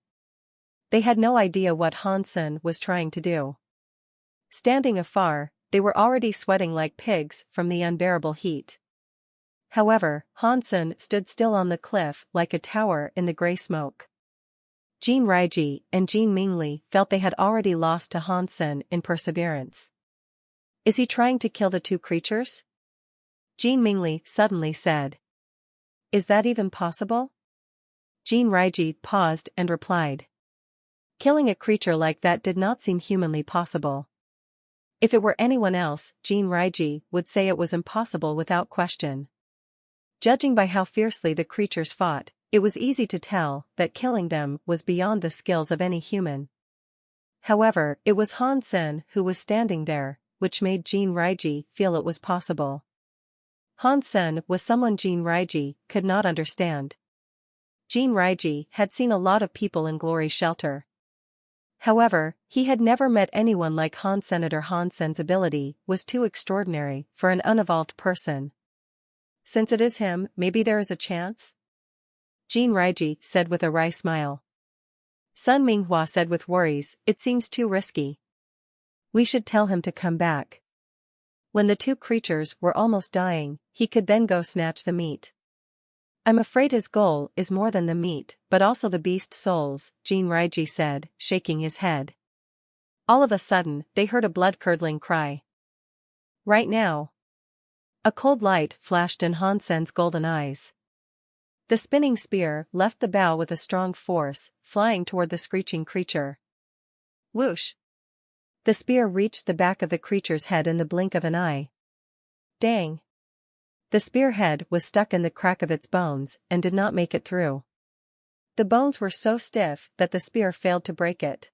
They had no idea what Hansen was trying to do. Standing afar, they were already sweating like pigs from the unbearable heat. However, Hansen stood still on the cliff like a tower in the gray smoke. Jinraiji and Jin Mingli felt they had already lost to Hansen in perseverance. Is he trying to kill the two creatures? Jin Mingli suddenly said. Is that even possible? Jinraiji paused and replied. Killing a creature like that did not seem humanly possible. If it were anyone else, Jinraiji would say it was impossible without question. Judging by how fiercely the creatures fought, it was easy to tell that killing them was beyond the skills of any human. However, it was Hansen who was standing there, which made Jinraiji feel it was possible. Hansen was someone Jinraiji could not understand. Jinraiji had seen a lot of people in Glory Shelter. However, he had never met anyone like Hansen. Hansen's ability was too extraordinary for an unevolved person. Since it is him, maybe there is a chance? Jinraiji said with a wry smile. Sun Minghua said with worries, it seems too risky. We should tell him to come back. When the two creatures were almost dying, he could then go snatch the meat. I'm afraid his goal is more than the meat, but also the beast souls, Jinraiji said, shaking his head. All of a sudden, they heard a blood-curdling cry. Right now. A cold light flashed in Hansen's golden eyes. The spinning spear left the bow with a strong force, flying toward the screeching creature. Whoosh! The spear reached the back of the creature's head in the blink of an eye. Dang! The spearhead was stuck in the crack of its bones and did not make it through. The bones were so stiff that the spear failed to break it.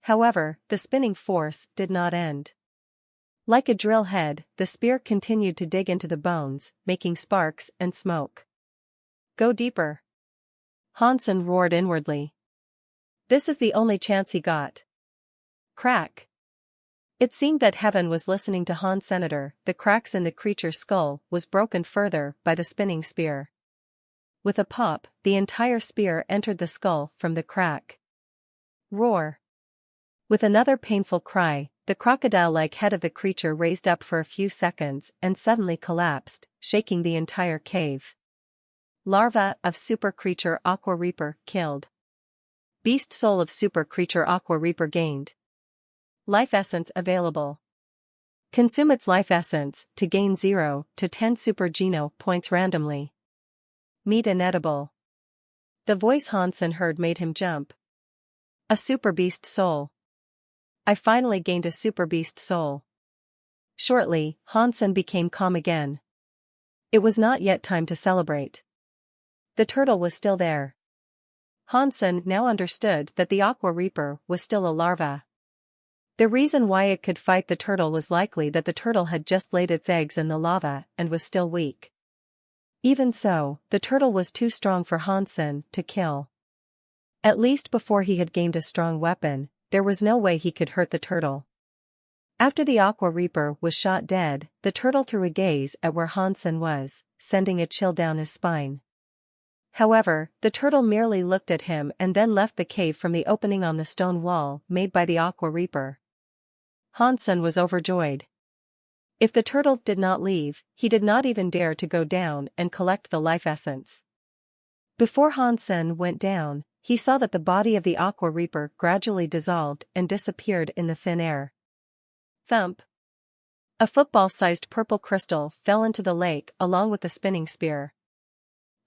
However, the spinning force did not end. Like a drill head, the spear continued to dig into the bones, making sparks and smoke. Go deeper. Hansen roared inwardly. This is the only chance he got. Crack. It seemed that heaven was listening to Hans Senator. The cracks in the creature's skull was broken further by the spinning spear. With a pop, the entire spear entered the skull from the crack. Roar. With another painful cry, the crocodile-like head of the creature raised up for a few seconds and suddenly collapsed, shaking the entire cave. Larva of super creature Aqua Reaper killed. Beast soul of super creature Aqua Reaper gained. Life essence available. Consume its life essence to gain 0 to 10 super geno points randomly. Meat inedible. The voice Hansen heard made him jump. A super beast soul. I finally gained a super beast soul. Shortly, Hansen became calm again. It was not yet time to celebrate. The turtle was still there. Hansen now understood that the Aqua Reaper was still a larva. The reason why it could fight the turtle was likely that the turtle had just laid its eggs in the lava and was still weak. Even so, the turtle was too strong for Hansen to kill. At least before he had gained a strong weapon, there was no way he could hurt the turtle. After the Aqua Reaper was shot dead, the turtle threw a gaze at where Hansen was, sending a chill down his spine. However, the turtle merely looked at him and then left the cave from the opening on the stone wall made by the Aqua Reaper. Hansen was overjoyed. If the turtle did not leave, he did not even dare to go down and collect the life essence. Before Hansen went down, he saw that the body of the Aqua Reaper gradually dissolved and disappeared in the thin air. Thump! A football-sized purple crystal fell into the lake along with the spinning spear.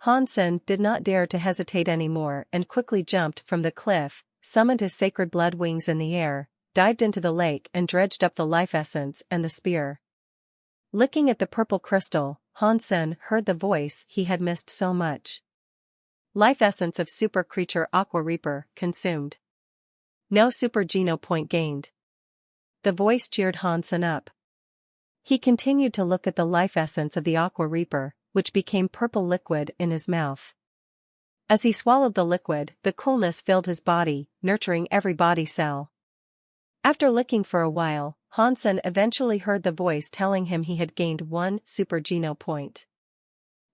Hansen did not dare to hesitate anymore and quickly jumped from the cliff, summoned his sacred blood wings in the air, dived into the lake and dredged up the life essence and the spear. Looking at the purple crystal, Hansen heard the voice he had missed so much. Life essence of super creature Aqua Reaper consumed. No super geno point gained. The voice cheered Hansen up. He continued to look at the life essence of the Aqua Reaper, which became purple liquid in his mouth. As he swallowed the liquid, the coolness filled his body, nurturing every body cell. After looking for a while, Hansen eventually heard the voice telling him he had gained 1 super geno point.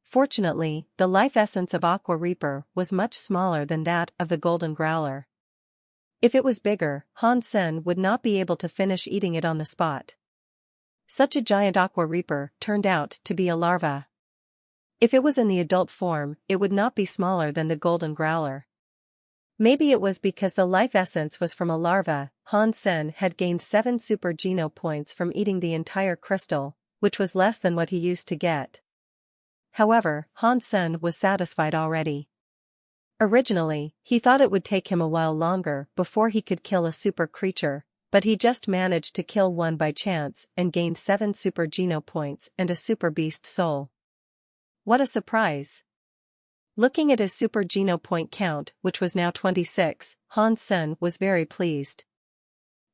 Fortunately, the life essence of Aqua Reaper was much smaller than that of the golden growler. If it was bigger, Hansen would not be able to finish eating it on the spot. Such a giant Aqua Reaper turned out to be a larva. If it was in the adult form, it would not be smaller than the golden growler. Maybe it was because the life essence was from a larva. Hansen had gained 7 super geno points from eating the entire crystal, which was less than what he used to get. However, Hansen was satisfied already. Originally, he thought it would take him a while longer before he could kill a super creature, but he just managed to kill one by chance and gained 7 super geno points and a super beast soul. What a surprise! Looking at his super geno point count, which was now 26, Hansen was very pleased.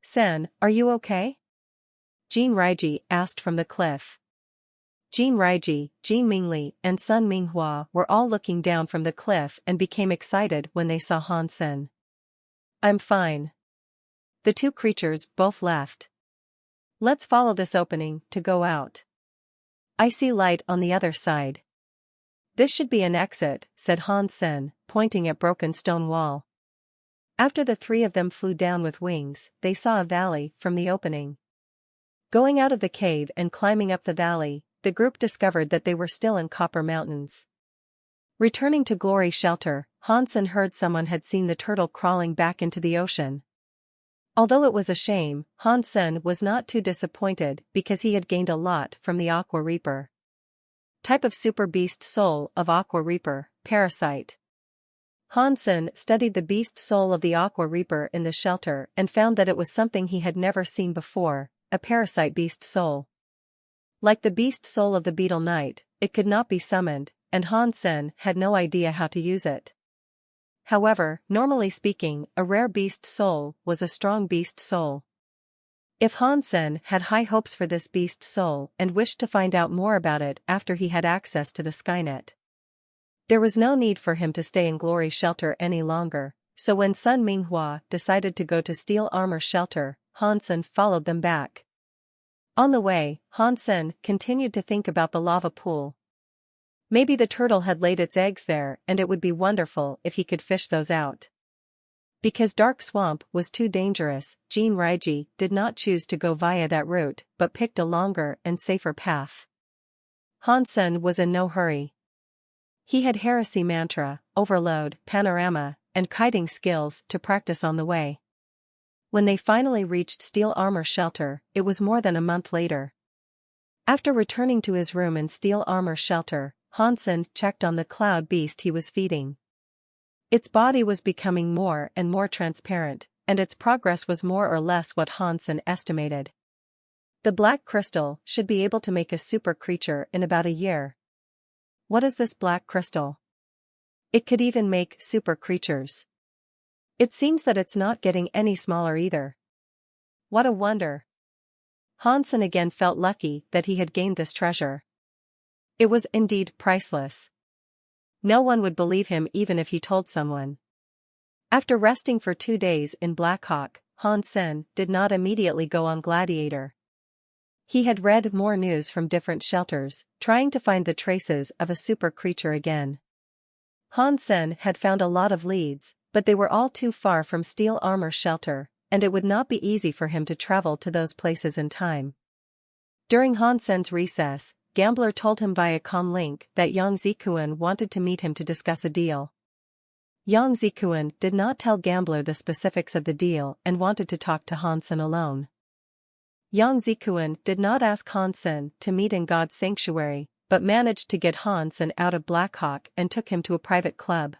Sen, are you okay? Jin Raiji asked from the cliff. Jin Raiji, Jin Mingli, and Sun Minghua were all looking down from the cliff and became excited when they saw Hansen. I'm fine. The two creatures both left. Let's follow this opening to go out. I see light on the other side. This should be an exit, said Hansen, pointing at broken stone wall. After the three of them flew down with wings, they saw a valley from the opening. Going out of the cave and climbing up the valley, the group discovered that they were still in Copper Mountains. Returning to Glory Shelter, Hansen heard someone had seen the turtle crawling back into the ocean. Although it was a shame, Han Sen was not too disappointed because he had gained a lot from the Aqua Reaper. Type of Super Beast Soul of Aqua Reaper, Parasite. Han Sen studied the beast soul of the Aqua Reaper in the shelter and found that it was something he had never seen before, a parasite beast soul. Like the beast soul of the Beetle Knight, it could not be summoned, and Han Sen had no idea how to use it. However, normally speaking, a rare beast soul was a strong beast soul. If Han Sen had high hopes for this beast soul and wished to find out more about it after he had access to the Skynet, there was no need for him to stay in Glory Shelter any longer, so when Sun Minghua decided to go to Steel Armor Shelter, Han Sen followed them back. On the way, Han Sen continued to think about the lava pool. Maybe the turtle had laid its eggs there and it would be wonderful if he could fish those out. Because Dark Swamp was too dangerous, Jin Raiji did not choose to go via that route but picked a longer and safer path. Han Sen was in no hurry. He had Heresy Mantra, Overload, Panorama, and Kiting skills to practice on the way. When they finally reached Steel Armor Shelter, it was more than a month later. After returning to his room in Steel Armor Shelter, Han Sen checked on the cloud beast he was feeding. Its body was becoming more and more transparent, and its progress was more or less what Han Sen estimated. The black crystal should be able to make a super creature in about a year. What is this black crystal? It could even make super creatures. It seems that it's not getting any smaller either. What a wonder. Han Sen again felt lucky that he had gained this treasure. It was indeed priceless. No one would believe him even if he told someone. After resting for 2 days in Black Hawk, Han Sen did not immediately go on Gladiator. He had read more news from different shelters, trying to find the traces of a super creature again. Han Sen had found a lot of leads, but they were all too far from Steel Armor Shelter, and it would not be easy for him to travel to those places in time. During Han Sen's recess, Gambler told him via comlink that Yang Zikuan wanted to meet him to discuss a deal. Yang Zikuan did not tell Gambler the specifics of the deal and wanted to talk to Han Sen alone. Yang Zikuan did not ask Han Sen to meet in God's sanctuary, but managed to get Han Sen out of Black Hawk and took him to a private club.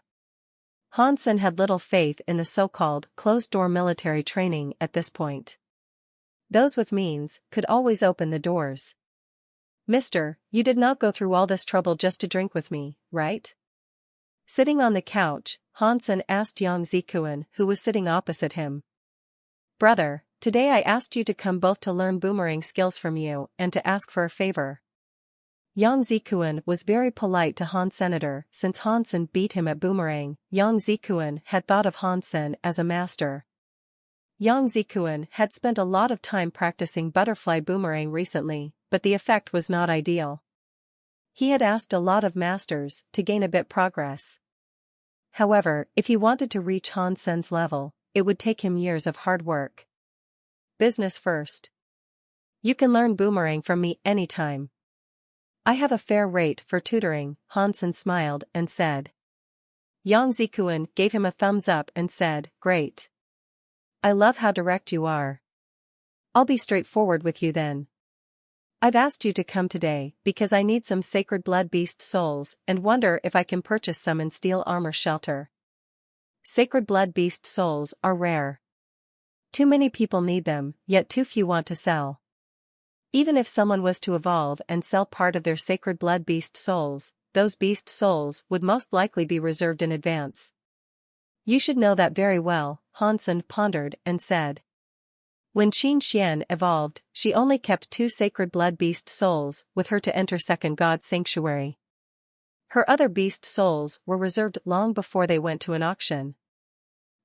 Han Sen had little faith in the so-called closed-door military training at this point. Those with means could always open the doors. Mister, you did not go through all this trouble just to drink with me, right? Sitting on the couch, Han Sen asked Yang Zikuan, who was sitting opposite him. Brother, today I asked you to come both to learn boomerang skills from you and to ask for a favor. Yang Zikuan was very polite to Han Senator since Han Sen beat him at boomerang. Yang Zikuan had thought of Han Sen as a master. Yang Zikuan had spent a lot of time practicing butterfly boomerang recently, but the effect was not ideal. He had asked a lot of masters to gain a bit progress. However, if he wanted to reach Han Sen's level, it would take him years of hard work. Business first. You can learn boomerang from me anytime. I have a fair rate for tutoring, Han Sen smiled and said. Yang Zikuan gave him a thumbs up and said, Great. I love how direct you are. I'll be straightforward with you then. I've asked you to come today because I need some sacred blood beast souls and wonder if I can purchase some in Steel Armor Shelter. Sacred blood beast souls are rare. Too many people need them, yet too few want to sell. Even if someone was to evolve and sell part of their sacred blood beast souls, those beast souls would most likely be reserved in advance. You should know that very well, Han Sen pondered and said. When Qin Xian evolved, she only kept 2 sacred blood beast souls with her to enter Second God Sanctuary. Her other beast souls were reserved long before they went to an auction.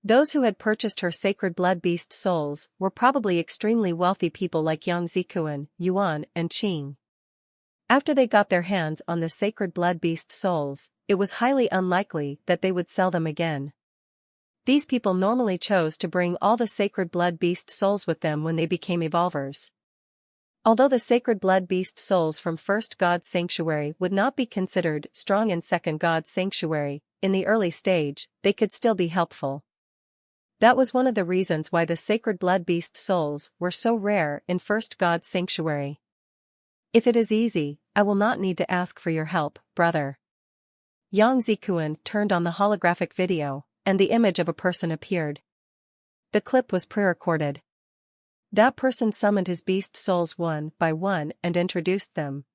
Those who had purchased her sacred blood beast souls were probably extremely wealthy people like Yang Zikuan, Yuan, and Qing. After they got their hands on the sacred blood beast souls, it was highly unlikely that they would sell them again. These people normally chose to bring all the sacred blood beast souls with them when they became evolvers. Although the sacred blood beast souls from First God's Sanctuary would not be considered strong in Second God's Sanctuary, in the early stage, they could still be helpful. That was one of the reasons why the sacred blood beast souls were so rare in First God's sanctuary. If it is easy, I will not need to ask for your help, brother. Yang Zikuan turned on the holographic video, and the image of a person appeared. The clip was pre-recorded. That person summoned his beast souls one by one and introduced them.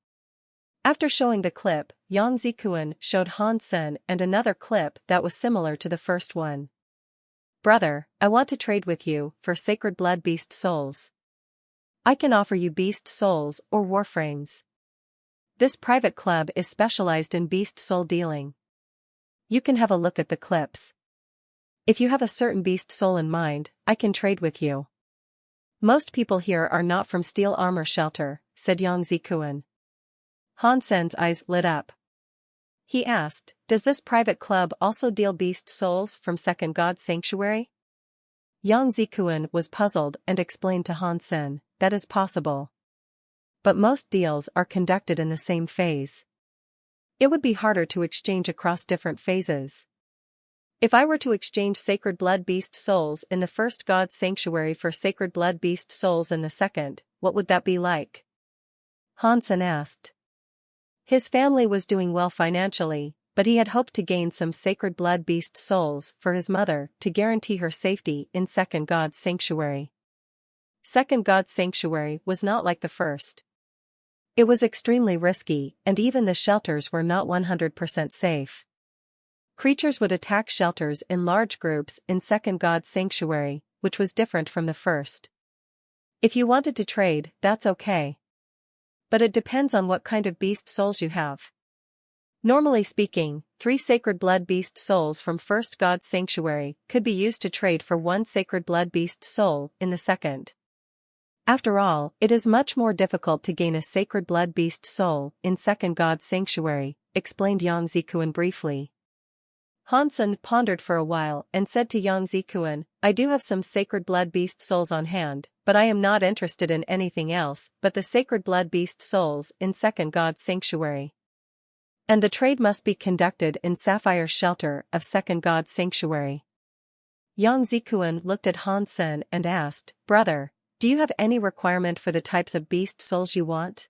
After showing the clip, Yang Zikuan showed Han Sen and another clip that was similar to the first one. Brother, I want to trade with you for sacred blood beast souls. I can offer you beast souls or warframes. This private club is specialized in beast soul dealing. You can have a look at the clips. If you have a certain beast soul in mind, I can trade with you. Most people here are not from Steel Armor Shelter, said Yang Zikuan. Han Sen's eyes lit up. He asked, does this private club also deal beast souls from Second God's sanctuary? Yang Zikuan was puzzled and explained to Han Sen, that is possible. But most deals are conducted in the same phase. It would be harder to exchange across different phases. If I were to exchange sacred blood beast souls in the First God's sanctuary for sacred blood beast souls in the second, what would that be like? Han Sen asked. His family was doing well financially, but he had hoped to gain some sacred blood beast souls for his mother to guarantee her safety in Second God's sanctuary. Second God's sanctuary was not like the first. It was extremely risky, and even the shelters were not 100% safe. Creatures would attack shelters in large groups in Second God's sanctuary, which was different from the first. If you wanted to trade, that's okay. But it depends on what kind of beast souls you have. Normally speaking, 3 sacred blood beast souls from First God's sanctuary could be used to trade for 1 sacred blood beast soul in the second. After all, it is much more difficult to gain a sacred blood beast soul in Second God's sanctuary, explained Yang Zikuan briefly. Han Sen pondered for a while and said to Yang Zikuan, I do have some sacred blood beast souls on hand, but I am not interested in anything else but the sacred blood beast souls in Second God's sanctuary. And the trade must be conducted in Sapphire's shelter of Second God's sanctuary. Yang Zikuan looked at Han Sen and asked, brother, do you have any requirement for the types of beast souls you want?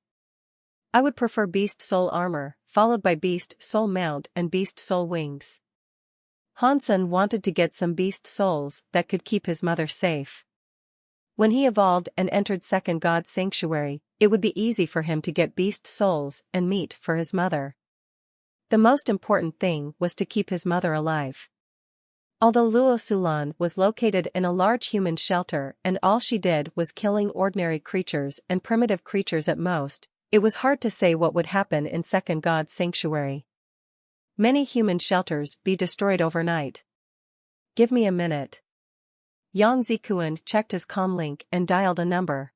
I would prefer beast soul armor, followed by beast soul mount and beast soul wings. Han Sen wanted to get some beast souls that could keep his mother safe. When he evolved and entered Second God's sanctuary, it would be easy for him to get beast souls and meat for his mother. The most important thing was to keep his mother alive. Although Luo Sulan was located in a large human shelter and all she did was killing ordinary creatures and primitive creatures at most, it was hard to say what would happen in Second God's sanctuary. Many human shelters be destroyed overnight. Give me a minute. Yang Zikuan checked his comlink and dialed a number.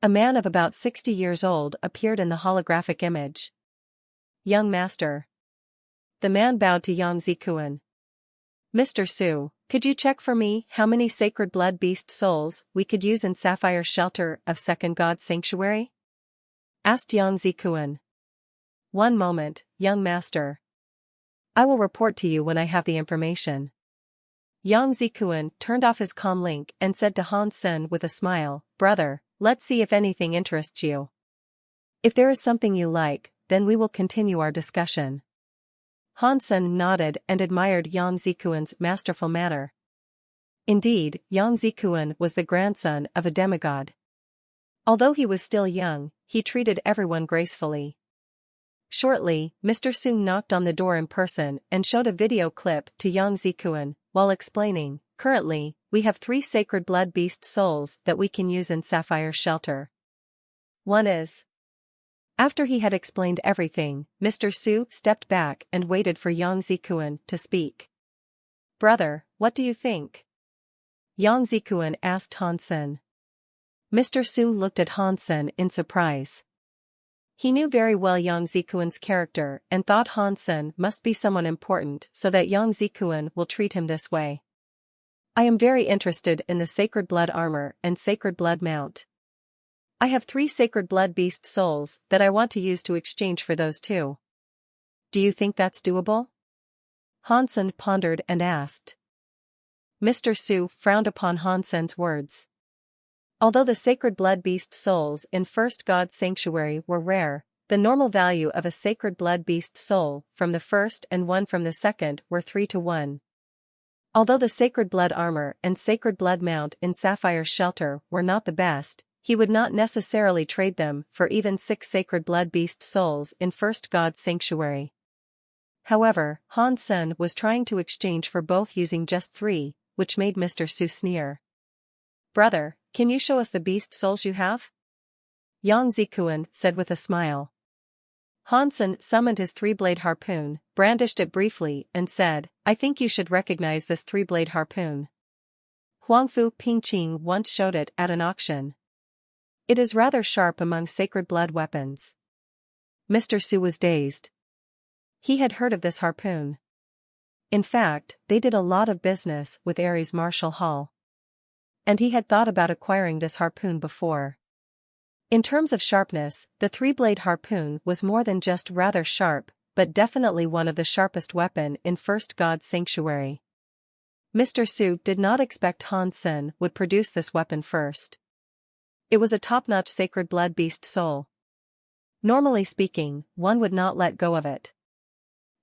A man of about 60 years old appeared in the holographic image. Young master. The man bowed to Yang Zikuan. Mr. Su, could you check for me how many sacred blood beast souls we could use in Sapphire's shelter of Second God's sanctuary? Asked Yang Zikuan. One moment, young master. I will report to you when I have the information. Yang Zikuan turned off his comlink and said to Han Sen with a smile, brother, let's see if anything interests you. If there is something you like, then we will continue our discussion. Han Sen nodded and admired Yang Zikuan's masterful manner. Indeed, Yang Zikuan was the grandson of a demigod. Although he was still young, he treated everyone gracefully. Shortly, Mr. Su knocked on the door in person and showed a video clip to Yang Zikuan, while explaining, currently, we have 3 sacred blood beast souls that we can use in Sapphire's shelter. One is. After he had explained everything, Mr. Su stepped back and waited for Yang Zikuan to speak. Brother, what do you think? Yang Zikuan asked Han Sen. Mr. Su looked at Han Sen in surprise. He knew very well Yang Zikuan's character and thought Han Sen must be someone important so that Yang Zikuan will treat him this way. I am very interested in the sacred blood armor and sacred blood mount. I have 3 sacred blood beast souls that I want to use to exchange for those 2. Do you think that's doable? Han Sen pondered and asked. Mr. Su frowned upon Han Sen's words. Although the sacred blood beast souls in First God's Sanctuary were rare, the normal value of a sacred blood beast soul from the first and one from the second were 3-to-1. Although the sacred blood armor and sacred blood mount in Sapphire's shelter were not the best, he would not necessarily trade them for even 6 sacred blood beast souls in First God's Sanctuary. However, Han Sen was trying to exchange for both using just 3, which made Mr. Su sneer. "Brother, can you show us the beast souls you have?" Yang Zikuan said with a smile. Han Sen summoned his 3-blade harpoon, brandished it briefly, and said, "I think you should recognize this 3-blade harpoon. Huangfu Pingqing once showed it at an auction. It is rather sharp among sacred blood weapons." Mr. Su was dazed. He had heard of this harpoon. In fact, they did a lot of business with Ares Martial Hall. And he had thought about acquiring this harpoon before. In terms of sharpness, the 3-blade harpoon was more than just rather sharp, but definitely one of the sharpest weapon in First God's Sanctuary. Mr. Su did not expect Han Sen would produce this weapon first. It was a top-notch sacred blood beast soul. Normally speaking, one would not let go of it.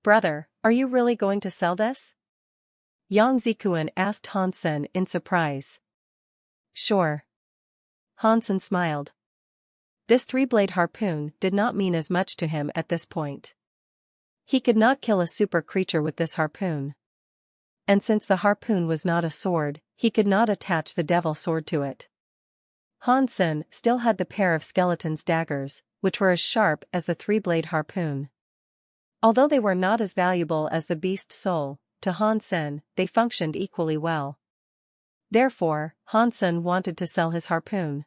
"Brother, are you really going to sell this?" Yang Zikuan asked Han Sen in surprise. "Sure." Han Sen smiled. This 3-blade harpoon did not mean as much to him at this point. He could not kill a super creature with this harpoon. And since the harpoon was not a sword, he could not attach the devil sword to it. Han Sen still had the pair of skeleton's daggers, which were as sharp as the 3-blade harpoon. Although they were not as valuable as the beast soul, to Han Sen, they functioned equally well. Therefore, Han Sen wanted to sell his harpoon.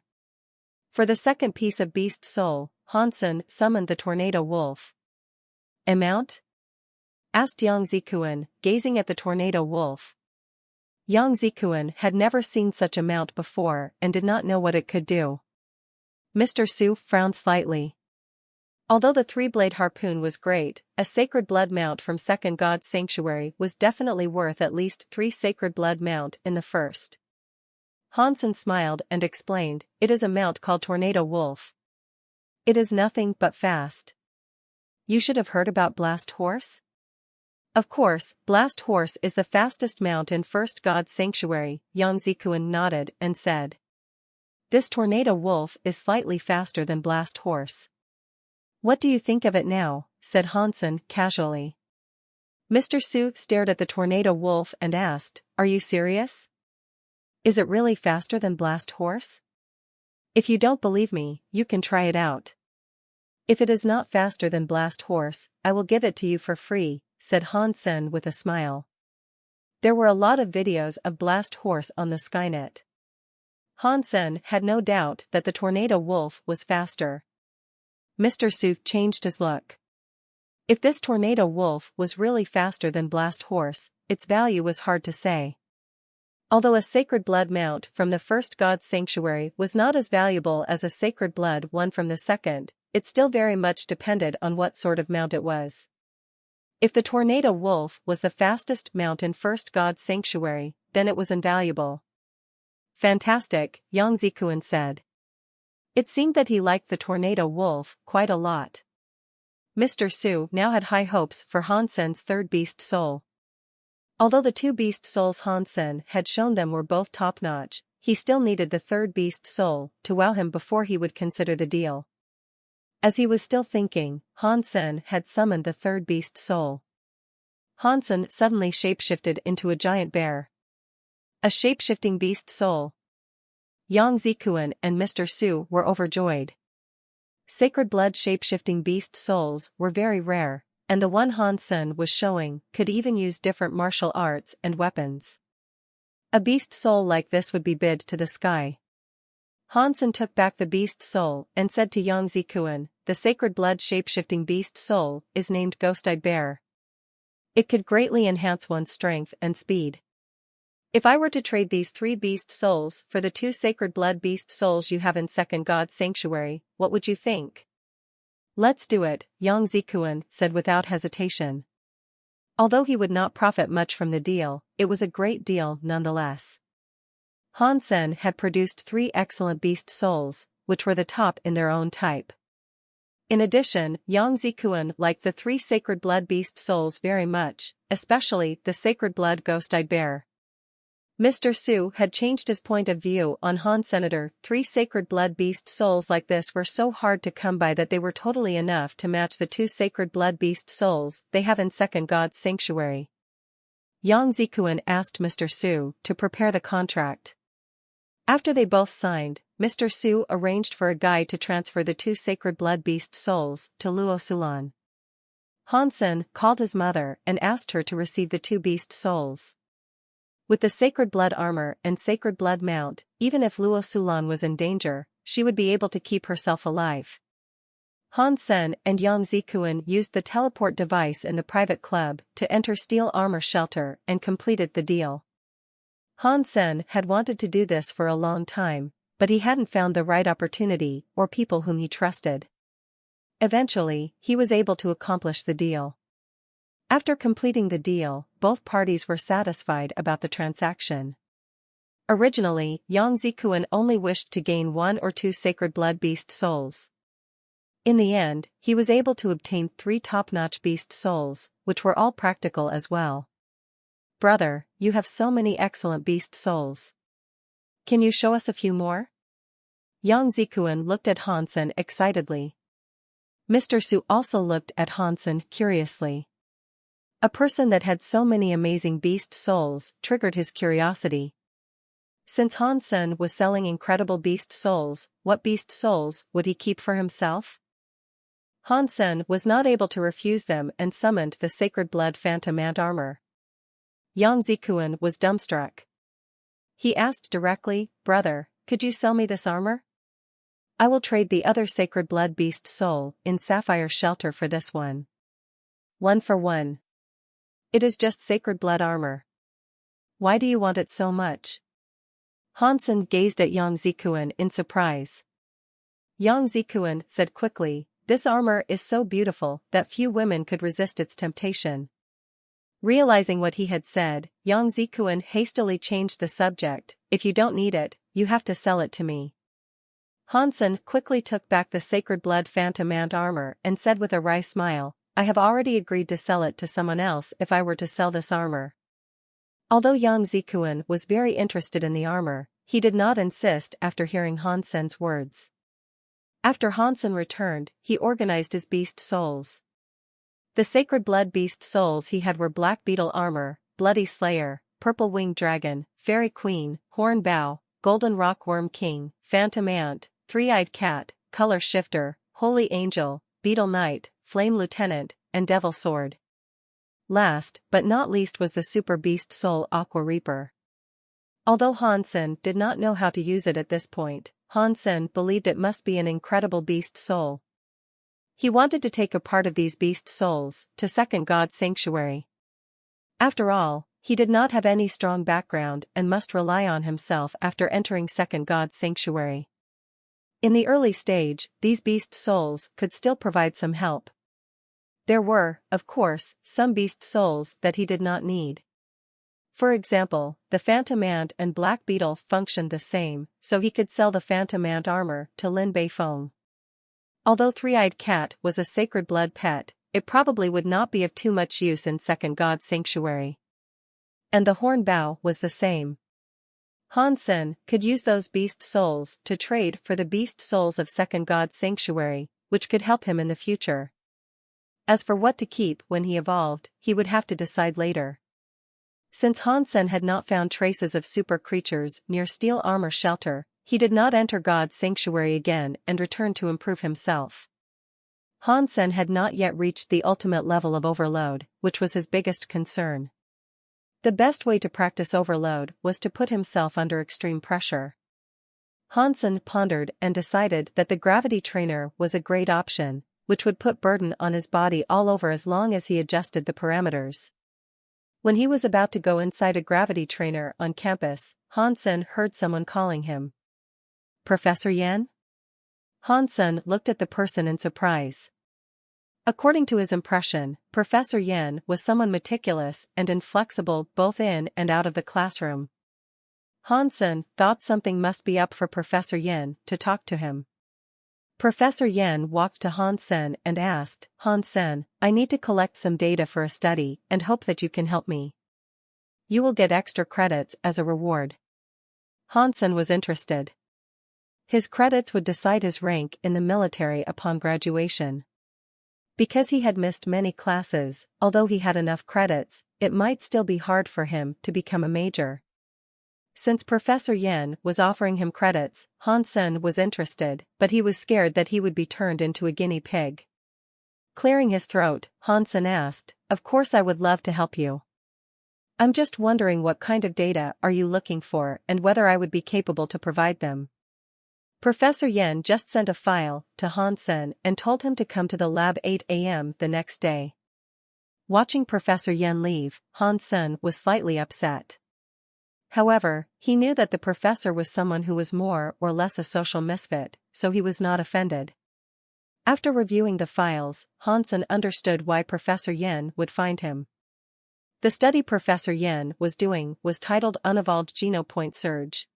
For the second piece of beast soul, Han Sen summoned the tornado wolf. "Amount?" asked Yang Zikuan, gazing at the tornado wolf. Yang Zikuan had never seen such a mount before and did not know what it could do. Mr. Su frowned slightly. Although the 3-blade harpoon was great, a sacred blood mount from Second God's Sanctuary was definitely worth at least 3 sacred blood mount in the first. Han Sen smiled and explained, "It is a mount called Tornado Wolf. It is nothing but fast. You should have heard about Blast Horse?" "Of course, Blast Horse is the fastest mount in First God's Sanctuary," Yang Zikuan nodded and said. "This Tornado Wolf is slightly faster than Blast Horse." "What do you think of it now?" said Han Sen casually. Mr. Su stared at the Tornado Wolf and asked, "Are you serious? Is it really faster than Blast Horse? If you don't believe me, you can try it out." "If it is not faster than Blast Horse, I will give it to you for free," said Han Sen with a smile. There were a lot of videos of Blast Horse on the Skynet. Han Sen had no doubt that the Tornado Wolf was faster. Mr. Su changed his look. If this Tornado Wolf was really faster than Blast Horse, its value was hard to say. Although a sacred blood mount from the First God's Sanctuary was not as valuable as a sacred blood one from the second, it still very much depended on what sort of mount it was. If the Tornado Wolf was the fastest mount in First God's Sanctuary, then it was invaluable. "Fantastic," Yang Zikuan said. It seemed that he liked the Tornado Wolf quite a lot. Mr. Su now had high hopes for Han Sen's third beast soul. Although the 2 beast souls Han Sen had shown them were both top-notch, he still needed the third beast soul to wow him before he would consider the deal. As he was still thinking, Han Sen had summoned the third beast soul. Han Sen suddenly shapeshifted into a giant bear. A shapeshifting beast soul. Yang Zikuan and Mr. Su were overjoyed. Sacred blood shapeshifting beast souls were very rare, and the one Han Sen was showing could even use different martial arts and weapons. A beast soul like this would be bid to the sky. Han Sen took back the beast soul and said to Yang Zikuan, "The sacred blood shapeshifting beast soul is named Ghost-Eyed Bear. It could greatly enhance one's strength and speed. If I were to trade these 3 beast souls for the 2 sacred blood beast souls you have in Second God's Sanctuary, what would you think?" "Let's do it," Yang Zikuan said without hesitation. Although he would not profit much from the deal, it was a great deal nonetheless. Hansen had produced 3 excellent beast souls, which were the top in their own type. In addition, Yang Zikuan liked the 3 sacred blood beast souls very much, especially the sacred blood ghost-eyed bear. Mr. Su had changed his point of view on Han Senator. 3 sacred blood beast souls like this were so hard to come by that they were totally enough to match the 2 sacred blood beast souls they have in Second God's Sanctuary. Yang Zikuan asked Mr. Su to prepare the contract. After they both signed, Mr. Su arranged for a guide to transfer the 2 sacred blood beast souls to Luo Sulan. Hansen called his mother and asked her to receive the 2 beast souls. With the sacred blood armor and sacred blood mount, even if Luo Sulan was in danger, she would be able to keep herself alive. Hansen and Yang Zikuan used the teleport device in the private club to enter steel armor shelter and completed the deal. Hansen had wanted to do this for a long time, but he hadn't found the right opportunity or people whom he trusted. Eventually, he was able to accomplish the deal. After completing the deal, both parties were satisfied about the transaction. Originally, Yang Zikuan only wished to gain 1 or 2 sacred blood beast souls. In the end, he was able to obtain 3 top-notch beast souls, which were all practical as well. "Brother, you have so many excellent beast souls. Can you show us a few more?" Yang Zikuan looked at Hansen excitedly. Mr. Su also looked at Hansen curiously. A person that had so many amazing beast souls triggered his curiosity. Since Hansen was selling incredible beast souls, what beast souls would he keep for himself? Hansen was not able to refuse them and summoned the sacred blood phantom ant armor. Yang Zikuan was dumbstruck. He asked directly, "Brother, could you sell me this armor? I will trade the other sacred blood beast soul in sapphire shelter for this one. 1 for 1. It is just sacred blood armor. Why do you want it so much?" Hansen gazed at Yang Zikuan in surprise. Yang Zikuan said quickly, "This armor is so beautiful that few women could resist its temptation." Realizing what he had said, Yang Zikuan hastily changed the subject. "If you don't need it, you have to sell it to me." Hansen quickly took back the sacred blood phantom ant armor and said with a wry smile, "I have already agreed to sell it to someone else if I were to sell this armor." Although Yang Zikuan was very interested in the armor, he did not insist after hearing Hansen's words. After Hansen returned, he organized his beast souls. The sacred blood beast souls he had were Black Beetle armor, Bloody Slayer, Purple Winged Dragon, Fairy Queen, Horn Bow, Golden Rockworm King, Phantom Ant, Three-Eyed Cat, Color Shifter, Holy Angel, Beetle Knight, Flame Lieutenant, and Devil Sword. Last but not least was the Super Beast Soul Aqua Reaper. Although Hansen did not know how to use it at this point, Hansen believed it must be an incredible beast soul. He wanted to take a part of these beast souls to Second God's Sanctuary. After all, he did not have any strong background and must rely on himself after entering Second God's Sanctuary. In the early stage, these beast souls could still provide some help. There were, of course, some beast souls that he did not need. For example, the Phantom Ant and Black Beetle functioned the same, so he could sell the Phantom Ant armor to Lin Beifeng. Although Three-Eyed Cat was a sacred blood pet, it probably would not be of too much use in Second God's Sanctuary. And the Horn Bow was the same. Hansen could use those beast souls to trade for the beast souls of Second God's Sanctuary, which could help him in the future. As for what to keep when he evolved, he would have to decide later. Since Hansen had not found traces of super creatures near Steel Armor Shelter, he did not enter God's Sanctuary again and return to improve himself. Hansen had not yet reached the ultimate level of overload, which was his biggest concern. The best way to practice overload was to put himself under extreme pressure. Hansen pondered and decided that the gravity trainer was a great option, which would put burden on his body all over as long as he adjusted the parameters. When he was about to go inside a gravity trainer on campus, Hansen heard someone calling him. "Professor Yan?" Hansen looked at the person in surprise. According to his impression, Professor Yen was someone meticulous and inflexible both in and out of the classroom. Hansen thought something must be up for Professor Yen to talk to him. Professor Yen walked to Hansen and asked, "Hansen, I need to collect some data for a study and hope that you can help me. You will get extra credits as a reward." Hansen was interested. His credits would decide his rank in the military upon graduation. Because he had missed many classes, although he had enough credits, it might still be hard for him to become a major. Since Professor Yen was offering him credits, Hansen was interested, but he was scared that he would be turned into a guinea pig. Clearing his throat, Hansen asked, "Of course I would love to help you. I'm just wondering what kind of data are you looking for and whether I would be capable to provide them." Professor Yen just sent a file to Hansen and told him to come to the lab 8 a.m. the next day. Watching Professor Yen leave, Hansen was slightly upset. However, he knew that the professor was someone who was more or less a social misfit, so he was not offended. After reviewing the files, Hansen understood why Professor Yen would find him. The study Professor Yen was doing was titled Unevolved Genopoint Surge.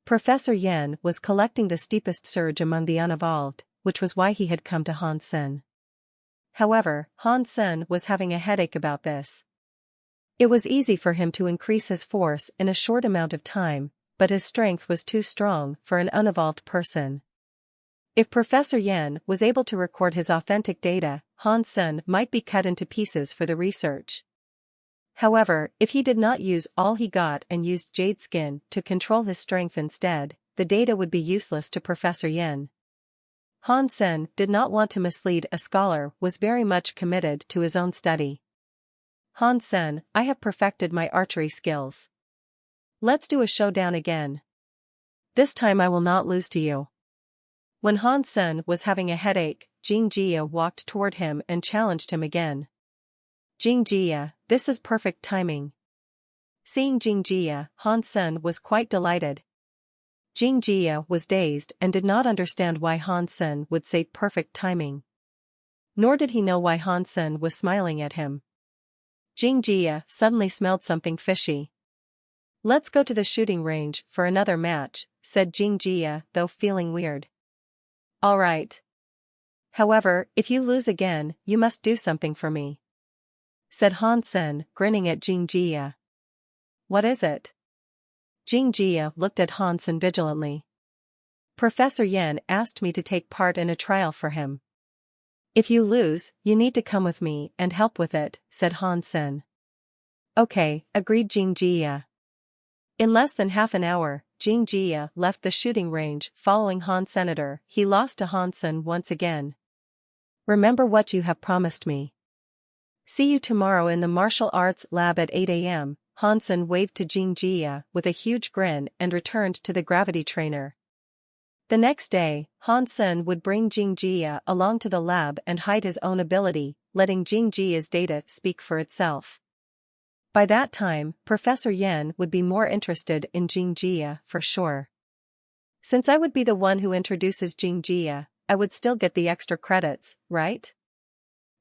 Professor Yen was collecting the steepest surge among the unevolved, which was why he had come to Hansen. However, Hansen was having a headache about this. It was easy for him to increase his force in a short amount of time, but his strength was too strong for an unevolved person. If Professor Yen was able to record his authentic data, Hansen might be cut into pieces for the research. However, if he did not use all he got and used jade skin to control his strength instead, the data would be useless to Professor Yen. Hansen did not want to mislead a scholar, was very much committed to his own study. "Hansen, I have perfected my archery skills. Let's do a showdown again. This time I will not lose to you." When Hansen was having a headache, Jing Jia walked toward him and challenged him again. "Jing Jia, this is perfect timing." Seeing Jing Jia, Hansen was quite delighted. Jing Jia was dazed and did not understand why Hansen would say perfect timing. Nor did he know why Hansen was smiling at him. Jing Jia suddenly smelled something fishy. "Let's go to the shooting range for another match," said Jing Jia, though feeling weird. "All right. However, if you lose again, you must do something for me," said Hansen, grinning at Jing Jia. "What is it?" Jing Jia looked at Hansen vigilantly. "Professor Yen asked me to take part in a trial for him. If you lose, you need to come with me and help with it," said Hansen. "Okay," agreed Jing Jia. In less than half an hour, Jing Jia left the shooting range following Han Senator. He lost to Hansen once again. "Remember what you have promised me. See you tomorrow in the martial arts lab at 8 a.m., Hansen waved to Jing Jia with a huge grin and returned to the gravity trainer. The next day, Hansen would bring Jing Jia along to the lab and hide his own ability, letting Jing Jia's data speak for itself. By that time, Professor Yen would be more interested in Jing Jia for sure. Since I would be the one who introduces Jing Jia, I would still get the extra credits, right?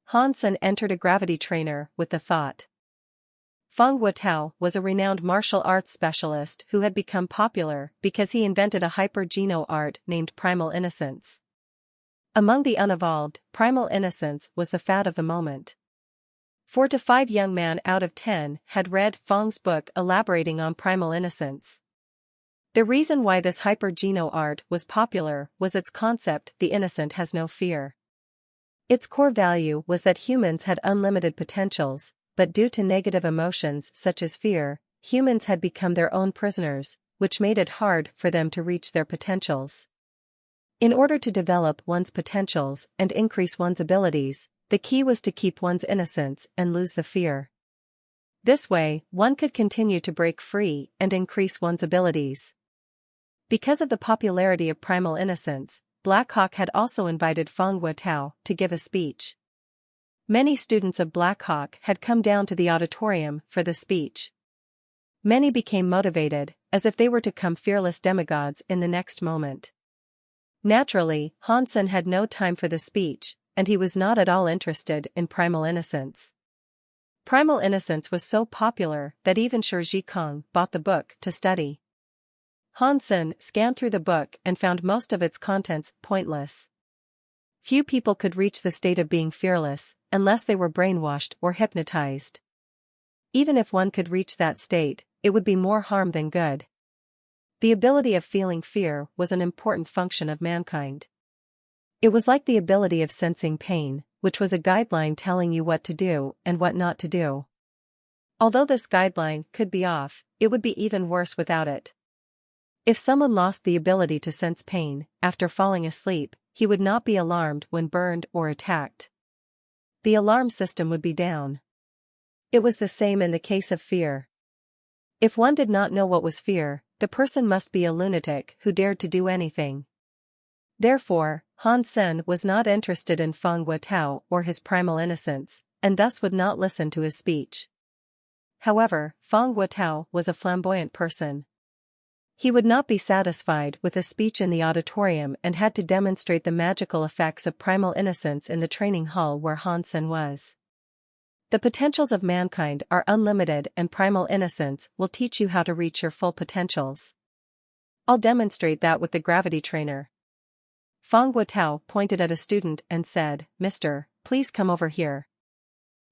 Hansen entered a gravity trainer with the thought. Feng Wuotao was a renowned martial arts specialist who had become popular because he invented a hyper-geno art named Primal Innocence. Among the unevolved, Primal Innocence was the fad of the moment. 4 to 5 young men out of 10 had read Feng's book elaborating on Primal Innocence. The reason why this hyper-geno art was popular was its concept: the innocent has no fear. Its core value was that humans had unlimited potentials, but due to negative emotions such as fear, humans had become their own prisoners, which made it hard for them to reach their potentials. In order to develop one's potentials and increase one's abilities, the key was to keep one's innocence and lose the fear. This way, one could continue to break free and increase one's abilities. Because of the popularity of Primal Innocence, Black Hawk had also invited Feng Wuotao to give a speech. Many students of Black Hawk had come down to the auditorium for the speech. Many became motivated, as if they were to become fearless demigods in the next moment. Naturally, Hansen had no time for the speech, and he was not at all interested in Primal Innocence. Primal Innocence was so popular that even Shi Kong bought the book to study. Han Sen scanned through the book and found most of its contents pointless. Few people could reach the state of being fearless, unless they were brainwashed or hypnotized. Even if one could reach that state, it would be more harm than good. The ability of feeling fear was an important function of mankind. It was like the ability of sensing pain, which was a guideline telling you what to do and what not to do. Although this guideline could be off, it would be even worse without it. If someone lost the ability to sense pain after falling asleep, he would not be alarmed when burned or attacked. The alarm system would be down. It was the same in the case of fear. If one did not know what was fear, the person must be a lunatic who dared to do anything. Therefore, Han Sen was not interested in Feng Guotao or his primal innocence, and thus would not listen to his speech. However, Feng Guotao was a flamboyant person. He would not be satisfied with a speech in the auditorium and had to demonstrate the magical effects of primal innocence in the training hall where Han Sen was. The potentials of mankind are unlimited, and primal innocence will teach you how to reach your full potentials. I'll demonstrate that with the gravity trainer. Feng Guotao pointed at a student and said, "Mister, please come over here."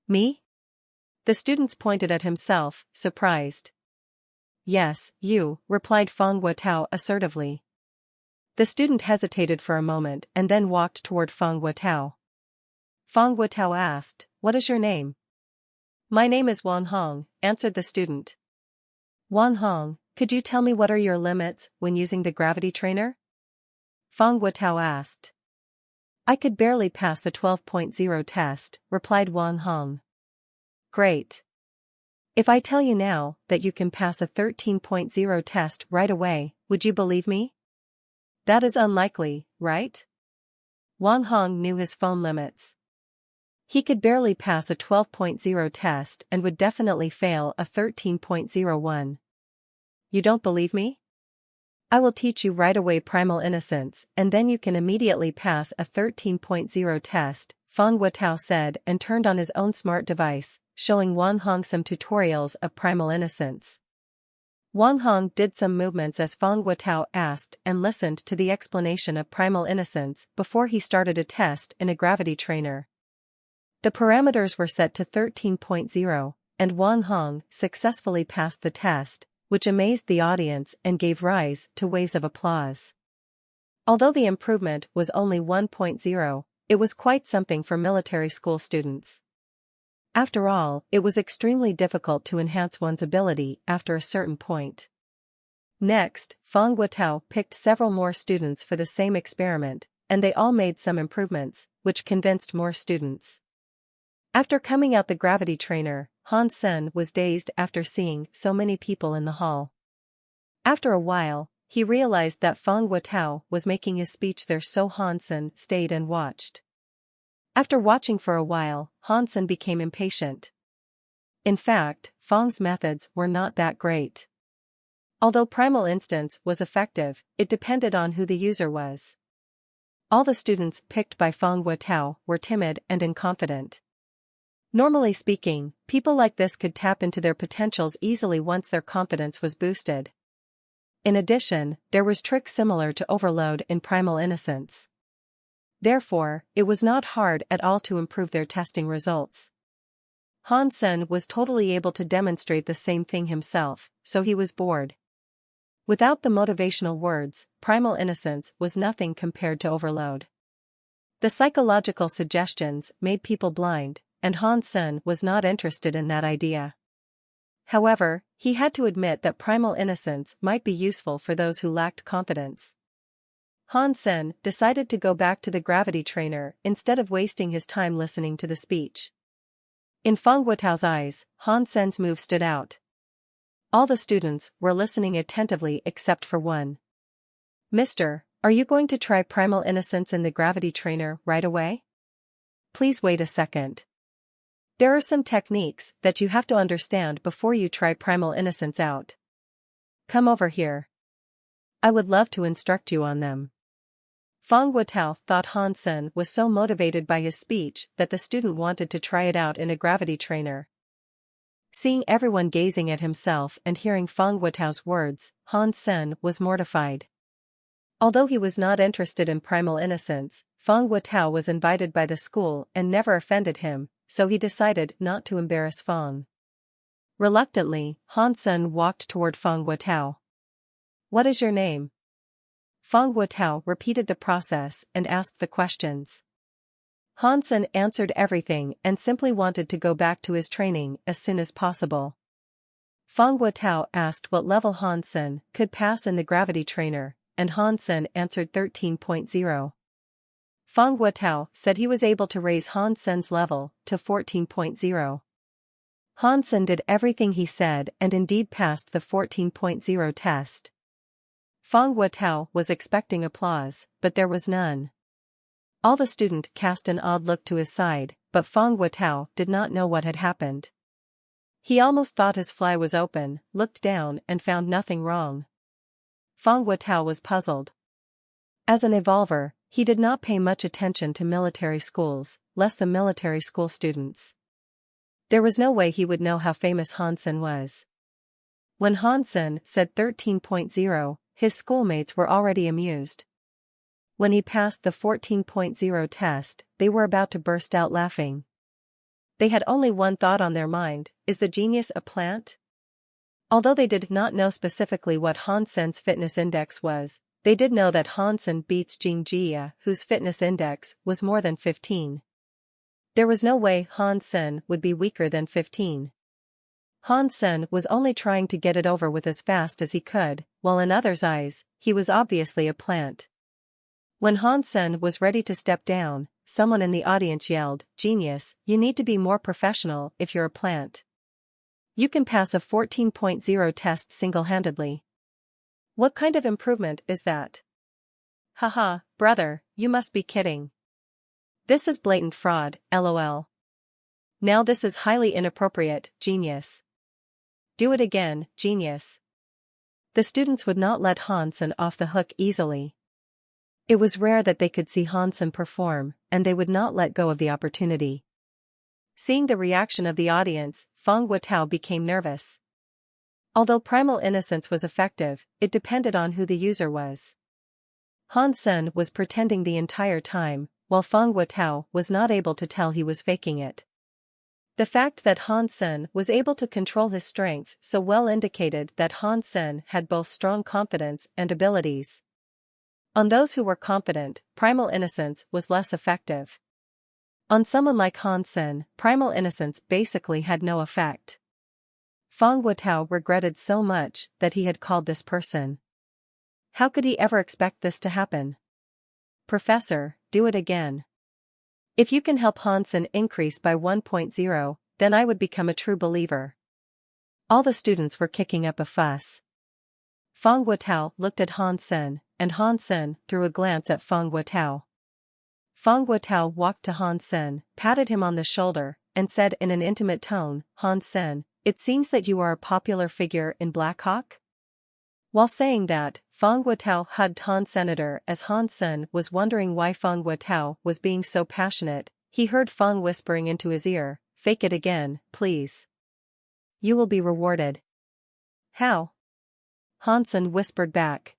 "Me?" The students pointed at himself, surprised. "Yes, you," replied Feng Guotao assertively. The student hesitated for a moment and then walked toward Feng Guotao. Feng Guotao asked, "What is your name?" "My name is Wang Hong," answered the student. "Wang Hong, could you tell me what are your limits when using the gravity trainer?" Feng Guotao asked. "I could barely pass the 12.0 test," replied Wang Hong. "Great. If I tell you now that you can pass a 13.0 test right away, would you believe me?" "That is unlikely, right?" Wang Hong knew his phone limits. He could barely pass a 12.0 test and would definitely fail a 13.01. "You don't believe me? I will teach you right away primal innocence, and then you can immediately pass a 13.0 test," Feng Guotao said and turned on his own smart device, showing Wang Hong some tutorials of primal innocence. Wang Hong did some movements as Feng Guotao asked and listened to the explanation of primal innocence before he started a test in a gravity trainer. The parameters were set to 13.0, and Wang Hong successfully passed the test, which amazed the audience and gave rise to waves of applause. Although the improvement was only 1.0, it was quite something for military school students. After all, it was extremely difficult to enhance one's ability after a certain point. Next, Feng Guotao picked several more students for the same experiment, and they all made some improvements, which convinced more students. After coming out the gravity trainer, Han Sen was dazed after seeing so many people in the hall. After a while, he realized that Feng Guotao was making his speech there, so Han Sen stayed and watched. After watching for a while, Han Sen became impatient. In fact, Feng's methods were not that great. Although primal instance was effective, it depended on who the user was. All the students picked by Feng Guotao were timid and inconfident. Normally speaking, people like this could tap into their potentials easily once their confidence was boosted. In addition, there was tricks similar to overload in primal innocence. Therefore, it was not hard at all to improve their testing results. Han Sen was totally able to demonstrate the same thing himself, so he was bored. Without the motivational words, primal innocence was nothing compared to overload. The psychological suggestions made people blind, and Han Sen was not interested in that idea. However, he had to admit that primal innocence might be useful for those who lacked confidence. Han Sen decided to go back to the gravity trainer instead of wasting his time listening to the speech. In Feng Guotao's eyes, Han Sen's move stood out. All the students were listening attentively except for one. "Mister, are you going to try primal innocence in the gravity trainer right away?" "Please wait a second. There are some techniques that you have to understand before you try primal innocence out. Come over here. I would love to instruct you on them." Fang Guotao thought Han Sen was so motivated by his speech that the student wanted to try it out in a gravity trainer. Seeing everyone gazing at himself and hearing Fang Guotao's words, Han Sen was mortified. Although he was not interested in primal innocence, Fang Guotao was invited by the school and never offended him, so he decided not to embarrass Fang. Reluctantly, Han Sen walked toward Fang Guotao. "What is your name?" Fang Guotao repeated the process and asked the questions. Han Sen answered everything and simply wanted to go back to his training as soon as possible. Fang Guotao asked what level Han Sen could pass in the gravity trainer, and Han Sen answered 13.0. Fang Guotao said he was able to raise Han Sen's level to 14.0. Han Sen did everything he said and indeed passed the 14.0 test. Fang Guotao was expecting applause, but there was none. All the student cast an odd look to his side, but Fang Guotao did not know what had happened. He almost thought his fly was open, looked down and found nothing wrong. Fang Guotao was puzzled. As an evolver, he did not pay much attention to military schools, less the military school students. There was no way he would know how famous Han Sen was. When Han Sen said 13.0, his schoolmates were already amused. When he passed the 14.0 test, they were about to burst out laughing. They had only one thought on their mind: is the genius a plant? Although they did not know specifically what Han Sen's fitness index was, they did know that Han Sen beats Jing Jia, whose fitness index was more than 15. There was no way Han Sen would be weaker than 15. Han Sen was only trying to get it over with as fast as he could, while in others' eyes, he was obviously a plant. When Han Sen was ready to step down, someone in the audience yelled, "Genius, you need to be more professional if you're a plant. You can pass a 14.0 test single-handedly. What kind of improvement is that?" "Haha, brother, you must be kidding. This is blatant fraud, lol. Now this is highly inappropriate, genius. Do it again, genius." The students would not let Han Sen off the hook easily. It was rare that they could see Han Sen perform, and they would not let go of the opportunity. Seeing the reaction of the audience, Fang Guotao became nervous. Although primal innocence was effective, it depended on who the user was. Han Sen was pretending the entire time, while Fang Guotao was not able to tell he was faking it. The fact that Han Sen was able to control his strength so well indicated that Han Sen had both strong confidence and abilities. On those who were confident, primal innocence was less effective. On someone like Han Sen, primal innocence basically had no effect. Fang Guotao regretted so much that he had called this person. How could he ever expect this to happen? "Professor, do it again. If you can help Han Sen increase by 1.0, then I would become a true believer." All the students were kicking up a fuss. Fang Guotao looked at Han Sen, and Han Sen threw a glance at Fang Guotao. Fang Guotao walked to Han Sen, patted him on the shoulder, and said in an intimate tone, "Han Sen, it seems that you are a popular figure in Black Hawk?" While saying that, Fang Guotao hugged Han Senator. As Han Sen was wondering why Fang Guotao was being so passionate, he heard Fang whispering into his ear, "Fake it again, please. You will be rewarded." "How?" Han Sen whispered back.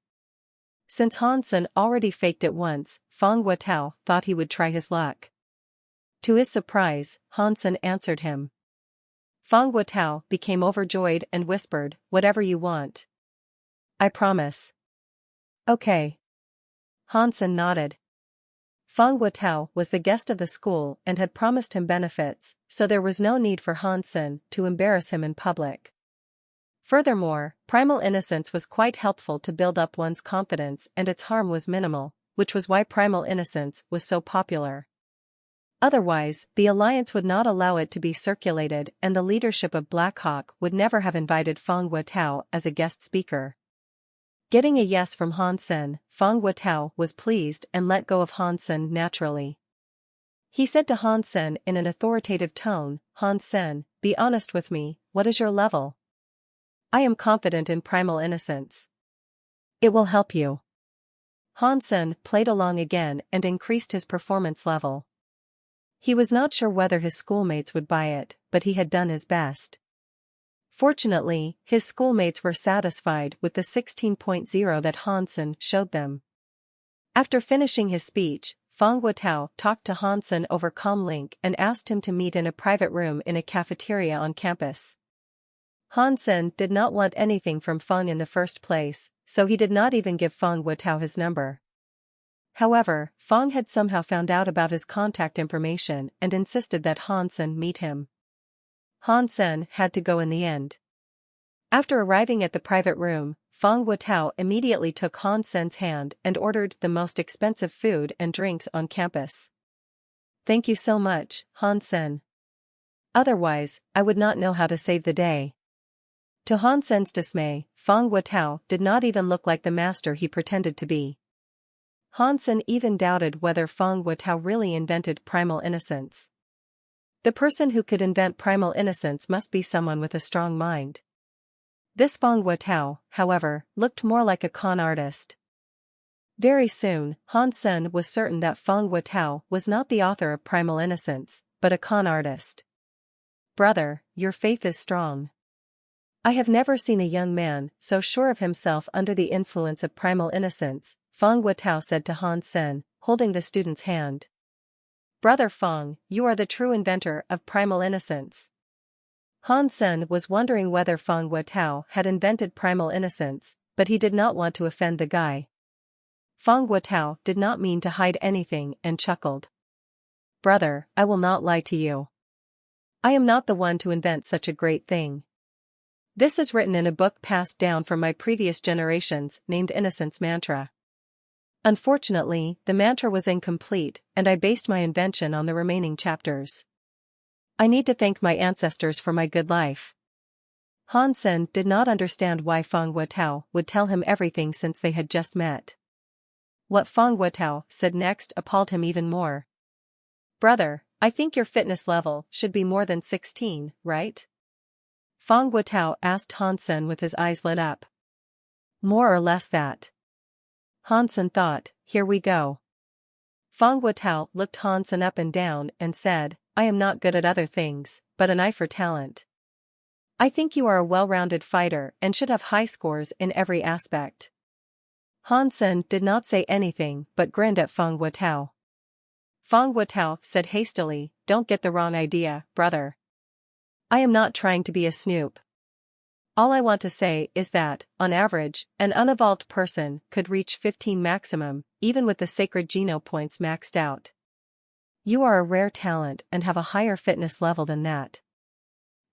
Since Han Sen already faked it once, Fang Guotao thought he would try his luck. To his surprise, Han Sen answered him. Fang Guotao became overjoyed and whispered, "Whatever you want. I promise." "Okay." Han Sen nodded. Fang Guotao was the guest of the school and had promised him benefits, so there was no need for Han Sen to embarrass him in public. Furthermore, primal innocence was quite helpful to build up one's confidence, and its harm was minimal, which was why primal innocence was so popular. Otherwise, the Alliance would not allow it to be circulated, and the leadership of Black Hawk would never have invited Fang Guotao as a guest speaker. Getting a yes from Han Sen, Fang Guotao was pleased and let go of Han Sen naturally. He said to Han Sen in an authoritative tone, "Han Sen, be honest with me, what is your level? I am confident in primal innocence. It will help you." Han Sen played along again and increased his performance level. He was not sure whether his schoolmates would buy it, but he had done his best. Fortunately, his schoolmates were satisfied with the 16.0 that Han Sen showed them. After finishing his speech, Fang Guotao talked to Han Sen over Comlink and asked him to meet in a private room in a cafeteria on campus. Han Sen did not want anything from Fang in the first place, so he did not even give Fang Guotao his number. However, Fang had somehow found out about his contact information and insisted that Han Sen meet him. Han Sen had to go in the end. After arriving at the private room, Fang Guotao immediately took Han Sen's hand and ordered the most expensive food and drinks on campus. "Thank you so much, Han Sen. Otherwise, I would not know how to save the day." To Han Sen's dismay, Fang Guotao did not even look like the master he pretended to be. Han Sen even doubted whether Fang Guotao really invented primal innocence. The person who could invent primal innocence must be someone with a strong mind. This Fang Guotao, however, looked more like a con artist. Very soon, Han Sen was certain that Fang Guotao was not the author of primal innocence, but a con artist. "Brother, your faith is strong. I have never seen a young man so sure of himself under the influence of primal innocence," Fang Guotao said to Han Sen, holding the student's hand. "Brother Fang, you are the true inventor of primal innocence." Han Sen was wondering whether Fang Guotao had invented primal innocence, but he did not want to offend the guy. Fang Guotao did not mean to hide anything and chuckled. "Brother, I will not lie to you. I am not the one to invent such a great thing. This is written in a book passed down from my previous generations named Innocence Mantra. Unfortunately, the mantra was incomplete, and I based my invention on the remaining chapters. I need to thank my ancestors for my good life." Han Sen did not understand why Fang Guotao would tell him everything since they had just met. What Fang Guotao said next appalled him even more. "Brother, I think your fitness level should be more than 16, right?" Fang Guotao asked Han Sen with his eyes lit up. "More or less that." Han Sen thought, "Here we go." Fang Guotao looked Han Sen up and down and said, "I am not good at other things, but an eye for talent. I think you are a well-rounded fighter and should have high scores in every aspect." Han Sen did not say anything but grinned at Fang Guotao. Fang Guotao said hastily, "Don't get the wrong idea, brother. I am not trying to be a snoop. All I want to say is that, on average, an unevolved person could reach 15 maximum, even with the sacred geno points maxed out. You are a rare talent and have a higher fitness level than that.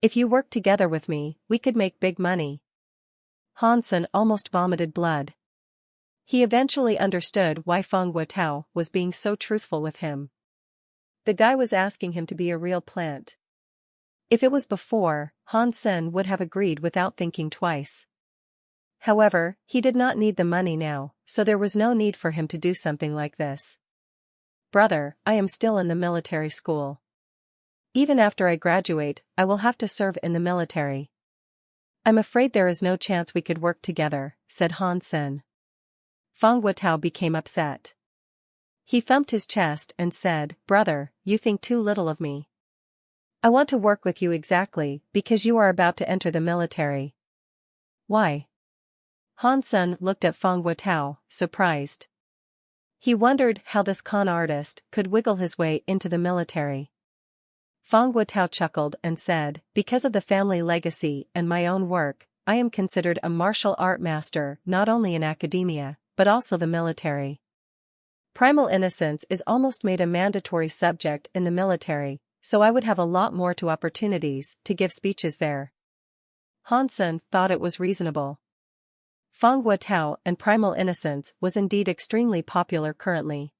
If you work together with me, we could make big money." Han Sen almost vomited blood. He eventually understood why Fang Guotao was being so truthful with him. The guy was asking him to be a real plant. If it was before, Han Sen would have agreed without thinking twice. However, he did not need the money now, so there was no need for him to do something like this. "Brother, I am still in the military school. Even after I graduate, I will have to serve in the military. I'm afraid there is no chance we could work together," said Han Sen. Fang Guotao became upset. He thumped his chest and said, "Brother, you think too little of me. I want to work with you exactly because you are about to enter the military." "Why?" Han Sen looked at Fang Guotao, surprised. He wondered how this con artist could wiggle his way into the military. Fang Guotao chuckled and said, "Because of the family legacy and my own work, I am considered a martial art master not only in academia, but also the military. Primal innocence is almost made a mandatory subject in the military, so I would have a lot more opportunities to give speeches there." Han Sen thought it was reasonable. Fang Guotao and primal innocence was indeed extremely popular currently.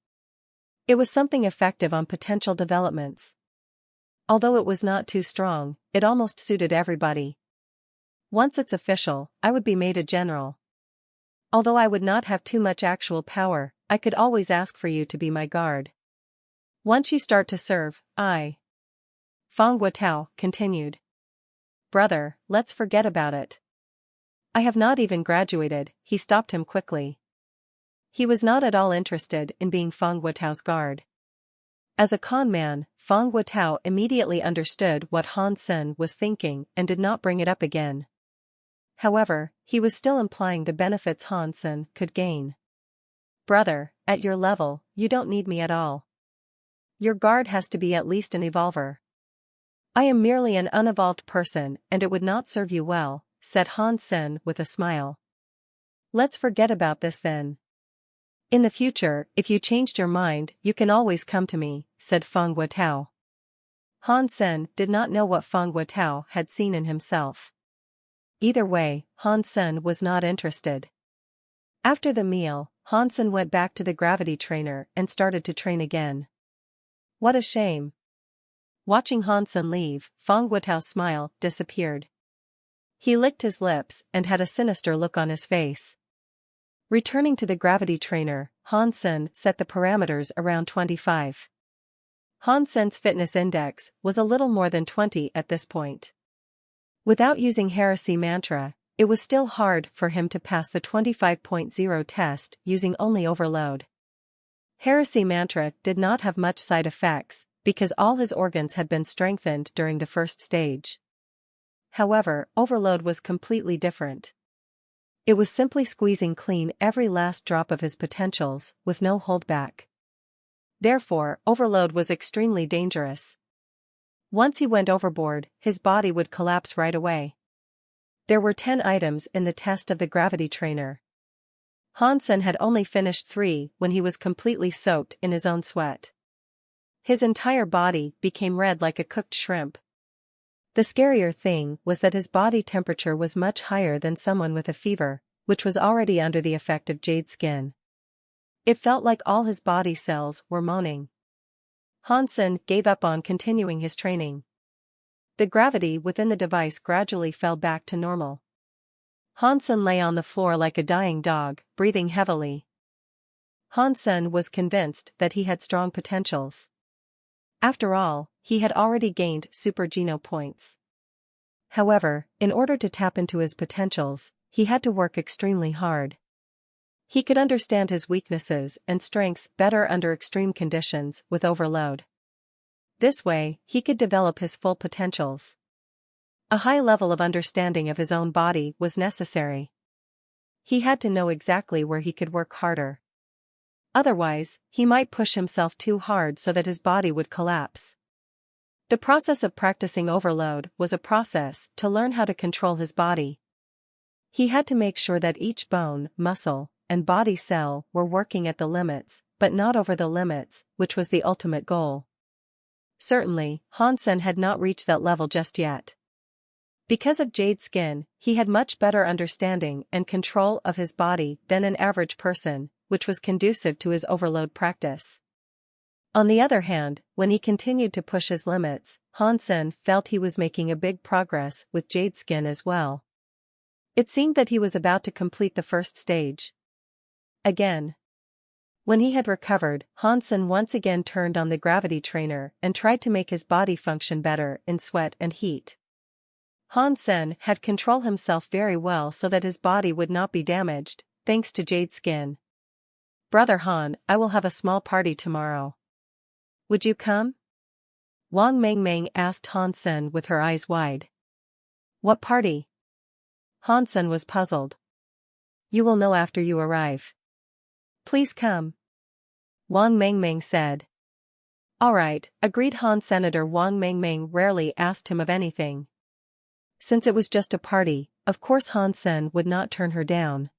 It was something effective on potential developments. Although it was not too strong, it almost suited everybody. Once it's official, I would be made a general. Although I would not have too much actual power, I could always ask for you to be my guard. Once you start to serve, Fang Guotao continued. "Brother, let's forget about it. I have not even graduated," he stopped him quickly. He was not at all interested in being Feng Watao's guard. As a con man, Feng Watao immediately understood what Han Sen was thinking and did not bring it up again. However, he was still implying the benefits Han Sen could gain. Brother, at your level, you don't need me at all. Your guard has to be at least an evolver. I am merely an unevolved person and it would not serve you well, said Han Sen with a smile. Let's forget about this then. In the future, if you changed your mind, you can always come to me, said Feng Watao. Han Sen did not know what Feng Watao had seen in himself. Either way, Han Sen was not interested. After the meal, Han Sen went back to the gravity trainer and started to train again. What a shame. Watching Han Sen leave, Feng Watao's smile disappeared. He licked his lips and had a sinister look on his face. Returning to the gravity trainer, Han Sen set the parameters around 25. Han Sen's fitness index was a little more than 20 at this point. Without using heresy mantra, it was still hard for him to pass the 25.0 test using only overload. Heresy mantra did not have much side effects, because all his organs had been strengthened during the first stage. However, overload was completely different. It was simply squeezing clean every last drop of his potentials, with no holdback. Therefore, overload was extremely dangerous. Once he went overboard, his body would collapse right away. There were 10 items in the test of the gravity trainer. Han Sen had only finished 3 when he was completely soaked in his own sweat. His entire body became red like a cooked shrimp. The scarier thing was that his body temperature was much higher than someone with a fever, which was already under the effect of jade skin. It felt like all his body cells were moaning. Han Sen gave up on continuing his training. The gravity within the device gradually fell back to normal. Han Sen lay on the floor like a dying dog, breathing heavily. Han Sen was convinced that he had strong potentials. After all, he had already gained super geno points. However, in order to tap into his potentials, he had to work extremely hard. He could understand his weaknesses and strengths better under extreme conditions with overload. This way, he could develop his full potentials. A high level of understanding of his own body was necessary. He had to know exactly where he could work harder. Otherwise, he might push himself too hard so that his body would collapse. The process of practicing overload was a process to learn how to control his body. He had to make sure that each bone, muscle, and body cell were working at the limits, but not over the limits, which was the ultimate goal. Certainly, Han Sen had not reached that level just yet. Because of jade skin, he had much better understanding and control of his body than an average person, which was conducive to his overload practice. On the other hand, when he continued to push his limits, Han Sen felt he was making a big progress with jade skin as well. It seemed that he was about to complete the first stage. Again. When he had recovered, Han Sen once again turned on the gravity trainer and tried to make his body function better in sweat and heat. Han Sen had controlled himself very well so that his body would not be damaged, thanks to jade skin. Brother Han, I will have a small party tomorrow. Would you come? Wang Mengmeng asked Han Sen with her eyes wide. What party? Han Sen was puzzled. You will know after you arrive. Please come. Wang Mengmeng said. All right, agreed Han. Senator Wang Mengmeng rarely asked him of anything. Since it was just a party, of course Han Sen would not turn her down.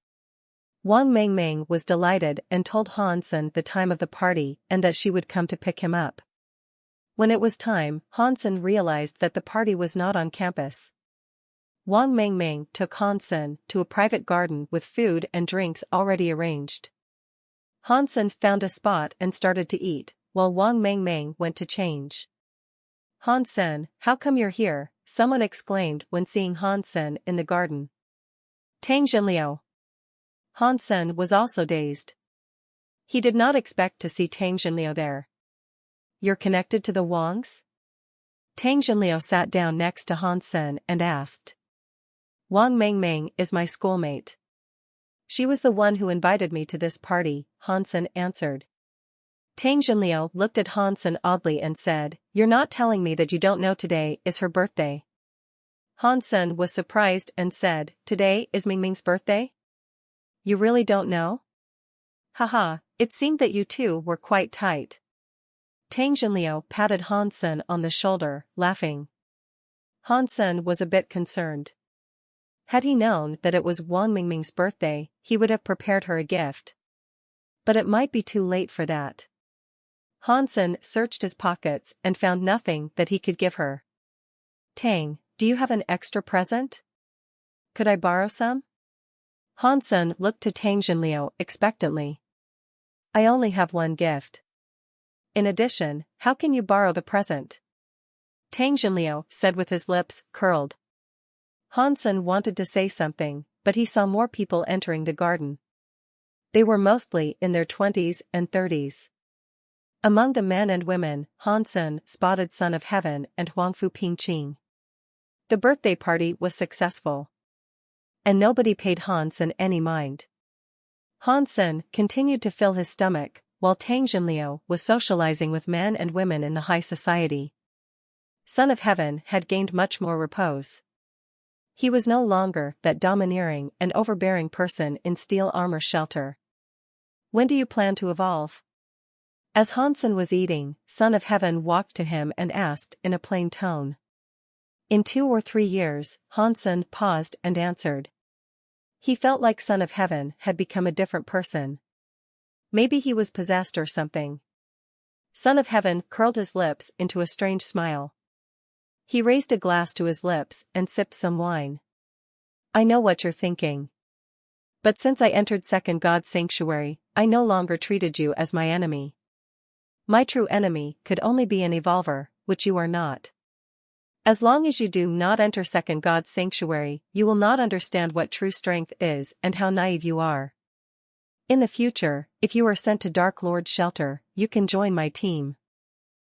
Wang Mengmeng was delighted and told Han Sen the time of the party and that she would come to pick him up. When it was time, Han Sen realized that the party was not on campus. Wang Mengmeng took Han Sen to a private garden with food and drinks already arranged. Han Sen found a spot and started to eat, while Wang Mengmeng went to change. Han Sen, how come you're here? Someone exclaimed when seeing Han Sen in the garden. Tang Jinliu. Han Sen was also dazed. He did not expect to see Tang Jinliu there. You're connected to the Wangs? Tang Jinliu sat down next to Han Sen and asked. Wang Mengmeng is my schoolmate. She was the one who invited me to this party, Hansen answered. Tang Jinliu looked at Hansen oddly and said, "You're not telling me that you don't know today is her birthday?" Hansen was surprised and said, "Today is Mingming's birthday? You really don't know?" Haha, it seemed that you two were quite tight. Tang Jinliu patted Hansen on the shoulder, laughing. Hansen was a bit concerned. Had he known that it was Wang Mingming's birthday, he would have prepared her a gift. But it might be too late for that. Hansen searched his pockets and found nothing that he could give her. "Tang, do you have an extra present? Could I borrow some?" Hansen looked to Tang Jinliu expectantly. "I only have one gift. In addition, how can you borrow the present?" Tang Jinliu said with his lips curled. Hansen wanted to say something, but he saw more people entering the garden. They were mostly in their 20s and 30s. Among the men and women, Hansen spotted Son of Heaven and Huangfu Pingqing. The birthday party was successful. And nobody paid Hansen any mind. Hansen continued to fill his stomach, while Tang Jinliu was socializing with men and women in the high society. Son of Heaven had gained much more repose. He was no longer that domineering and overbearing person in steel armor shelter. "When do you plan to evolve?" As Hansen was eating, Son of Heaven walked to him and asked in a plain tone. "In 2 or 3 years," Hansen paused and answered. He felt like Son of Heaven had become a different person. Maybe he was possessed or something. Son of Heaven curled his lips into a strange smile. He raised a glass to his lips and sipped some wine. "I know what you're thinking. But since I entered Second God's sanctuary, I no longer treated you as my enemy. My true enemy could only be an evolver, which you are not. As long as you do not enter Second God's sanctuary, you will not understand what true strength is and how naive you are. In the future, if you are sent to Dark Lord's shelter, you can join my team.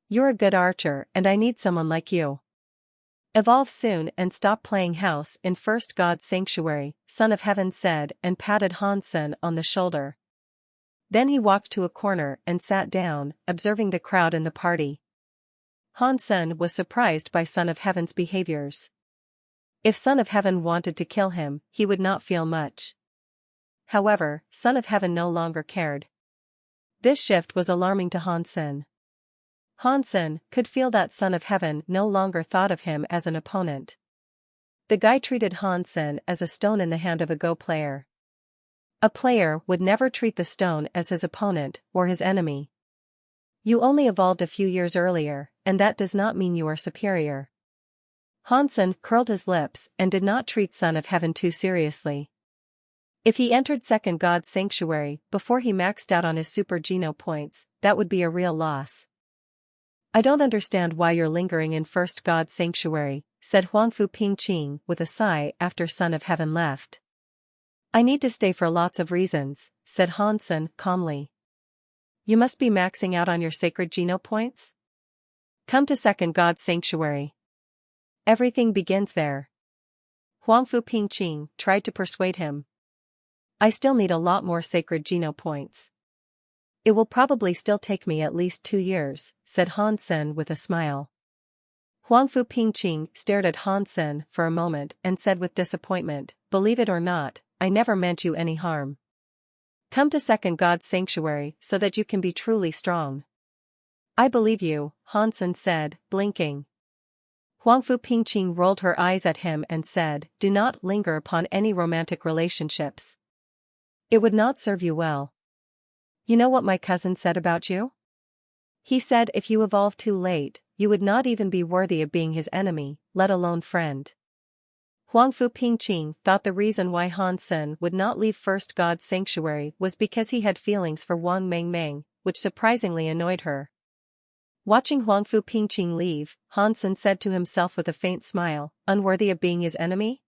You're a good archer and I need someone like you. Evolve soon and stop playing house in First God's sanctuary," Son of Heaven said and patted Hansen on the shoulder. Then he walked to a corner and sat down, observing the crowd and the party. Hansen was surprised by Son of Heaven's behaviors. If Son of Heaven wanted to kill him, he would not feel much. However, Son of Heaven no longer cared. This shift was alarming to Hansen. Hansen could feel that Son of Heaven no longer thought of him as an opponent. The guy treated Hansen as a stone in the hand of a Go player. A player would never treat the stone as his opponent or his enemy. You only evolved a few years earlier, and that does not mean you are superior. Hansen curled his lips and did not treat Son of Heaven too seriously. If he entered Second God's sanctuary before he maxed out on his Super Geno points, that would be a real loss. "I don't understand why you're lingering in First God's sanctuary," said Huangfu Pingqing with a sigh after Son of Heaven left. "I need to stay for lots of reasons," said Hansen calmly. "You must be maxing out on your sacred Geno points? Come to Second God's sanctuary. Everything begins there." Huangfu Pingqing tried to persuade him. "I still need a lot more sacred Geno points. It will probably still take me at least 2 years, said Hansen with a smile. Huangfu Pingqing stared at Hansen for a moment and said with disappointment, "Believe it or not, I never meant you any harm. Come to Second God's sanctuary so that you can be truly strong." "I believe you," Hansen said, blinking. Huangfu Pingqing rolled her eyes at him and said, "Do not linger upon any romantic relationships. It would not serve you well. You know what my cousin said about you? He said if you evolve too late, you would not even be worthy of being his enemy, let alone friend." Huangfu Pingqing thought the reason why Hansen would not leave First God's sanctuary was because he had feelings for Wang Mengmeng, which surprisingly annoyed her. Watching Huangfu Pingqing leave, Hansen said to himself with a faint smile, "Unworthy of being his enemy?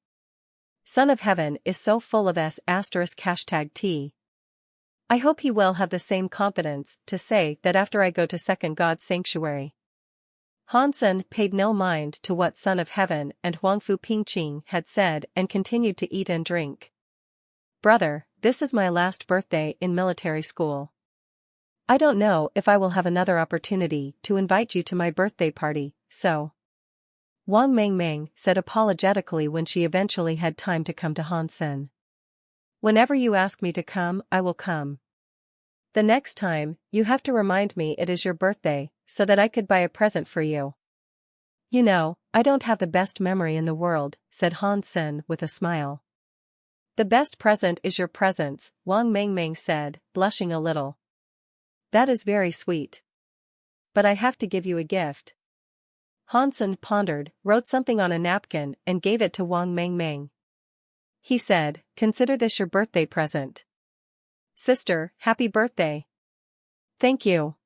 Son of Heaven is so full of **T. I hope he will have the same confidence to say that after I go to Second God's sanctuary." Hansen paid no mind to what Son of Heaven and Huangfu Pingqing had said and continued to eat and drink. "Brother, this this is my last birthday in military school. I don't know if I will have another opportunity to invite you to my birthday party, so. Wang Mengmeng said apologetically when she eventually had time to come to Hansen. Whenever you ask me to come, I will come. The next time, you have to remind me it is your birthday, so that I could buy a present for you. You know, I don't have the best memory in the world, said Hansen with a smile. The best present is your presence, Wang Mengmeng said, blushing a little. That is very sweet. But I have to give you a gift. Hansen pondered, wrote something on a napkin, and gave it to Wang Mengmeng. He said, consider this your birthday present. Sister, happy birthday. Thank you.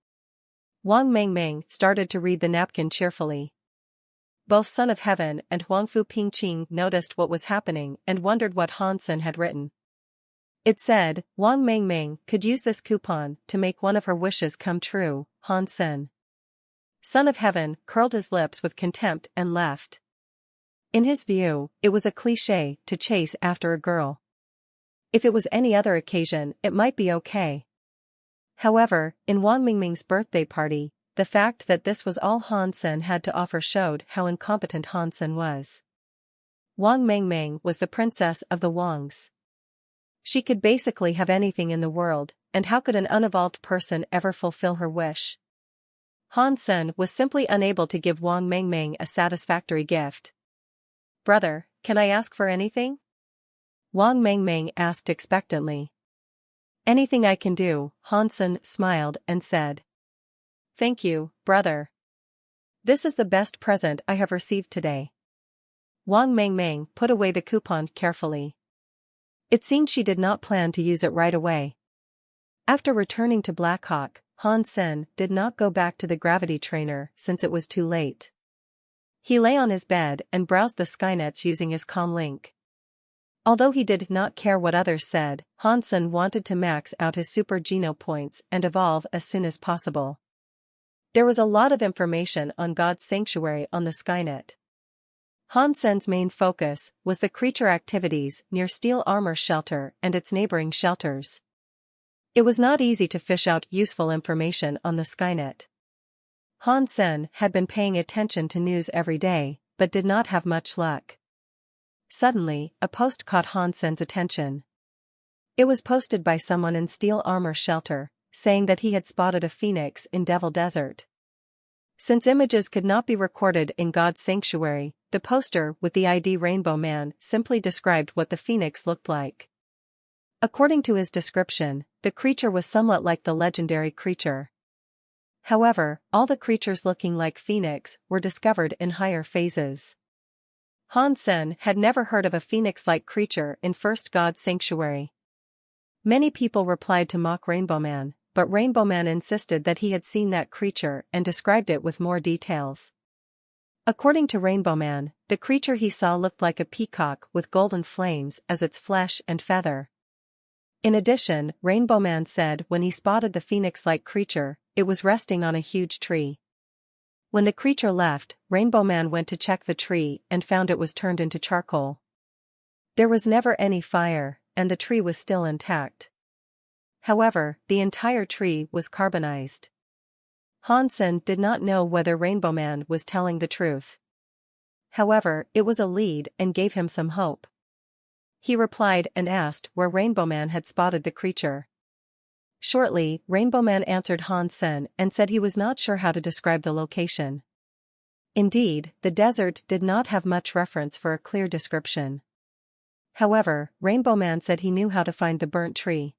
Wang Mengmeng started to read the napkin cheerfully. Both Son of Heaven and Huangfu Pingqing noticed what was happening and wondered what Hansen had written. It said, Wang Mengmeng could use this coupon to make one of her wishes come true, Hansen. Son of Heaven curled his lips with contempt and left. In his view, it was a cliché to chase after a girl. If it was any other occasion, it might be okay. However, in Wang Mengmeng's birthday party, the fact that this was all Hansen had to offer showed how incompetent Hansen was. Wang Mengmeng was the princess of the Wangs. She could basically have anything in the world, and how could an unevolved person ever fulfill her wish? Hansen was simply unable to give Wang Mengmeng a satisfactory gift. Brother, can I ask for anything? Wang Mengmeng asked expectantly. Anything I can do, Hansen smiled and said. Thank you, brother. This is the best present I have received today. Wang Mengmeng put away the coupon carefully. It seemed she did not plan to use it right away. After returning to Blackhawk, Hansen did not go back to the gravity trainer since it was too late. He lay on his bed and browsed the Skynets using his comlink. Although he did not care what others said, Hansen wanted to max out his super geno points and evolve as soon as possible. There was a lot of information on God's sanctuary on the Skynet. Hansen's main focus was the creature activities near Steel Armor Shelter and its neighboring shelters. It was not easy to fish out useful information on the Skynet. Hansen had been paying attention to news every day, but did not have much luck. Suddenly, a post caught Hansen's attention. It was posted by someone in Steel Armor Shelter, saying that he had spotted a phoenix in Devil Desert. Since images could not be recorded in God's sanctuary, the poster with the ID Rainbow Man simply described what the phoenix looked like. According to his description, the creature was somewhat like the legendary creature. However, all the creatures looking like phoenix were discovered in higher phases. Hansen had never heard of a phoenix-like creature in First God's sanctuary. Many people replied to mock Rainbow Man, but Rainbow Man insisted that he had seen that creature and described it with more details. According to Rainbow Man, the creature he saw looked like a peacock with golden flames as its flesh and feather. In addition, Rainbow Man said when he spotted the phoenix-like creature, it was resting on a huge tree. When the creature left, Rainbow Man went to check the tree and found it was turned into charcoal. There was never any fire, and the tree was still intact. However, the entire tree was carbonized. Hansen did not know whether Rainbow Man was telling the truth. However, it was a lead and gave him some hope. He replied and asked where Rainbow Man had spotted the creature. Shortly, Rainbow Man answered Hansen and said he was not sure how to describe the location. Indeed, the desert did not have much reference for a clear description. However, Rainbow Man said he knew how to find the burnt tree.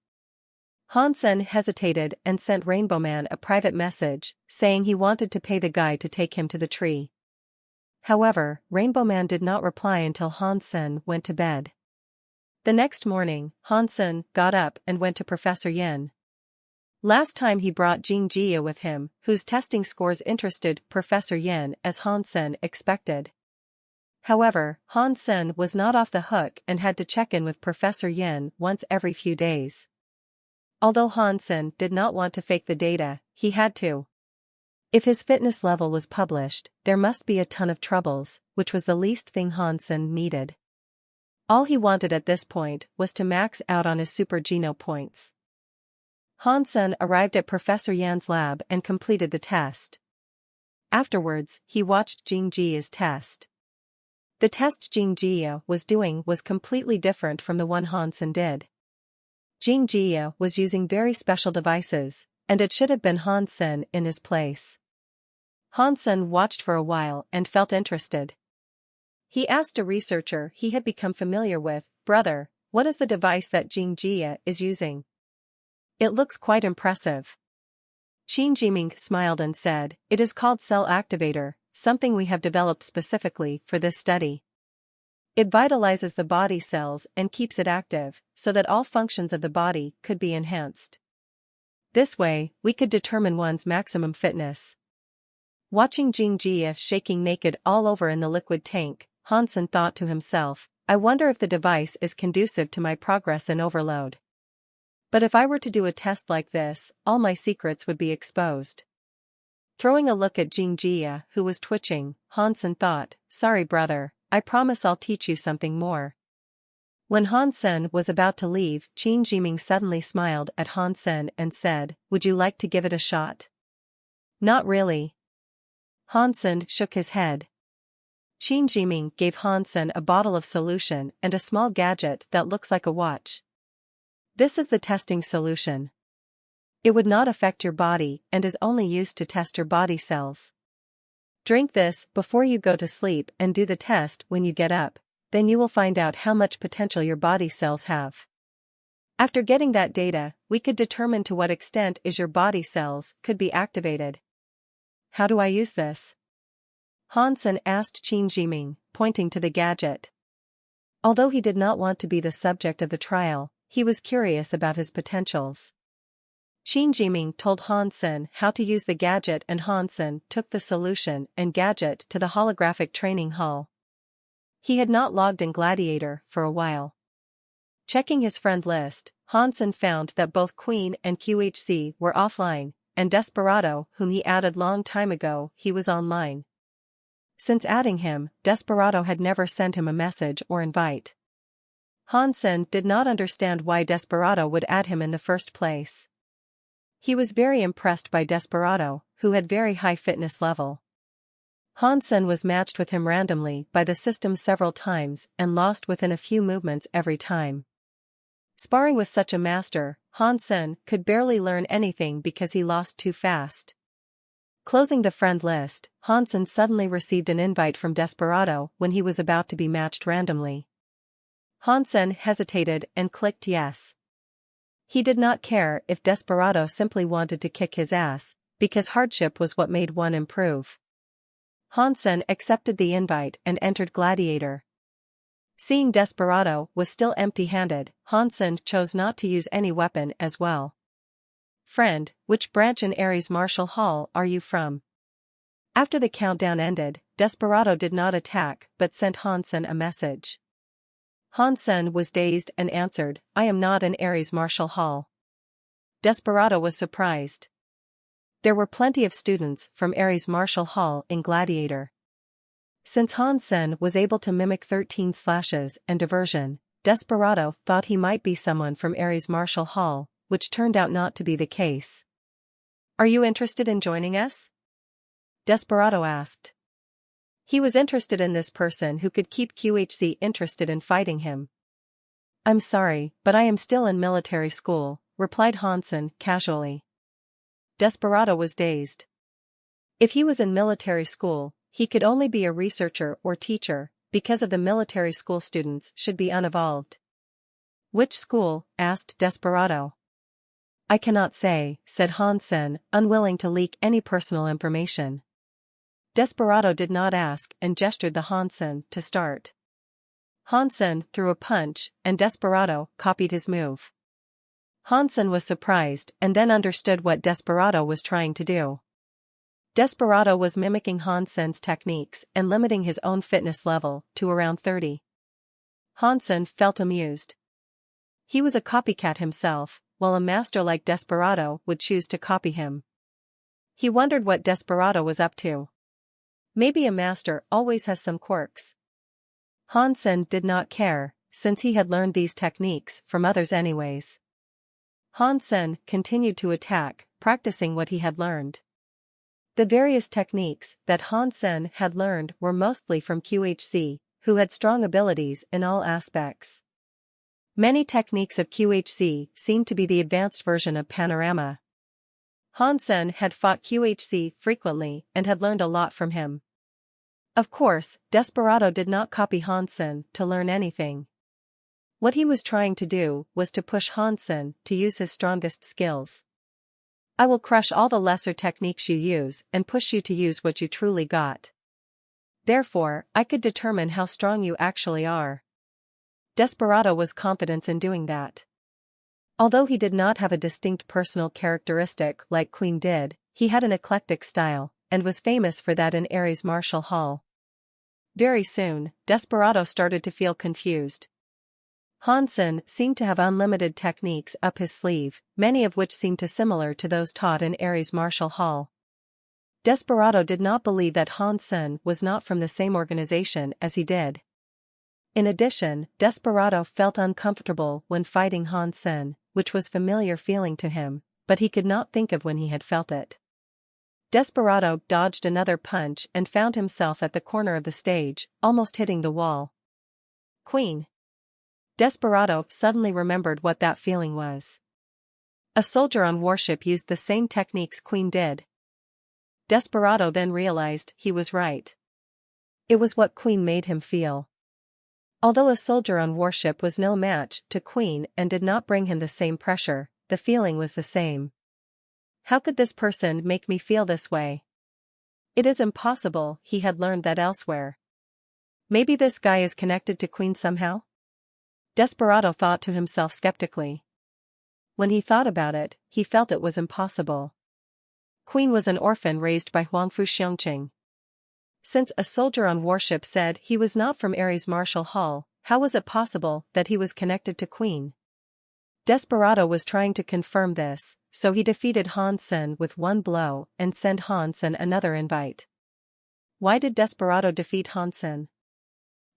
Hansen hesitated and sent Rainbow Man a private message, saying he wanted to pay the guy to take him to the tree. However, Rainbow Man did not reply until Hansen went to bed. The next morning, Hansen got up and went to Professor Yin. Last time he brought Jing Jia with him, whose testing scores interested Professor Yin as Hansen expected. However, Hansen was not off the hook and had to check in with Professor Yin once every few days. Although Hansen did not want to fake the data, he had to. If his fitness level was published, there must be a ton of troubles, which was the least thing Hansen needed. All he wanted at this point was to max out on his super geno points. Hansen arrived at Professor Yan's lab and completed the test. Afterwards, he watched Jing Jia's test. The test Jing Jia was doing was completely different from the one Hansen did. Jing Jia was using very special devices, and it should have been Hansen in his place. Hansen watched for a while and felt interested. He asked a researcher he had become familiar with, "Brother, what is the device that Jing Jia is using? It looks quite impressive." Qin Jiming smiled and said, "It is called cell activator, something we have developed specifically for this study. It vitalizes the body cells and keeps it active, so that all functions of the body could be enhanced. This way, we could determine one's maximum fitness." Watching Jing Jia shaking naked all over in the liquid tank, Hansen thought to himself, "I wonder if the device is conducive to my progress in overload. But if I were to do a test like this, all my secrets would be exposed." Throwing a look at Jing Jia, who was twitching, Hansen thought, "Sorry brother, I promise I'll teach you something more." When Hansen was about to leave, Qin Jiming suddenly smiled at Hansen and said, "Would you like to give it a shot?" "Not really." Hansen shook his head. Qin Jiming gave Hansen a bottle of solution and a small gadget that looks like a watch. "This is the testing solution. It would not affect your body and is only used to test your body cells. Drink this before you go to sleep and do the test when you get up, then you will find out how much potential your body cells have. After getting that data, we could determine to what extent your body cells could be activated." "How do I use this?" Hansen asked Qin Jiming, pointing to the gadget. Although he did not want to be the subject of the trial, he was curious about his potentials. Qin Jiming told Hansen how to use the gadget and Hansen took the solution and gadget to the holographic training hall. He had not logged in Gladiator for a while. Checking his friend list, Hansen found that both Queen and QHC were offline, and Desperado, whom he added long time ago, he was online. Since adding him, Desperado had never sent him a message or invite. Hansen did not understand why Desperado would add him in the first place. He was very impressed by Desperado, who had very high fitness level. Hansen was matched with him randomly by the system several times and lost within a few movements every time. Sparring with such a master, Hansen could barely learn anything because he lost too fast. Closing the friend list, Hansen suddenly received an invite from Desperado when he was about to be matched randomly. Hansen hesitated and clicked yes. He did not care if Desperado simply wanted to kick his ass, because hardship was what made one improve. Hansen accepted the invite and entered Gladiator. Seeing Desperado was still empty-handed, Hansen chose not to use any weapon as well. "Friend, which branch in Ares Martial Hall are you from?" After the countdown ended, Desperado did not attack but sent Hansen a message. Hansen was dazed and answered, "I am not in Ares Martial Hall." Desperado was surprised. There were plenty of students from Ares Martial Hall in Gladiator. Since Hansen was able to mimic 13 slashes and diversion, Desperado thought he might be someone from Ares Martial Hall, which turned out not to be the case. "Are you interested in joining us?" Desperado asked. He was interested in this person who could keep QHC interested in fighting him. "I'm sorry, but I am still in military school," replied Hansen casually. Desperado was dazed. If he was in military school, he could only be a researcher or teacher, because of the military school students should be unevolved. "Which school?" asked Desperado. "I cannot say," said Hansen, unwilling to leak any personal information. Desperado did not ask and gestured the Hansen to start. Hansen threw a punch, and Desperado copied his move. Hansen was surprised and then understood what Desperado was trying to do. Desperado was mimicking Hansen's techniques and limiting his own fitness level to around 30. Hansen felt amused. He was a copycat himself, while a master like Desperado would choose to copy him. He wondered what Desperado was up to. Maybe a master always has some quirks. Hansen did not care, since he had learned these techniques from others anyways. Han Sen continued to attack, practicing what he had learned. The various techniques that Han Sen had learned were mostly from QHC, who had strong abilities in all aspects. Many techniques of QHC seemed to be the advanced version of Panorama. Han Sen had fought QHC frequently and had learned a lot from him. Of course, Desperado did not copy Han Sen to learn anything. What he was trying to do was to push Han Sen to use his strongest skills. I will crush all the lesser techniques you use and push you to use what you truly got. Therefore, I could determine how strong you actually are. Desperado was confident in doing that. Although he did not have a distinct personal characteristic like Queen did, he had an eclectic style, and was famous for that in Ares Martial Hall. Very soon, Desperado started to feel confused. Han Sen seemed to have unlimited techniques up his sleeve, many of which seemed similar to those taught in Ares Martial Hall. Desperado did not believe that Han Sen was not from the same organization as he did. In addition, Desperado felt uncomfortable when fighting Han Sen, which was a familiar feeling to him, but he could not think of when he had felt it. Desperado dodged another punch and found himself at the corner of the stage, almost hitting the wall. Queen. Desperado suddenly remembered what that feeling was. A soldier on warship used the same techniques Queen did. Desperado then realized he was right. It was what Queen made him feel. Although a soldier on warship was no match to Queen and did not bring him the same pressure, the feeling was the same. How could this person make me feel this way? It is impossible, he had learned that elsewhere. Maybe this guy is connected to Queen somehow? Desperado thought to himself skeptically. When he thought about it, he felt it was impossible. Queen was an orphan raised by Huangfu Xiongqing. Since a soldier on warship said he was not from Ares Martial Hall, how was it possible that he was connected to Queen? Desperado was trying to confirm this, so he defeated Han Sen with one blow and sent Han Sen another invite. Why did Desperado defeat Han Sen?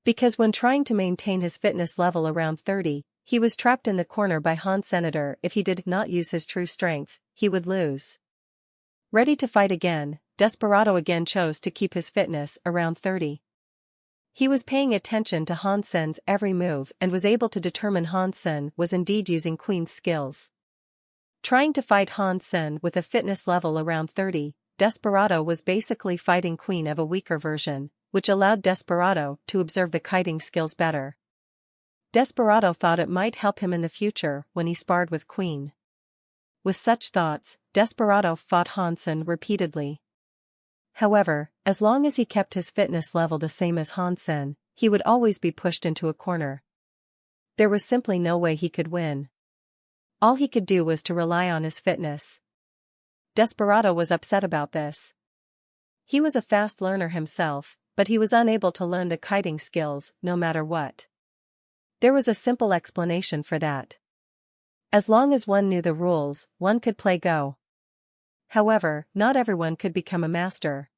Because when trying to maintain his fitness level around 30, he was trapped in the corner by Han Senator. If he did not use his true strength, he would lose. Ready to fight again, Desperado again chose to keep his fitness around 30. He was paying attention to Han Sen's every move and was able to determine Han Sen was indeed using Queen's skills. Trying to fight Han Sen with a fitness level around 30, Desperado was basically fighting Queen of a weaker version, which allowed Desperado to observe the kiting skills better. Desperado thought it might help him in the future when he sparred with Queen. With such thoughts, Desperado fought Han Sen repeatedly. However, as long as he kept his fitness level the same as Han Sen, he would always be pushed into a corner. There was simply no way he could win. All he could do was to rely on his fitness. Desperado was upset about this. He was a fast learner himself, but he was unable to learn the kiting skills no matter what. There was a simple explanation for that. As long as one knew the rules, one could play Go. However, not everyone could become a master.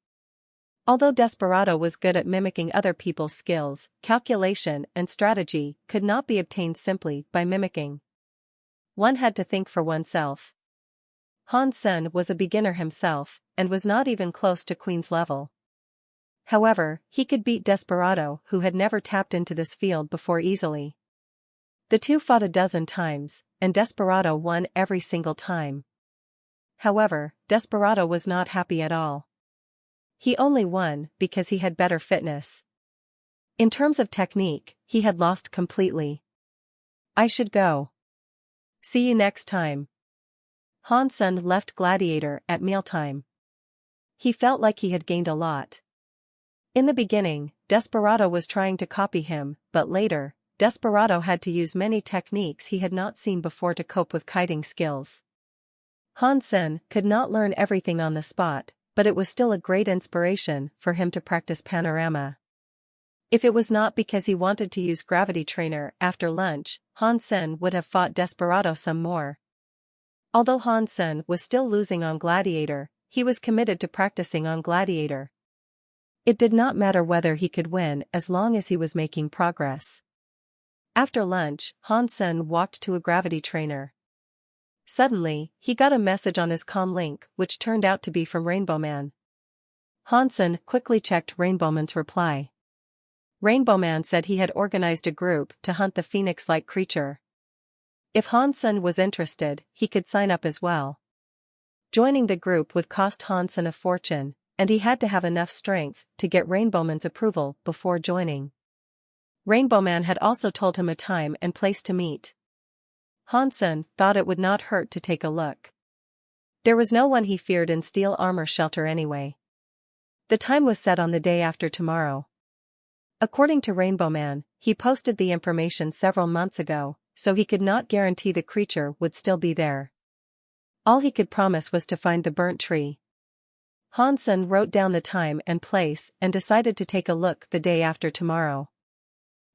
Although Desperado was good at mimicking other people's skills, calculation and strategy could not be obtained simply by mimicking. One had to think for oneself. Han Sen was a beginner himself, and was not even close to Queen's level. However, he could beat Desperado, who had never tapped into this field before, easily. The two fought a dozen times, and Desperado won every single time. However, Desperado was not happy at all. He only won because he had better fitness. In terms of technique, he had lost completely. I should go. See you next time. Han Sen left Gladiator at mealtime. He felt like he had gained a lot. In the beginning, Desperado was trying to copy him, but later, Desperado had to use many techniques he had not seen before to cope with kiting skills. Han Sen could not learn everything on the spot, but it was still a great inspiration for him to practice Panorama. If it was not because he wanted to use Gravity Trainer after lunch, Han Sen would have fought Desperado some more. Although Han Sen was still losing on Gladiator, he was committed to practicing on Gladiator. It did not matter whether he could win as long as he was making progress. After lunch, Han-sen walked to a gravity trainer. Suddenly, he got a message on his comm link which turned out to be from Rainbow Man. Han-sen quickly checked Rainbow Man's reply. Rainbow Man said he had organized a group to hunt the phoenix-like creature. If Han-sen was interested, he could sign up as well. Joining the group would cost Han-sen a fortune, and he had to have enough strength to get Rainbow Man's approval before joining. Rainbow Man had also told him a time and place to meet. Han-sen thought it would not hurt to take a look. There was no one he feared in Steel Armor Shelter anyway. The time was set on the day after tomorrow. According to Rainbow Man, he posted the information several months ago, so he could not guarantee the creature would still be there. All he could promise was to find the burnt tree. Han-sen wrote down the time and place and decided to take a look the day after tomorrow.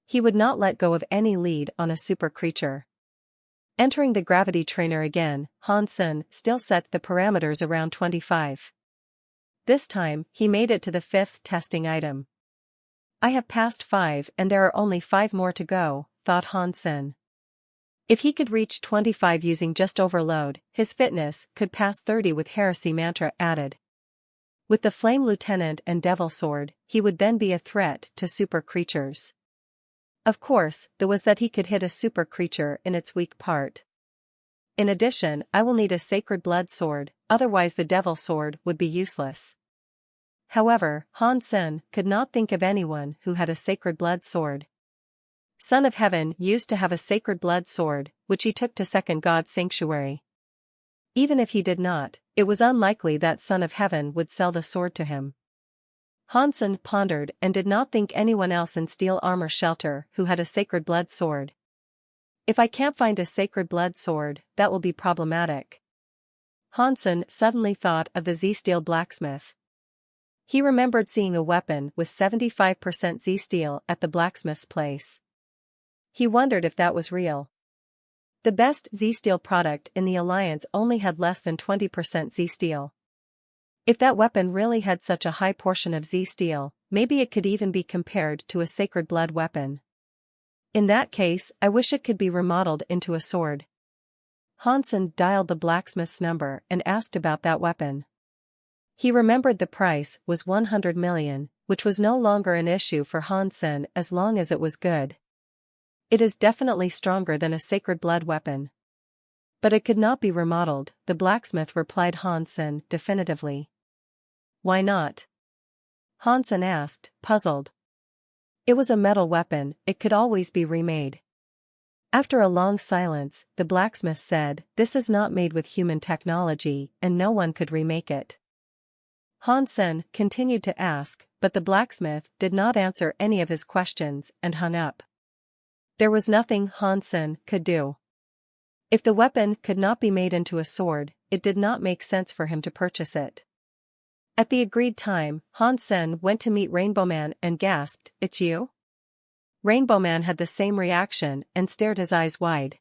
He would not let go of any lead on a super creature. Entering the gravity trainer again, Han-sen still set the parameters around 25. This time, he made it to the 5th testing item. I have passed 5 and there are only 5 more to go, thought Han-sen. If he could reach 25 using just overload, his fitness could pass 30 with Heresy Mantra added. With the Flame Lieutenant and Devil Sword, he would then be a threat to super creatures. Of course, there was that he could hit a super creature in its weak part. In addition, I will need a Sacred Blood Sword, otherwise the Devil Sword would be useless. However, Han-sen could not think of anyone who had a Sacred Blood Sword. Son of Heaven used to have a Sacred Blood Sword, which he took to Second God's Sanctuary. Even if he did not, it was unlikely that Son of Heaven would sell the sword to him. Han-sen pondered and did not think anyone else in Steel Armor Shelter who had a Sacred Blood Sword. If I can't find a Sacred Blood Sword, that will be problematic. Han-sen suddenly thought of the Z-Steel blacksmith. He remembered seeing a weapon with 75% Z-Steel at the blacksmith's place. He wondered if that was real. The best Z-Steel product in the Alliance only had less than 20% Z-Steel. If that weapon really had such a high portion of Z-Steel, maybe it could even be compared to a Sacred Blood weapon. In that case, I wish it could be remodeled into a sword. Han-sen dialed the blacksmith's number and asked about that weapon. He remembered the price was 100 million, which was no longer an issue for Han-sen as long as it was good. It is definitely stronger than a Sacred Blood weapon. But it could not be remodeled, the blacksmith replied Han-sen definitively. Why not? Han-sen asked, puzzled. It was a metal weapon, it could always be remade. After a long silence, the blacksmith said, this is not made with human technology and no one could remake it. Han-sen continued to ask, but the blacksmith did not answer any of his questions and hung up. There was nothing Han-sen could do. If the weapon could not be made into a sword, it did not make sense for him to purchase it. At the agreed time, Han-sen went to meet Rainbow Man and gasped, "It's you?" Rainbow Man had the same reaction and stared his eyes wide.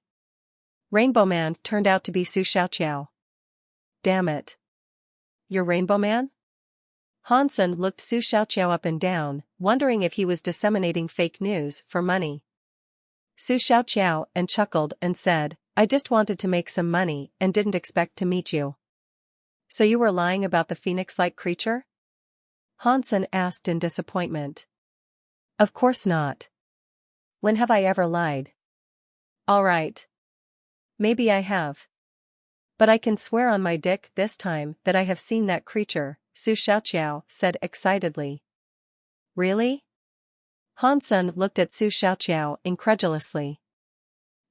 Rainbow Man turned out to be Su Xiaoqiao. Damn it. You're Rainbow Man? Han-sen looked Su Xiaoqiao up and down, wondering if he was disseminating fake news for money. Su Xiaoqiao and chuckled and said, I just wanted to make some money and didn't expect to meet you. So you were lying about the phoenix-like creature? Han-sen asked in disappointment. Of course not. When have I ever lied? All right. Maybe I have. But I can swear on my dick this time that I have seen that creature, Su Xiaoqiao said excitedly. Really? Han-sen looked at Su Xiaoqiao incredulously.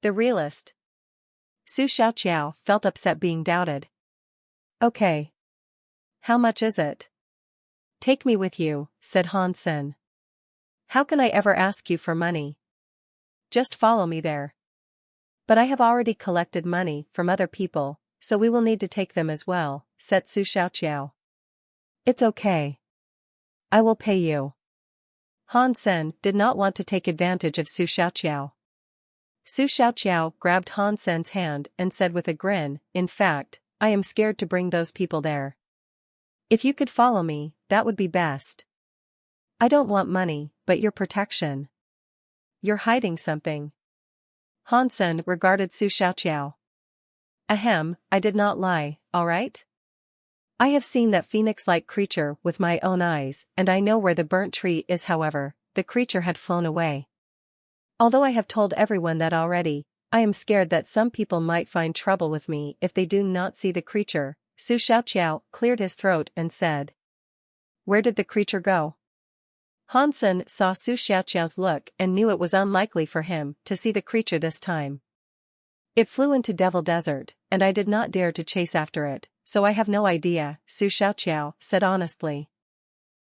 The realist. Su Xiaoqiao felt upset being doubted. Okay. How much is it? Take me with you, said Han-sen. How can I ever ask you for money? Just follow me there. But I have already collected money from other people, so we will need to take them as well, said Su Xiaoqiao. It's okay. I will pay you. Han-sen did not want to take advantage of Su Xiaoqiao. Su Xiaoqiao grabbed Han-sen's hand and said with a grin, in fact, I am scared to bring those people there. If you could follow me, that would be best. I don't want money, but your protection. You're hiding something. Hansen regarded Su Xiaoqiao. Ahem, I did not lie, alright? I have seen that phoenix-like creature with my own eyes, and I know where the burnt tree is. However, the creature had flown away. Although I have told everyone that already, I am scared that some people might find trouble with me if they do not see the creature. Su Xiaoqiao cleared his throat and said. Where did the creature go? Hansen saw Su Xiaoqiao's look and knew it was unlikely for him to see the creature this time. It flew into Devil Desert, and I did not dare to chase after it, so I have no idea, Su Xiaoqiao said honestly.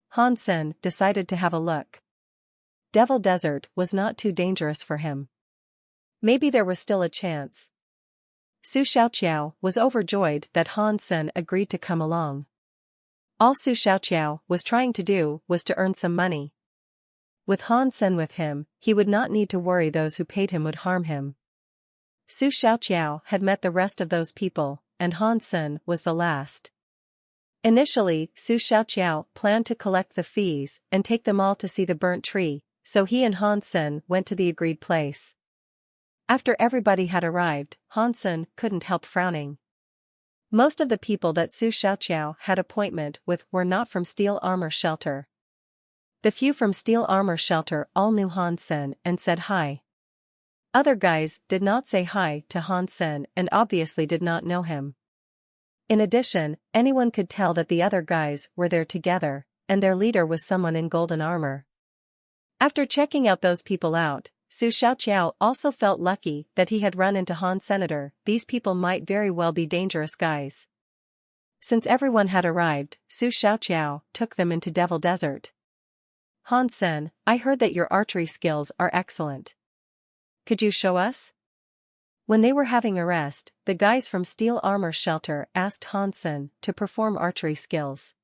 Hansen decided to have a look. Devil Desert was not too dangerous for him. Maybe there was still a chance. Su Xiaoqiao was overjoyed that Hansen agreed to come along. All Su Xiaoqiao was trying to do was to earn some money. With Hansen with him, he would not need to worry those who paid him would harm him. Su Xiaoqiao had met the rest of those people, and Hansen was the last. Initially, Su Xiaoqiao planned to collect the fees and take them all to see the burnt tree, so he and Hansen went to the agreed place. After everybody had arrived, Hansen couldn't help frowning. Most of the people that Su Xiaoqiao had appointment with were not from Steel Armor Shelter. The few from Steel Armor Shelter all knew Hansen and said hi. Other guys did not say hi to Hansen and obviously did not know him. In addition, anyone could tell that the other guys were there together, and their leader was someone in golden armor. After checking out those people out, Su Xiaoqiao also felt lucky that he had run into Han Senator. These people might very well be dangerous guys. Since everyone had arrived, Su Xiaoqiao took them into Devil Desert. Hansen, I heard that your archery skills are excellent. Could you show us? When they were having a rest, the guys from Steel Armor Shelter asked Hansen to perform archery skills.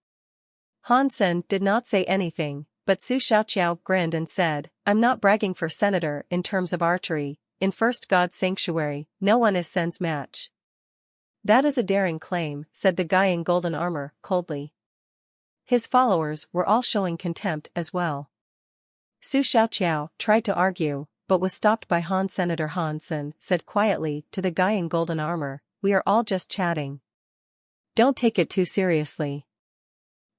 Hansen did not say anything, but Su Xiaoqiao grinned and said, I'm not bragging for Senator in terms of archery. In First God Sanctuary, no one is Sen's match. That is a daring claim, said the guy in golden armor, coldly. His followers were all showing contempt as well. Su Xiaoqiao tried to argue, but was stopped by Han. Senator Hansen said quietly to the guy in golden armor, we are all just chatting. Don't take it too seriously.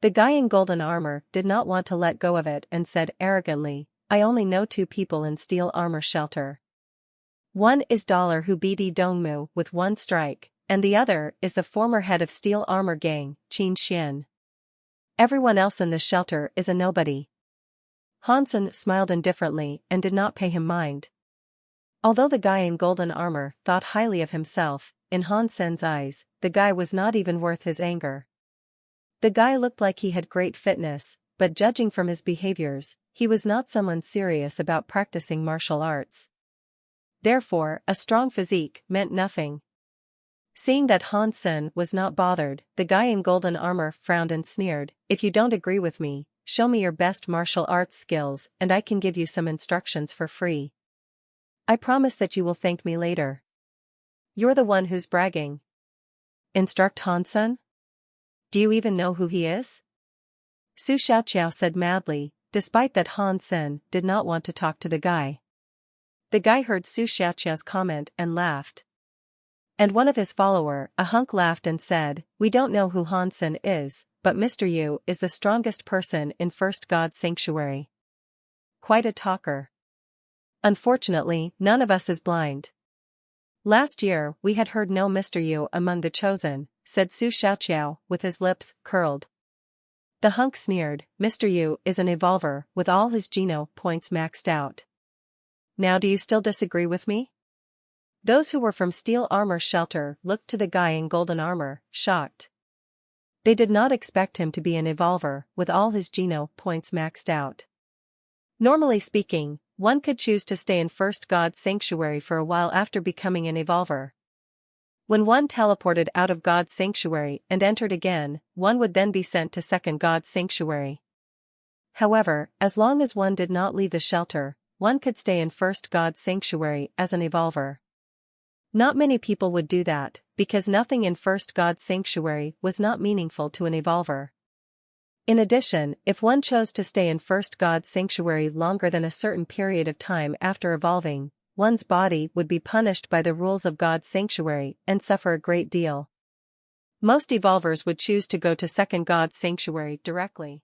The guy in golden armor did not want to let go of it and said arrogantly, I only know two people in Steel Armor Shelter. One is Dollar who beat Dongmu with one strike, and the other is the former head of Steel Armor Gang, Qin Xian. Everyone else in the shelter is a nobody. Hansen smiled indifferently and did not pay him mind. Although the guy in golden armor thought highly of himself, in Hansen's eyes, the guy was not even worth his anger. The guy looked like he had great fitness, but judging from his behaviors, he was not someone serious about practicing martial arts. Therefore, a strong physique meant nothing. Seeing that Hansen was not bothered, the guy in golden armor frowned and sneered, if you don't agree with me, show me your best martial arts skills and I can give you some instructions for free. I promise that you will thank me later. You're the one who's bragging. Instruct Hansen? Do you even know who he is? Su Xiaoqiao said madly, despite that Hansen did not want to talk to the guy. The guy heard Su Xiaoqiao's comment and laughed. And one of his follower, a hunk, laughed and said, we don't know who Hansen is, but Mr. Yu is the strongest person in First God Sanctuary. Quite a talker. Unfortunately, none of us is blind. Last year we had heard no Mr. Yu among the chosen, said Su Xiaoqiao with his lips curled. The hunk sneered, Mr. Yu is an evolver with all his geno points maxed out. Now do you still disagree with me? Those who were from Steel Armor Shelter looked to the guy in golden armor, shocked. They did not expect him to be an evolver with all his geno points maxed out. Normally speaking, one could choose to stay in First God Sanctuary for a while after becoming an evolver. When one teleported out of God's Sanctuary and entered again, one would then be sent to Second God's Sanctuary. However, as long as one did not leave the shelter, one could stay in First God's Sanctuary as an evolver. Not many people would do that, because nothing in First God's Sanctuary was not meaningful to an evolver. In addition, if one chose to stay in First God's Sanctuary longer than a certain period of time after evolving, one's body would be punished by the rules of God's sanctuary and suffer a great deal. Most evolvers would choose to go to second God's sanctuary directly.